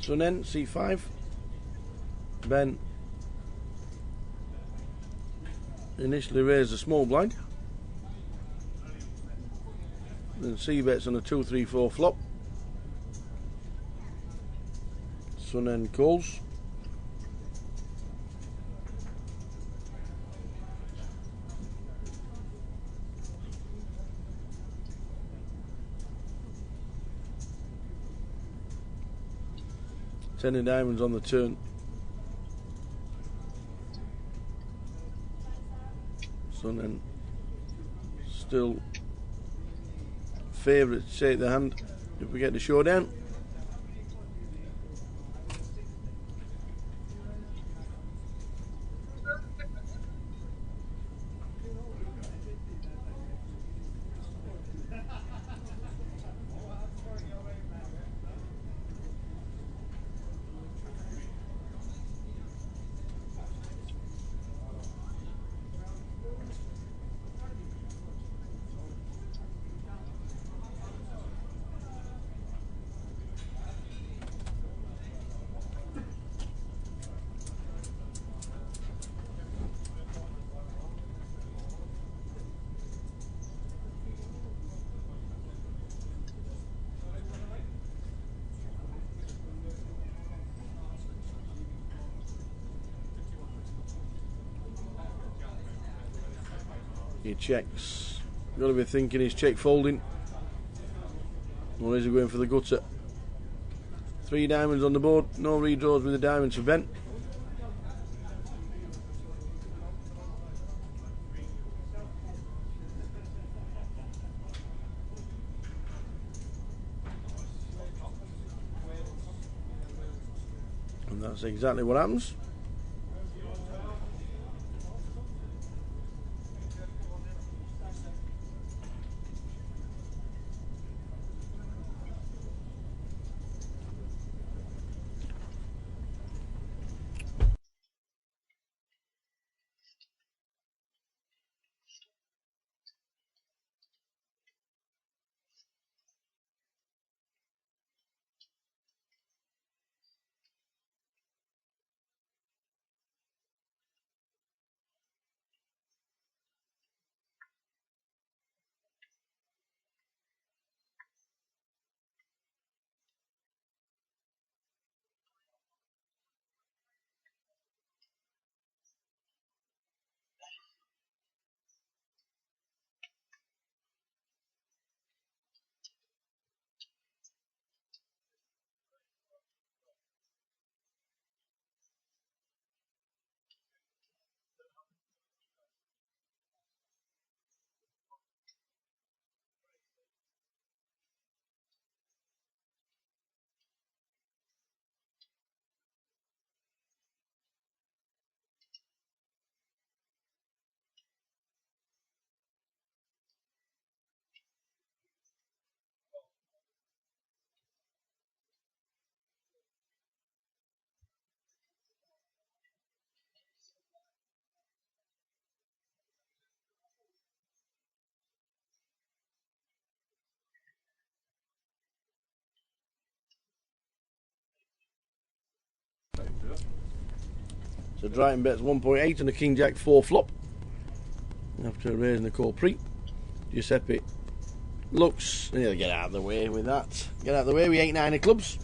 So then C5, Ben initially raised a small blind, then C bets on a 2-3-4 flop. So then calls. Ten of diamonds on the turn. So then still favourite to take the hand if we get the showdown. He checks. Got to be thinking he's check folding. Or is he going for the gutter? 3 diamonds on the board. No redraws with the diamonds for Ben. And that's exactly what happens. So Drayton bets 1.8 and a King Jack 4 flop. After raising the call pre. Giuseppe looks, he'll get out of the way with that. Get out of the way with 8-9 of clubs.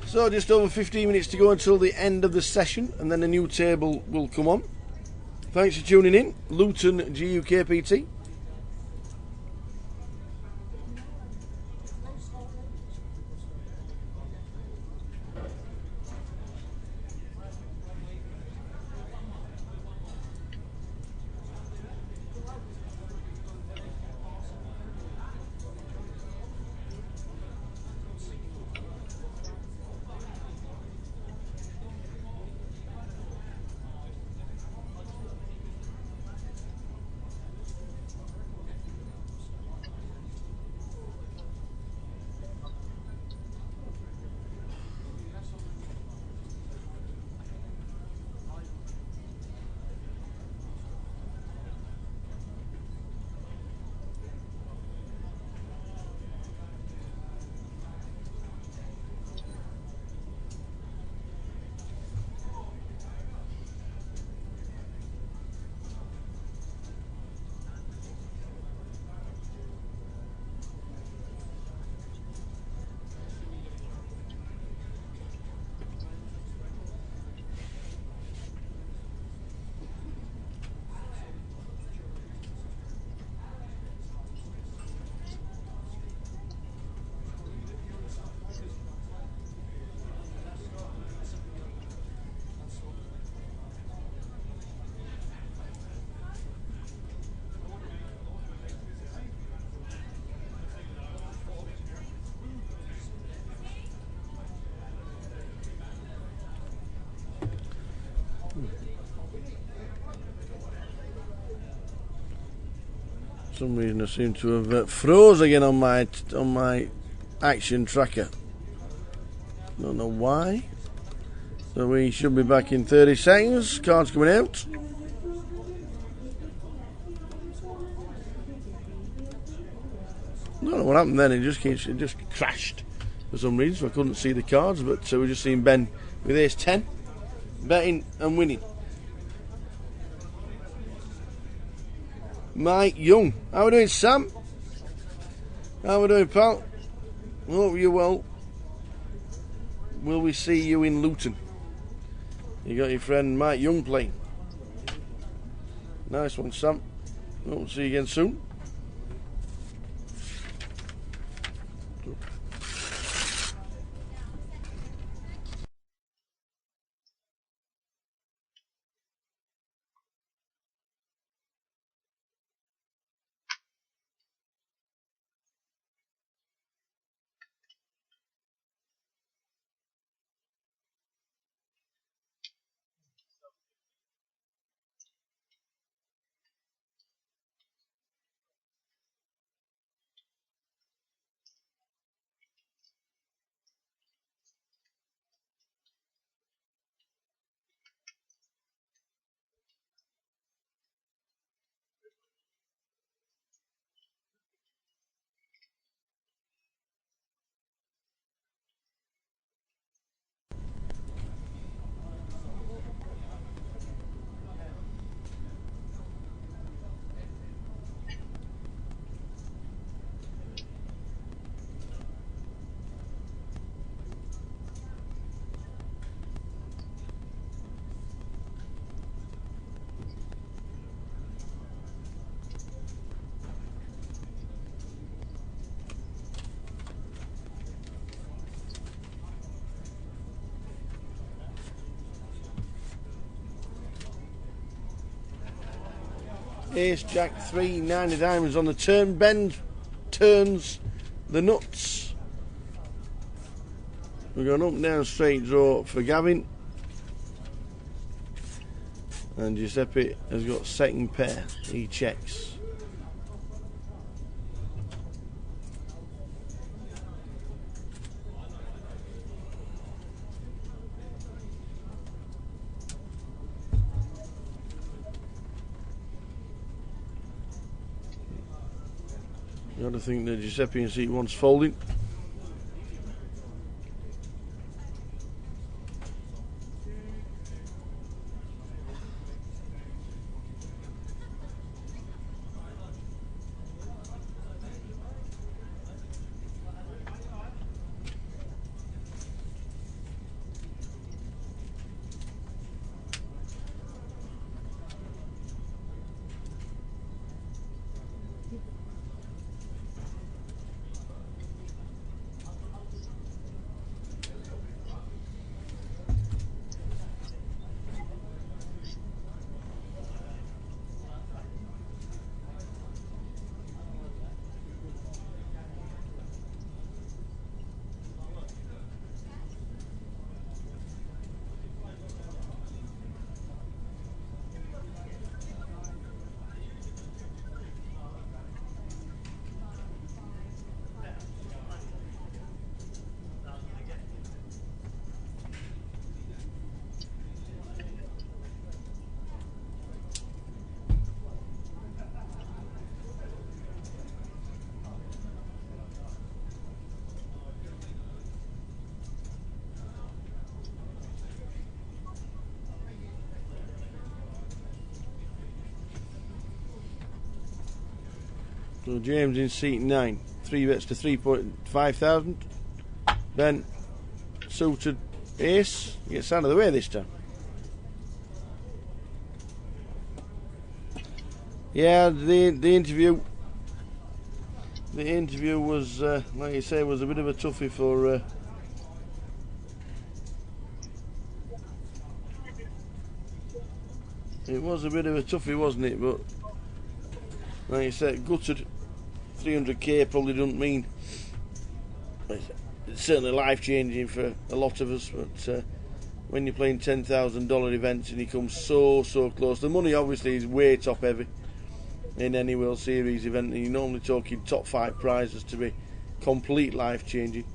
So just over 15 minutes to go until the end of the session, and then a new table will come on. Thanks for tuning in. Luton GUKPT. For some reason I seem to have froze again on my action tracker. Don't know why. So we should be back in 30 seconds. Cards coming out. I don't know what happened then. It just crashed for some reason, so I couldn't see the cards. But we just seen Ben with ace 10, betting and winning. Mike Young, how we doing, Sam? How we doing, pal? Hope you're well. Will we see you in Luton? You got your friend Mike Young playing. Nice one, Sam. Hope to see you again soon. Ace, Jack 3, 9 of diamonds on the turn. Ben turns the nuts. We're going up and down straight draw for Gavin. And Giuseppe has got second pair. He checks. You got to think that Giuseppe and seat wants folding. So James in seat 9, 3 bets to 3,500. Ben suited ace, gets out of the way this time. Yeah, the interview was, like you say, was a bit of a toughie for. It was a bit of a toughie, wasn't it? But like you said, gutted. 300k probably doesn't mean. It's certainly life changing for a lot of us, but when you're playing $10,000 events and you come so close, the money obviously is way top heavy in any World Series event, and you're normally talking top 5 prizes to be complete life changing.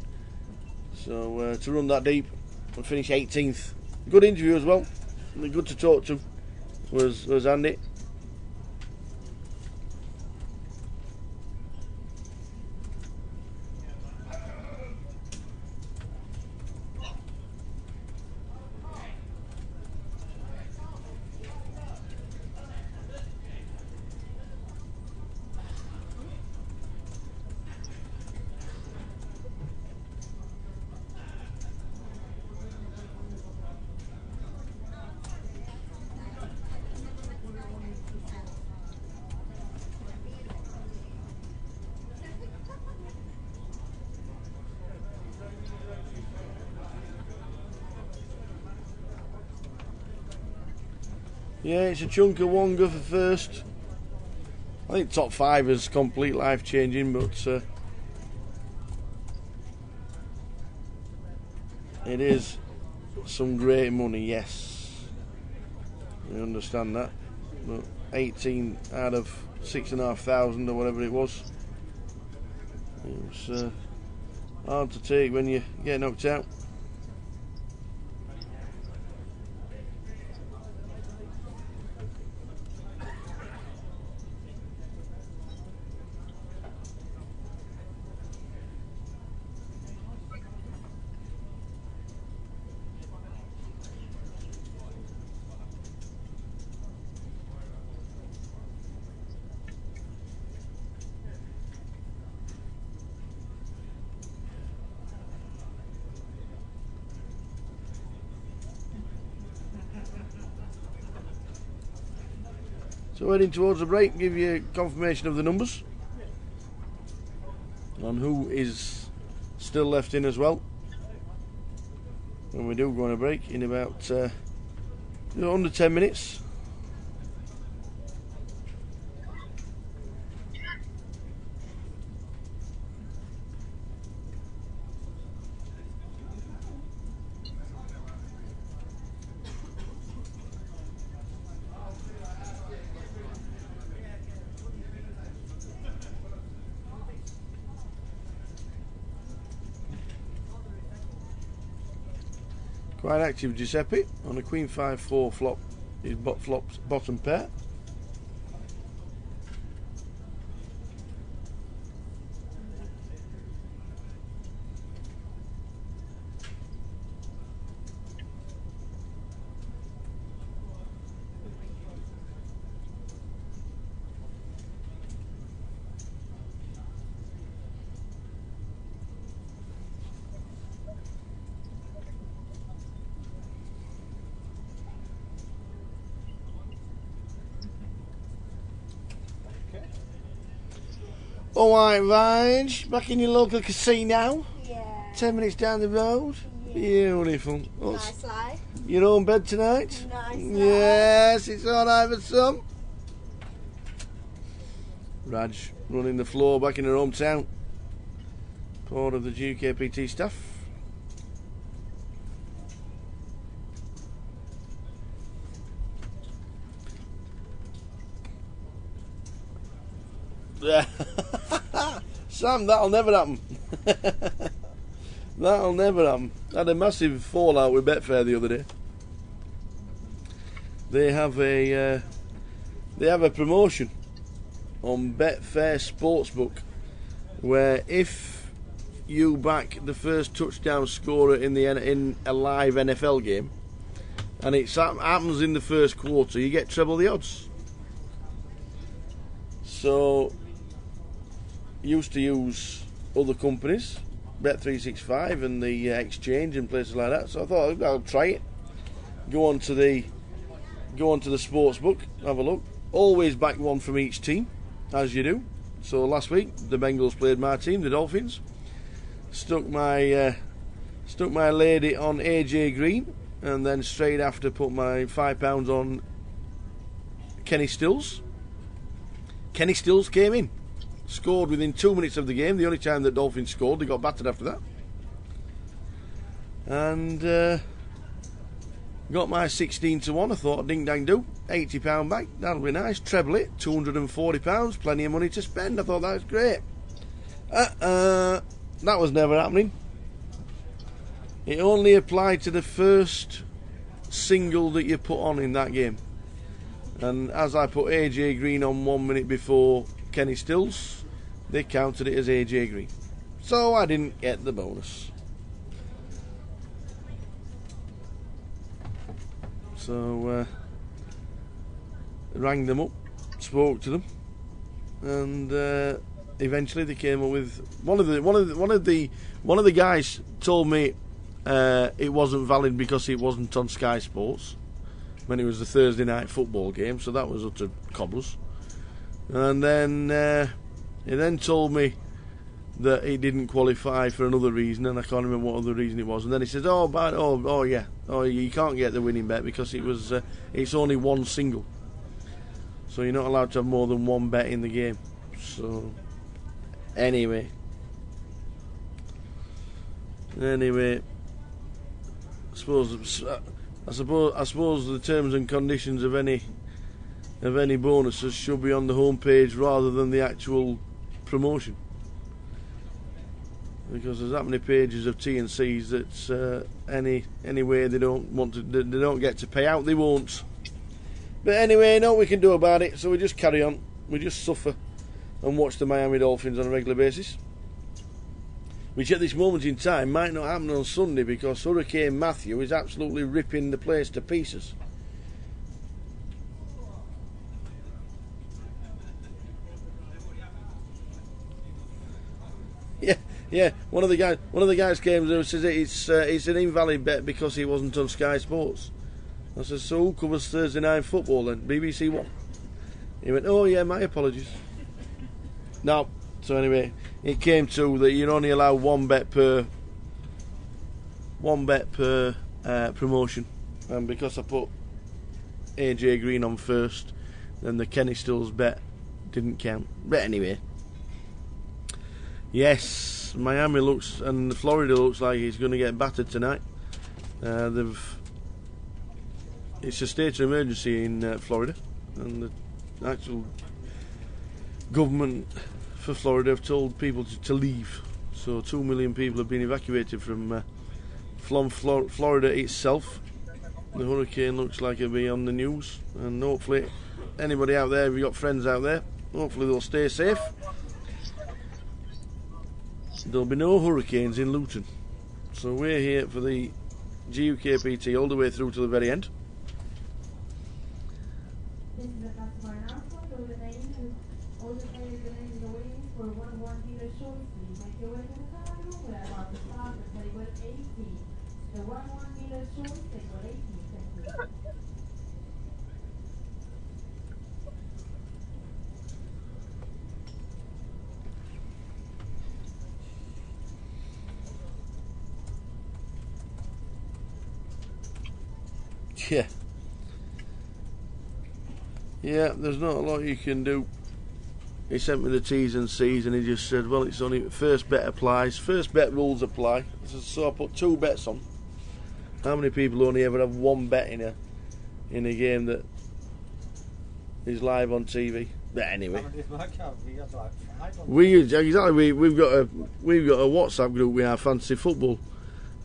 So to run that deep and finish 18th, good interview as well, good to talk to was Andy. Yeah, it's a chunk of Wonga for first. I think top 5 is complete life changing, but it is some great money, yes. I understand that. But 18 out of 6,500 or whatever it was. It was hard to take when you get knocked out. So heading towards the break, give you confirmation of the numbers on who is still left in as well. When we do go on a break in about under 10 minutes. Quite active Giuseppe on a Queen 5-4 flop, his flops bottom pair. Alright, Vige, back in your local casino. Yeah. 10 minutes down the road. Yeah. Beautiful. Nice life. Your own bed tonight? Nice life. Yes, it's alright for some. Raj running the floor back in her hometown. Part of the GUKPT staff. Sam, that'll never happen. That'll never happen. I had a massive fallout with Betfair the other day. They have a promotion on Betfair Sportsbook where if you back the first touchdown scorer in a live NFL game and it happens in the first quarter, you get treble the odds. So used to use other companies, Bet365 and the Exchange and places like that. So I thought I'll try it. Go on to the sports book, have a look. Always back one from each team, as you do. So last week the Bengals played my team, the Dolphins. Stuck my lady on AJ Green, and then straight after put my £5 on Kenny Stills. Kenny Stills came in, scored within 2 minutes of the game. The only time that Dolphins scored, they got battered after that. And got my 16 to 1. I thought, ding dang do, £80 back, that'll be nice. Treble it, £240, plenty of money to spend. I thought that was great. That was never happening. It only applied to the first single that you put on in that game. And as I put AJ Green on 1 minute before Kenny Stills, they counted it as AJ Green. So I didn't get the bonus. So rang them up, spoke to them, and eventually they came up with one of the guys told me it wasn't valid because it wasn't on Sky Sports when it was the Thursday night football game, so that was utter cobblers. And then he then told me that he didn't qualify for another reason, and I can't remember what other reason it was. And then he says, "Oh, you can't get the winning bet because it's only one single, so you're not allowed to have more than one bet in the game." So anyway, I suppose the terms and conditions of any bonuses should be on the home page rather than the actual promotion, because there's that many pages of T and C's that any way they don't get to pay out, they won't. But anyway, no we can do about it, so we just carry on, we just suffer and watch the Miami Dolphins on a regular basis, which at this moment in time might not happen on Sunday because Hurricane Matthew is absolutely ripping the place to pieces. Yeah. One of the guys came and says it's an invalid bet because he wasn't on Sky Sports. I said, so who covers Thursday Night Football then? BBC One. He went, oh yeah, my apologies. No. So anyway, it came to that you're only allowed one bet per promotion, and because I put AJ Green on first, then the Kenny Stills bet didn't count. But anyway, yes, Miami looks and Florida looks like it's going to get battered tonight. It's a state of emergency in Florida, and the actual government for Florida have told people to leave. So 2 million people have been evacuated from Florida itself. The hurricane looks like it'll be on the news, and hopefully anybody out there, if you've got friends out there, hopefully they'll stay safe. There'll be no hurricanes in Luton. So we're here for the GUKPT all the way through to the very end. This is a customer announcement. All the players remaining in the waiting for 1-1 dealer choice. Please make your way to the car room. We're about to start at table 18. The 1-1 dealer choice, table 18. Thank you. Yeah, there's not a lot you can do. He sent me the T's and C's and he just said, well, it's only first bet applies, first bet rules apply. So I put 2 bets on. How many people only ever have 1 bet in a game that is live on TV? But anyway, we've got a WhatsApp group with our fantasy football,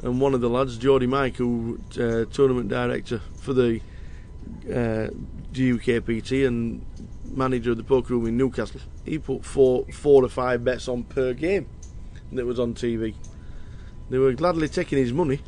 and one of the lads, Geordie Mike, who tournament director for the GUKPT and manager of the poker room in Newcastle, he put 4 or 5 bets on per game that was on TV. They were gladly taking his money.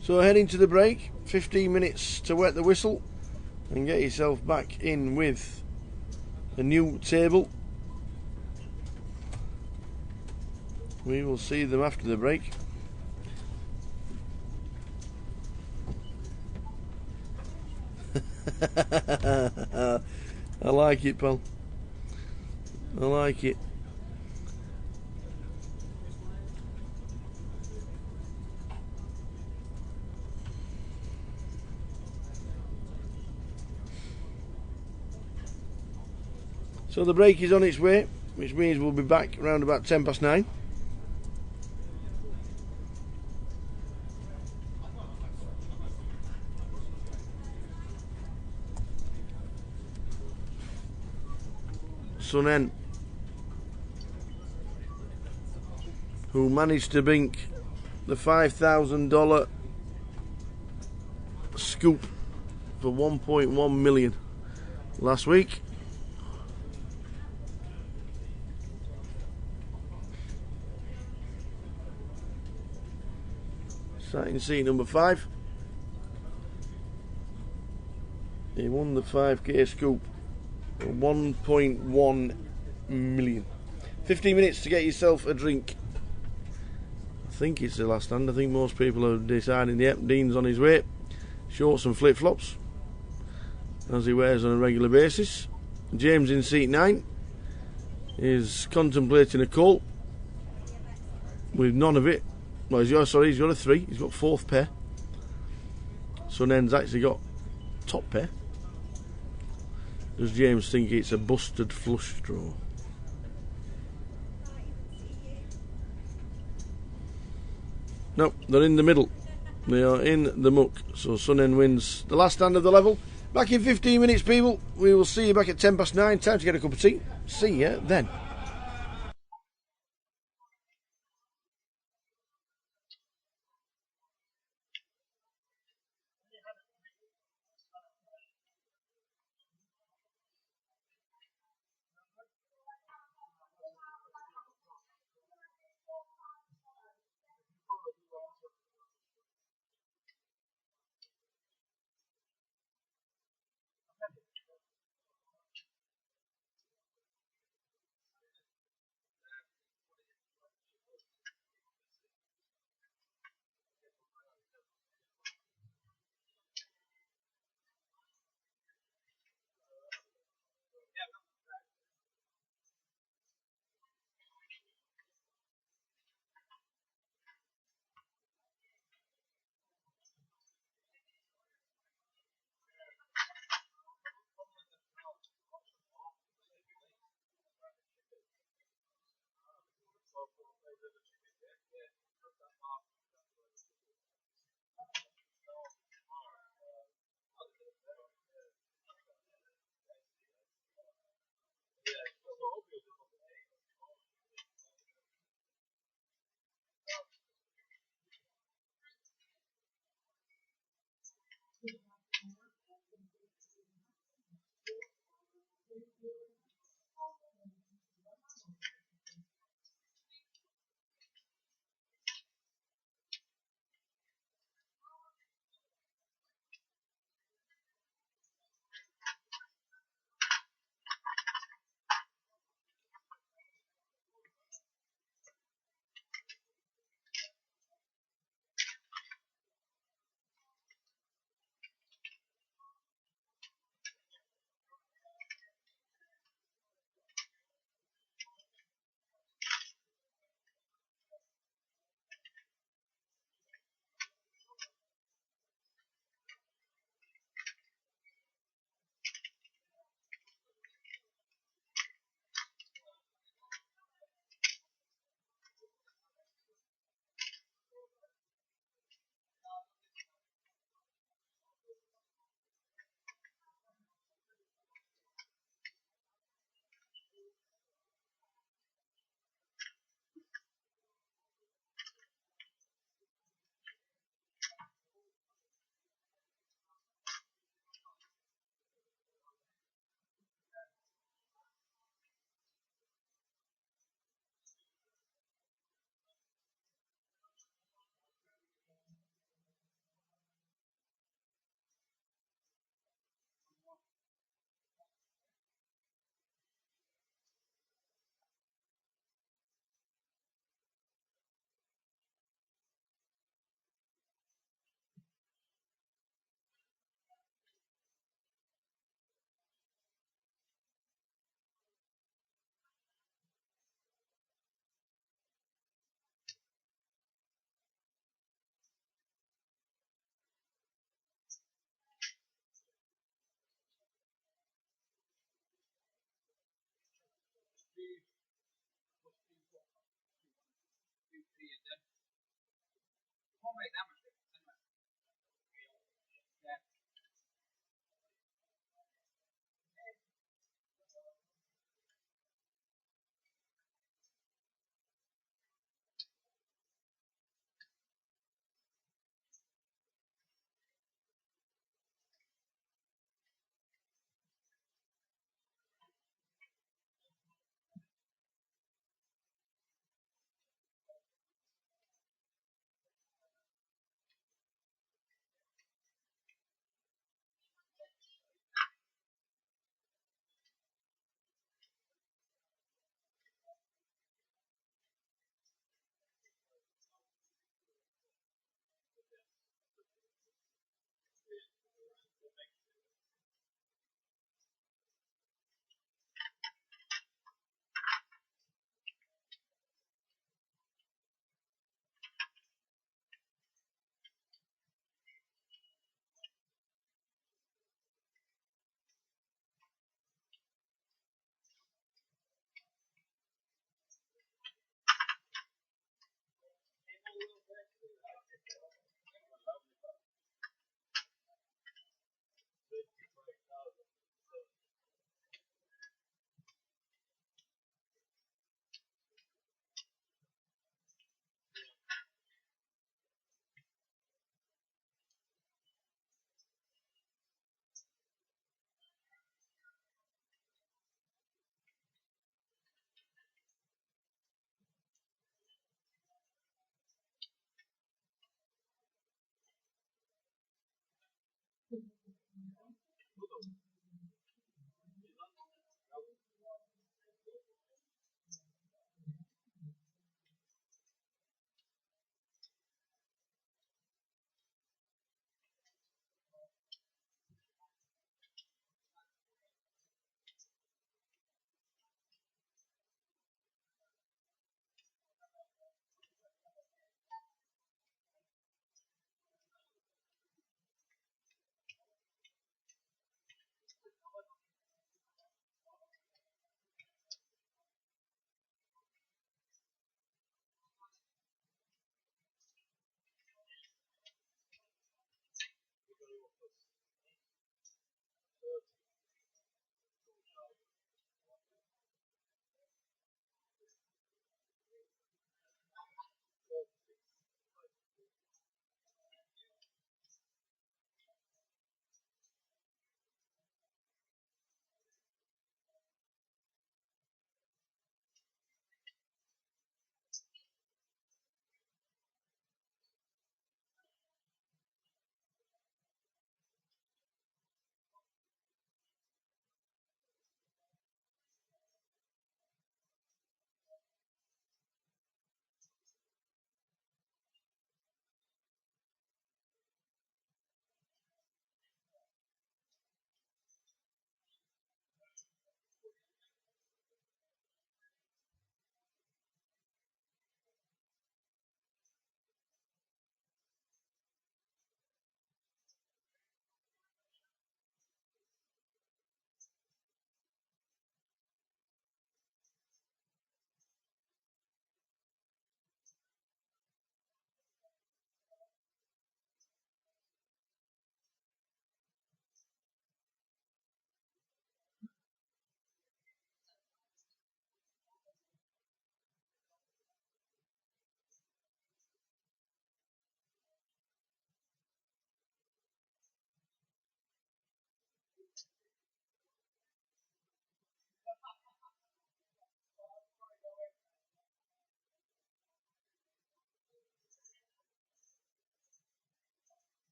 So heading to the break, 15 minutes to wet the whistle and get yourself back in with a new table. We will see them after the break. I like it, pal. I like it. So the break is on its way, which means we'll be back around about 9:10. Sunen, who managed to bink the $5,000 scoop for 1.1 million last week. in seat number 5. He won the 5k scoop. 1.1 million. 15 minutes to get yourself a drink. I think it's the last stand. I think most people are deciding, yep, Dean's on his way. Shorts and flip-flops, as he wears on a regular basis. James in seat 9 is contemplating a call with none of it. Well, he's got a 3. He's got 4th pair. Sunend's actually got top pair. Does James think it's a busted flush draw? No, they're in the middle. They are in the muck. So Sunend wins the last stand of the level. Back in 15 minutes, people. We will see you back at 9:10. Time to get a cup of tea. See you then.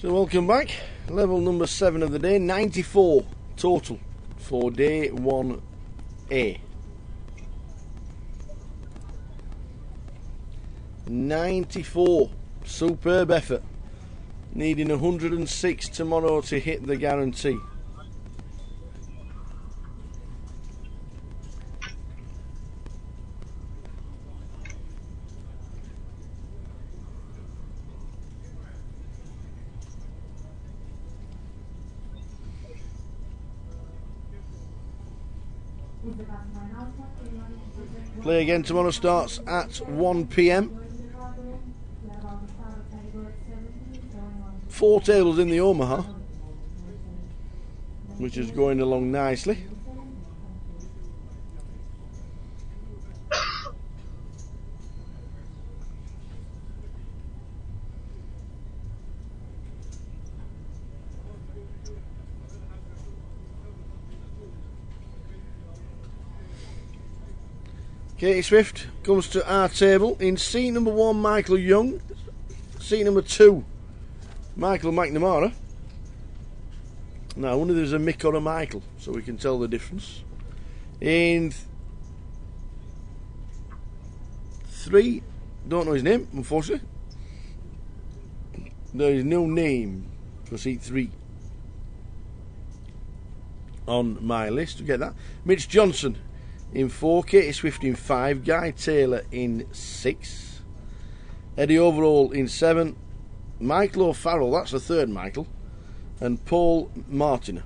So welcome back. Level number 7 of the day, 94 total for day 1A. 94, superb effort. Needing 106 tomorrow to hit the guarantee. Play again tomorrow starts at 1 PM. 4 tables in the Omaha, which is going along nicely. Katie Swift comes to our table in seat number 1, Michael Young. Seat number 2, Michael McNamara. Now, I wonder if there's a Mick or a Michael, so we can tell the difference. In 3, don't know his name, unfortunately. There is no name for seat 3 on my list. We get that. Mitch Johnson in 4, Katie Swift in 5, Guy Taylor in 6, Eddie Overall in 7, Michael O'Farrell, that's the 3rd Michael, and Paul Martiner.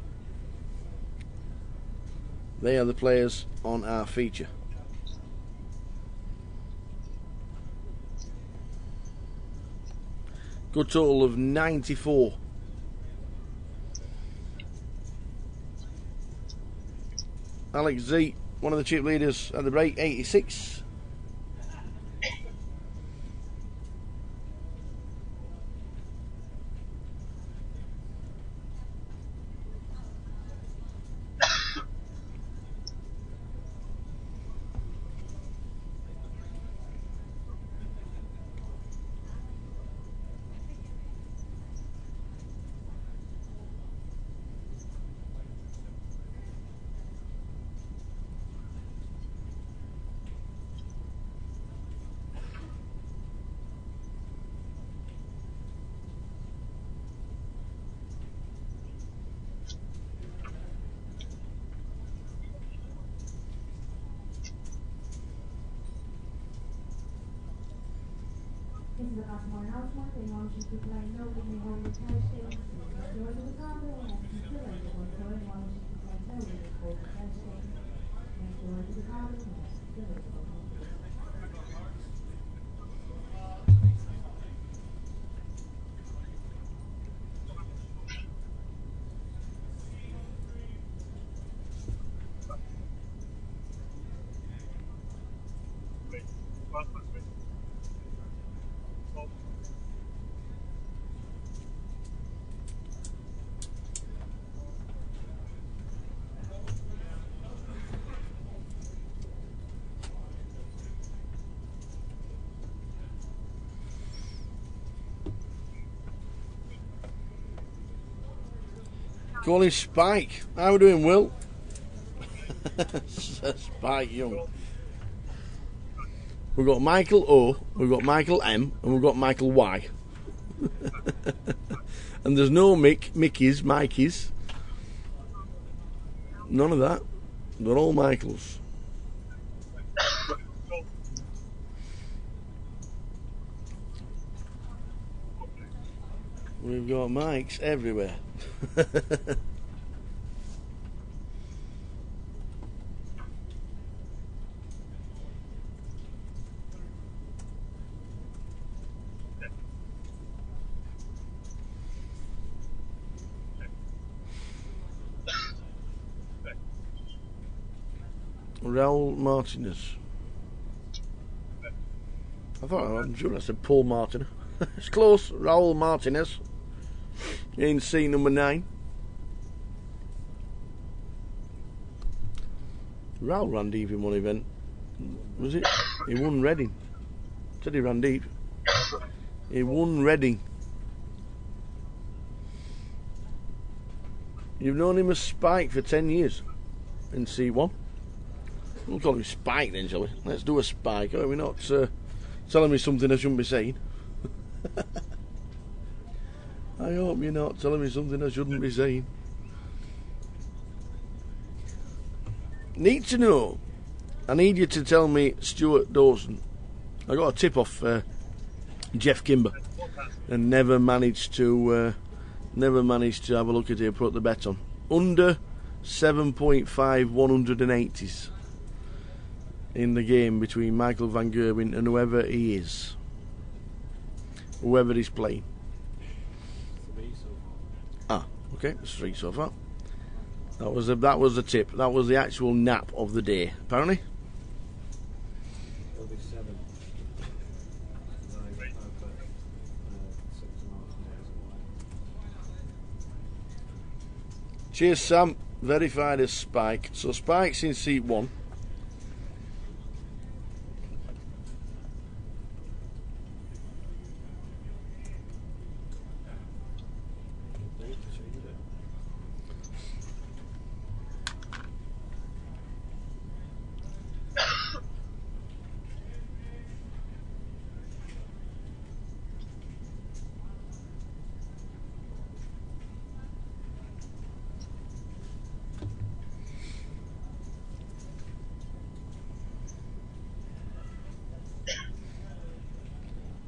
They are the players on our feature. Good total of 94. Alex Z, one of the chip leaders at the break, 86. This is a customer announcement. In order to play no with hold the cash station, door to the counter and consider the control in order to play no with hold the cash station. Next door to the counter and consider the control. Call him Spike. How are we doing, Will? Spike Young. We've got Michael O, we've got Michael M, and we've got Michael Y. And there's no Mickeys, Mikeys. None of that. They're all Michaels. We've got Mikes everywhere. Raul Martinez. I'm sure I said Paul Martin. It's close. Raul Martinez in C number 9. Raul ran deep in one event. Was it? He won Reading. Said he ran deep. He won Reading. You've known him as Spike for 10 years in C1. We'll call him Spike then, shall we? Let's do a Spike. Are we not telling me something I shouldn't be saying? I hope you're not telling me something I shouldn't be saying. Need to know. I need you to tell me Stuart Dawson. I got a tip off Jeff Kimber and never managed to have a look at it and put the bet on. Under 7.5 180s in the game between Michael van Gerwen and whoever he is, whoever he's playing. Okay, it's 3 so far. That was the tip. That was the actual nap of the day, apparently. It'll be 7. 9, 6 Cheers, Sam. Verified as Spike. So Spike's in seat 1.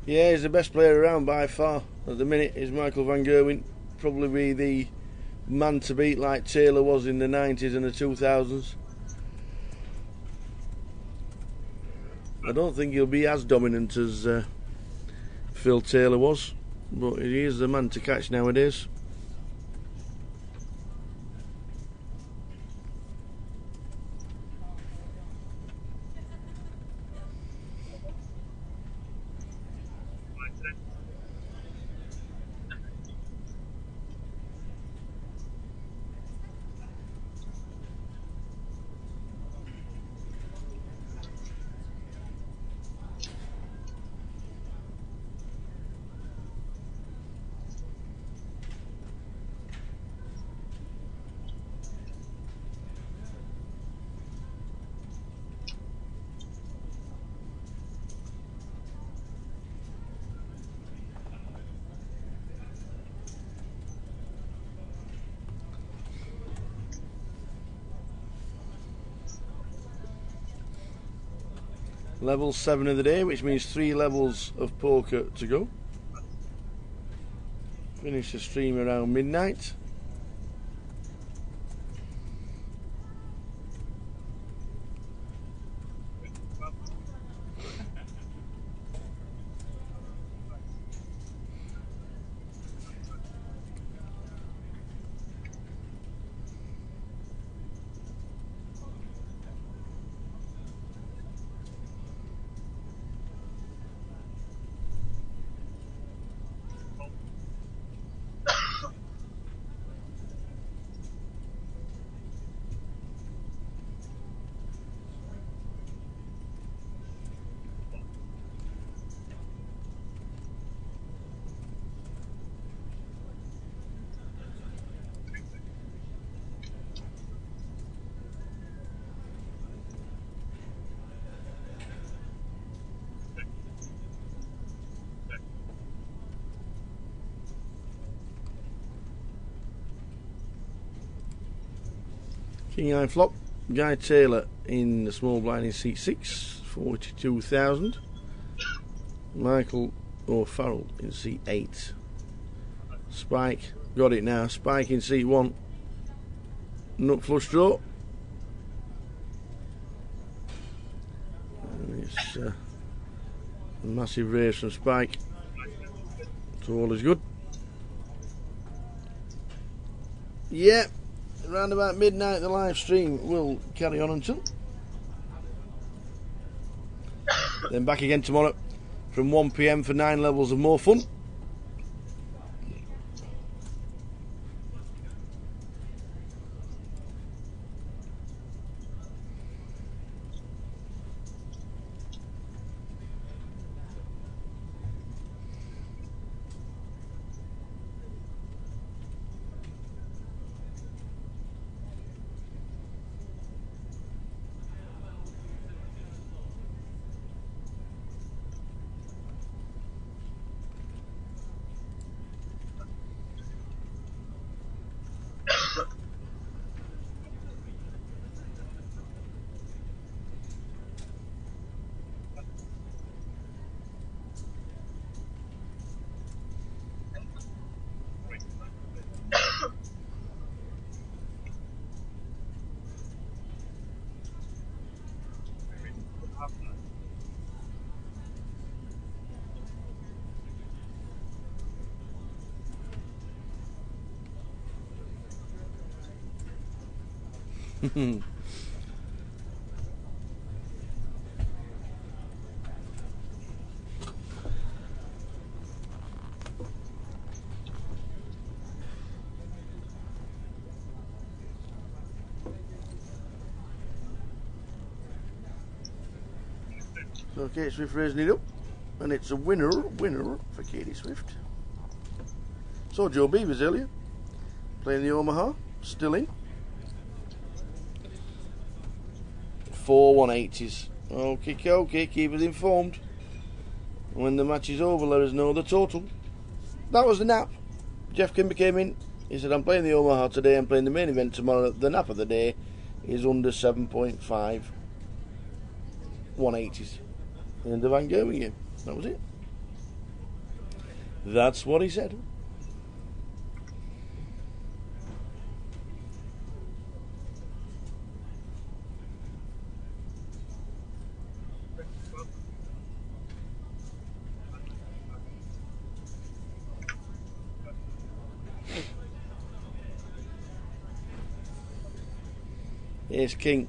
Yeah, he's the best player around by far. At the minute is Michael van Gerwen. Probably be the man to beat like Taylor was in the 90s and the 2000s. I don't think he'll be as dominant as Phil Taylor was, but he is the man to catch nowadays. Level 7 of the day, which means 3 levels of poker to go. Finish the stream around midnight. King Eye flop. Guy Taylor in the small blind in seat 6, 42,000. Michael O'Farrell in seat 8. Spike, got it now. Spike in seat 1. Nut flush draw. And it's a massive race from Spike. So all is good. Yeah, around about midnight the live stream will carry on until. Then back again tomorrow from 1 PM for 9 levels of more fun. So Kate Swift raising it up, and it's a winner for Katie Swift. So Joe Beavers earlier, playing the Omaha, still in. 4 180s. Okay, keep us informed. When the match is over, let us know the total. That was the nap. Jeff Kimber came in. He said, I'm playing the Omaha today, I'm playing the main event tomorrow. The nap of the day is under 7.5 180s in the Van Gerwen game. That was it. That's what he said. Ace King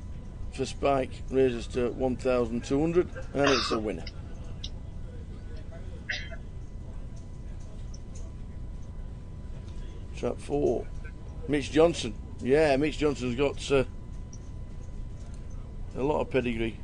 for Spike raises to 1,200 and it's a winner. Trap 4. Mitch Johnson. Yeah, Mitch Johnson's got a lot of pedigree.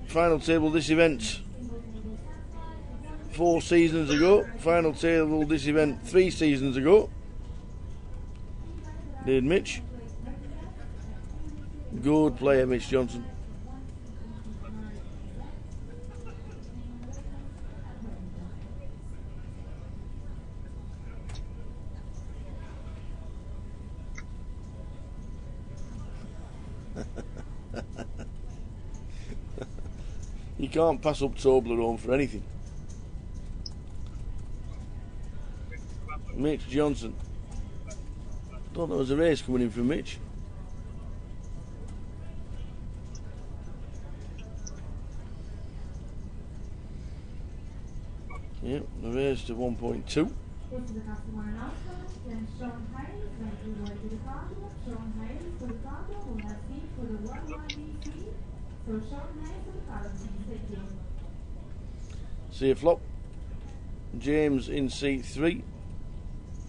Final table this event 4 seasons ago. Final table this event 3 seasons ago. Did Mitch. Good player, Mitch Johnson. You can't pass up Toblerone for anything. Mitch Johnson. Thought there was a race coming in from Mitch. Yep, the race to 1.2. This is the customer announcement. Then Sean Hayes, thank you to the cargo. Sean Hayes for the cargo will have seat for the 1-1 DC. So Sean Hayes for the cargo, thank you. See a flop. James in seat 3.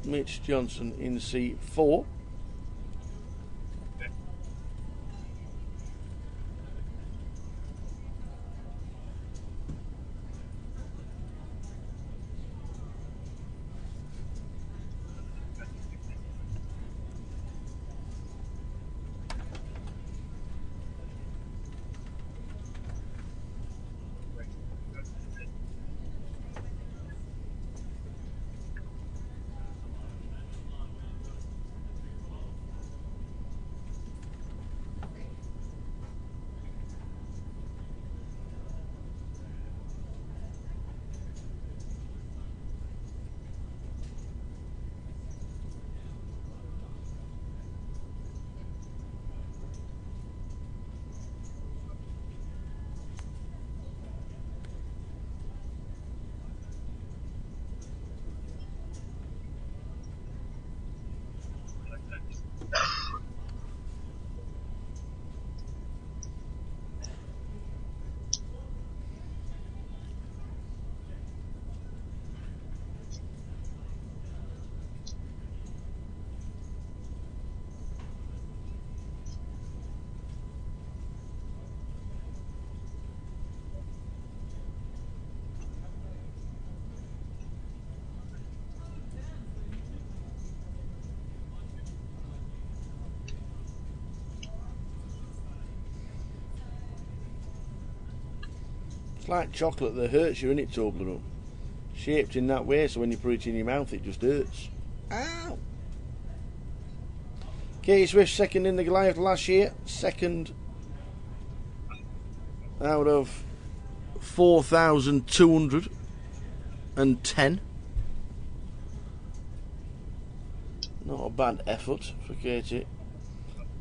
Mitch Johnson in C4. It's like chocolate that hurts you, innit, Toblerone? Shaped in that way, so when you put it in your mouth, it just hurts. Ow! Katie Swift, second in the Goliath last year. Second out of 4,210. Not a bad effort for Katie.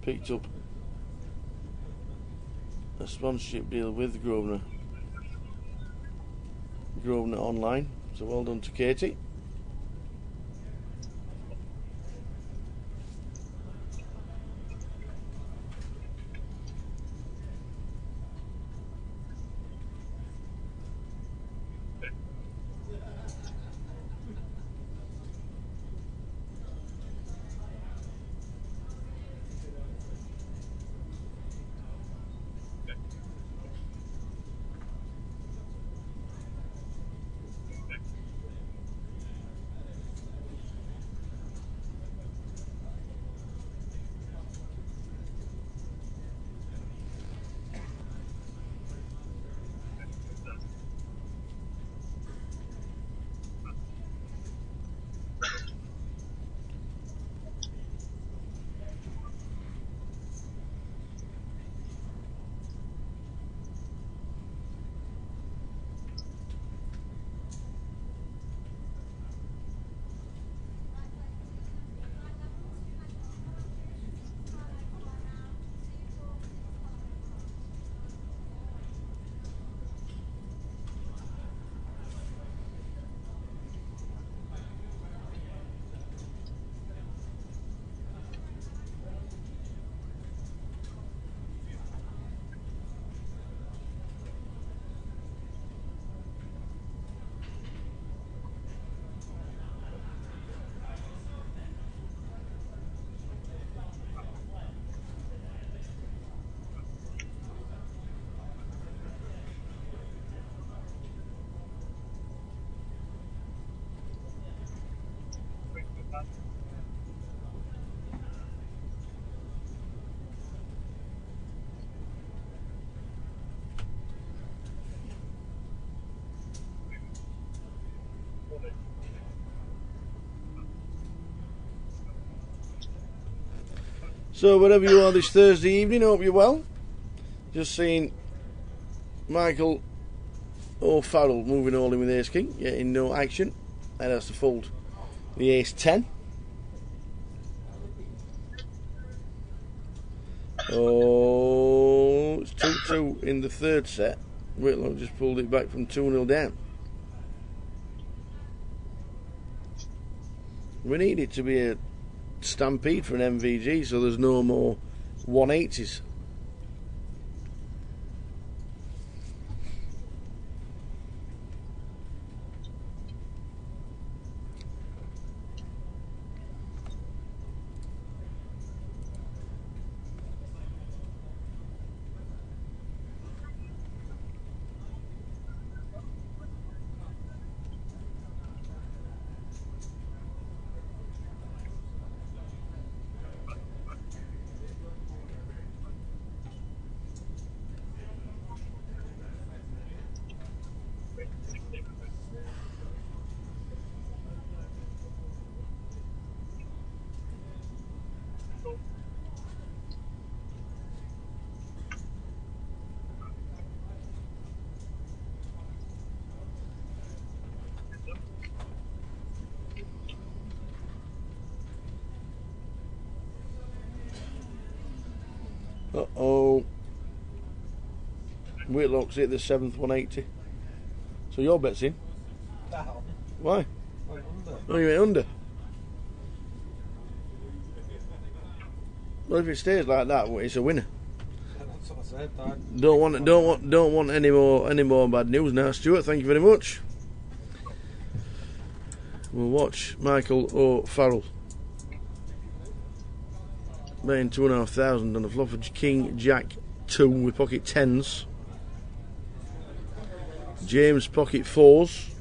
Picked up a sponsorship deal with Grosvenor Online, so well done to Katie. So wherever you are this Thursday evening, hope you're well. Just seeing Michael O'Farrell moving all in with Ace King, getting no action. And has to fold the Ace 10. Oh, it's 2-2 in the third set. Whitlock just pulled it back from 2-0 down. We need it to be a stampede for an MVG, so there's no more 180s. Uh-oh. Whitlock's hit the 7th 180. So your bet's in. Down. Why? Right under. Oh, you went under. Well, if it stays like that, well, it's a winner. That's what I said. I Don't want any more bad news now, Stuart. Thank you very much. We'll watch Michael O'Farrell betting 2,500 on the flop of King Jack 2 with pocket 10s. James pocket 4s.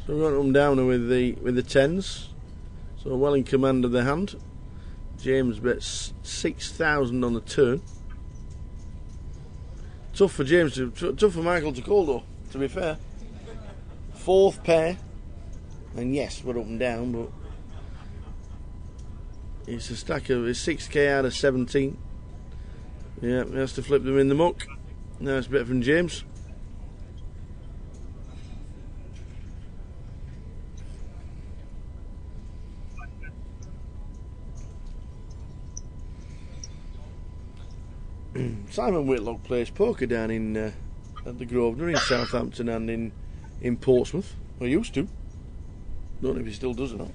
So we're going to come down with the 10s. So well in command of the hand. James bets 6,000 on the turn. Tough for James, tough for Michael to call though, to be fair. 4th pair. And yes, we're up and down, but it's a stack of 6k out of 17. Yeah, he has to flip them in the muck. Nice bet from James. Simon Whitlock plays poker down in at the Grosvenor in Southampton and in Portsmouth. Or used to. Don't know if he still does or not.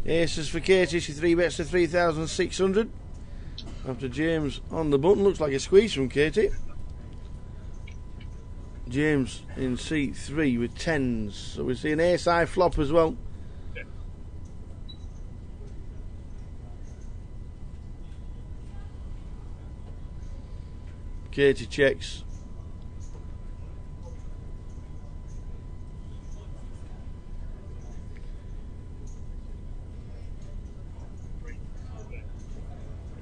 Aces for Katie, she 3 bets to 3,600. After James on the button, looks like a squeeze from Katie. James in seat 3 with 10s. So we see an ace high flop as well. Katie checks.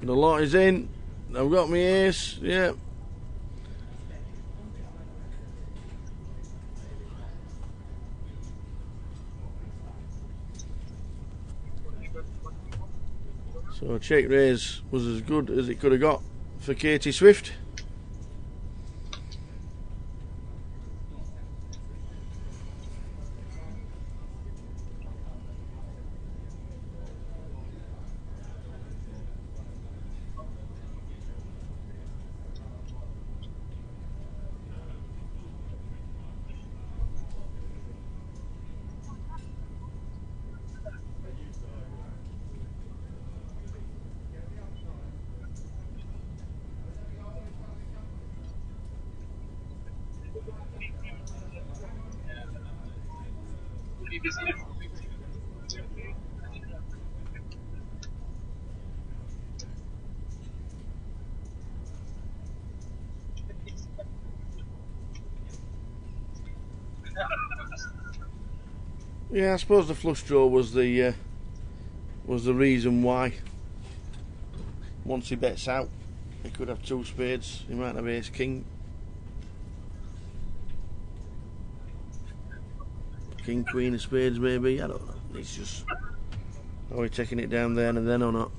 The lot is in. I've got my ace. Yeah. So check raise was as good as it could have got for Katie Swift. Yeah, I suppose the flush draw was the reason why. Once he bets out, he could have 2 spades. He might have ace king. King queen of spades maybe. I don't know. It's just, are we taking it down there and then or not?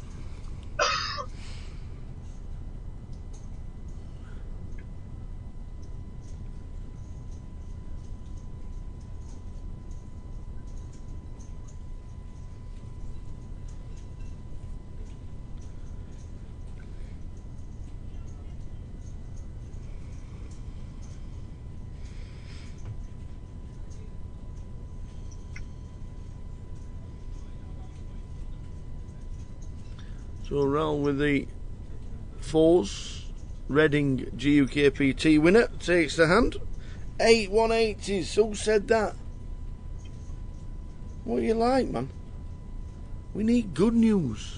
So roll with the 4s. Reading GUKPT winner takes the hand. 8 180s. Who said that? What do you like, man? We need good news.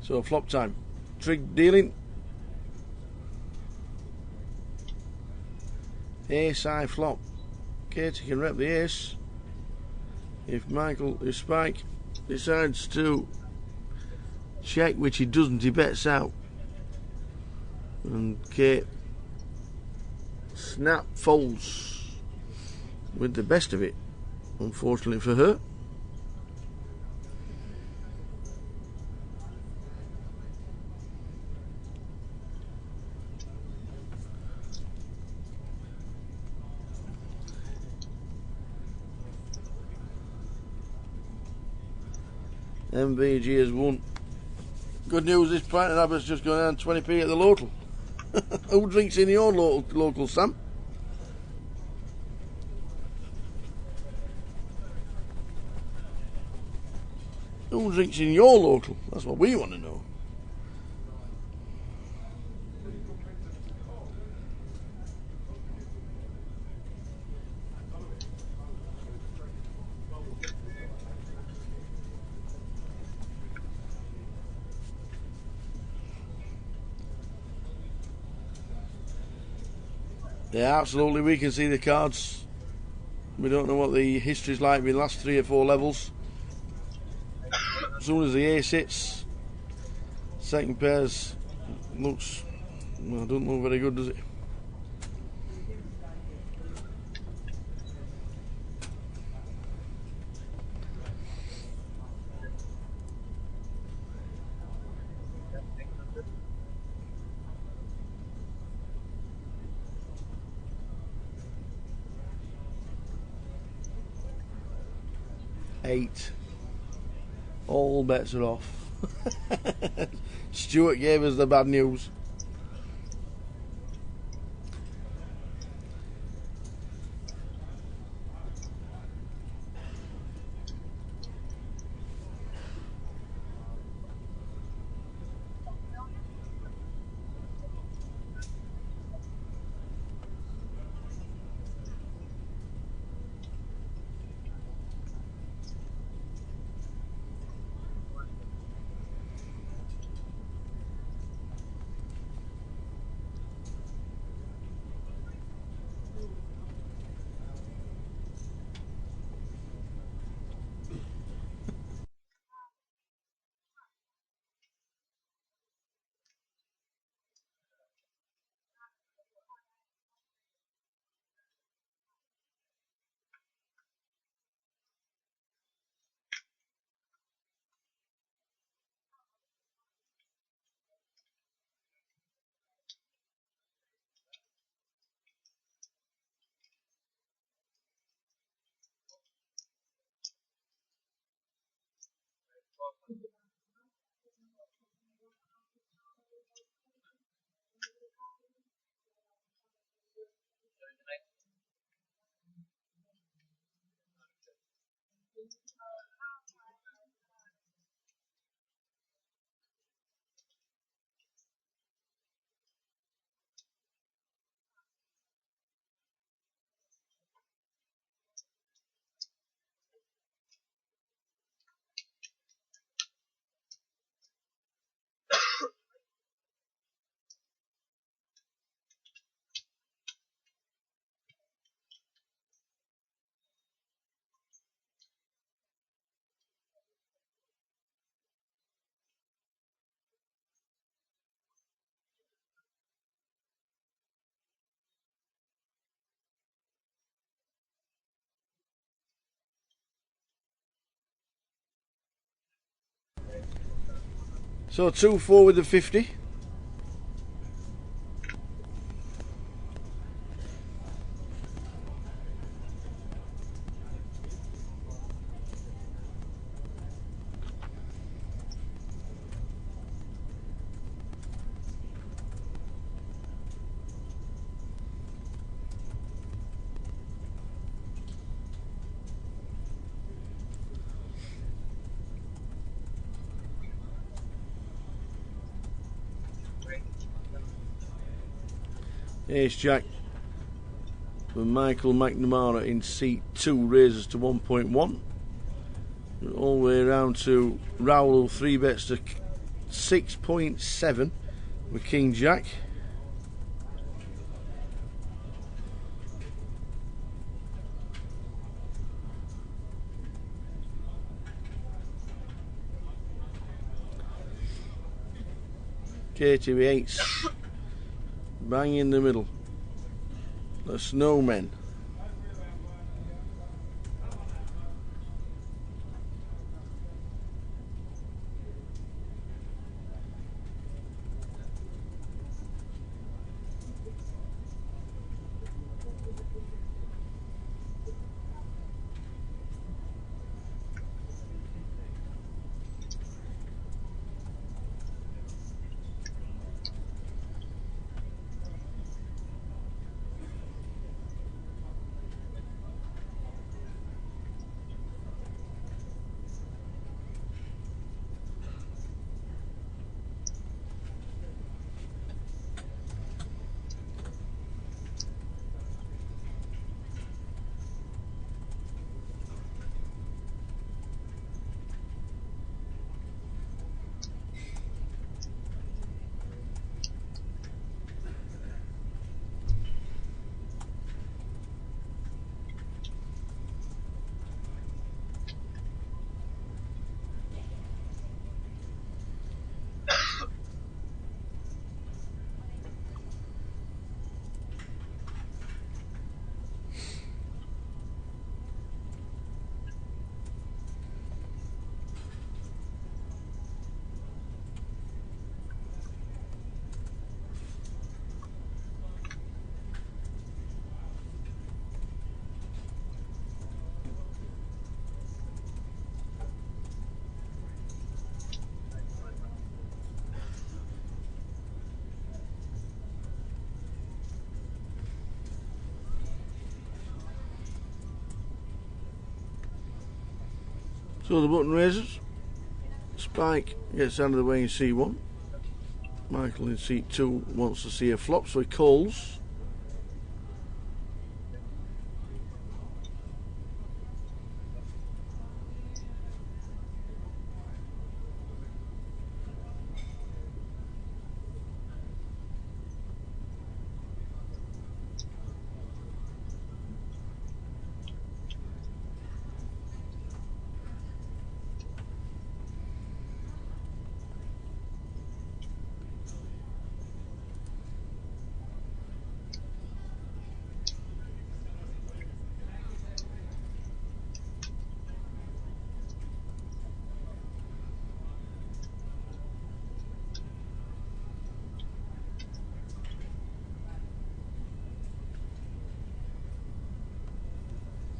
So flop time. Trig dealing. Ace high flop. Katie can rep the ace. If Spike decides to check, which he doesn't, he bets out. And Kate snap folds with the best of it, unfortunately for her. MVG has won. Good news, this pint and habit's just gone down 20p at the local. Who drinks in your local, Sam? Who drinks in your local? That's what we want to know. Yeah, absolutely, we can see the cards. We don't know what the history's like with the last 3 or 4 levels. As soon as the ace hits, second pairs looks, well, doesn't look very good, does it? Eight. All bets are off. Stuart gave us the bad news. So 2-4 with the 50. Ace Jack for Michael McNamara in seat 2 raises to 1.1. All the way around to Raoul, 3 bets to 6.7 with King Jack. Katie with 8s. Bang in the middle. The Snowmen. So the button raises. Spike gets out of the way in C1. Michael in seat 2 wants to see a flop, so he calls.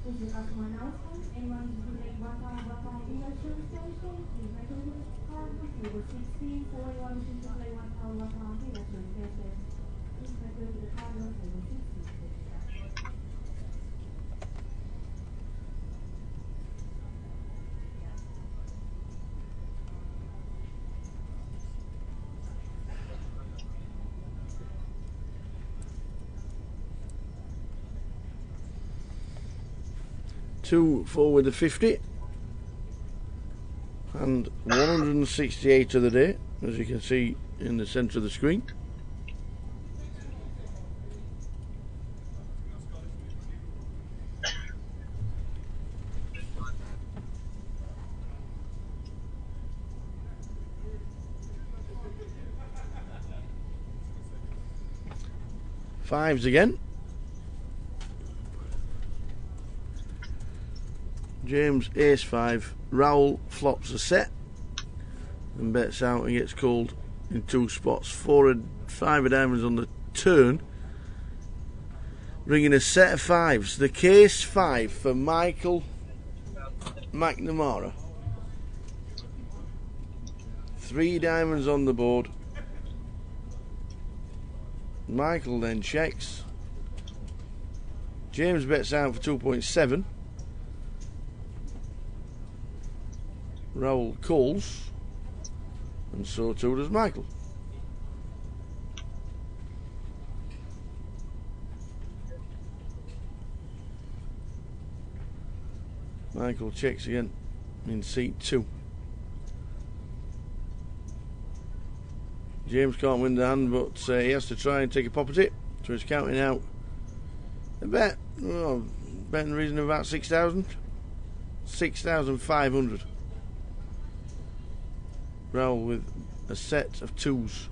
This is a customer announcement. Anyone who make Wi-Fi instructions Two forward of 50 and 168 of the day, as you can see in the centre of the screen. Fives again. James ace 5, Raoul flops a set and bets out and gets called in two spots. 4 and 5 of diamonds on the turn, bringing a set of fives. The case 5 for Michael McNamara. 3 diamonds on the board. Michael then checks. James bets out for 2.7. Raoul calls, and so too does Michael. Michael checks again in seat 2. James can't win the hand, but he has to try and take a pop at it, so he's counting out a bet. Bet in the region of about 6,000, 6,500. Raoul with a set of 2s.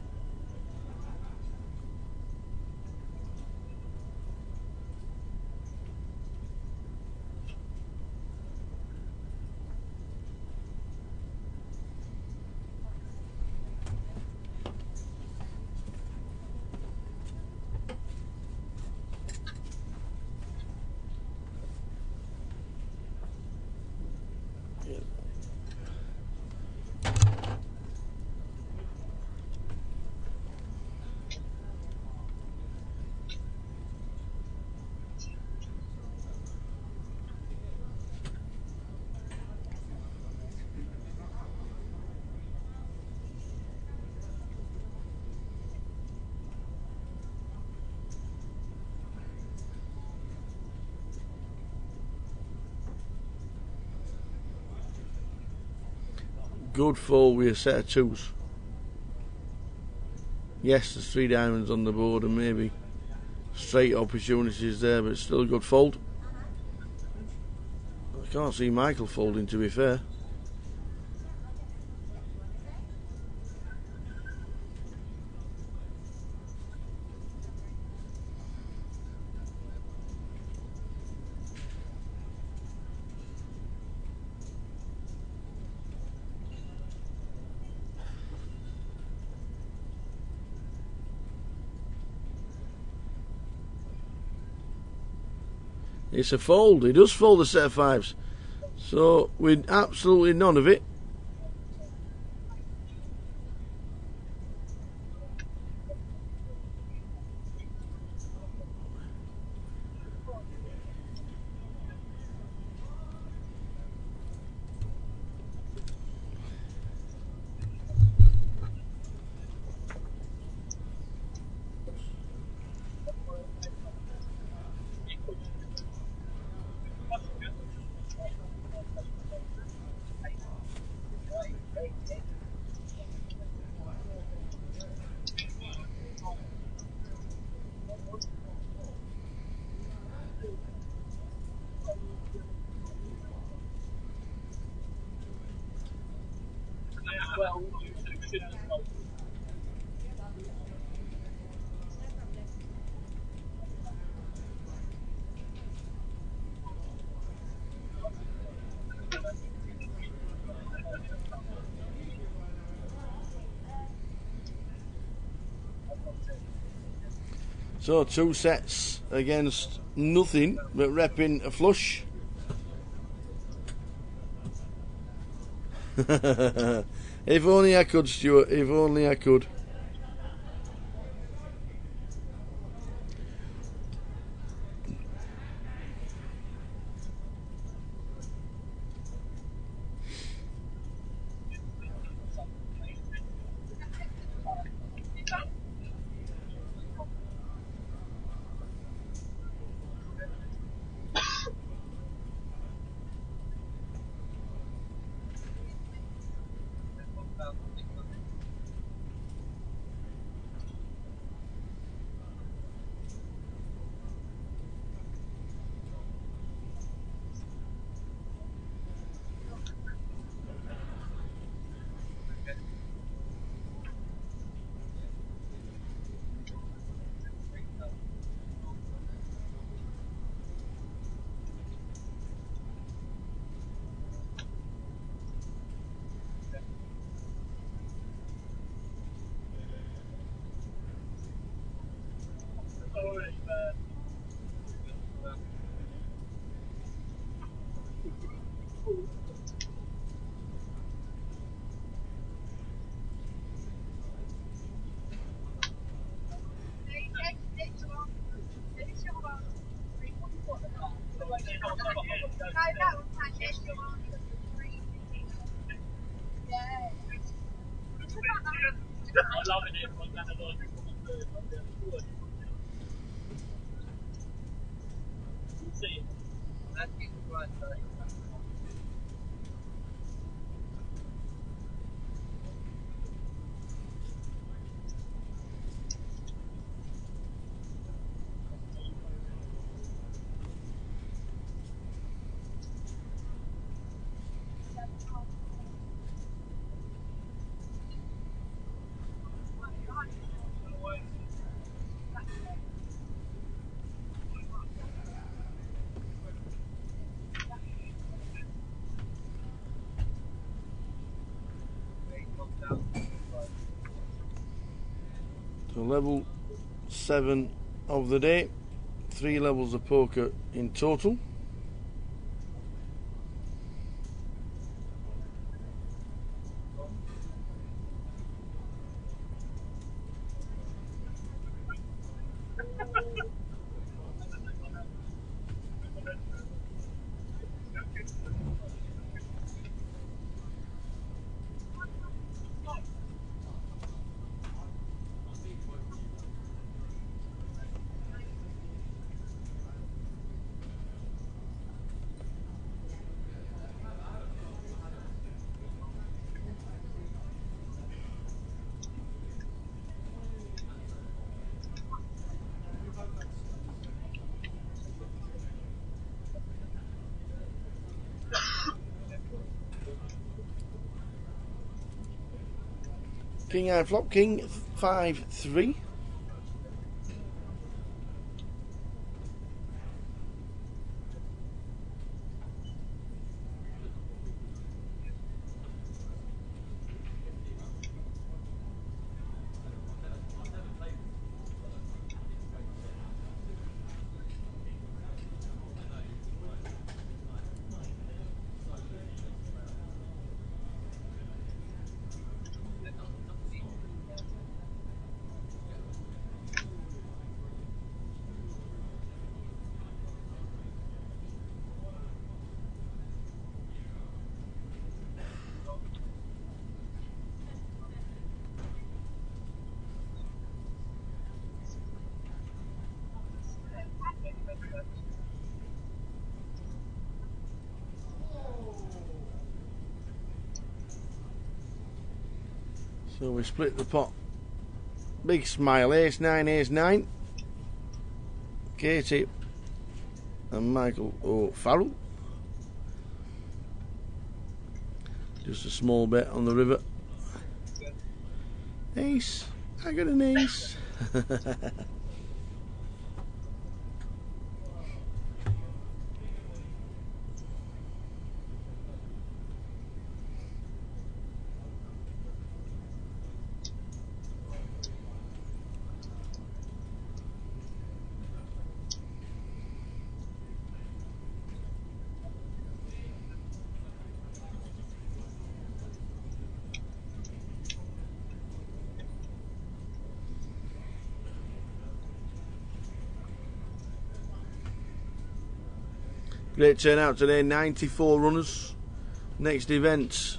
Good fold with a set of 2s. Yes, there's 3 diamonds on the board and maybe straight opportunities there, but it's still a good fold. I can't see Michael folding, to be fair. It's a fold. He does fold a set of 5s. So with absolutely none of it. Well, you should have told. So 2 sets against nothing but repping a flush. If only I could, Stuart. If only I could. So level 7 of the day, 3 levels of poker in total. King high flop, king 5-3. So we split the pot. Big smile, ace 9, ace 9. Katie and Michael O'Farrell. Just a small bet on the river. Ace, I got an ace. Great turnout today, 94 runners. Next event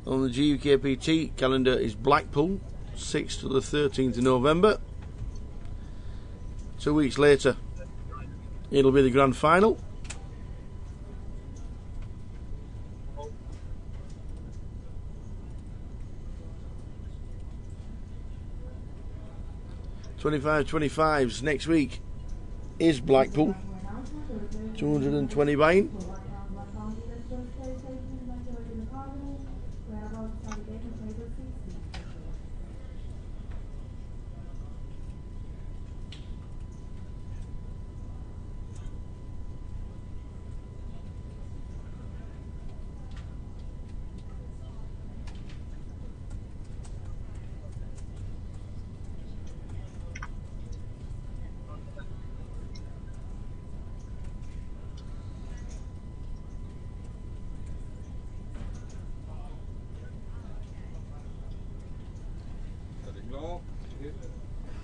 on the GUKPT calendar is Blackpool, 6th to the 13th of November. 2 weeks later, it'll be the grand final. $25.25s next week is Blackpool. 220 buying.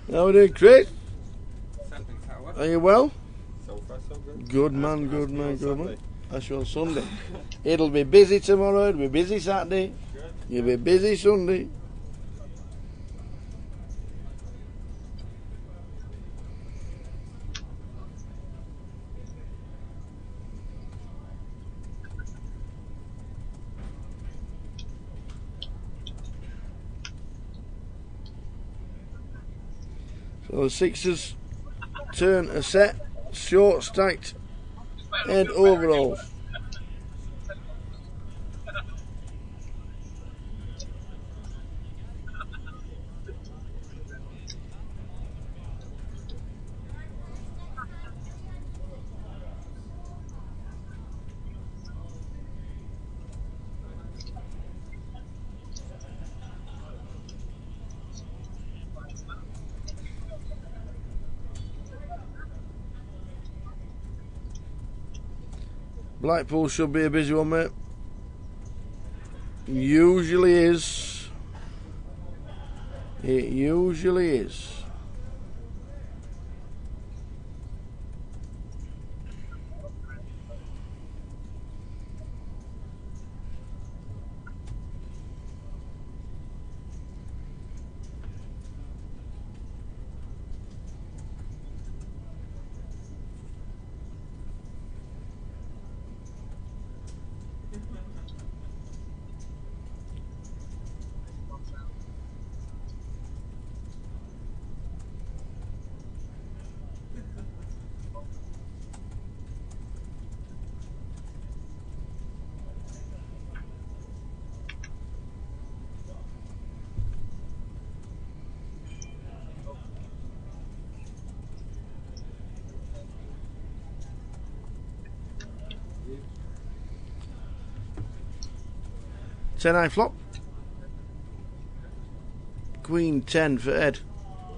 How are you doing, Chris? Are you well? So far, so good. Good man, good man, good man. That's your Sunday. It'll be busy tomorrow, it'll be busy Saturday, you'll be busy Sunday. So the sixes turn a set, short stacked and overalls. Blackpool should be a busy one, mate. Usually is. It usually is. Ten-eye flop. Queen 10 for Ed.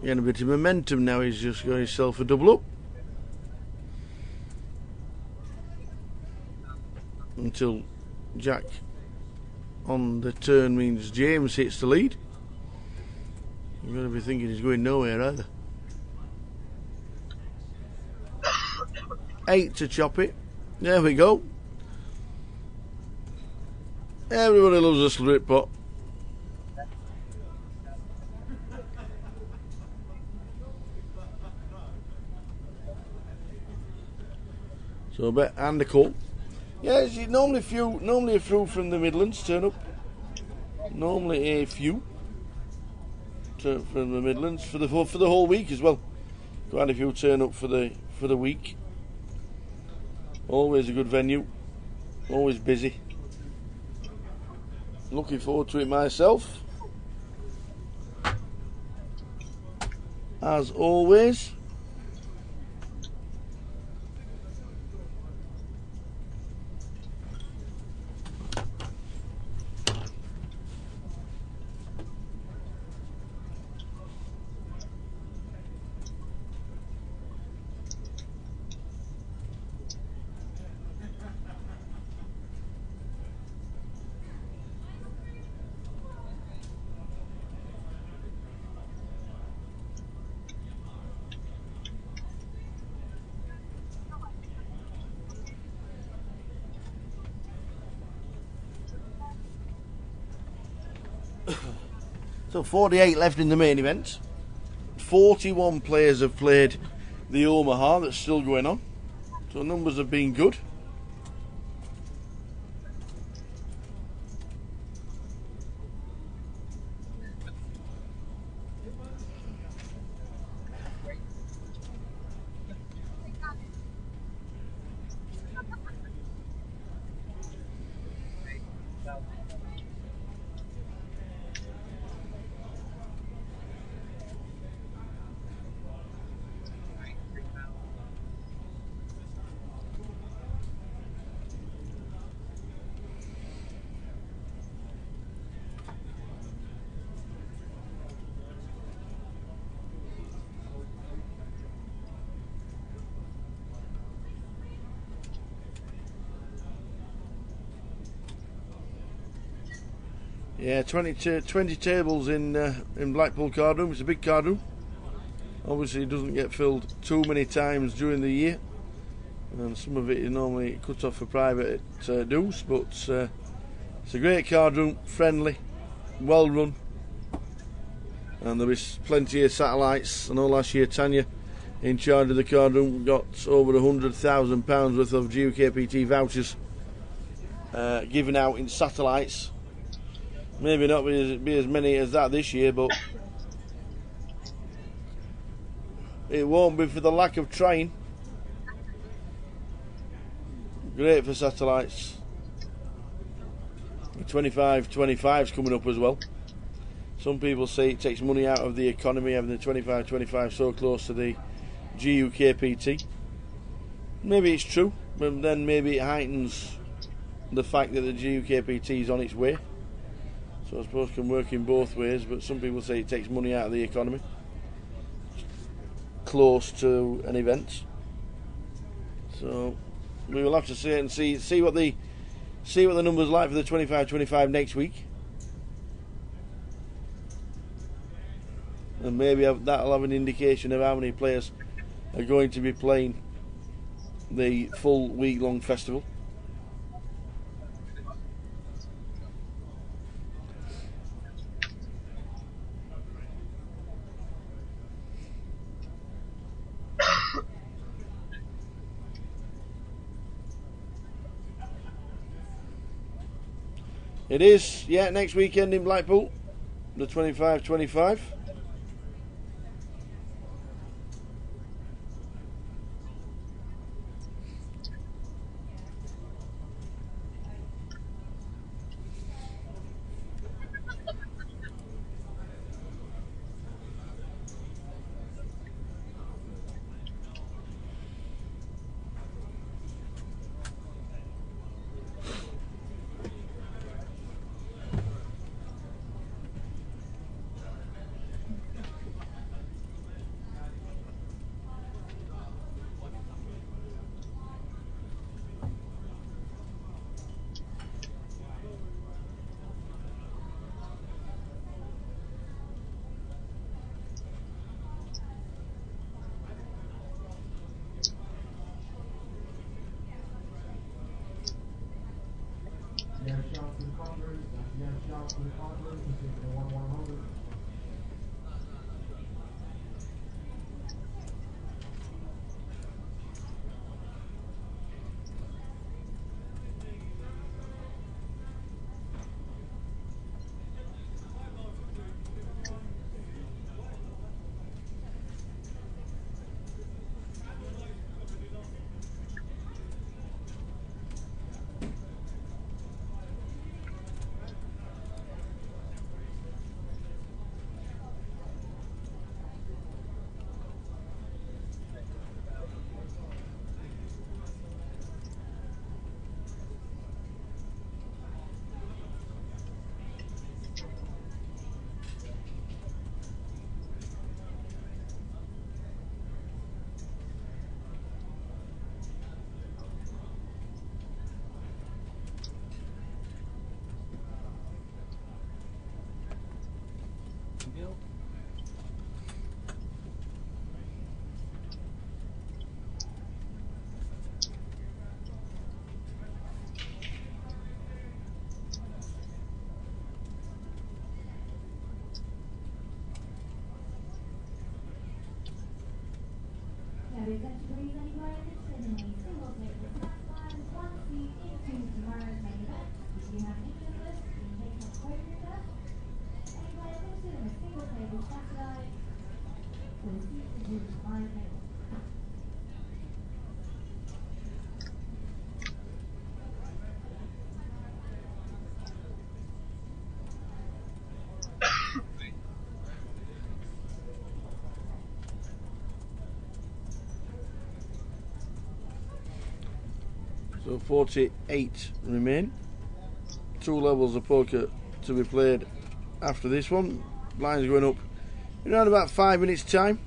Getting a bit of momentum now, he's just got himself a double up. Until Jack on the turn means James hits the lead. You're going to be thinking he's going nowhere either. 8 to chop it. There we go. Everybody loves a split pot. So a bet and a call. Yeah, normally a few from the Midlands turn up. Normally a few from the Midlands for the whole week as well. Quite a few turn up for the week. Always a good venue. Always busy. Looking forward to it myself, as always. So 48 left in the main event. 41 players have played the Omaha that's still going on. So numbers have been good. Yeah, 20 tables in Blackpool card room. It's a big card room. Obviously, it doesn't get filled too many times during the year, and some of it is normally cut off for private dues. But it's a great card room, friendly, well run, and there is plenty of satellites. I know last year Tanya, in charge of the card room, got over £100,000 worth of GUKPT vouchers given out in satellites. Maybe not be as many as that this year, but it won't be for the lack of trying. Great for satellites. 25-25's coming up as well. Some people say it takes money out of the economy having the 25-25 so close to the GUKPT. Maybe it's true, but then maybe it heightens the fact that the GUKPT is on its way. So I suppose it can work in both ways, but some people say it takes money out of the economy close to an event. So we will have to see it and see what the numbers like for the 25-25 next week, and maybe that'll have an indication of how many players are going to be playing the full week-long festival. It is, yeah, next weekend in Blackpool, the 25-25. categories anywhere interested in a single plate with snack line, one seat into tomorrow's main event. If you have any interest in taking up quote reader, any player interested in a single plate with snack line, will seat into tomorrow's main event. So 48 remain. 2 levels of poker to be played after this one. Blinds going up in around about 5 minutes time.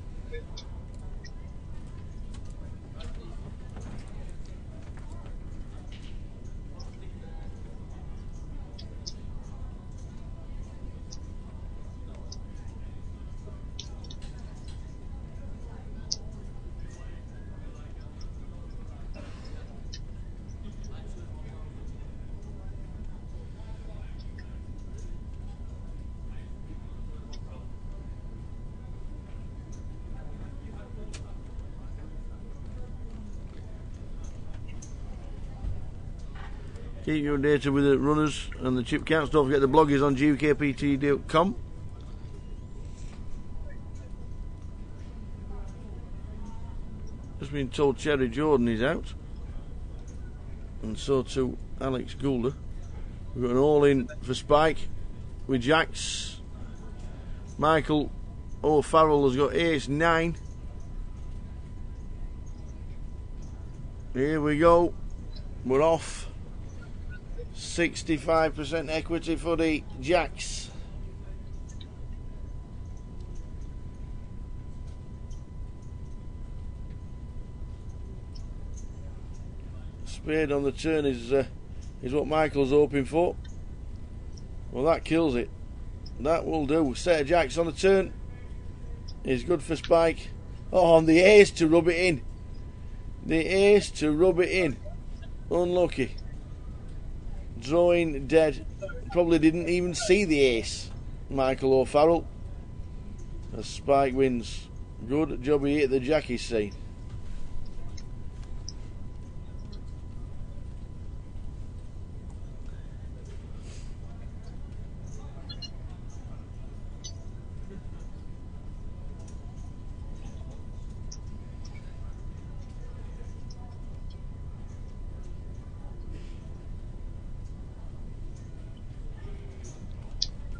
Keep you updated with the runners and the chip counts. Don't forget the blog is on GUKPT.com. Just been told Cherry Jordan is out, and so too Alex Goulder. We've got an all-in for Spike with jacks. Michael O'Farrell has got ace 9. Here we go. We're off. 65% equity for the jacks. Spade on the turn is what Michael's hoping for. Well, that kills it. That will do. Set of jacks on the turn is good for Spike. Oh, and the ace to rub it in. The ace to rub it in. Unlucky. Drawing dead. Probably didn't even see the ace. Michael O'Farrell. As Spike wins. Good job he hit the jack, he's saying.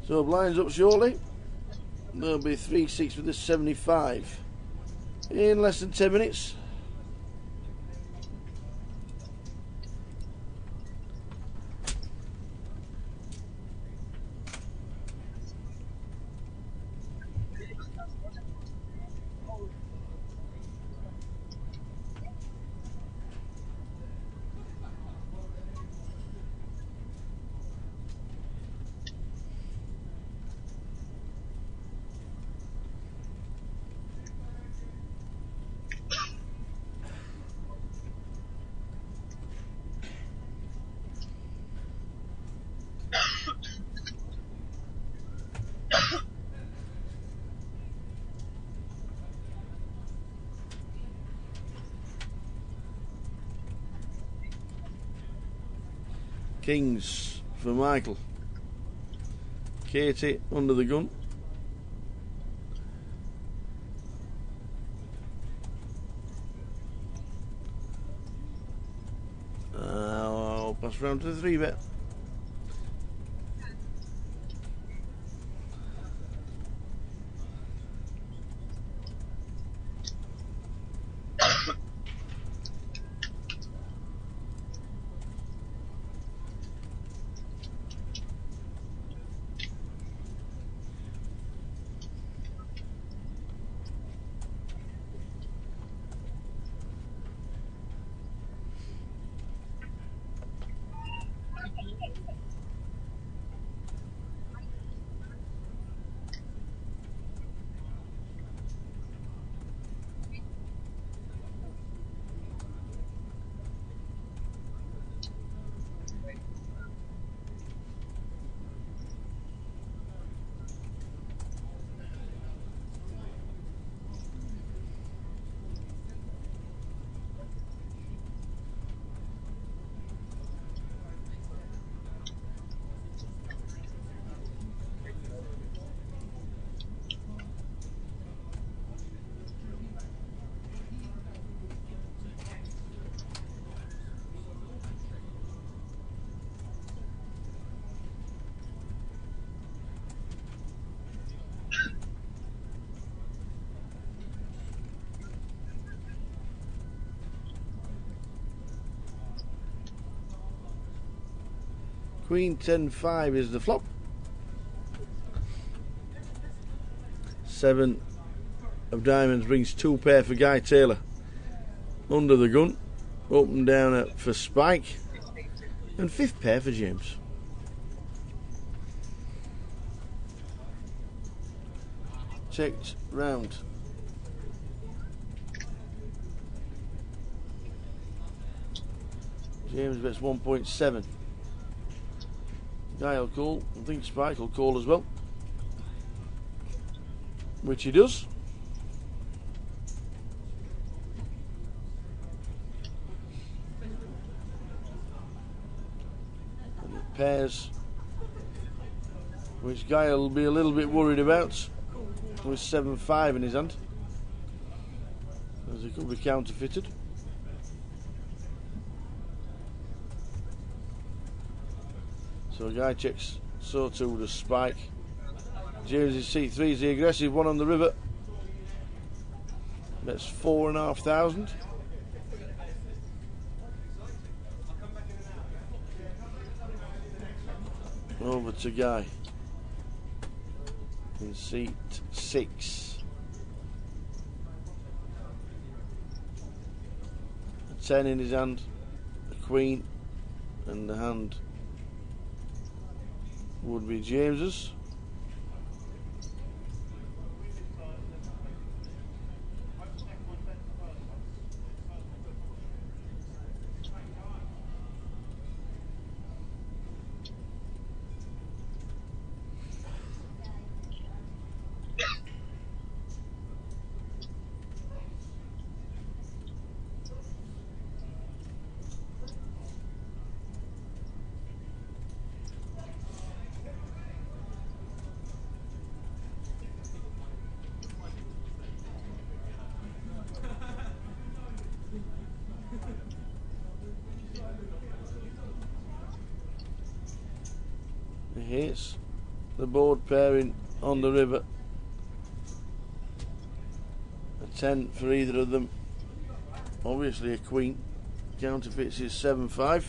So blinds up shortly. There'll be 3-6 with the 75 in less than 10 minutes. Kings for Michael. Katie under the gun. I'll pass round to the 3-bet. Queen 10-5 is the flop. 7 of diamonds brings 2 pair for Guy Taylor. Under the gun, up and down for Spike, and 5th pair for James. Checked round. James bets 1.7. Guy will call. I think Spike will call as well, which he does. And the pairs, which Guy will be a little bit worried about, with 7-5 in his hand, as it could be counterfeited. So a Guy checks, so too does Spike. James is C3 is the aggressive one on the river. That's 4,500. Over to Guy in seat 6. A 10 in his hand, a queen, and the hand would be James's. Here's the board pairing on the river. A 10 for either of them. Obviously a queen. Counterfeits is 7-5.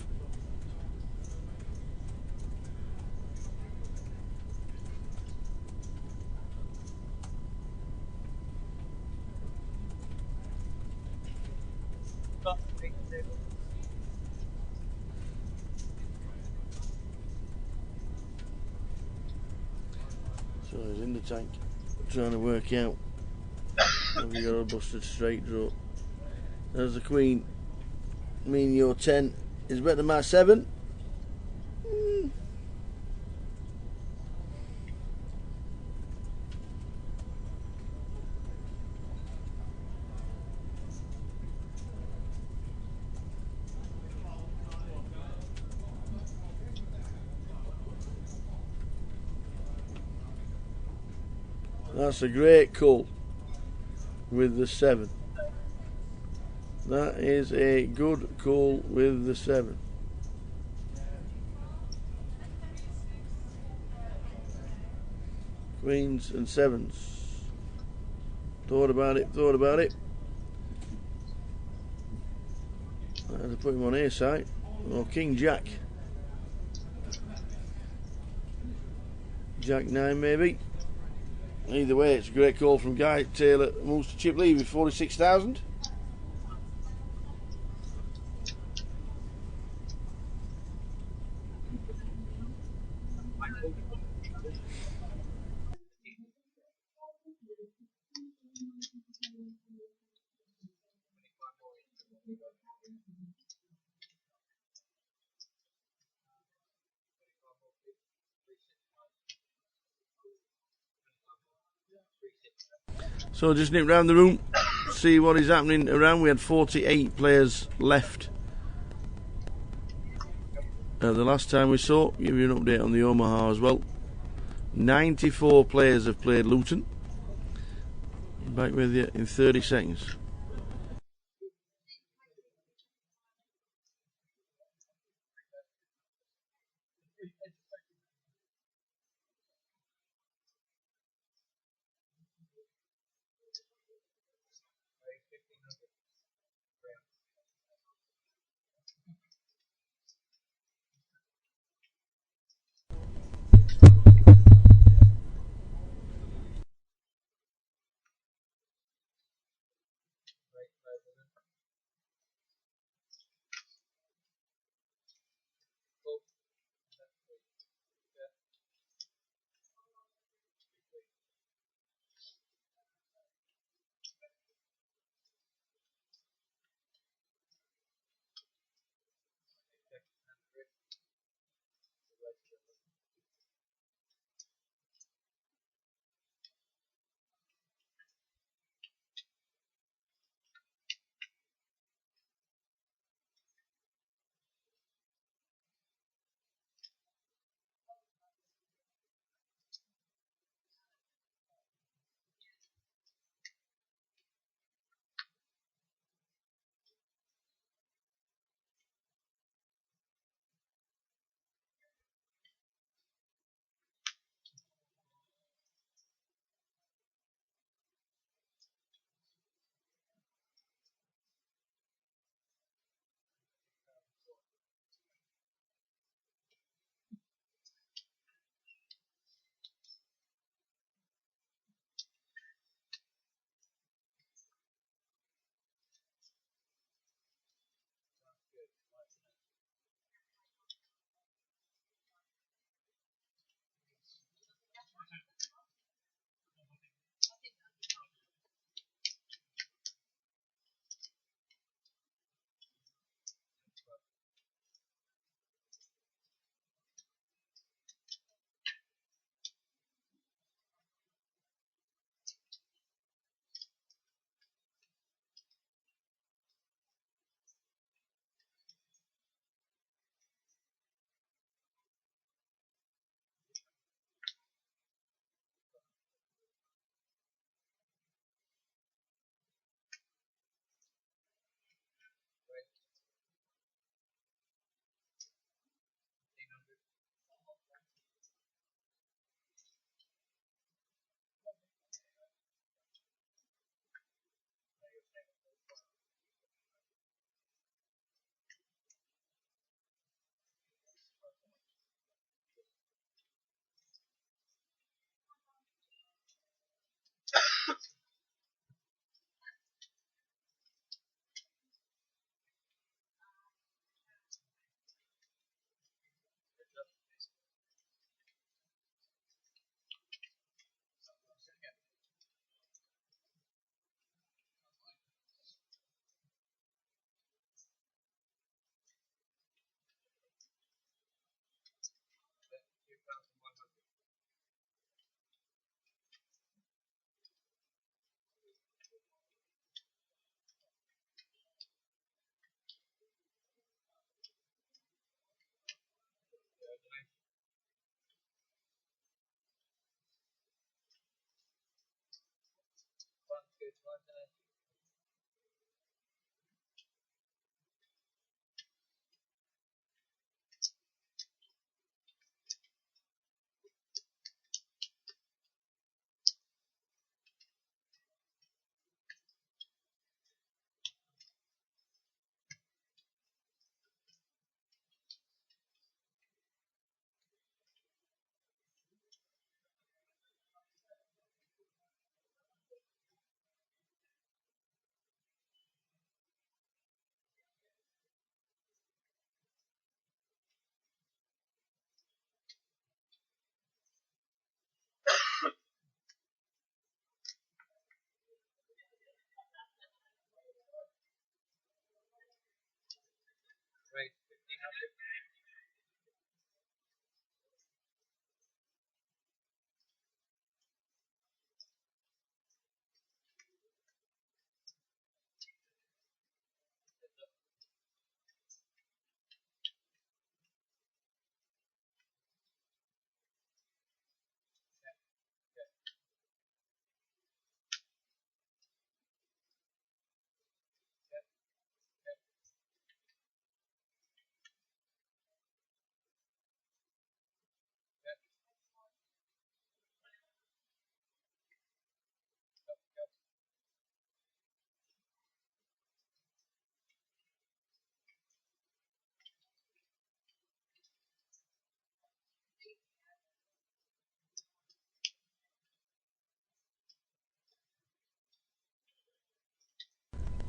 So he's in the tank trying to work out have you got a busted straight draw. There's the queen. Mean your 10 is better than my 7. That's a great call with the 7. That is a good call with the 7. Queens and 7s. Thought about it, thought about it. I had to put him on A side. Or King Jack. Jack 9 maybe. Either way, it's a great call from Guy Taylor. Moves to Chip Lee with 46,000. So just nip round the room, see what is happening around. We had 48 players left the last time we saw. Give you an update on the Omaha as well. 94 players have played Luton. Back with you in 30 seconds.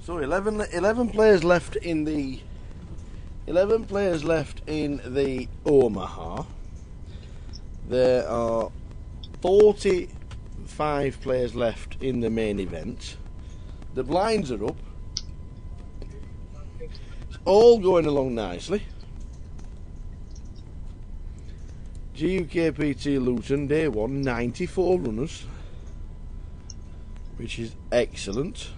So 11 players left in the 11 players left in the Omaha. There are 45 players left in the main event. The blinds are up. It's all going along nicely. GUKPT Luton, day 1, 94 runners, which is excellent.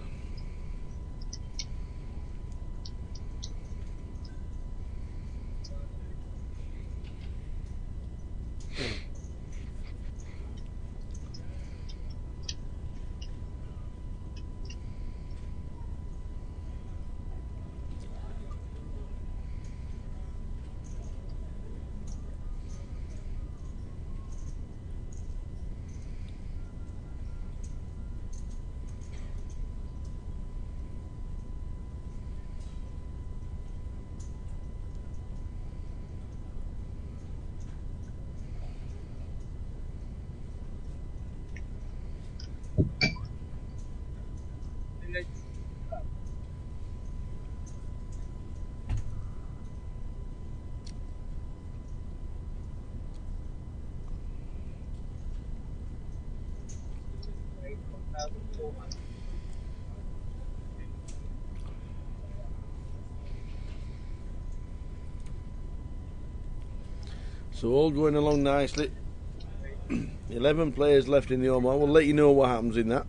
So all going along nicely. 11 players left in the home. I will let you know what happens in that.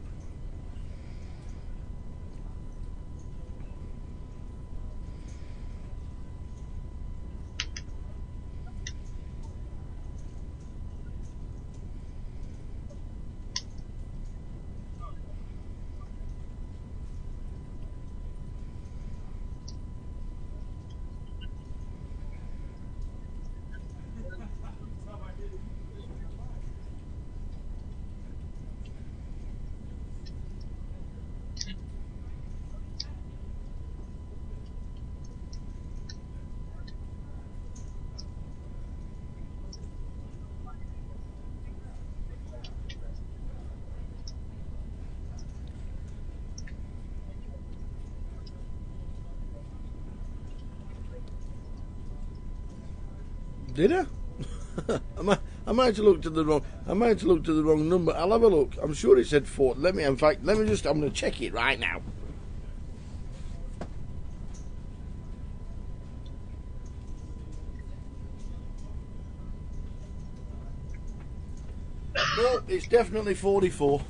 Did I? I might have looked at the wrong. I might have looked at the wrong number. I'll have a look. I'm sure it said 4. Let me. In fact, let me just. I'm going to check it right now. No, it's definitely 44.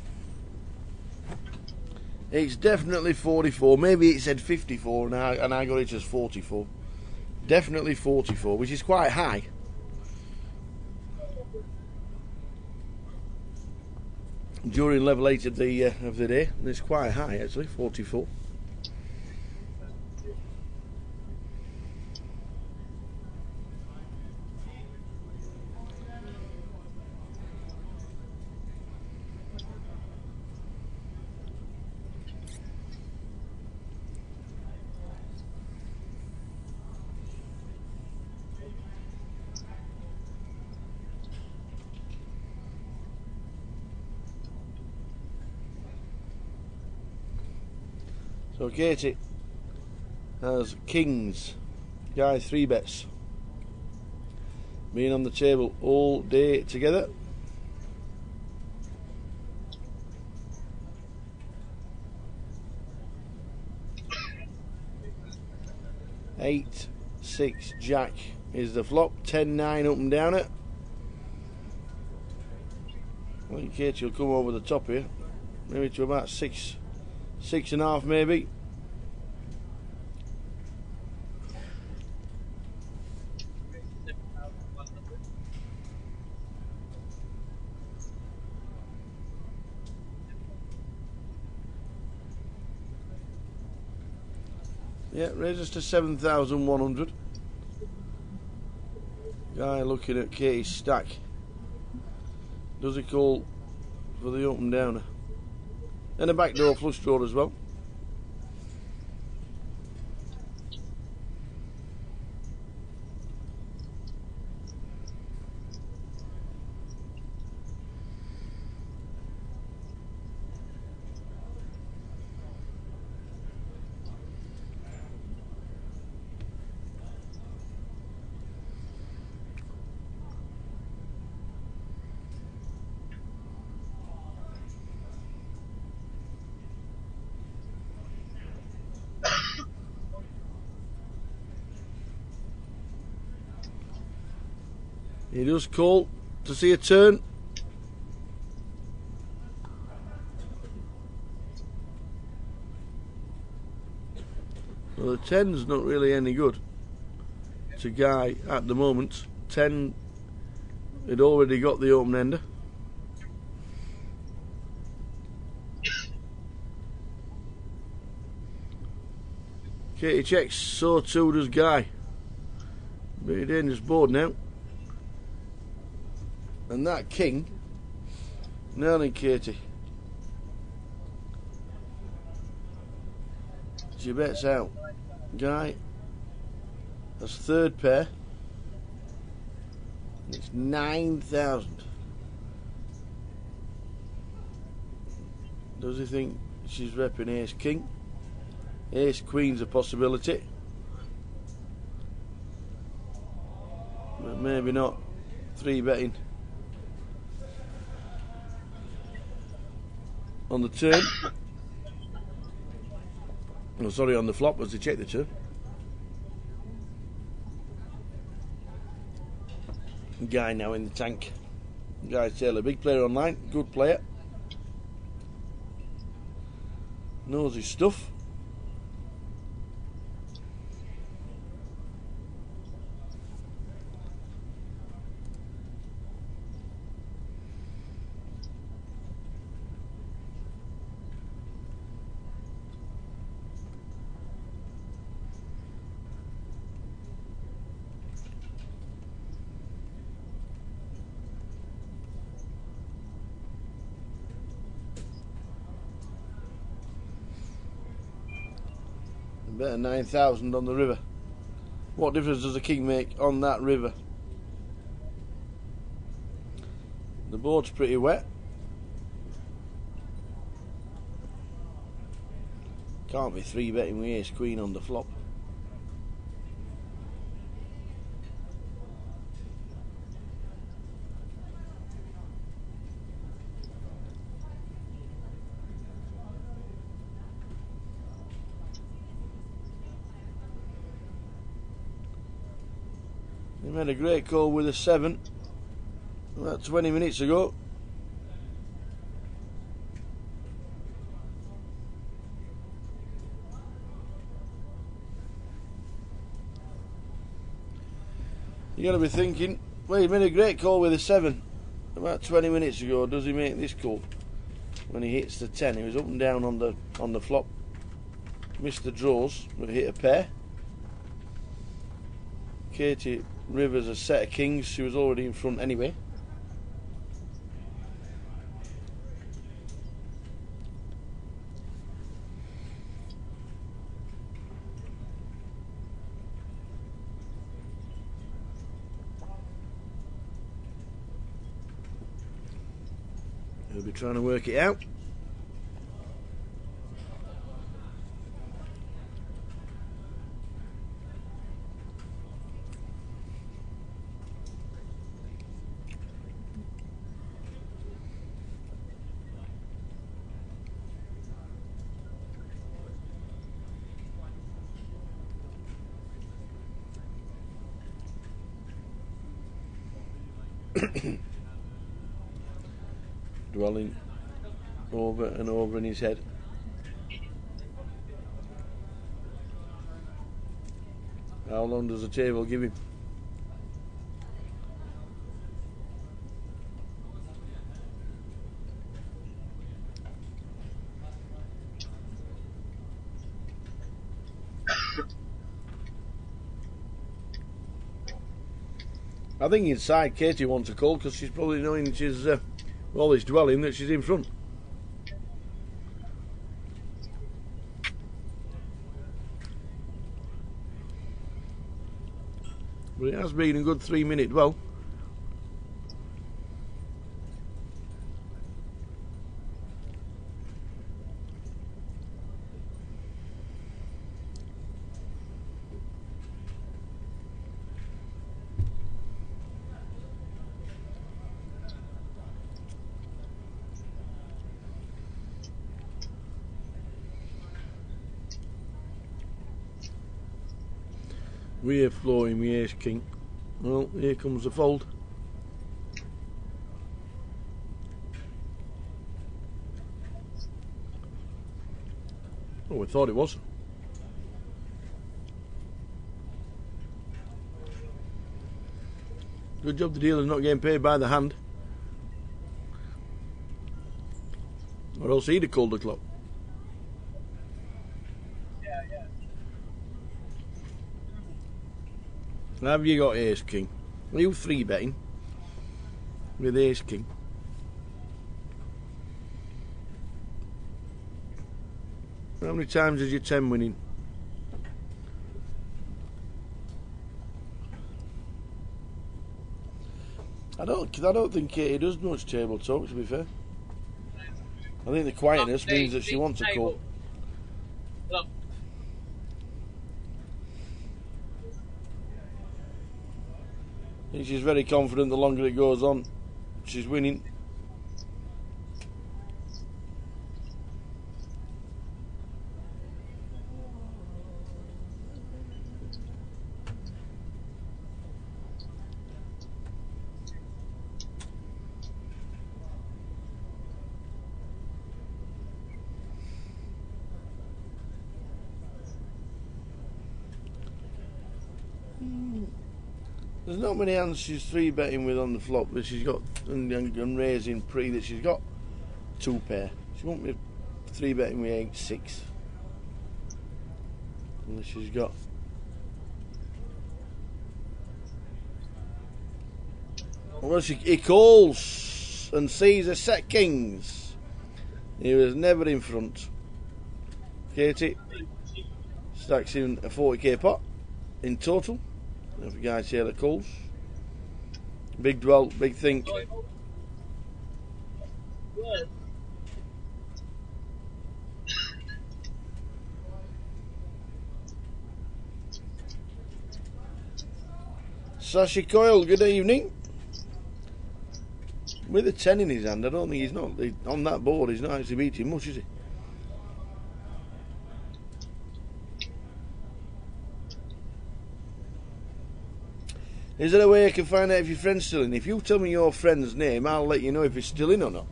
It's definitely 44. Maybe it said 54, and I got it as 44. Definitely 44, which is quite high. During level 8 of the day, and it's quite high actually, 44. So Katie has kings, guys 3 bets, being on the table all day together. Eight, 6, Jack is the flop. 10, 9 up and down it. I think Katie will come over the top here, maybe to about 6, 6.5 maybe. Yeah, raises to 7,100. Guy looking at Katie's stack. Does he call for the up and downer? And a backdoor flush draw as well. He does call to see a turn. Well, the 10's not really any good to Guy at the moment. 10 had already got the open ender. Katie checks, so too does Guy. Very dangerous board now. And that king, nailing Katie. She bets out. Guy has third pair. It's 9,000. Does he think she's repping ace king? Ace queen's a possibility, but maybe not. 3 betting on the turn. Oh, sorry, on the flop as they check the turn. Guy now in the tank. Guy Taylor, big player online, good player. Knows his stuff. Better 9,000 on the river. What difference does a king make on that river? The board's pretty wet. Can't be 3 betting with ace queen on the flop. He made a great call with a 7 about 20 minutes ago. You got to be thinking, well, he made a great call with a 7 about 20 minutes ago. Does he make this call when he hits the 10? He was up and down on the flop, missed the draws, but hit a pair. Katie Rivers a set of kings. She was already in front anyway. He'll be trying to work it out. Dwelling over and over in his head. How long does the table give him? I think inside Katie wants a call because she's probably knowing she's all this dwelling that she's in front. But it has been a good 3-minute dwell. We're flooring the ace king. Well, here comes the fold. Oh, we thought it was. Good job the dealer's not getting paid by the hand. Or else he'd have called the clock. Have you got ace king? Are you 3-betting with ace king? How many times is your 10 winning? I don't think Katie does much table talk, to be fair. I think the quietness means that she wants a call. Look. I think she's very confident the longer it goes on, she's winning. There's not many hands she's 3-betting with on the flop, but she's got and raising pre that she's got 2 pair. She won't be 3-betting with 8-6 unless she's got. Well, he calls and sees a set kings. He was never in front. Katie stacks in a 40k pot in total. If you guys hear the calls, big dwell, big think. Sashi Coyle, good evening. With a 10 in his hand, I don't think he's not on that board. He's not actually beating much, is he? Is there a way I can find out if your friend's still in? If you tell me your friend's name, I'll let you know if he's still in or not.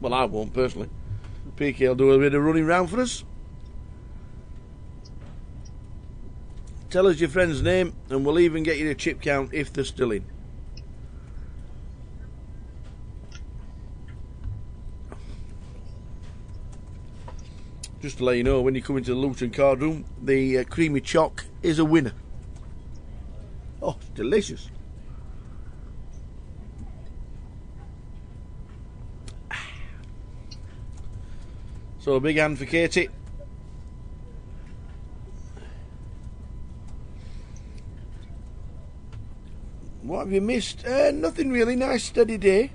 Well, I won't, personally. PK will do a bit of running round for us. Tell us your friend's name, and we'll even get you a chip count if they're still in. Just to let you know, when you come into the Luton card room, the creamy choc is a winner. Oh, it's delicious. So a big hand for Katie. What have you missed? Nothing really. Nice steady day.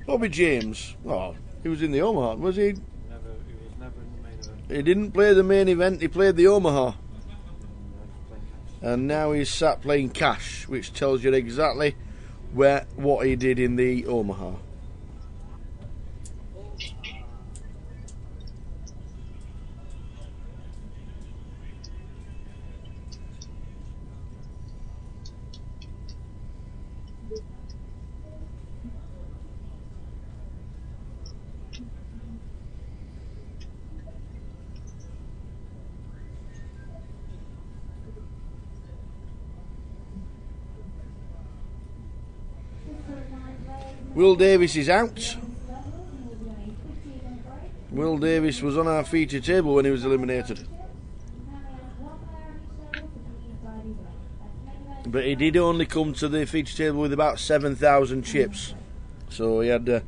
Bobby James. Oh, he was in the Omaha, was he? He was never in the main event. He didn't play the main event, he played the Omaha. And now he's sat playing cash, which tells you exactly what he did in the Omaha. Will Davis is out. Will Davis was on our feature table when he was eliminated. But he did only come to the feature table with about 7,000 chips. So he had...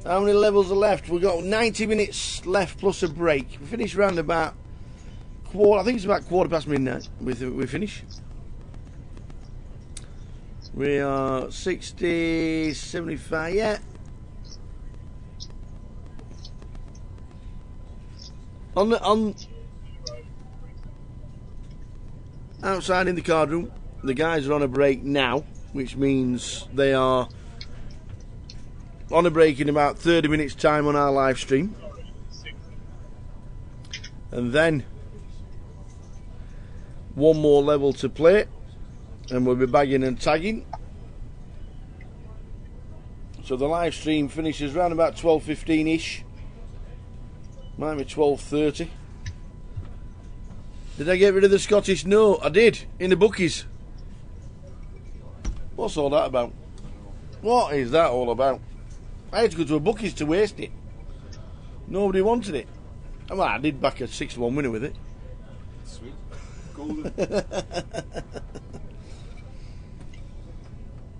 How many levels are left? We've got 90 minutes left plus a break. We finish round about I think it's about midnight. We finish. We are 60, 75, yeah. On outside in the card room, the guys are on a break now, which means they are on a break in about 30 minutes time on our live stream, and then one more level to play and we'll be bagging and tagging. So the live stream finishes around about 12:15 ish, might be 12:30. Did I get rid of the Scottish? No, I did, in the bookies. What's all that about? What is that all about? I had to go to a bookies to waste it. Nobody wanted it. Well, I did back a 6-1 winner with it. Sweet. Golden.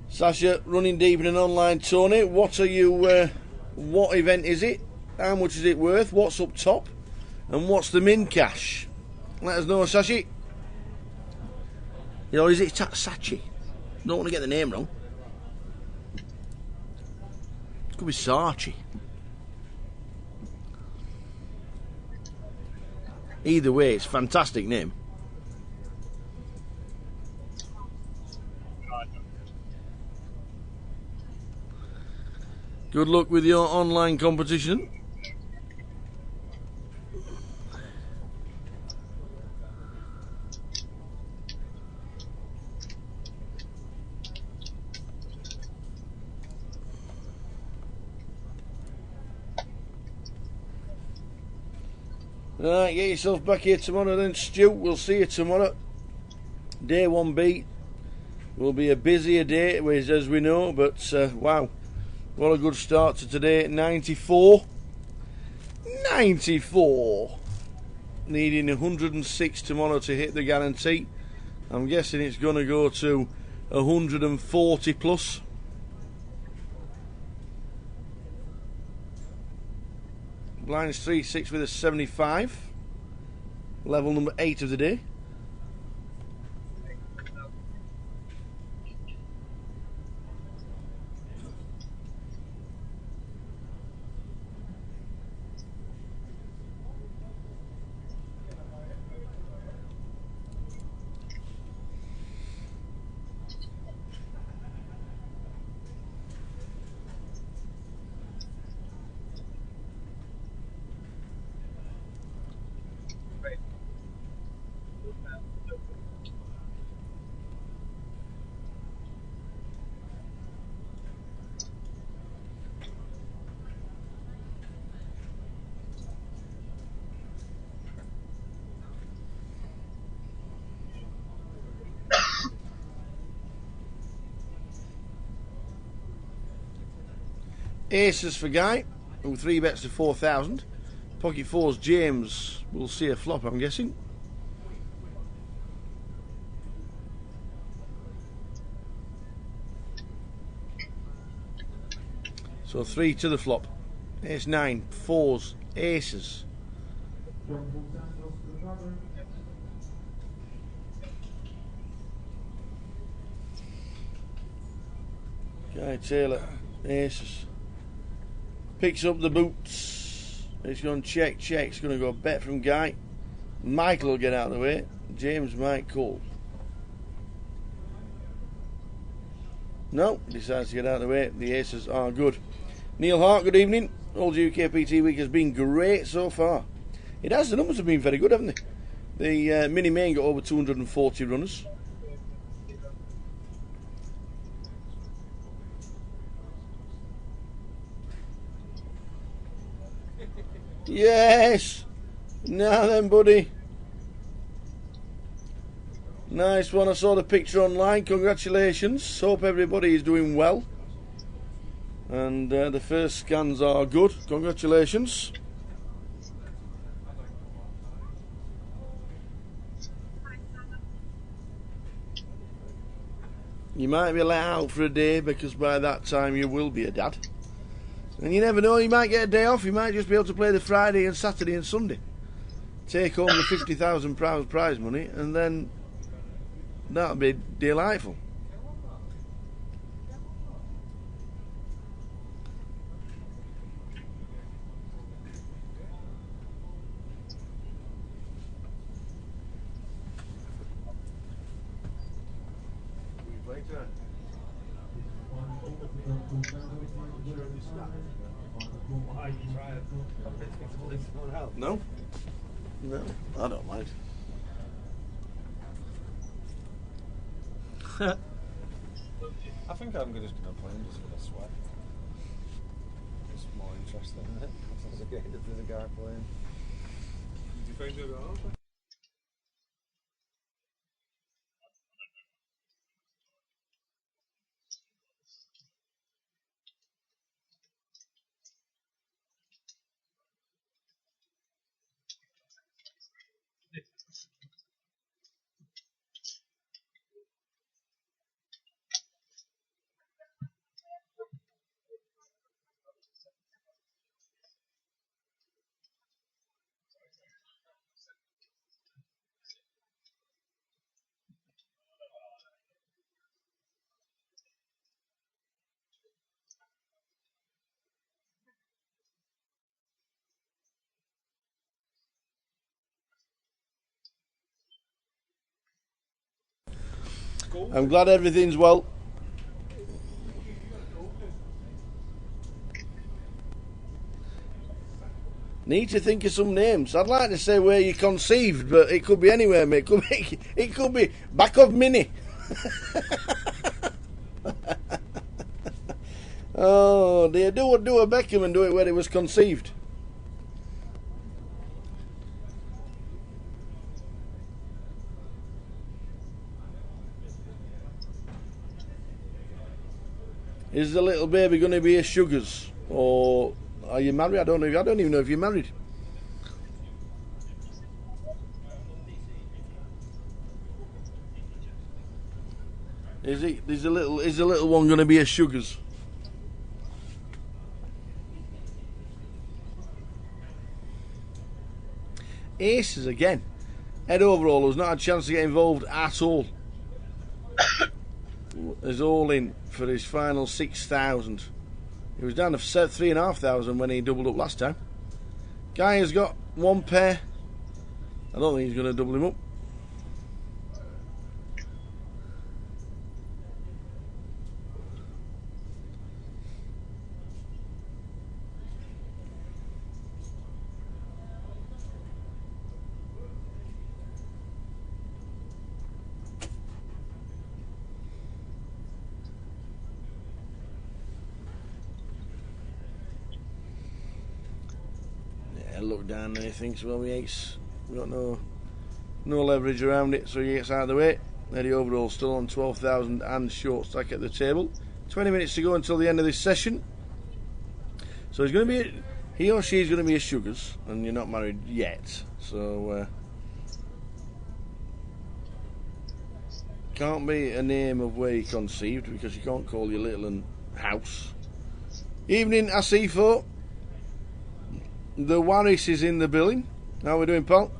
Sasha, running deep in an online tourney. What are you? What event is it? How much is it worth? What's up top? And what's the min cash? Let us know, Sashi. You know, is it Sachi? Don't want to get the name wrong. It could be Sachi. Either way, it's a fantastic name. Good luck with your online competition. Right, get yourself back here tomorrow then, Stu. We'll see you tomorrow. Day 1B will be a busier day, as we know, but wow, what a good start to today. 94. 94. Needing 106 tomorrow to hit the guarantee. I'm guessing it's going to go to 140 plus. Blinds 3-6 with a 75. Level number 8 of the day. Aces for Guy, who 3 bets to 4,000. Pocket fours, James will see a flop, I'm guessing. So 3 to the flop. Ace 9, fours, aces. Guy Taylor, aces. Picks up the boots. It's going to check. It's going to go bet from Guy. Michael will get out of the way. James might call. No, decides to get out of the way. The aces are good. Neil Hart, good evening. All GUKPT week has been great so far. It has. The numbers have been very good, haven't they? The mini main got over 240 runners. Yes! Now then, buddy. Nice one. I saw the picture online. Congratulations. Hope everybody is doing well. And the first scans are good. Congratulations. You might be let out for a day because by that time you will be a dad. And you never know, you might get a day off. You might just be able to play the Friday and Saturday and Sunday. Take home the £50,000 prize money, and then that'll be delightful. No? No, I don't mind. I think I'm just going to play him just for the sweat. It's more interesting, isn't it? There's a guy playing. Did you find it out? I'm glad everything's well. Need to think of some names. I'd like to say where you conceived, but it could be anywhere, mate. It could be back of Mini. Oh dear, do a Beckham and do it where it was conceived. Is the little baby going to be a Sugars, or are you married? I don't know. I don't even know if you're married. Is the little one going to be a Sugars? Aces again. Ed Overall has not had a chance to get involved at all. Is all in for his final 6,000. He was down to 3,500 when he doubled up last time. Guy has got one pair. I don't think he's going to double him up. Look down there, he thinks, well, we got no leverage around it, so he gets out of the way. Eddie Overall still on 12,000 and short stack at the table. 20 minutes to go until the end of this session. So he's going to be, he or she is going to be a Sugars, and you're not married yet. So can't be a name of where you conceived, because you can't call your little un House. Evening, I see folk. The Warris is in the building. How are we doing, pal?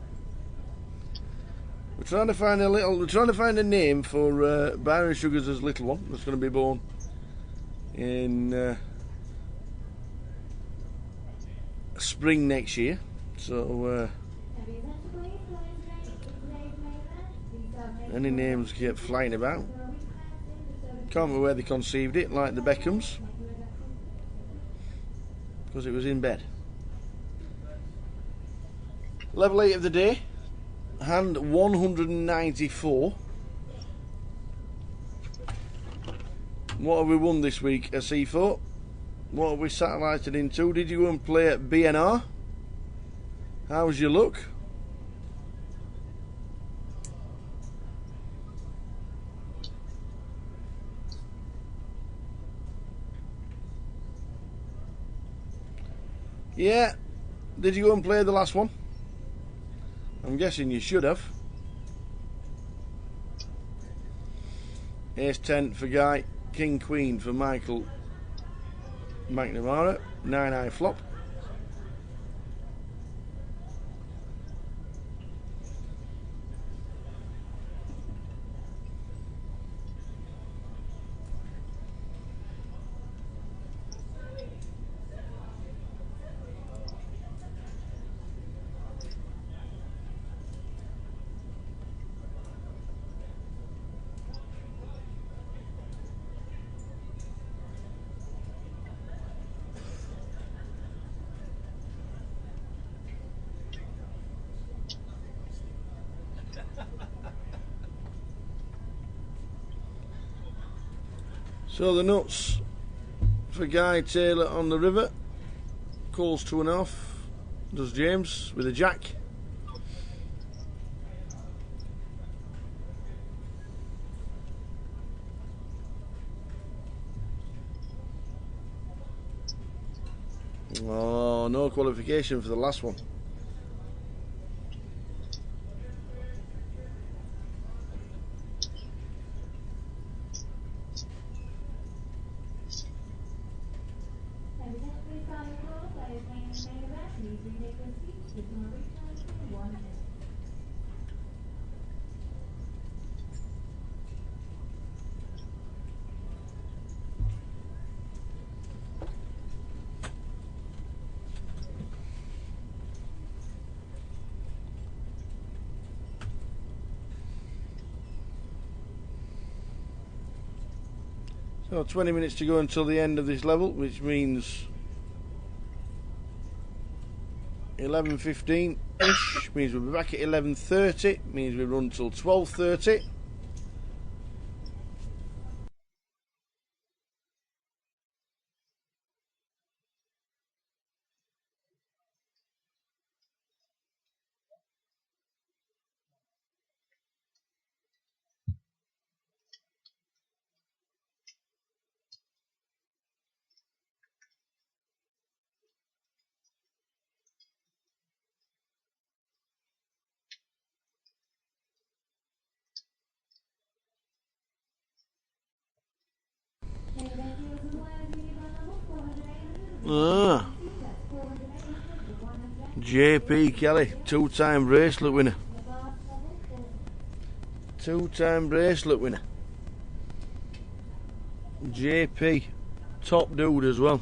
We're trying to find a name for Byron Sugars' little one that's going to be born in spring next year. So any names get flying about. Can't remember where they conceived it, like the Beckhams, because it was in bed. Level 8 of the day, hand 194. What have we won this week, a C4? What have we satellited into? Did you go and play at BNR? How's your luck? Yeah, did you go and play the last one? I'm guessing you should have. Ace 10 for Guy, King Queen for Michael McNamara, 9-eye flop. So the nuts for Guy Taylor on the river. Calls 2.5. Does James with a jack. Oh, no qualification for the last one. So 20 minutes to go until the end of this level, which means 11:15-ish, means we'll be back at 11:30, means we run till 12:30. JP Kelly, two-time bracelet winner. Two-time bracelet winner. JP, top dude as well.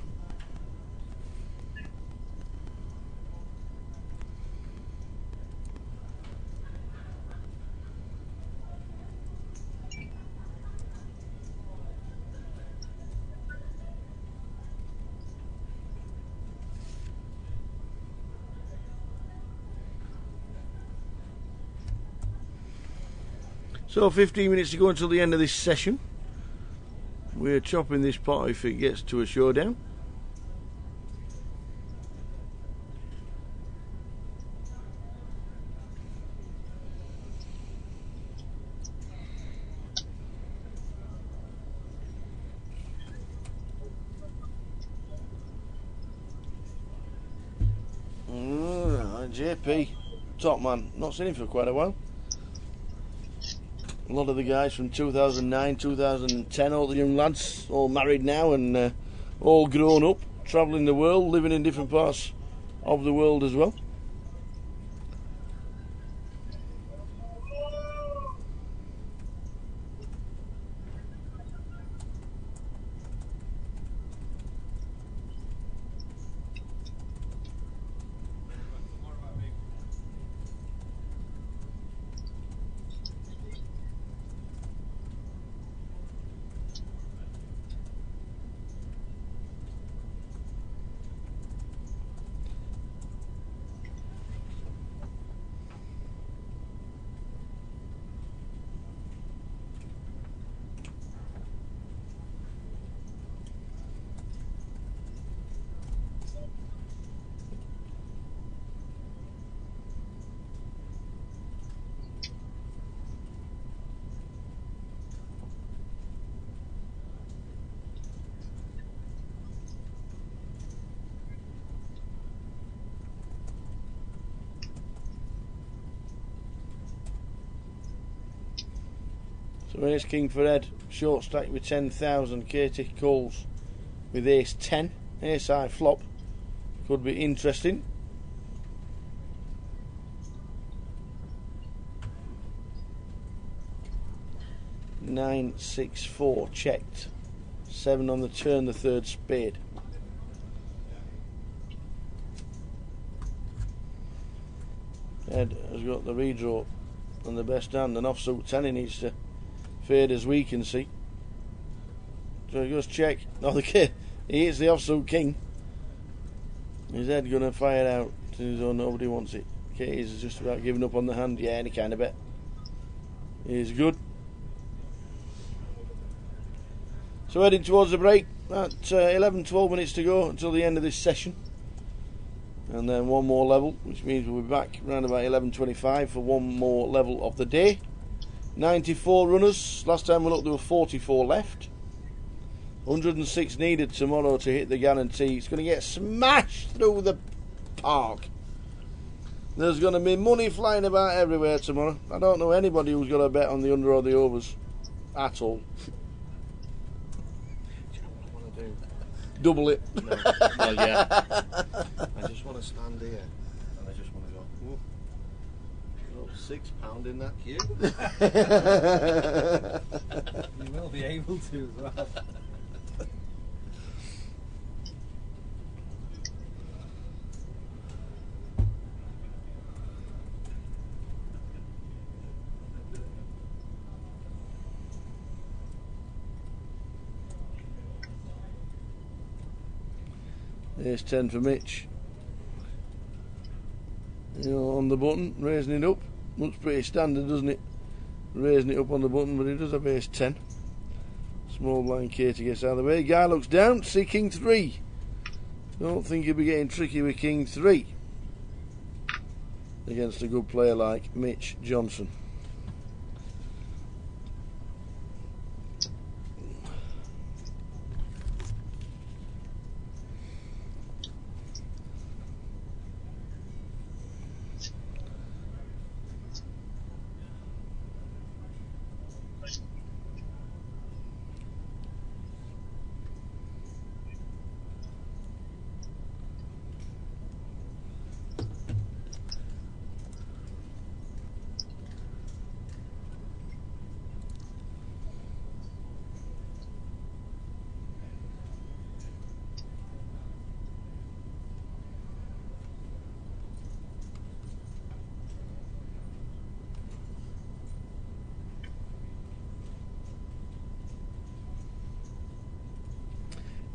So 15 minutes to go until the end of this session. We're chopping this pot if it gets to a showdown. JP, top man. Not seen him for quite a while. A lot of the guys from 2009, 2010, all the young lads, all married now and all grown up, travelling the world, living in different parts of the world as well. So here's King for Ed, short stack with 10,000, Katie Coles with ace 10, ace high flop, could be interesting. Nine, 6, 4 checked, 7 on the turn, the third spade. Ed has got the redraw and the best hand, and offsuit 10 he needs to fade as we can see. So he goes check. No, the kid, he hits the offsuit king. Is Ed going to fire out to his own? Nobody wants it. Katie's just about giving up on the hand. Yeah, any kind of bet. He's good. So heading towards the break at 11-12 minutes to go until the end of this session. And then one more level, which means we'll be back around about 11:25 for one more level of the day. 94 runners. Last time we looked, there were 44 left. 106 needed tomorrow to hit the guarantee. It's going to get smashed through the park. There's going to be money flying about everywhere tomorrow. I don't know anybody who's got a bet on the under or the overs at all. Do you know what I want to do? Double it. No, well, yeah. I just want to stand here and I just want to go, ooh, £6 in that queue. You will be able to as well. There's 10 for Mitch. You know, on the button, raising it up. Looks pretty standard, doesn't it? Raising it up on the button, but he does have ace 10. Small blind Katie gets out of the way. Guy looks down, see King 3. Don't think he'll be getting tricky with King 3 against a good player like Mitch Johnson.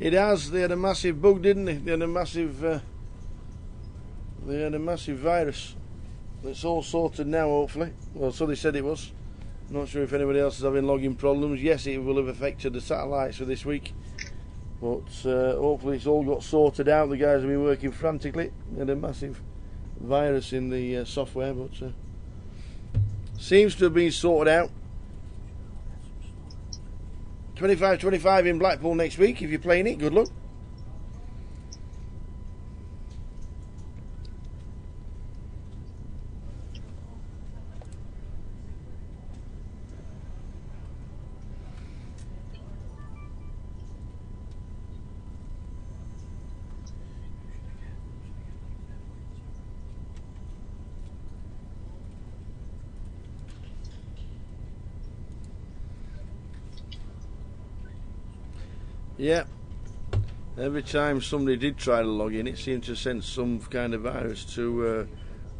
It has. They had a massive bug, didn't they? They had a massive virus. It's all sorted now, hopefully. Well, so they said it was. Not sure if anybody else is having login problems. Yes, it will have affected the satellites for this week, but hopefully it's all got sorted out. The guys have been working frantically. They had a massive virus in the software, but seems to have been sorted out. 25-25 in Blackpool next week. If you're playing it, good luck. Yeah. Every time somebody did try to log in, it seemed to send some kind of virus to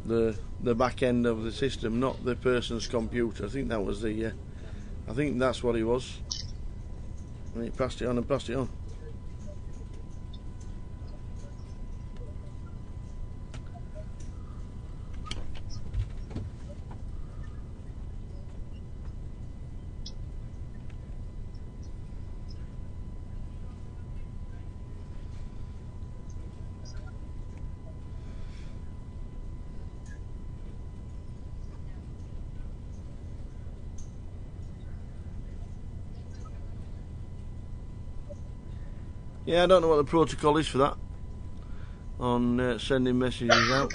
the back end of the system, not the person's computer. I think that was the. I think that's what it was. And he passed it on and passed it on. Yeah, I don't know what the protocol is for that on sending messages out.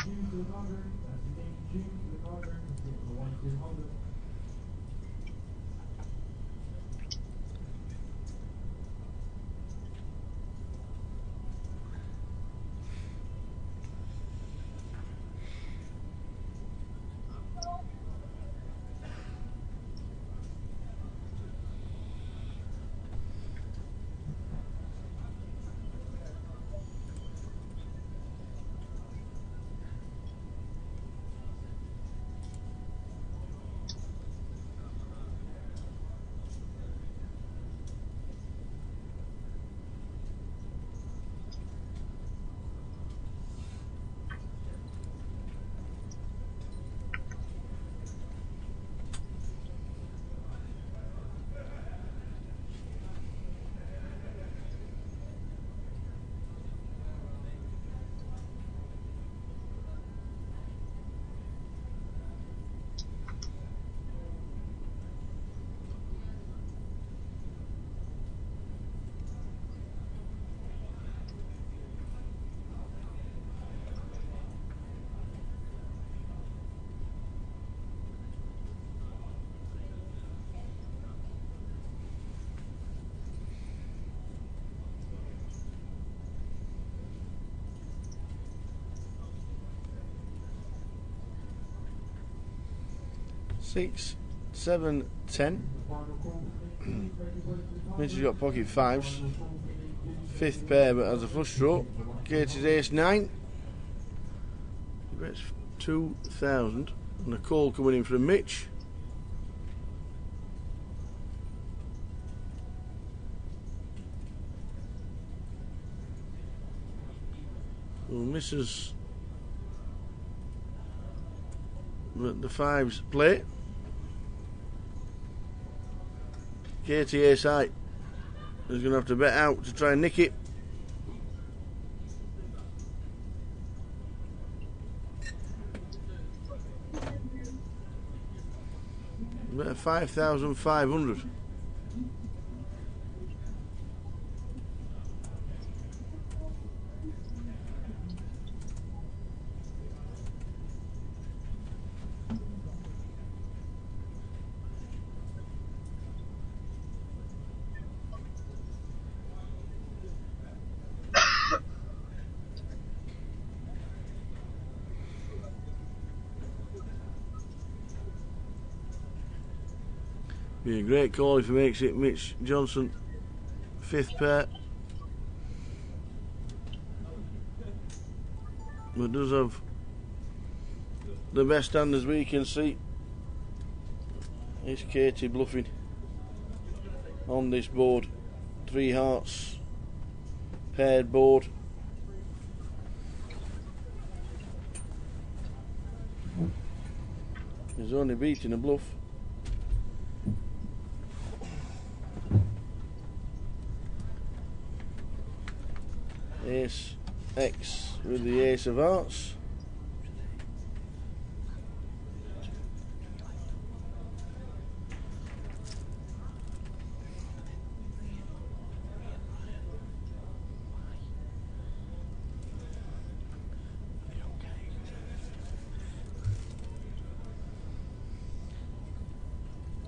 Six, 7, 10. Mitch's got pocket fives. Fifth pair, but has a flush draw. Katie's ace 9. He bets 2,000. And a call coming in from Mitch. Well, misses the fives play. Katie ace high is going to have to bet out to try and nick it. Bet 5,500. Be a great call if he makes it. Mitch Johnson, fifth pair, but does have the best hand as we can see. It's Katie bluffing on this board. 3 hearts, paired board. He's only beating a bluff. Ace X with the ace of hearts.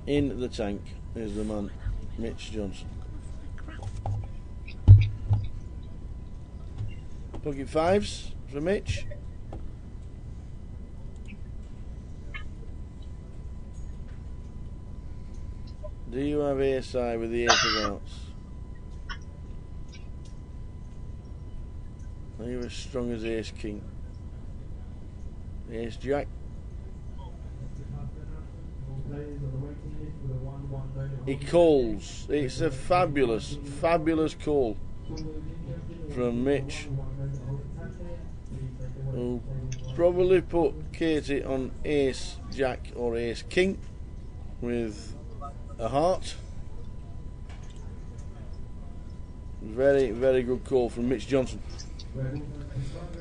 In the tank is the man, Mitch Johnson. Pocket fives for Mitch. Do you have ace high with the ace of hearts? Are you as strong as Ace King? Ace Jack. He calls. It's a fabulous, fabulous call from Mitch, who probably put Katie on Ace Jack or Ace King with a heart. Very, very good call from Mitch Johnson.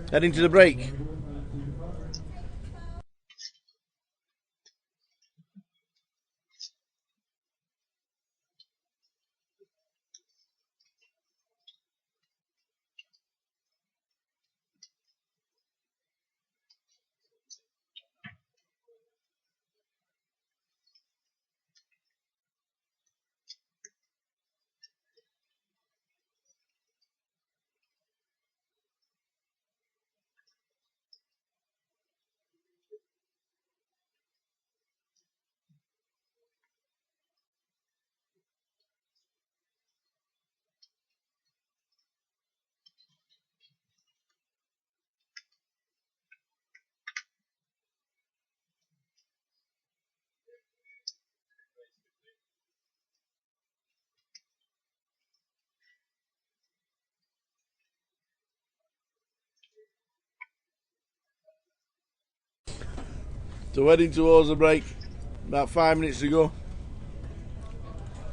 Heading to the break. So heading towards the break, about 5 minutes to go,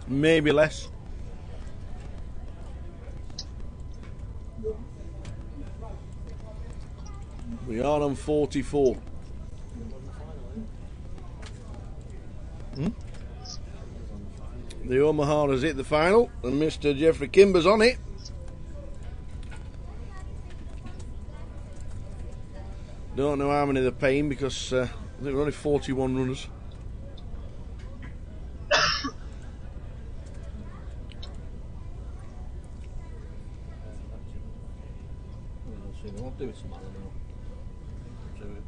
maybe less. We are on 44. The Omaha has hit the final, and Mr. Jeffrey Kimber's on it. Don't know how many they're paying because I think there are only 41 runners. They won't do it tomorrow now. Do it.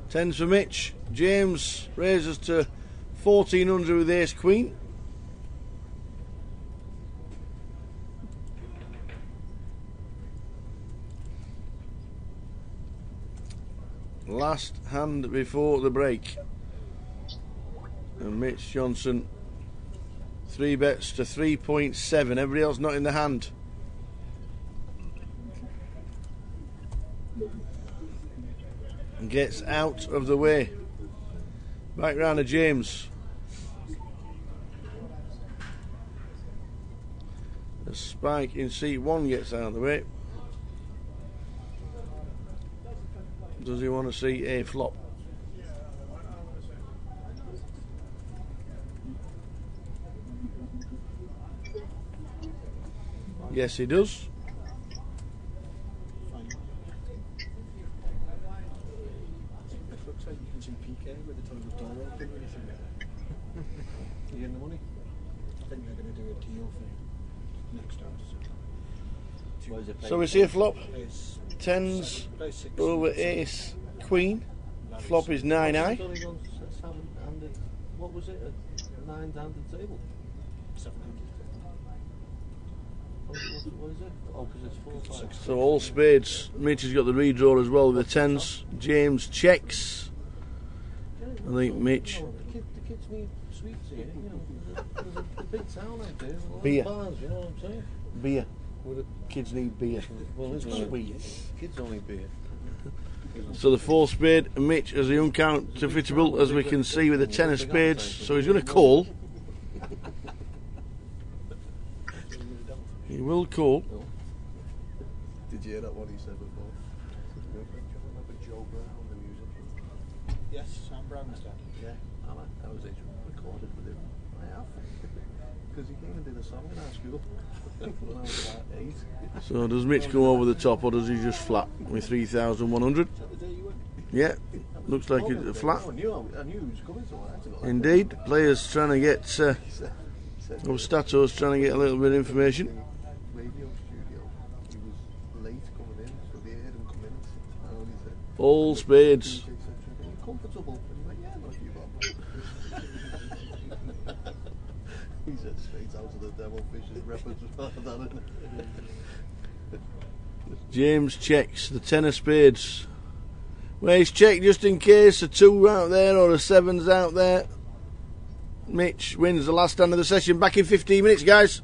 Tens for Mitch. James raises to 1400 with Ace Queen. Last hand before the break. And Mitch Johnson, 3 bets to 3.7. Everybody else not in the hand. And gets out of the way. Back round to James. The spike in seat 1 gets out of the way. Does he want to see a flop? Yes, he does. It looks like you can see PK with the toilet door open or anything like that. You getting the money? I think they're going to do a deal for next time. So we see a flop. It's Tens about 6. over Ace Queen. Flop is 9-eye. What was it? A 9-handed table? 7-handed. What is it? Oh, because it's 4-5. So all spades. Mitch has got the redraw as well with the tens. James checks. I think Mitch. The kids need sweets here. You know, there's a big town out there. With Beer. Bars, you know what I'm saying? Beer. Kids need beer. Well, it's Sweets. Kids only beer. So the 4 spade, and Mitch as the uncounterfeitable, as we can see with the 10 of spades. So he's going to call. He will call. Did you hear that what he said before? Joe Brown, the musician. Yes, Sam Brown's dad. Yeah, I was recorded with him. I have. Because he came and did a song in our school when I was about 8. So does Mitch go over the top, or does he just flat with 3,100? Is that the day you went? Yeah, looks like it's a flat. I knew he was coming, so I had to go. Indeed, players trying to get, Stato's trying to get a little bit of information. Radio studio. He was late coming in, so they heard him come in. And he said, All spades. "Are you comfortable?" And he went, "Yeah, not too bad." He said straight out of the devil fish's repertoire. James checks the 10 of spades. Well, he's checked just in case a 2 out there or a 7's out there. Mitch wins the last hand of the session. Back in 15 minutes, guys.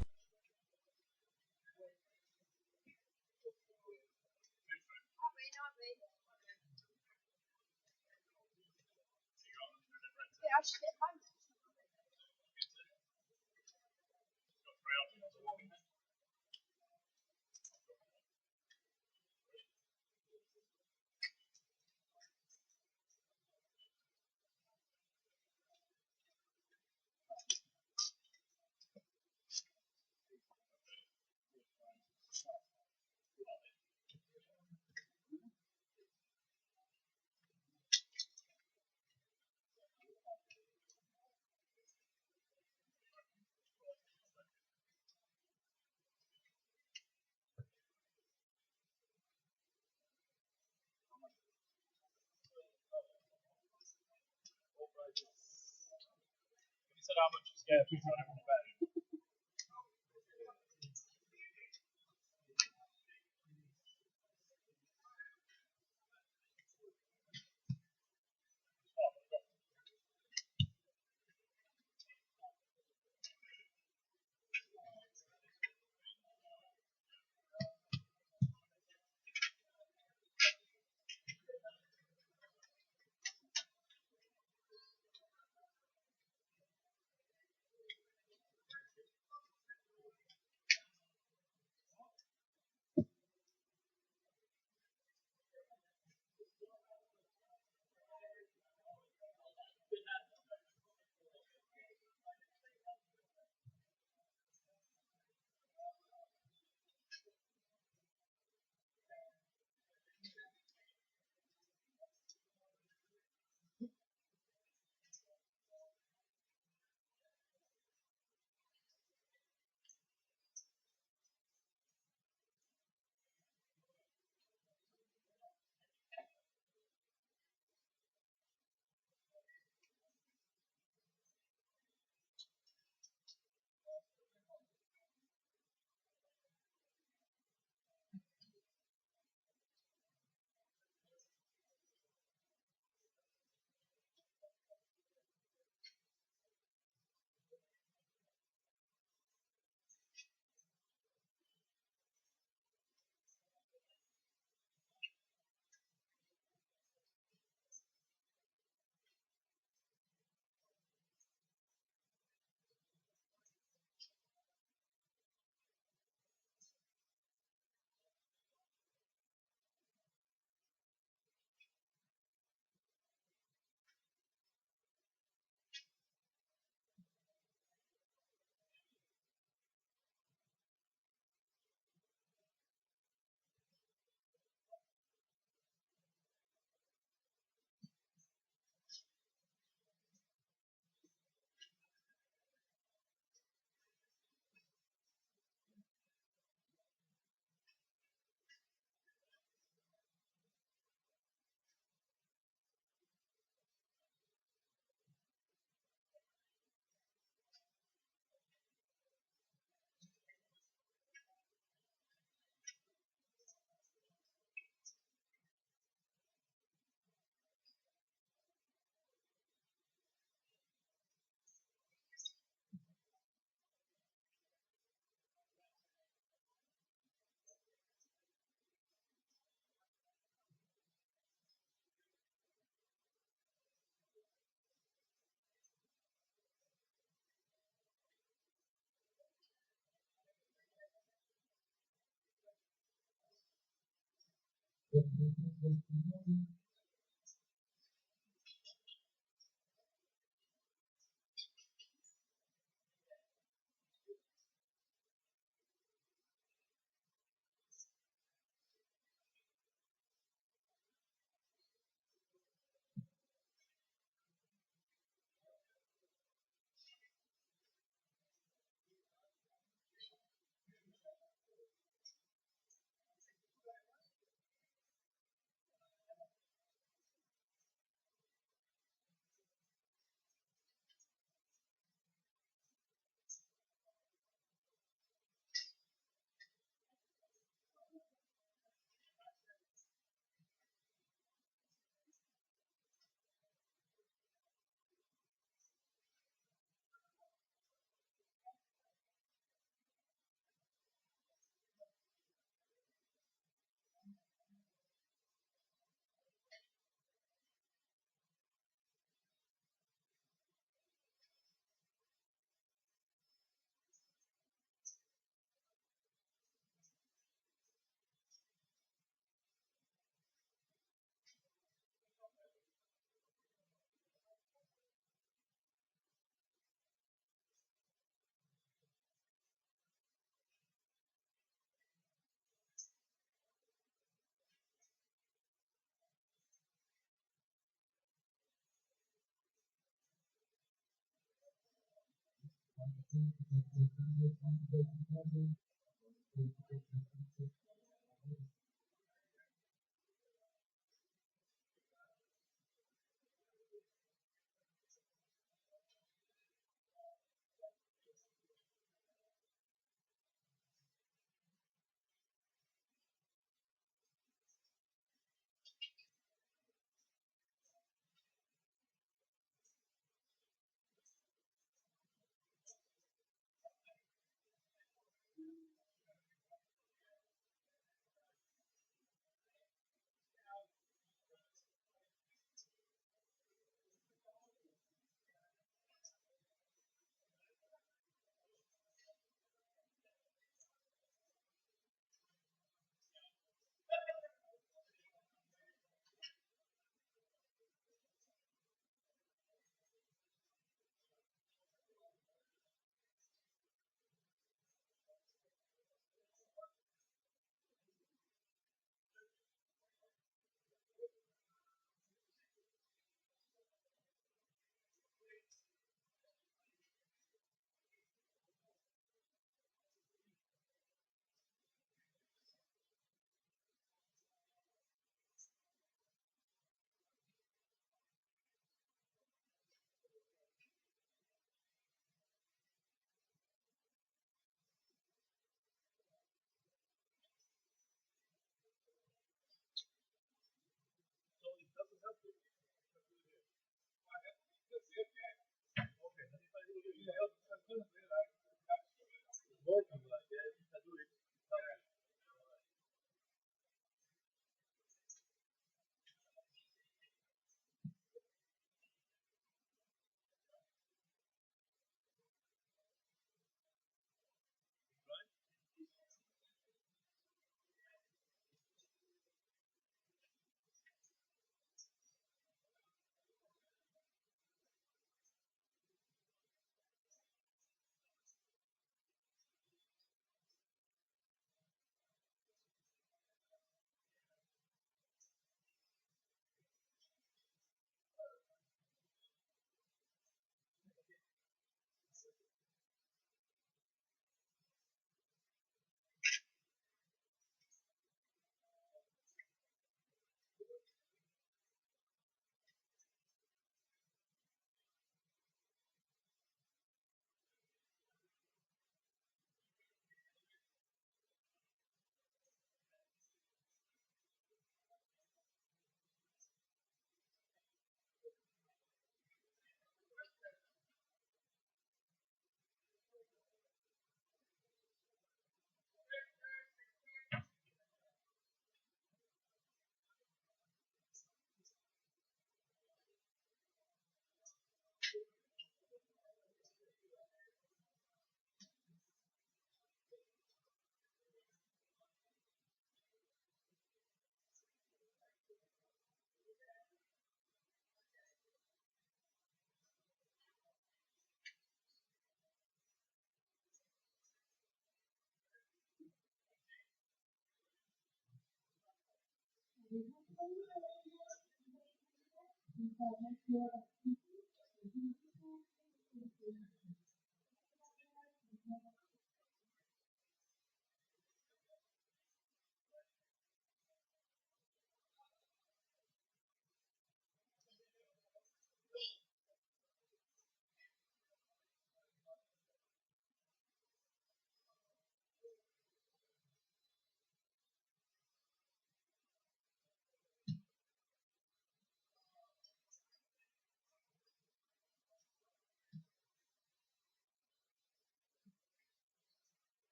He said how much he's scared to run everyone about.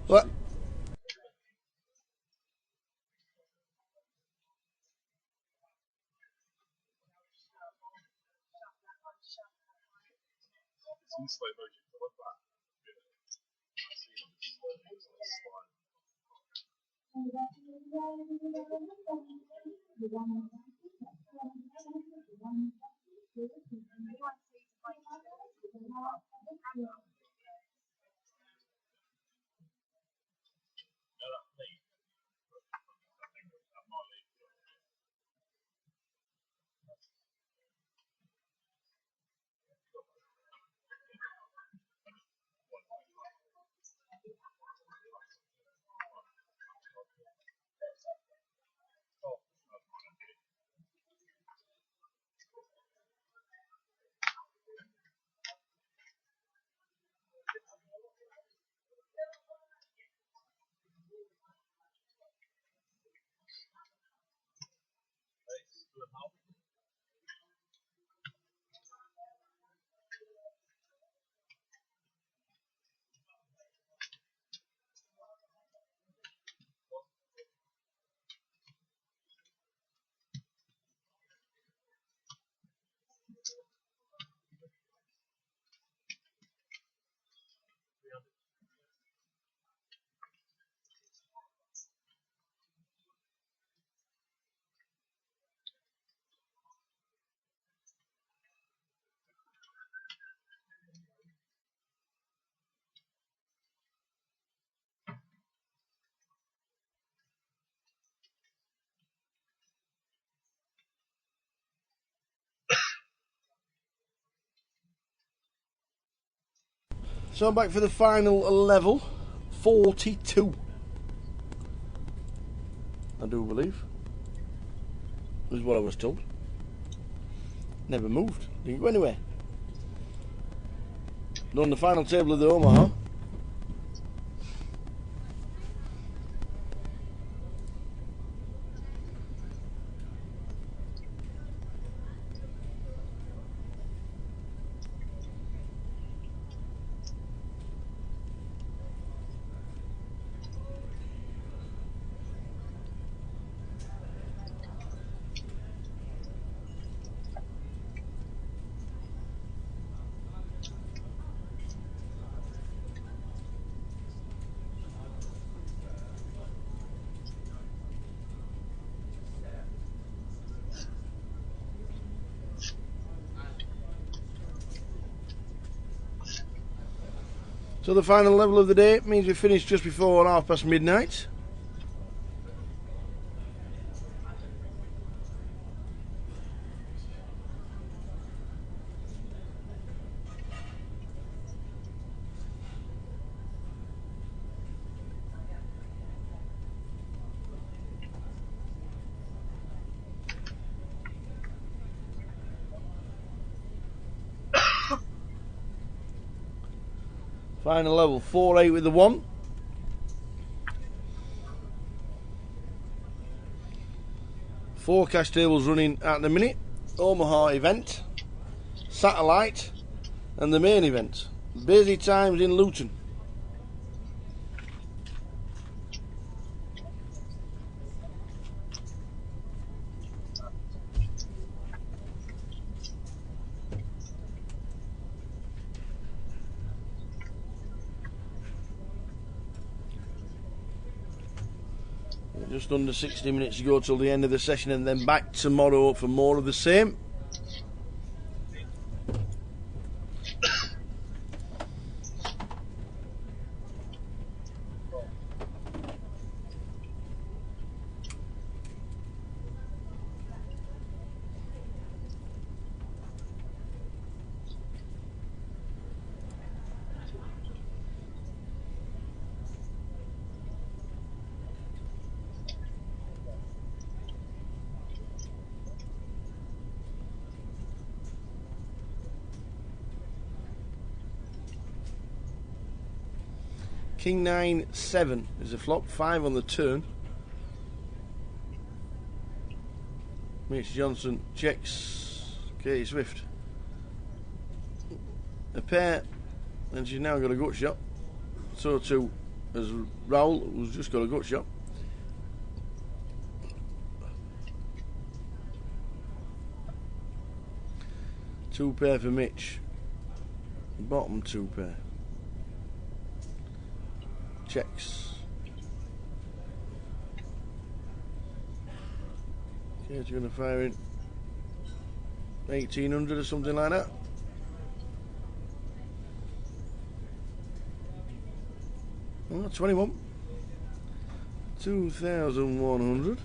What? So I'm back for the final level, 42. I do believe. Is what I was told. Never moved. Didn't go anywhere. Not on the final table of the Omaha. So the final level of the day means we finished just before midnight. Final level, 4-8 with the 1. Forecast tables running at the minute. Omaha event, satellite, and the main event. Busy times in Luton. Just under 60 minutes to go till the end of the session, and then back tomorrow for more of the same. King 9, 7 is a flop, 5 on the turn. Mitch Johnson checks Katie Swift. A pair, and she's now got a gut shot. So too has Raoul, who's just got a gut shot. Two pair for Mitch. Bottom two pair. Checks. Kate's going to fire in 1800 or something like that. Oh, 21. 2100.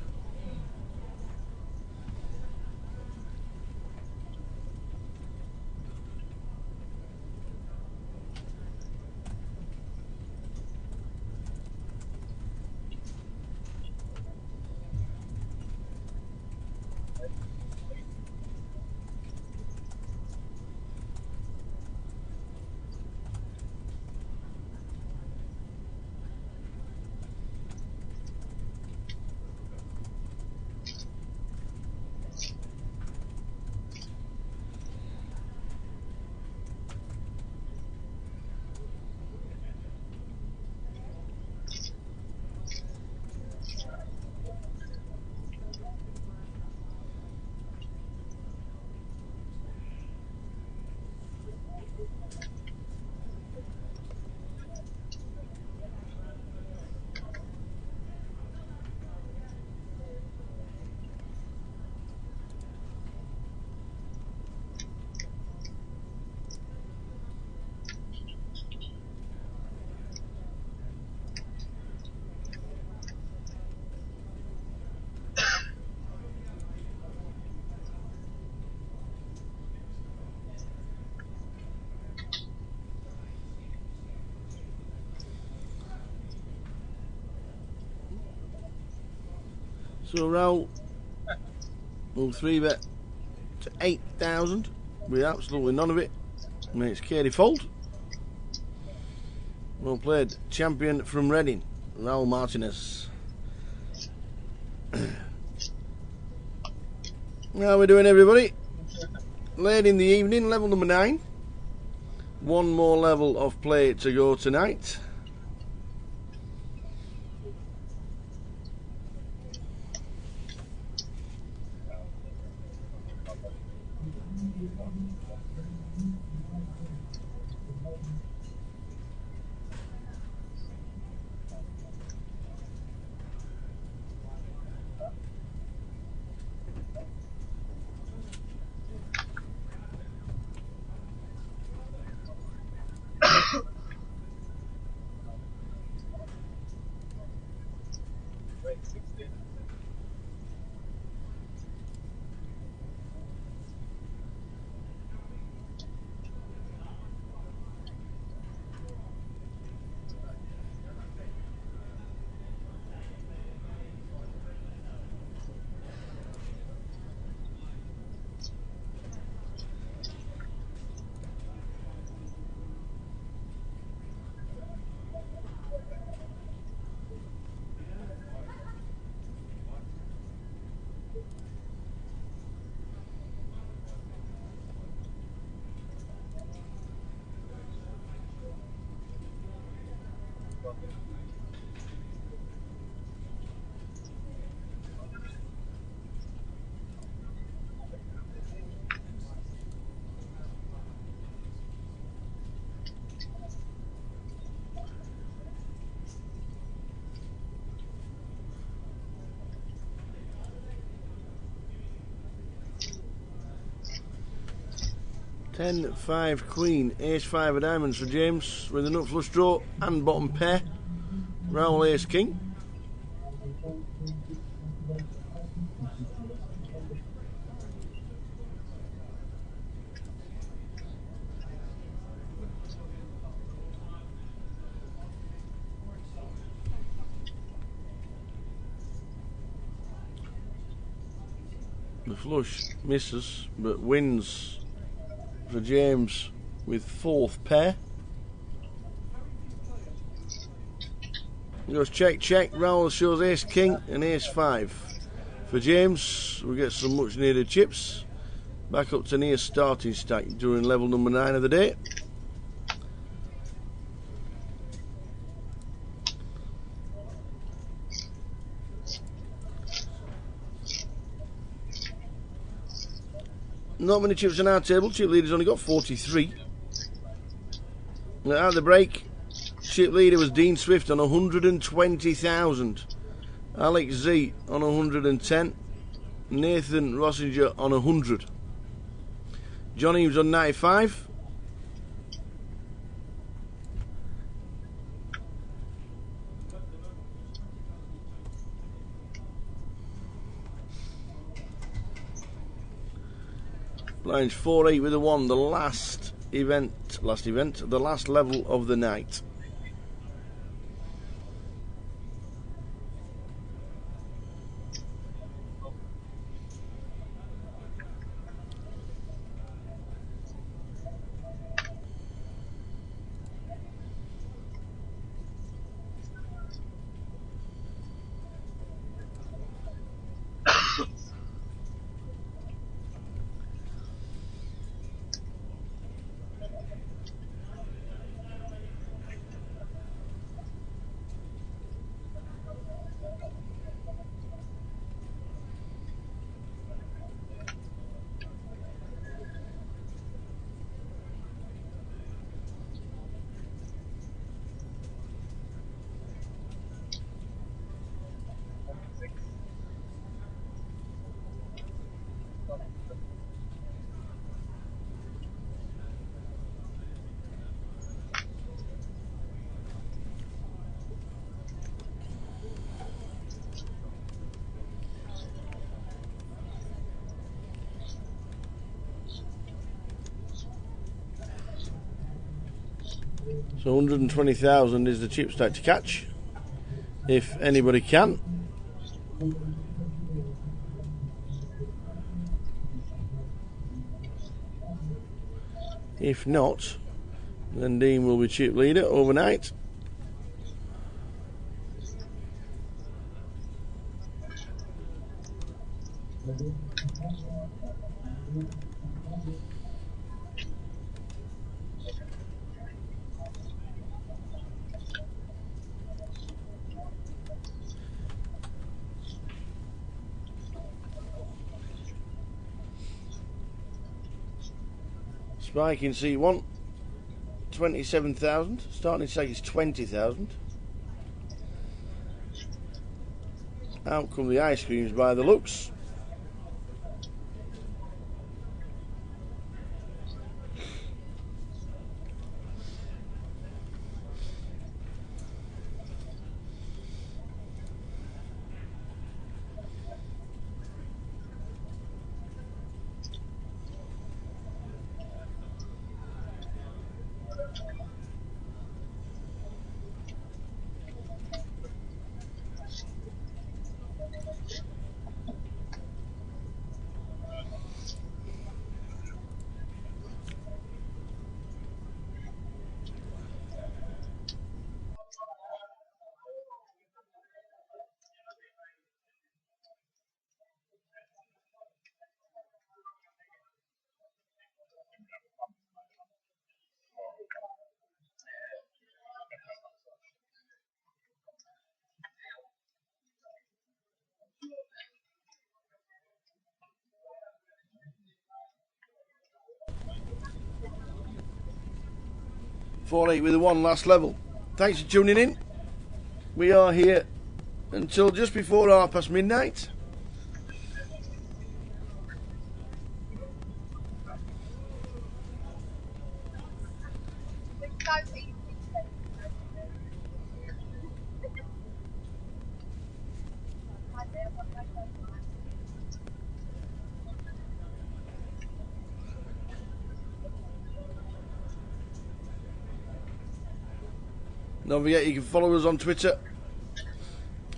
So Raoul will 3-bet to 8,000 with absolutely none of it. Makes Katie fold. Well played, champion from Reading, Raoul Martinez. How are we doing, everybody? Late in the evening, level number 9. One more level of play to go tonight. 10, 5, Queen, Ace 5 of diamonds for James with a nut flush draw and bottom pair. Raoul Ace King. The flush misses, but wins for James with 4th pair. He goes check, check. Raoul shows Ace King and Ace 5. For James, we get some much needed chips. Back up to near starting stack during level number 9 of the day. Not many chips on our table. Chip leader's only got 43. At the break, chip leader was Dean Swift on 120,000. Alex Z on 110. Nathan Rossinger on 100. John Eames on 95. Blinds 4-8 with a 1, the last level of the night. So 120,000 is the chip stack to catch, if anybody can. If not, then Dean will be chip leader overnight. Spike in C1, 27,000. Starting stack is 20,000. Out come the ice creams by the looks. .48 with a 1 last level. Thanks for tuning in. We are here until just before midnight. so easy. Don't forget you can follow us on Twitter,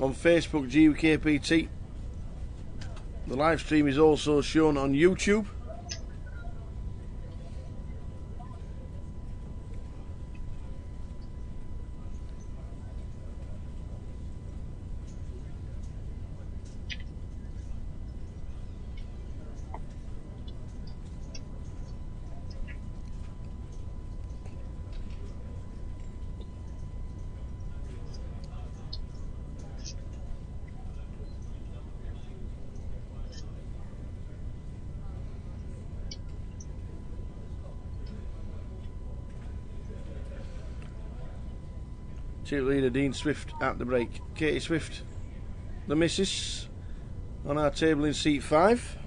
on Facebook, GUKPT. The live stream is also shown on YouTube. Cheerleader Dean Swift at the break. Katie Swift, the missus, on our table in seat 5.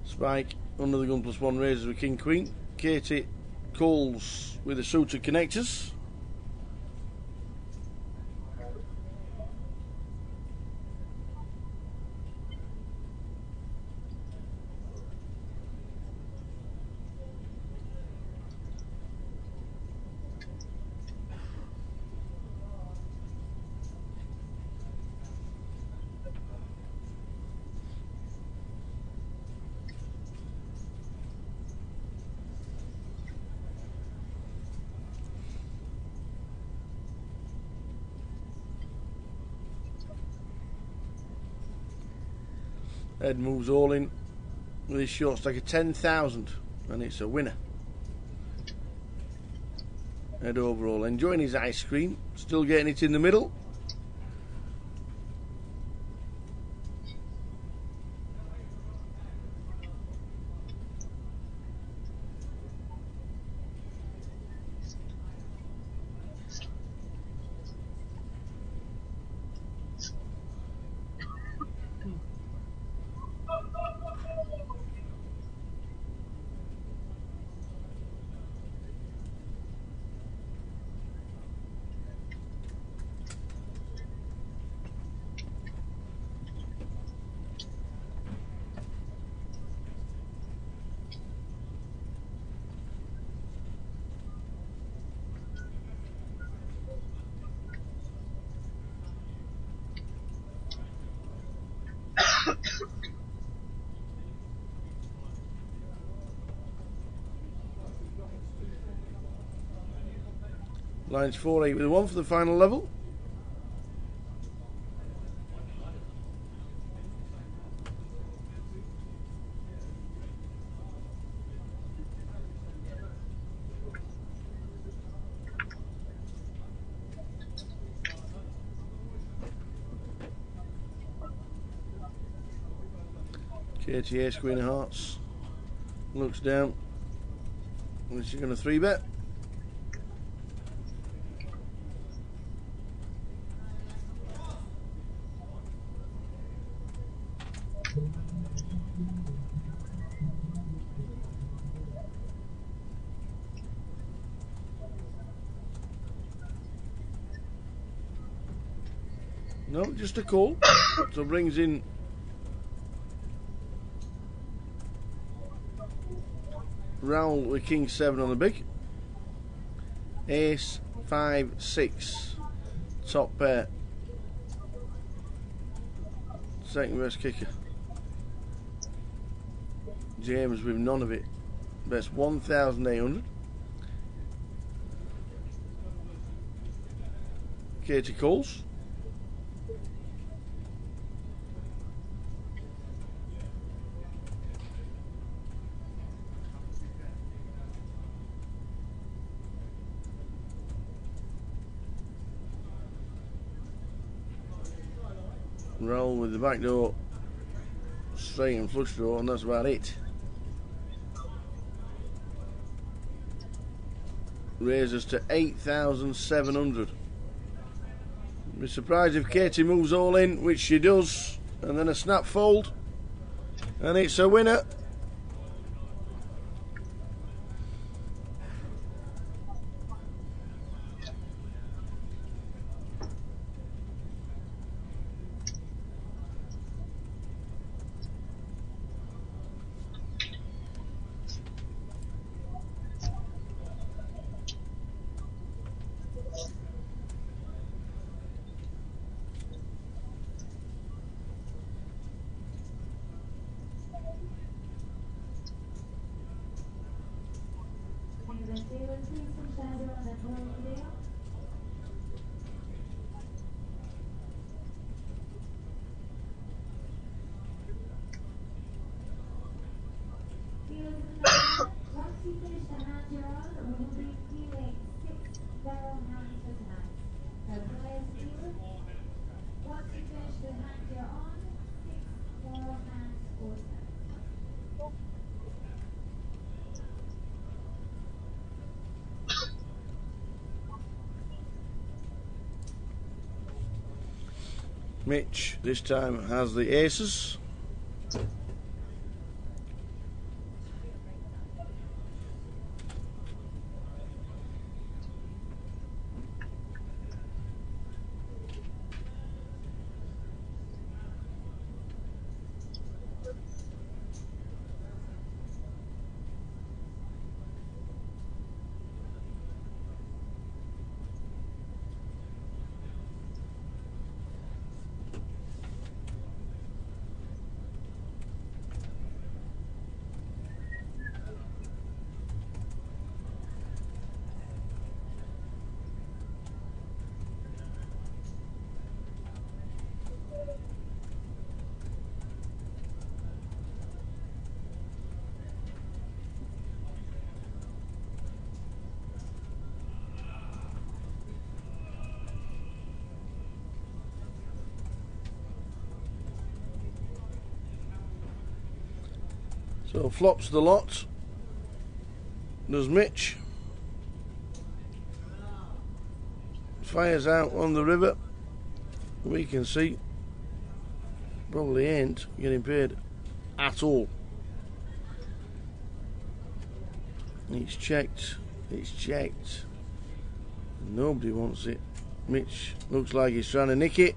Spike under the gun +1 raises with King Queen. Katie Coles with the suited connectors. Ed moves all in with his short stack of 10,000, and it's a winner. Ed overall enjoying his ice cream, still getting it in the middle. Lines 4-8 with a 1 for the final level. Katie Ace Queen of Hearts looks down. Is she going to 3-bet? No, just a call. So brings in Raoul with King 7 on the big. Ace 5 6 top pair. Second best kicker. James with none of it. Best 1,800. Katie calls. Roll with the back door straight and flush draw, and that's about it. Raises to 8,700. I'd be surprised if Katie moves all in, which she does, and then a snap fold, and it's a winner. Mitch this time has the aces. So flops the lot. Does Mitch. Fires out on the river. We can see. Probably ain't getting paid at all. It's checked. It's checked. Nobody wants it. Mitch looks like he's trying to nick it.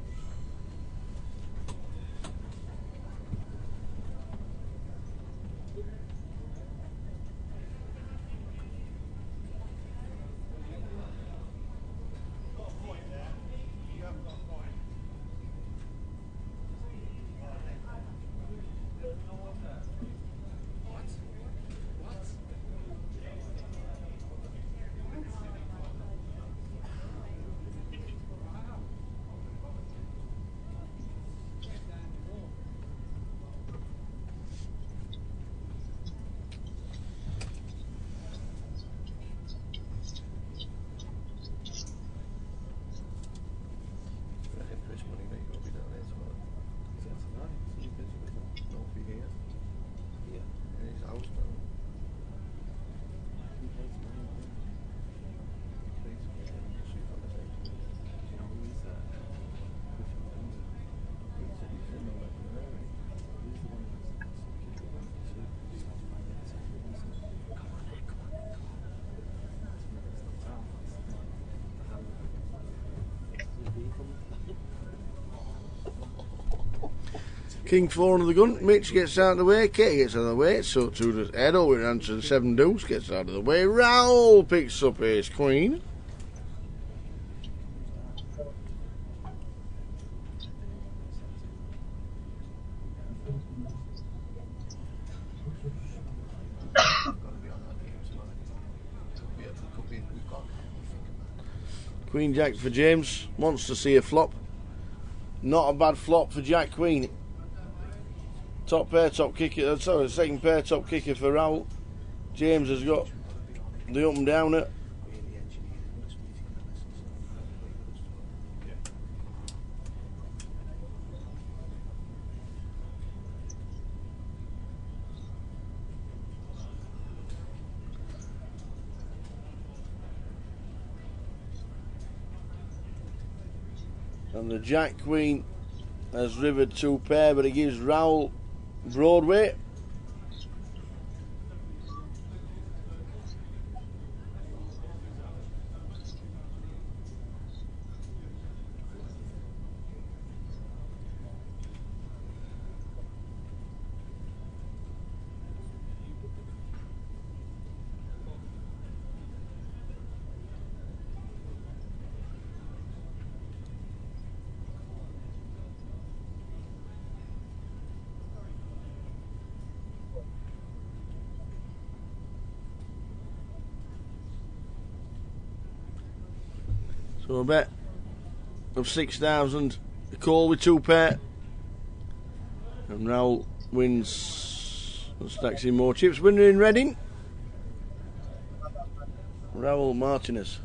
King 4 under the gun. Mitch gets out of the way. Katie gets out of the way. So too does Ed. All the way down to the 7 deuce. Gets out of the way. Raoul picks up ace queen. Queen Jack for James. Wants to see a flop. Not a bad flop for Jack Queen. Top pair, top kicker. Sorry, second pair, top kicker for Raoul. James has got the up and downer. And the Jack Queen has rivered 2 pair, but it gives Raoul Broadway. So a bet of 6,000, a call with 2 pair, and Raoul wins and stacks in more chips. Winner in Reading, Raoul Martinez.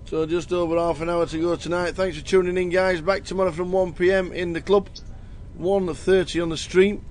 So just over half an hour to go tonight. Thanks for tuning in, guys. Back tomorrow from 1 PM in the club, 1:30 on the stream.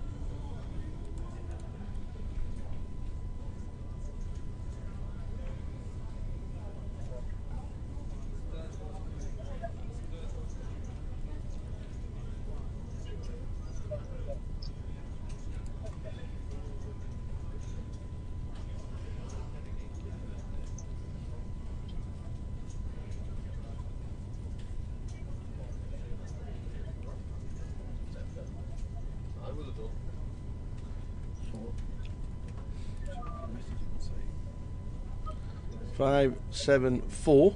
I would have done. 5, 7, 4.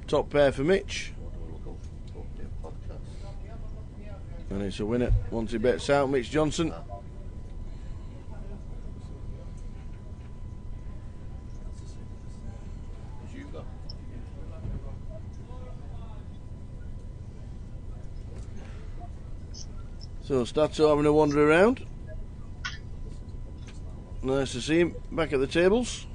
Top pair for Mitch. And it's a winner once he bets out. Mitch Johnson. So Stato having a wander around. Nice to see him back at the tables.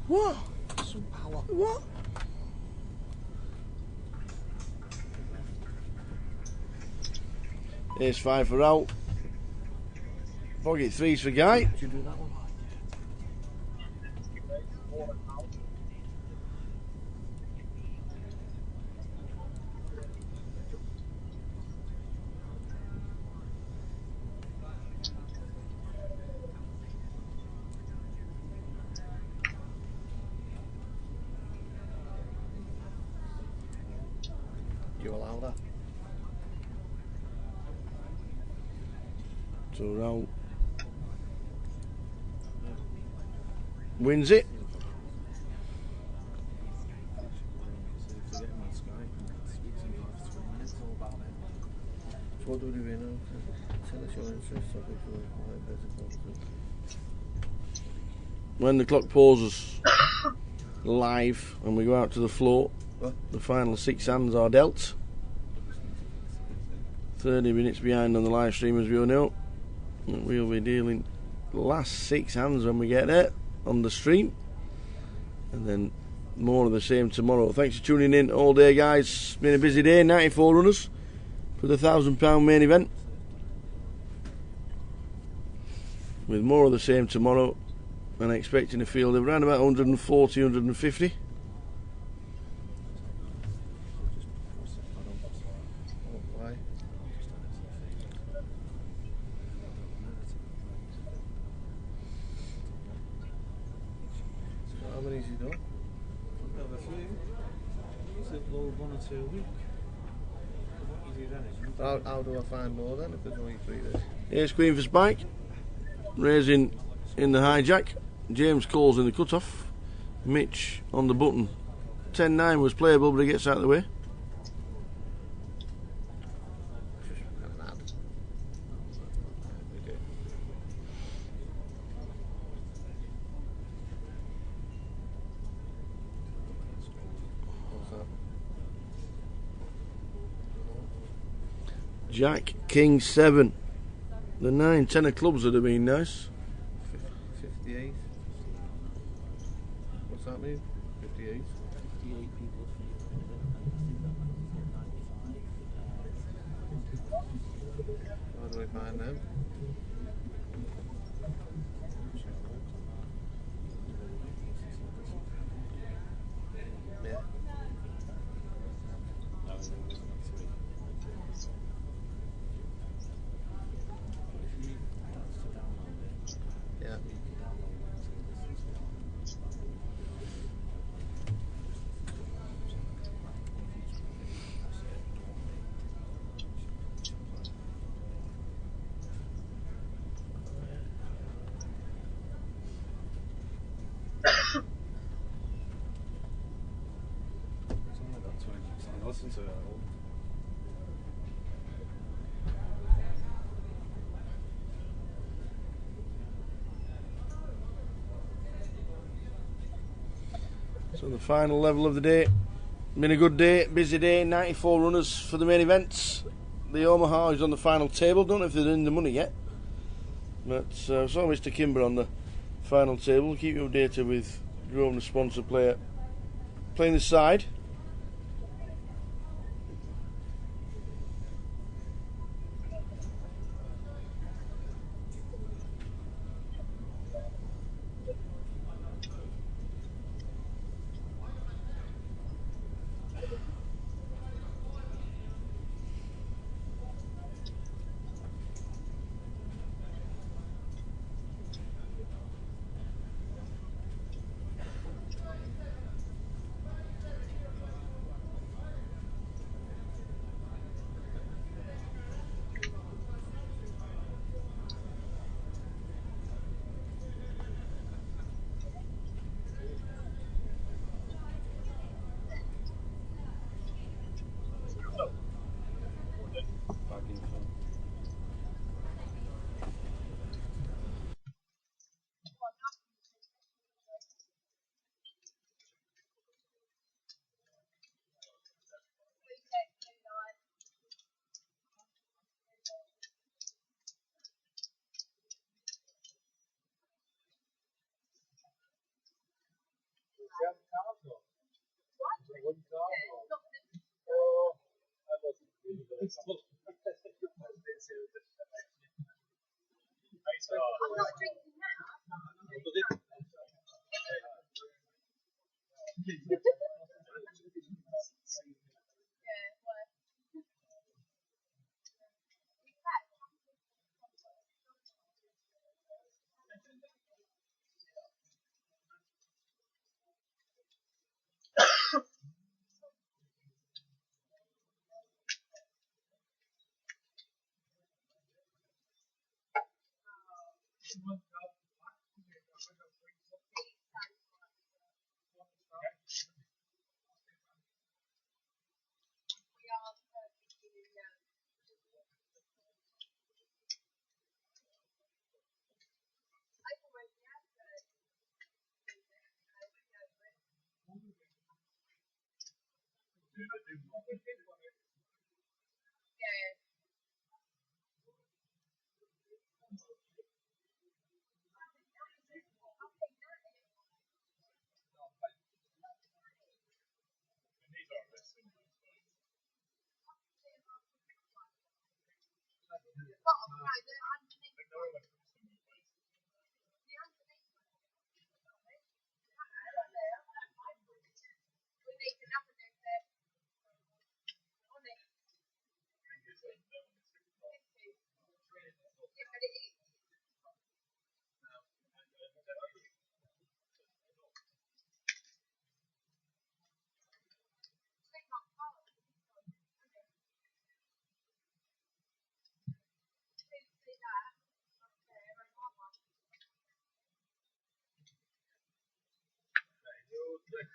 What? Some power. What? Here's 5 for out. Pocket 3's for Guy. Did you do that one? You allow that? So Raoul wins it. What do we do now? Tell us your interest, subject to When the clock pauses live and we go out to the floor, the final 6 hands are dealt. 30 minutes behind on the live stream, as we all know. And we'll be dealing the last 6 hands when we get there on the stream, and then more of the same tomorrow. Thanks for tuning in all day, guys. It's been a busy day. 94 runners for the £1,000 main event, with more of the same tomorrow and expecting a field of around about 140, 150. Why? So how many's he done? Have a few. He's upload 1 or 2 a week. What you do then is you How do I find more then if there's only 3 days? Here's Queen for Spike, raising in the hijack. James Cole's in the cut-off. Mitch on the button. 10-9 was playable, but he gets out of the way. Jack, King 7. The 9, 10 of clubs would have been nice. 58. What's that mean? 58. 58 people. How do I find them? Yeah. Yeah. It's only got 20%. Listen to it all. So the final level of the day. Been a good day, busy day. 94 runners for the main events. The Omaha is on the final table. Don't know if they're in the money yet, but I saw Mr. Kimber on the final table. Keep you updated with Grosvenor sponsor player playing the side. Back in front. I'm not drinking now. Yeah, well. They're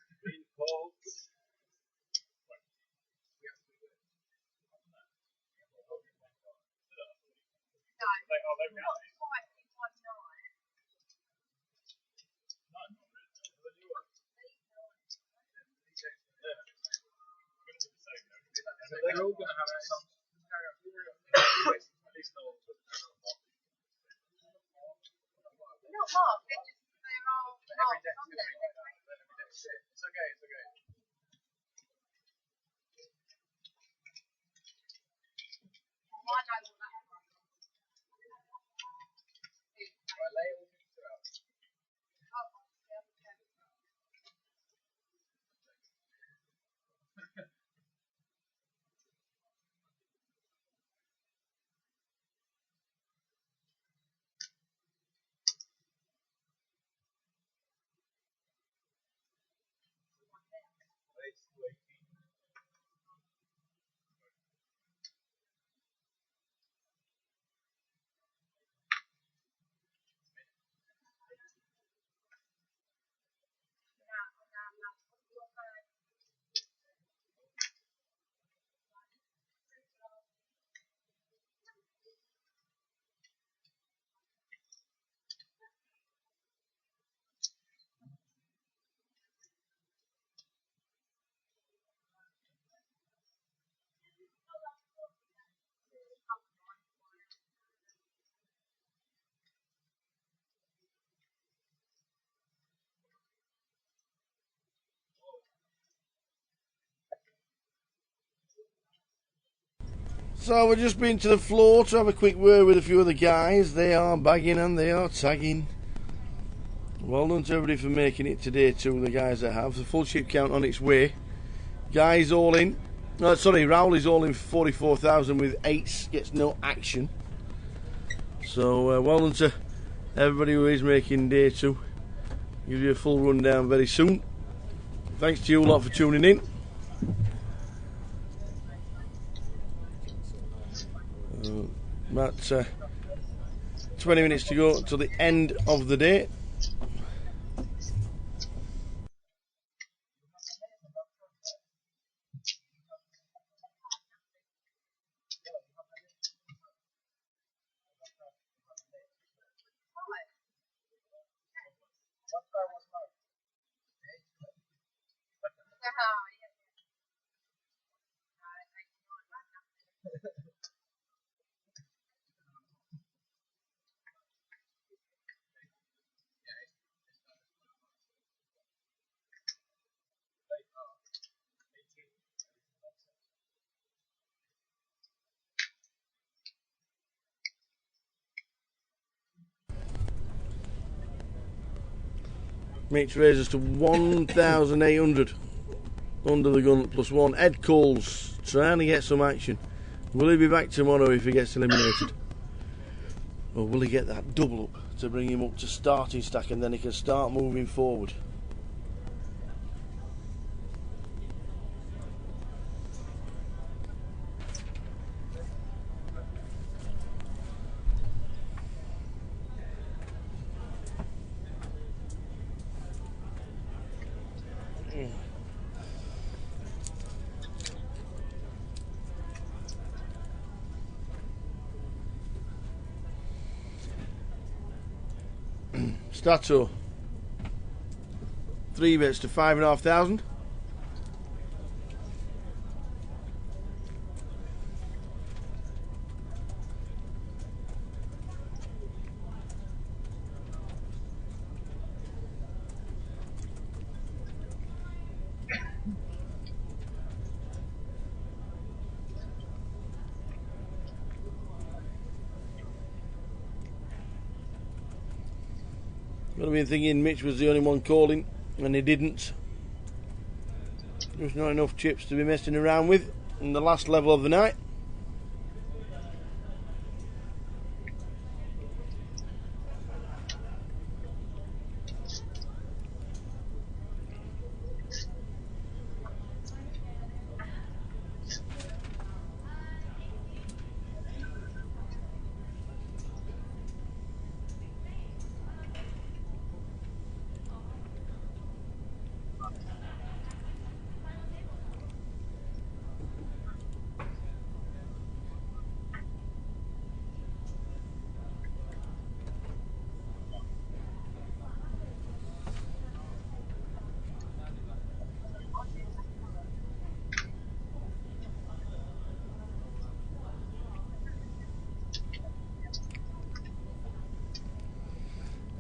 all going to have some. Not marked, they're all marked on there. It's okay, it's okay. Why don't I want that? Right, lay all things out. So we've just been to the floor to have a quick word with a few of the guys. They are bagging and they are tagging. Well done to everybody for making it today too, the guys that have. The full chip count on its way. Guys all in. Rowley's all in 44,000 with 8s, gets no action. So well done to everybody who is making day two. Give you a full rundown very soon. Thanks to you a lot for tuning in. About 20 minutes to go till the end of the day. Which raises to 1,800 under the gun plus one. Ed Coles trying to get some action. Will he be back tomorrow if he gets eliminated? Or will he get that double up to bring him up to starting stack and then he can start moving forward? Stato, 3 bits to 5,500. I've been thinking Mitch was the only one calling, and he didn't. There's not enough chips to be messing around with in the last level of the night.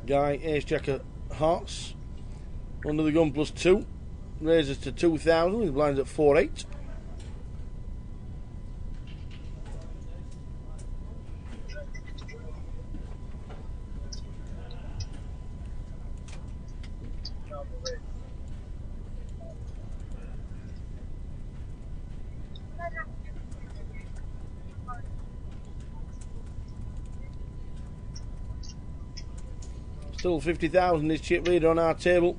Guy, ace jack of hearts. Under the gun +2. Raises to 2,000. His blinds at 4-8. Still 50,000 is chip leader on our table.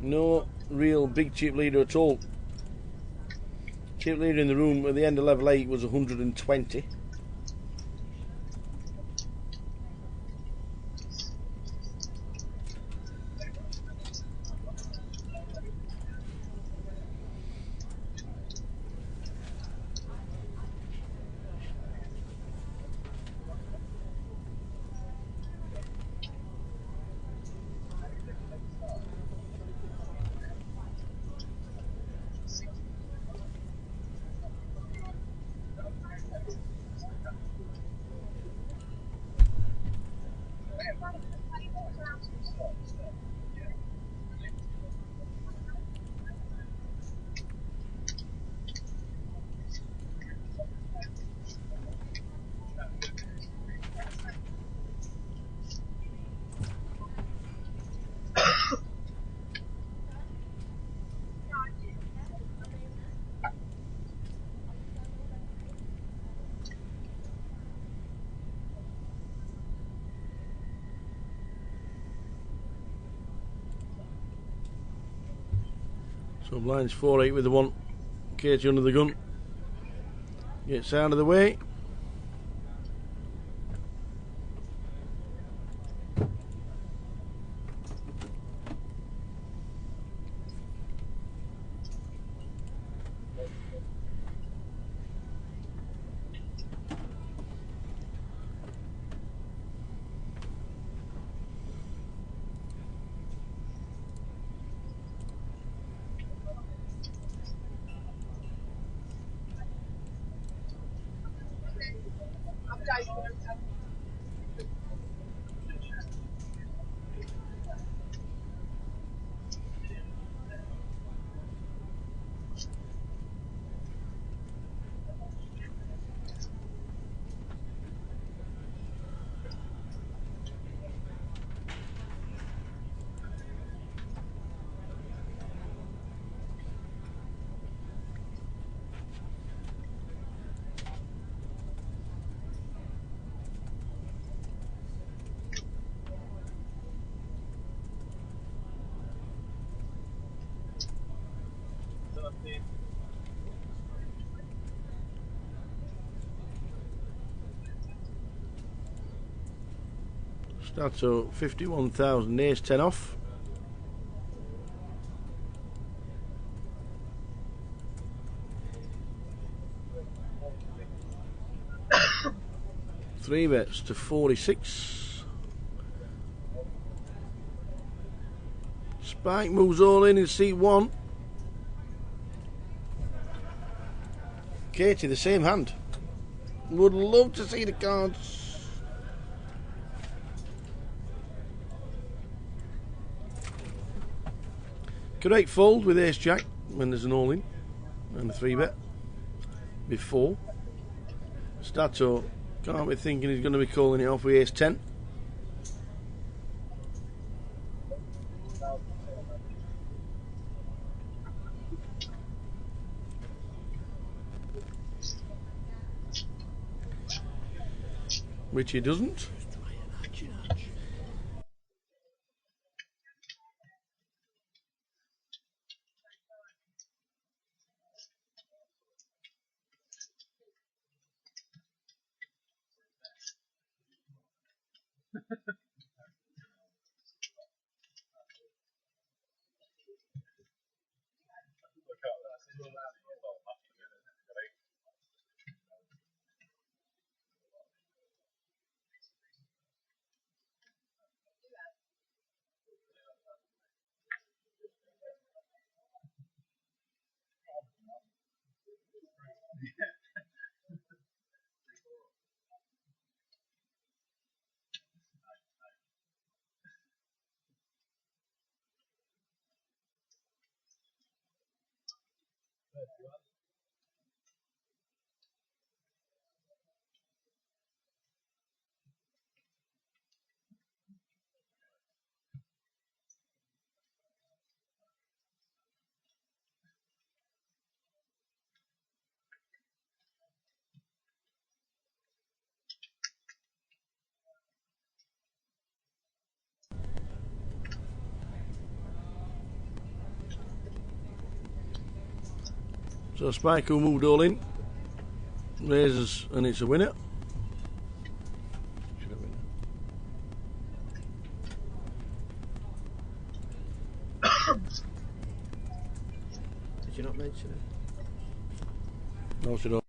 No real big chip leader at all. Chip leader in the room at the end of level 8 was 120. So blinds 4-8 with the 1. Katie under the gun. Gets out of the way. Stato 51,000, ace 10 off. Three bets to 46. Spike moves all in seat 1. Katie, the same hand. Would love to see the cards. Correct fold with ace jack when there's an all in and a 3-bet before. Stato can't be thinking he's going to be calling it off with ace 10. Which he doesn't. So Spike who moved all in, raises, and it's a winner. Should have winner. Did you not mention it? No, should have.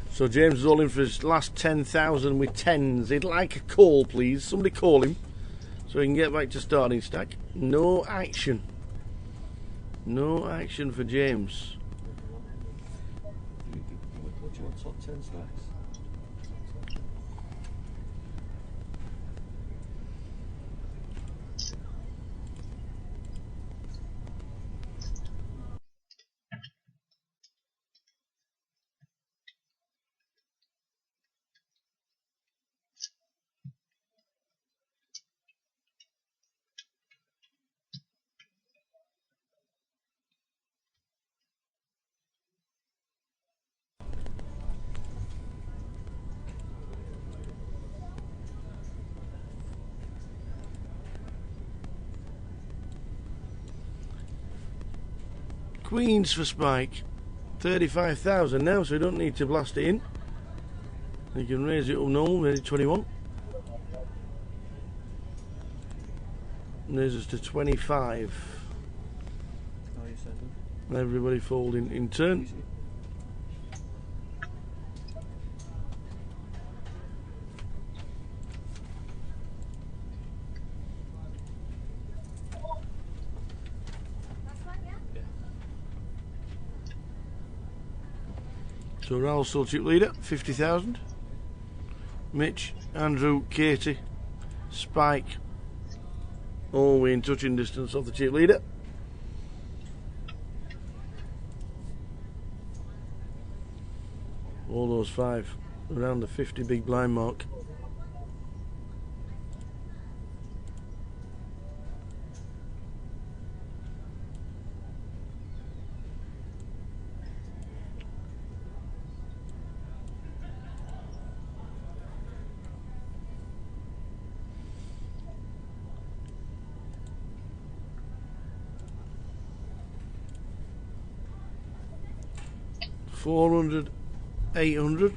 So James is all in for his last 10,000 with tens. He'd like a call, please. Somebody call him so he can get back to starting stack. No action. No action for James. What do you want, top 10 stacks? Queens for Spike. 35,000 now, so you don't need to blast it in. You can raise it up normal, maybe 21. And raises to 25. How are you sending? Everybody folding in turn. Easy. So Raoul's still chip leader, 50,000. Mitch, Andrew, Katie, Spike, all within touching distance of the chip leader. All those five around the 50 big blind mark. $400, $800.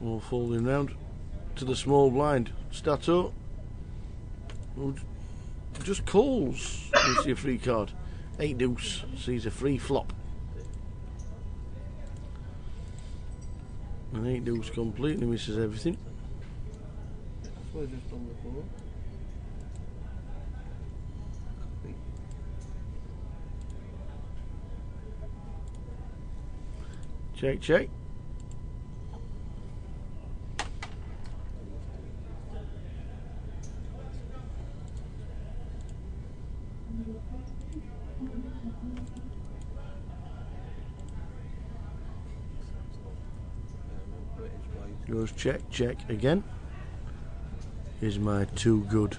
All folding round to the small blind. Stato just calls. You see a free card. 8 deuce sees a free flop. And 8 deuce completely misses everything. That's what I just done before. Check, check. Goes check, check again. Is my too good?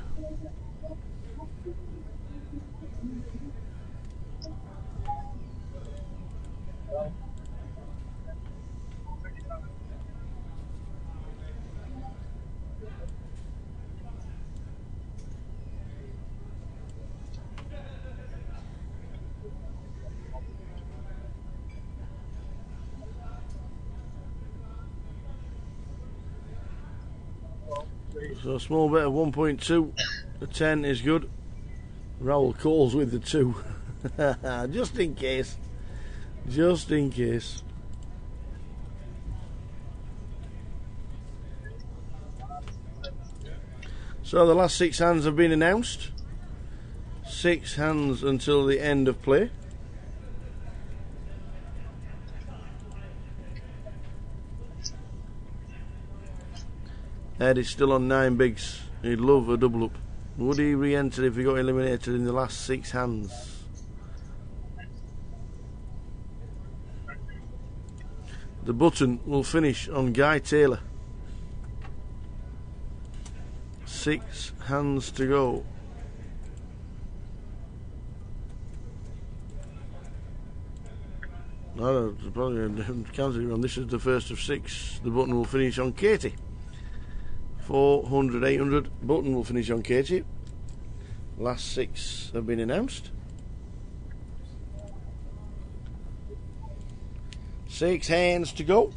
So a small bet of 1.2. The 10 is good. Raoul calls with the 2. Just in case. Just in case. So the last 6 hands have been announced. 6 hands until the end of play. Ed is still on 9 bigs. He'd love a double up. Would he re-enter if he got eliminated in the last 6 hands? The button will finish on Guy Taylor. 6 hands to go. No, probably counting on this is the first of 6. The button will finish on Katie. 400, 800. Button will finish on Katie. Last 6 have been announced. 6 hands to go.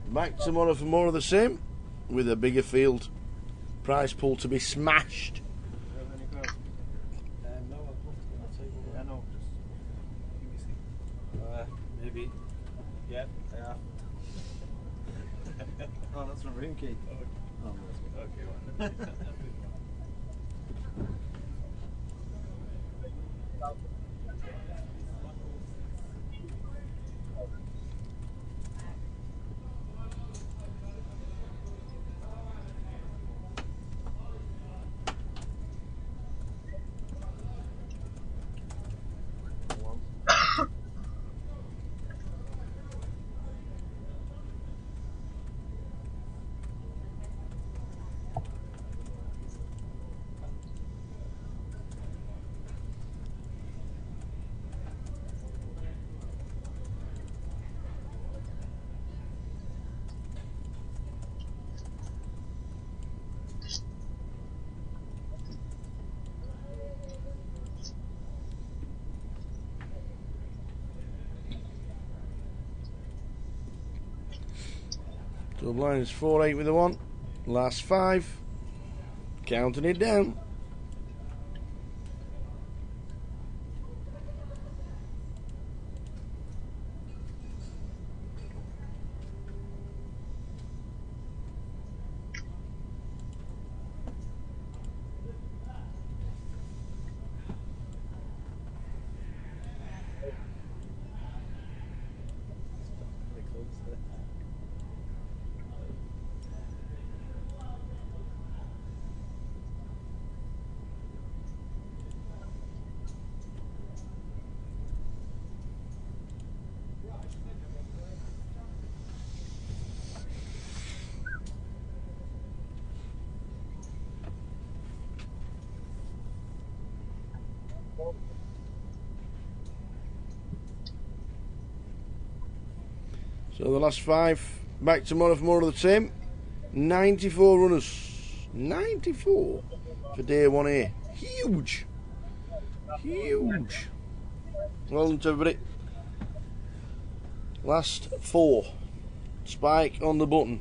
Back tomorrow for more of the same, with a bigger field. Prize pool to be smashed. No, I'll take one. Yeah, no, just give me a seat. Maybe. Yeah, yeah. Oh, that's from room key. Oh, okay, right. So the blind is 4-8 with the 1. Last 5. Counting it down. So the last 5. Back tomorrow for more of the same. 94 runners. 94 for day 1A. Huge. Huge. Well done to everybody. Last 4. Spike on the button.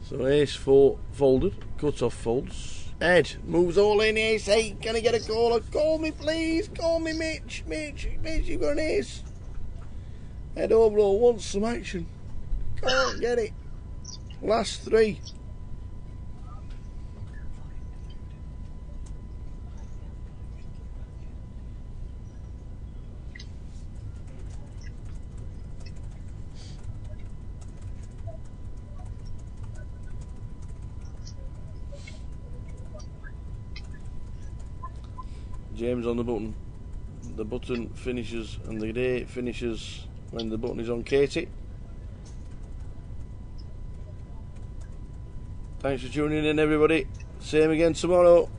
So ace 4 folded, cut off folds. Ed moves all in, ace 8, can I get a caller? Call me please, call me Mitch, you've got an ace. Ed Overall wants some action. Can't get it. Last 3. James on the button. The button finishes and the day finishes when the button is on Katie. Thanks for tuning in, everybody. Same again tomorrow.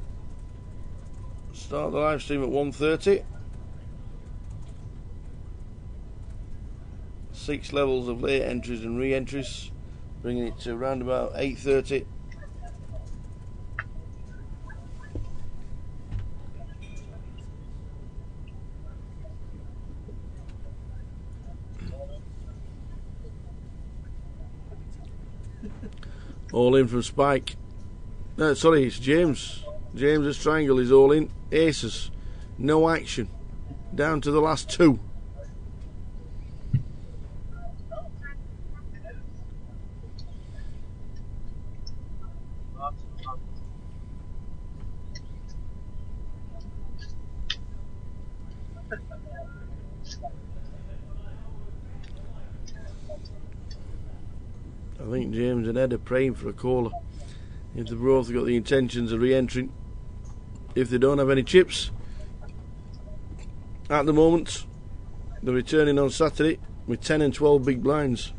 Start the live stream at 1:30. 6 levels of late entries and re-entries, bringing it to around about 8:30. All in from Spike. No, sorry, it's James. James's triangle is all in. Aces. No action. Down to the last 2. I think James and Ed are praying for a caller. If they've both got the intentions of re-entering, if they don't have any chips at the moment, they're returning on Saturday with 10 and 12 big blinds.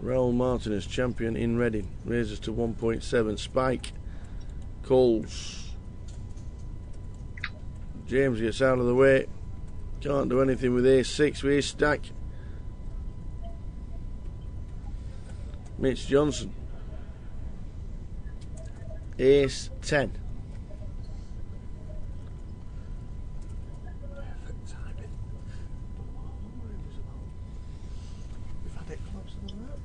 Raul Martinez, champion in Reading, raises to 1.7. Spike calls. James gets out of the way. Can't do anything with ace-6 with ace stack. Mitch Johnson. Ace-10. Perfect timing. We've had it closer than that.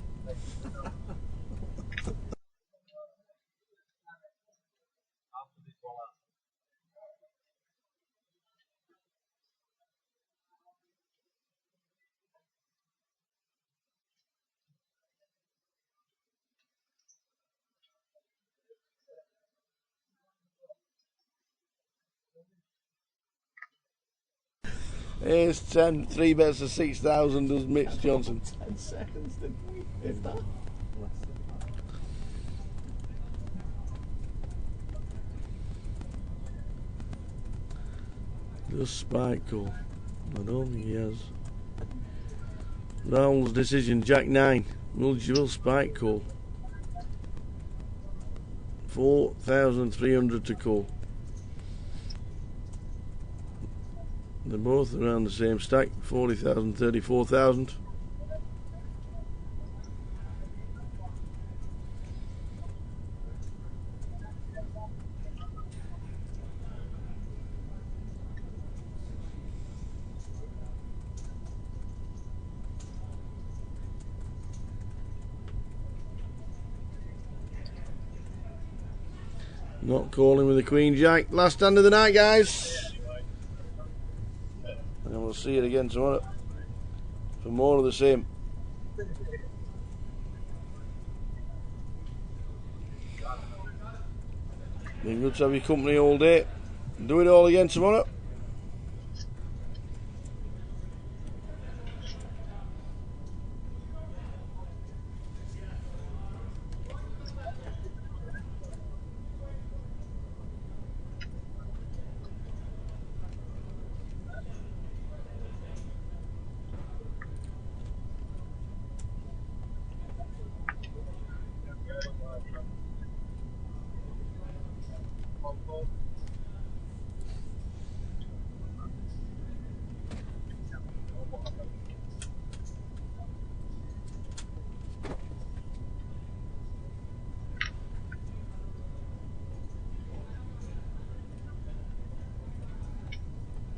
Ace-10, 3 bets of 6,000 does Mitch Johnson. 10 seconds, didn't we? If that. Does Spike call? I don't think he has. Raul's decision, Jack-9. Will Spike call? 4,300 to call. They're both around the same stack, 40,000, 34,000. Not calling with the Queen Jack. Last hand of the night, guys. And we'll see it again tomorrow for more of the same. Been good to have your company all day. Do it all again tomorrow.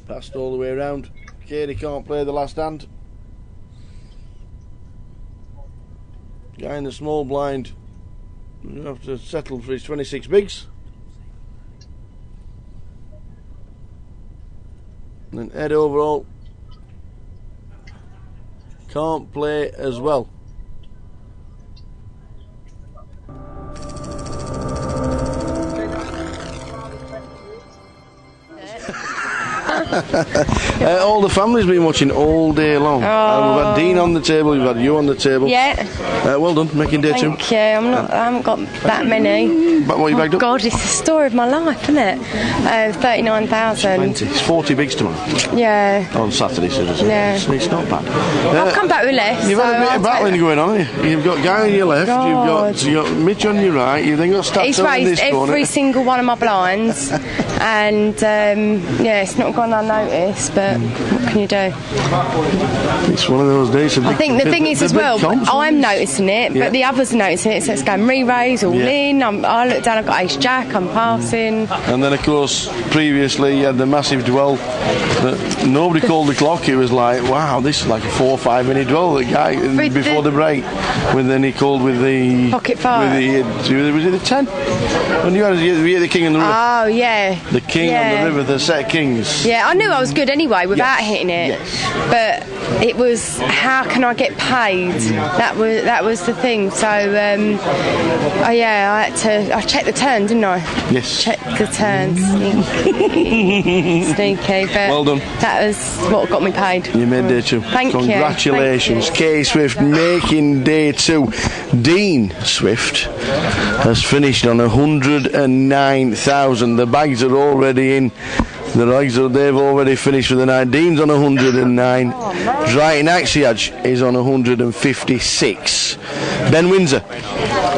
Passed all the way around. Katie can't play the last hand. Guy in the small blind will have to settle for his 26 bigs. And then Ed overall can't play as well. All the family's been watching all day long. We've had Dean on the table, we've had you on the table. Yeah. Well done, making day 2. Thank you. I haven't got that many. But what you bagged up? God, it's the story of my life, isn't it? 39,000. It's 40 bigs tomorrow. Yeah. On Saturday, so Yeah. it's not bad. I've come back with less. You've had a bit of battling going on, haven't you? You've got Guy on your left, you've got Mitch on your right, you've then got Stats He's over in raised this corner. every single one of my blinds, and yeah, it's not gone unnoticed, but what can you do? It's one of those days. I think the thing is as well, I'm noticing it, but the others are noticing it, so it's going re-raise, all in. I look down, I've got ace jack, I'm passing. And then, of course, previously you had the massive dwell that nobody called the clock. It was like, wow, this is like a 4 or 5 minute dwell. The guy before the break, when then he called with the pocket 5. Was it the 10? When you had the king on the river. Oh yeah. The king on the river, the set of kings. Yeah, I knew I was good anyway without hitting it. Yes. But it was, how can I get paid? That was the thing. So yeah, I checked the turn, didn't I? Yes. Check the turns. Sneaky, but well done. That was what got me paid. You made day 2. Thank you. Congratulations, Kay Swift making day 2. Dean Swift has finished on 109,000. The bags are already in. They've already finished for the night. Dean's on 109. Drayton Axiage is on 156. Ben Windsor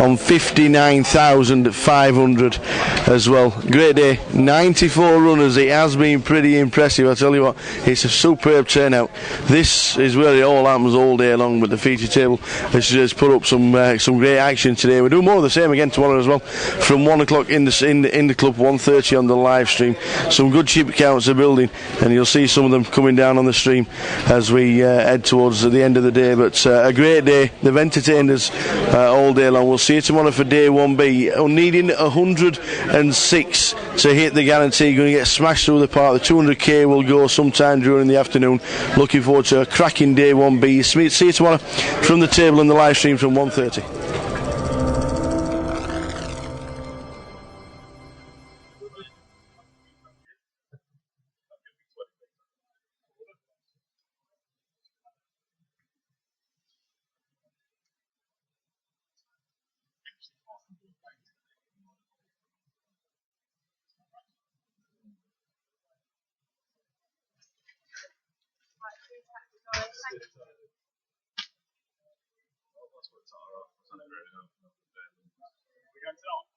on 59,500 as well. Great day. 94 runners. It has been pretty impressive. I tell you what, it's a superb turnout. This is where it all happens all day long with the feature table. It's just put up some great action today. We'll do more of the same again tomorrow as well. From 1 o'clock in the club, 1:30 on the live stream. Some good chip counts are building, and you'll see some of them coming down on the stream as we head towards the end of the day. But a great day. They've entertained us all day long. We'll see you tomorrow for day 1B. Needing 106 to hit the guarantee. Going to get smashed through the park. The 200k will go sometime during the afternoon. Looking forward to a cracking day 1B. See you tomorrow from the table and the live stream from 1:30. We go to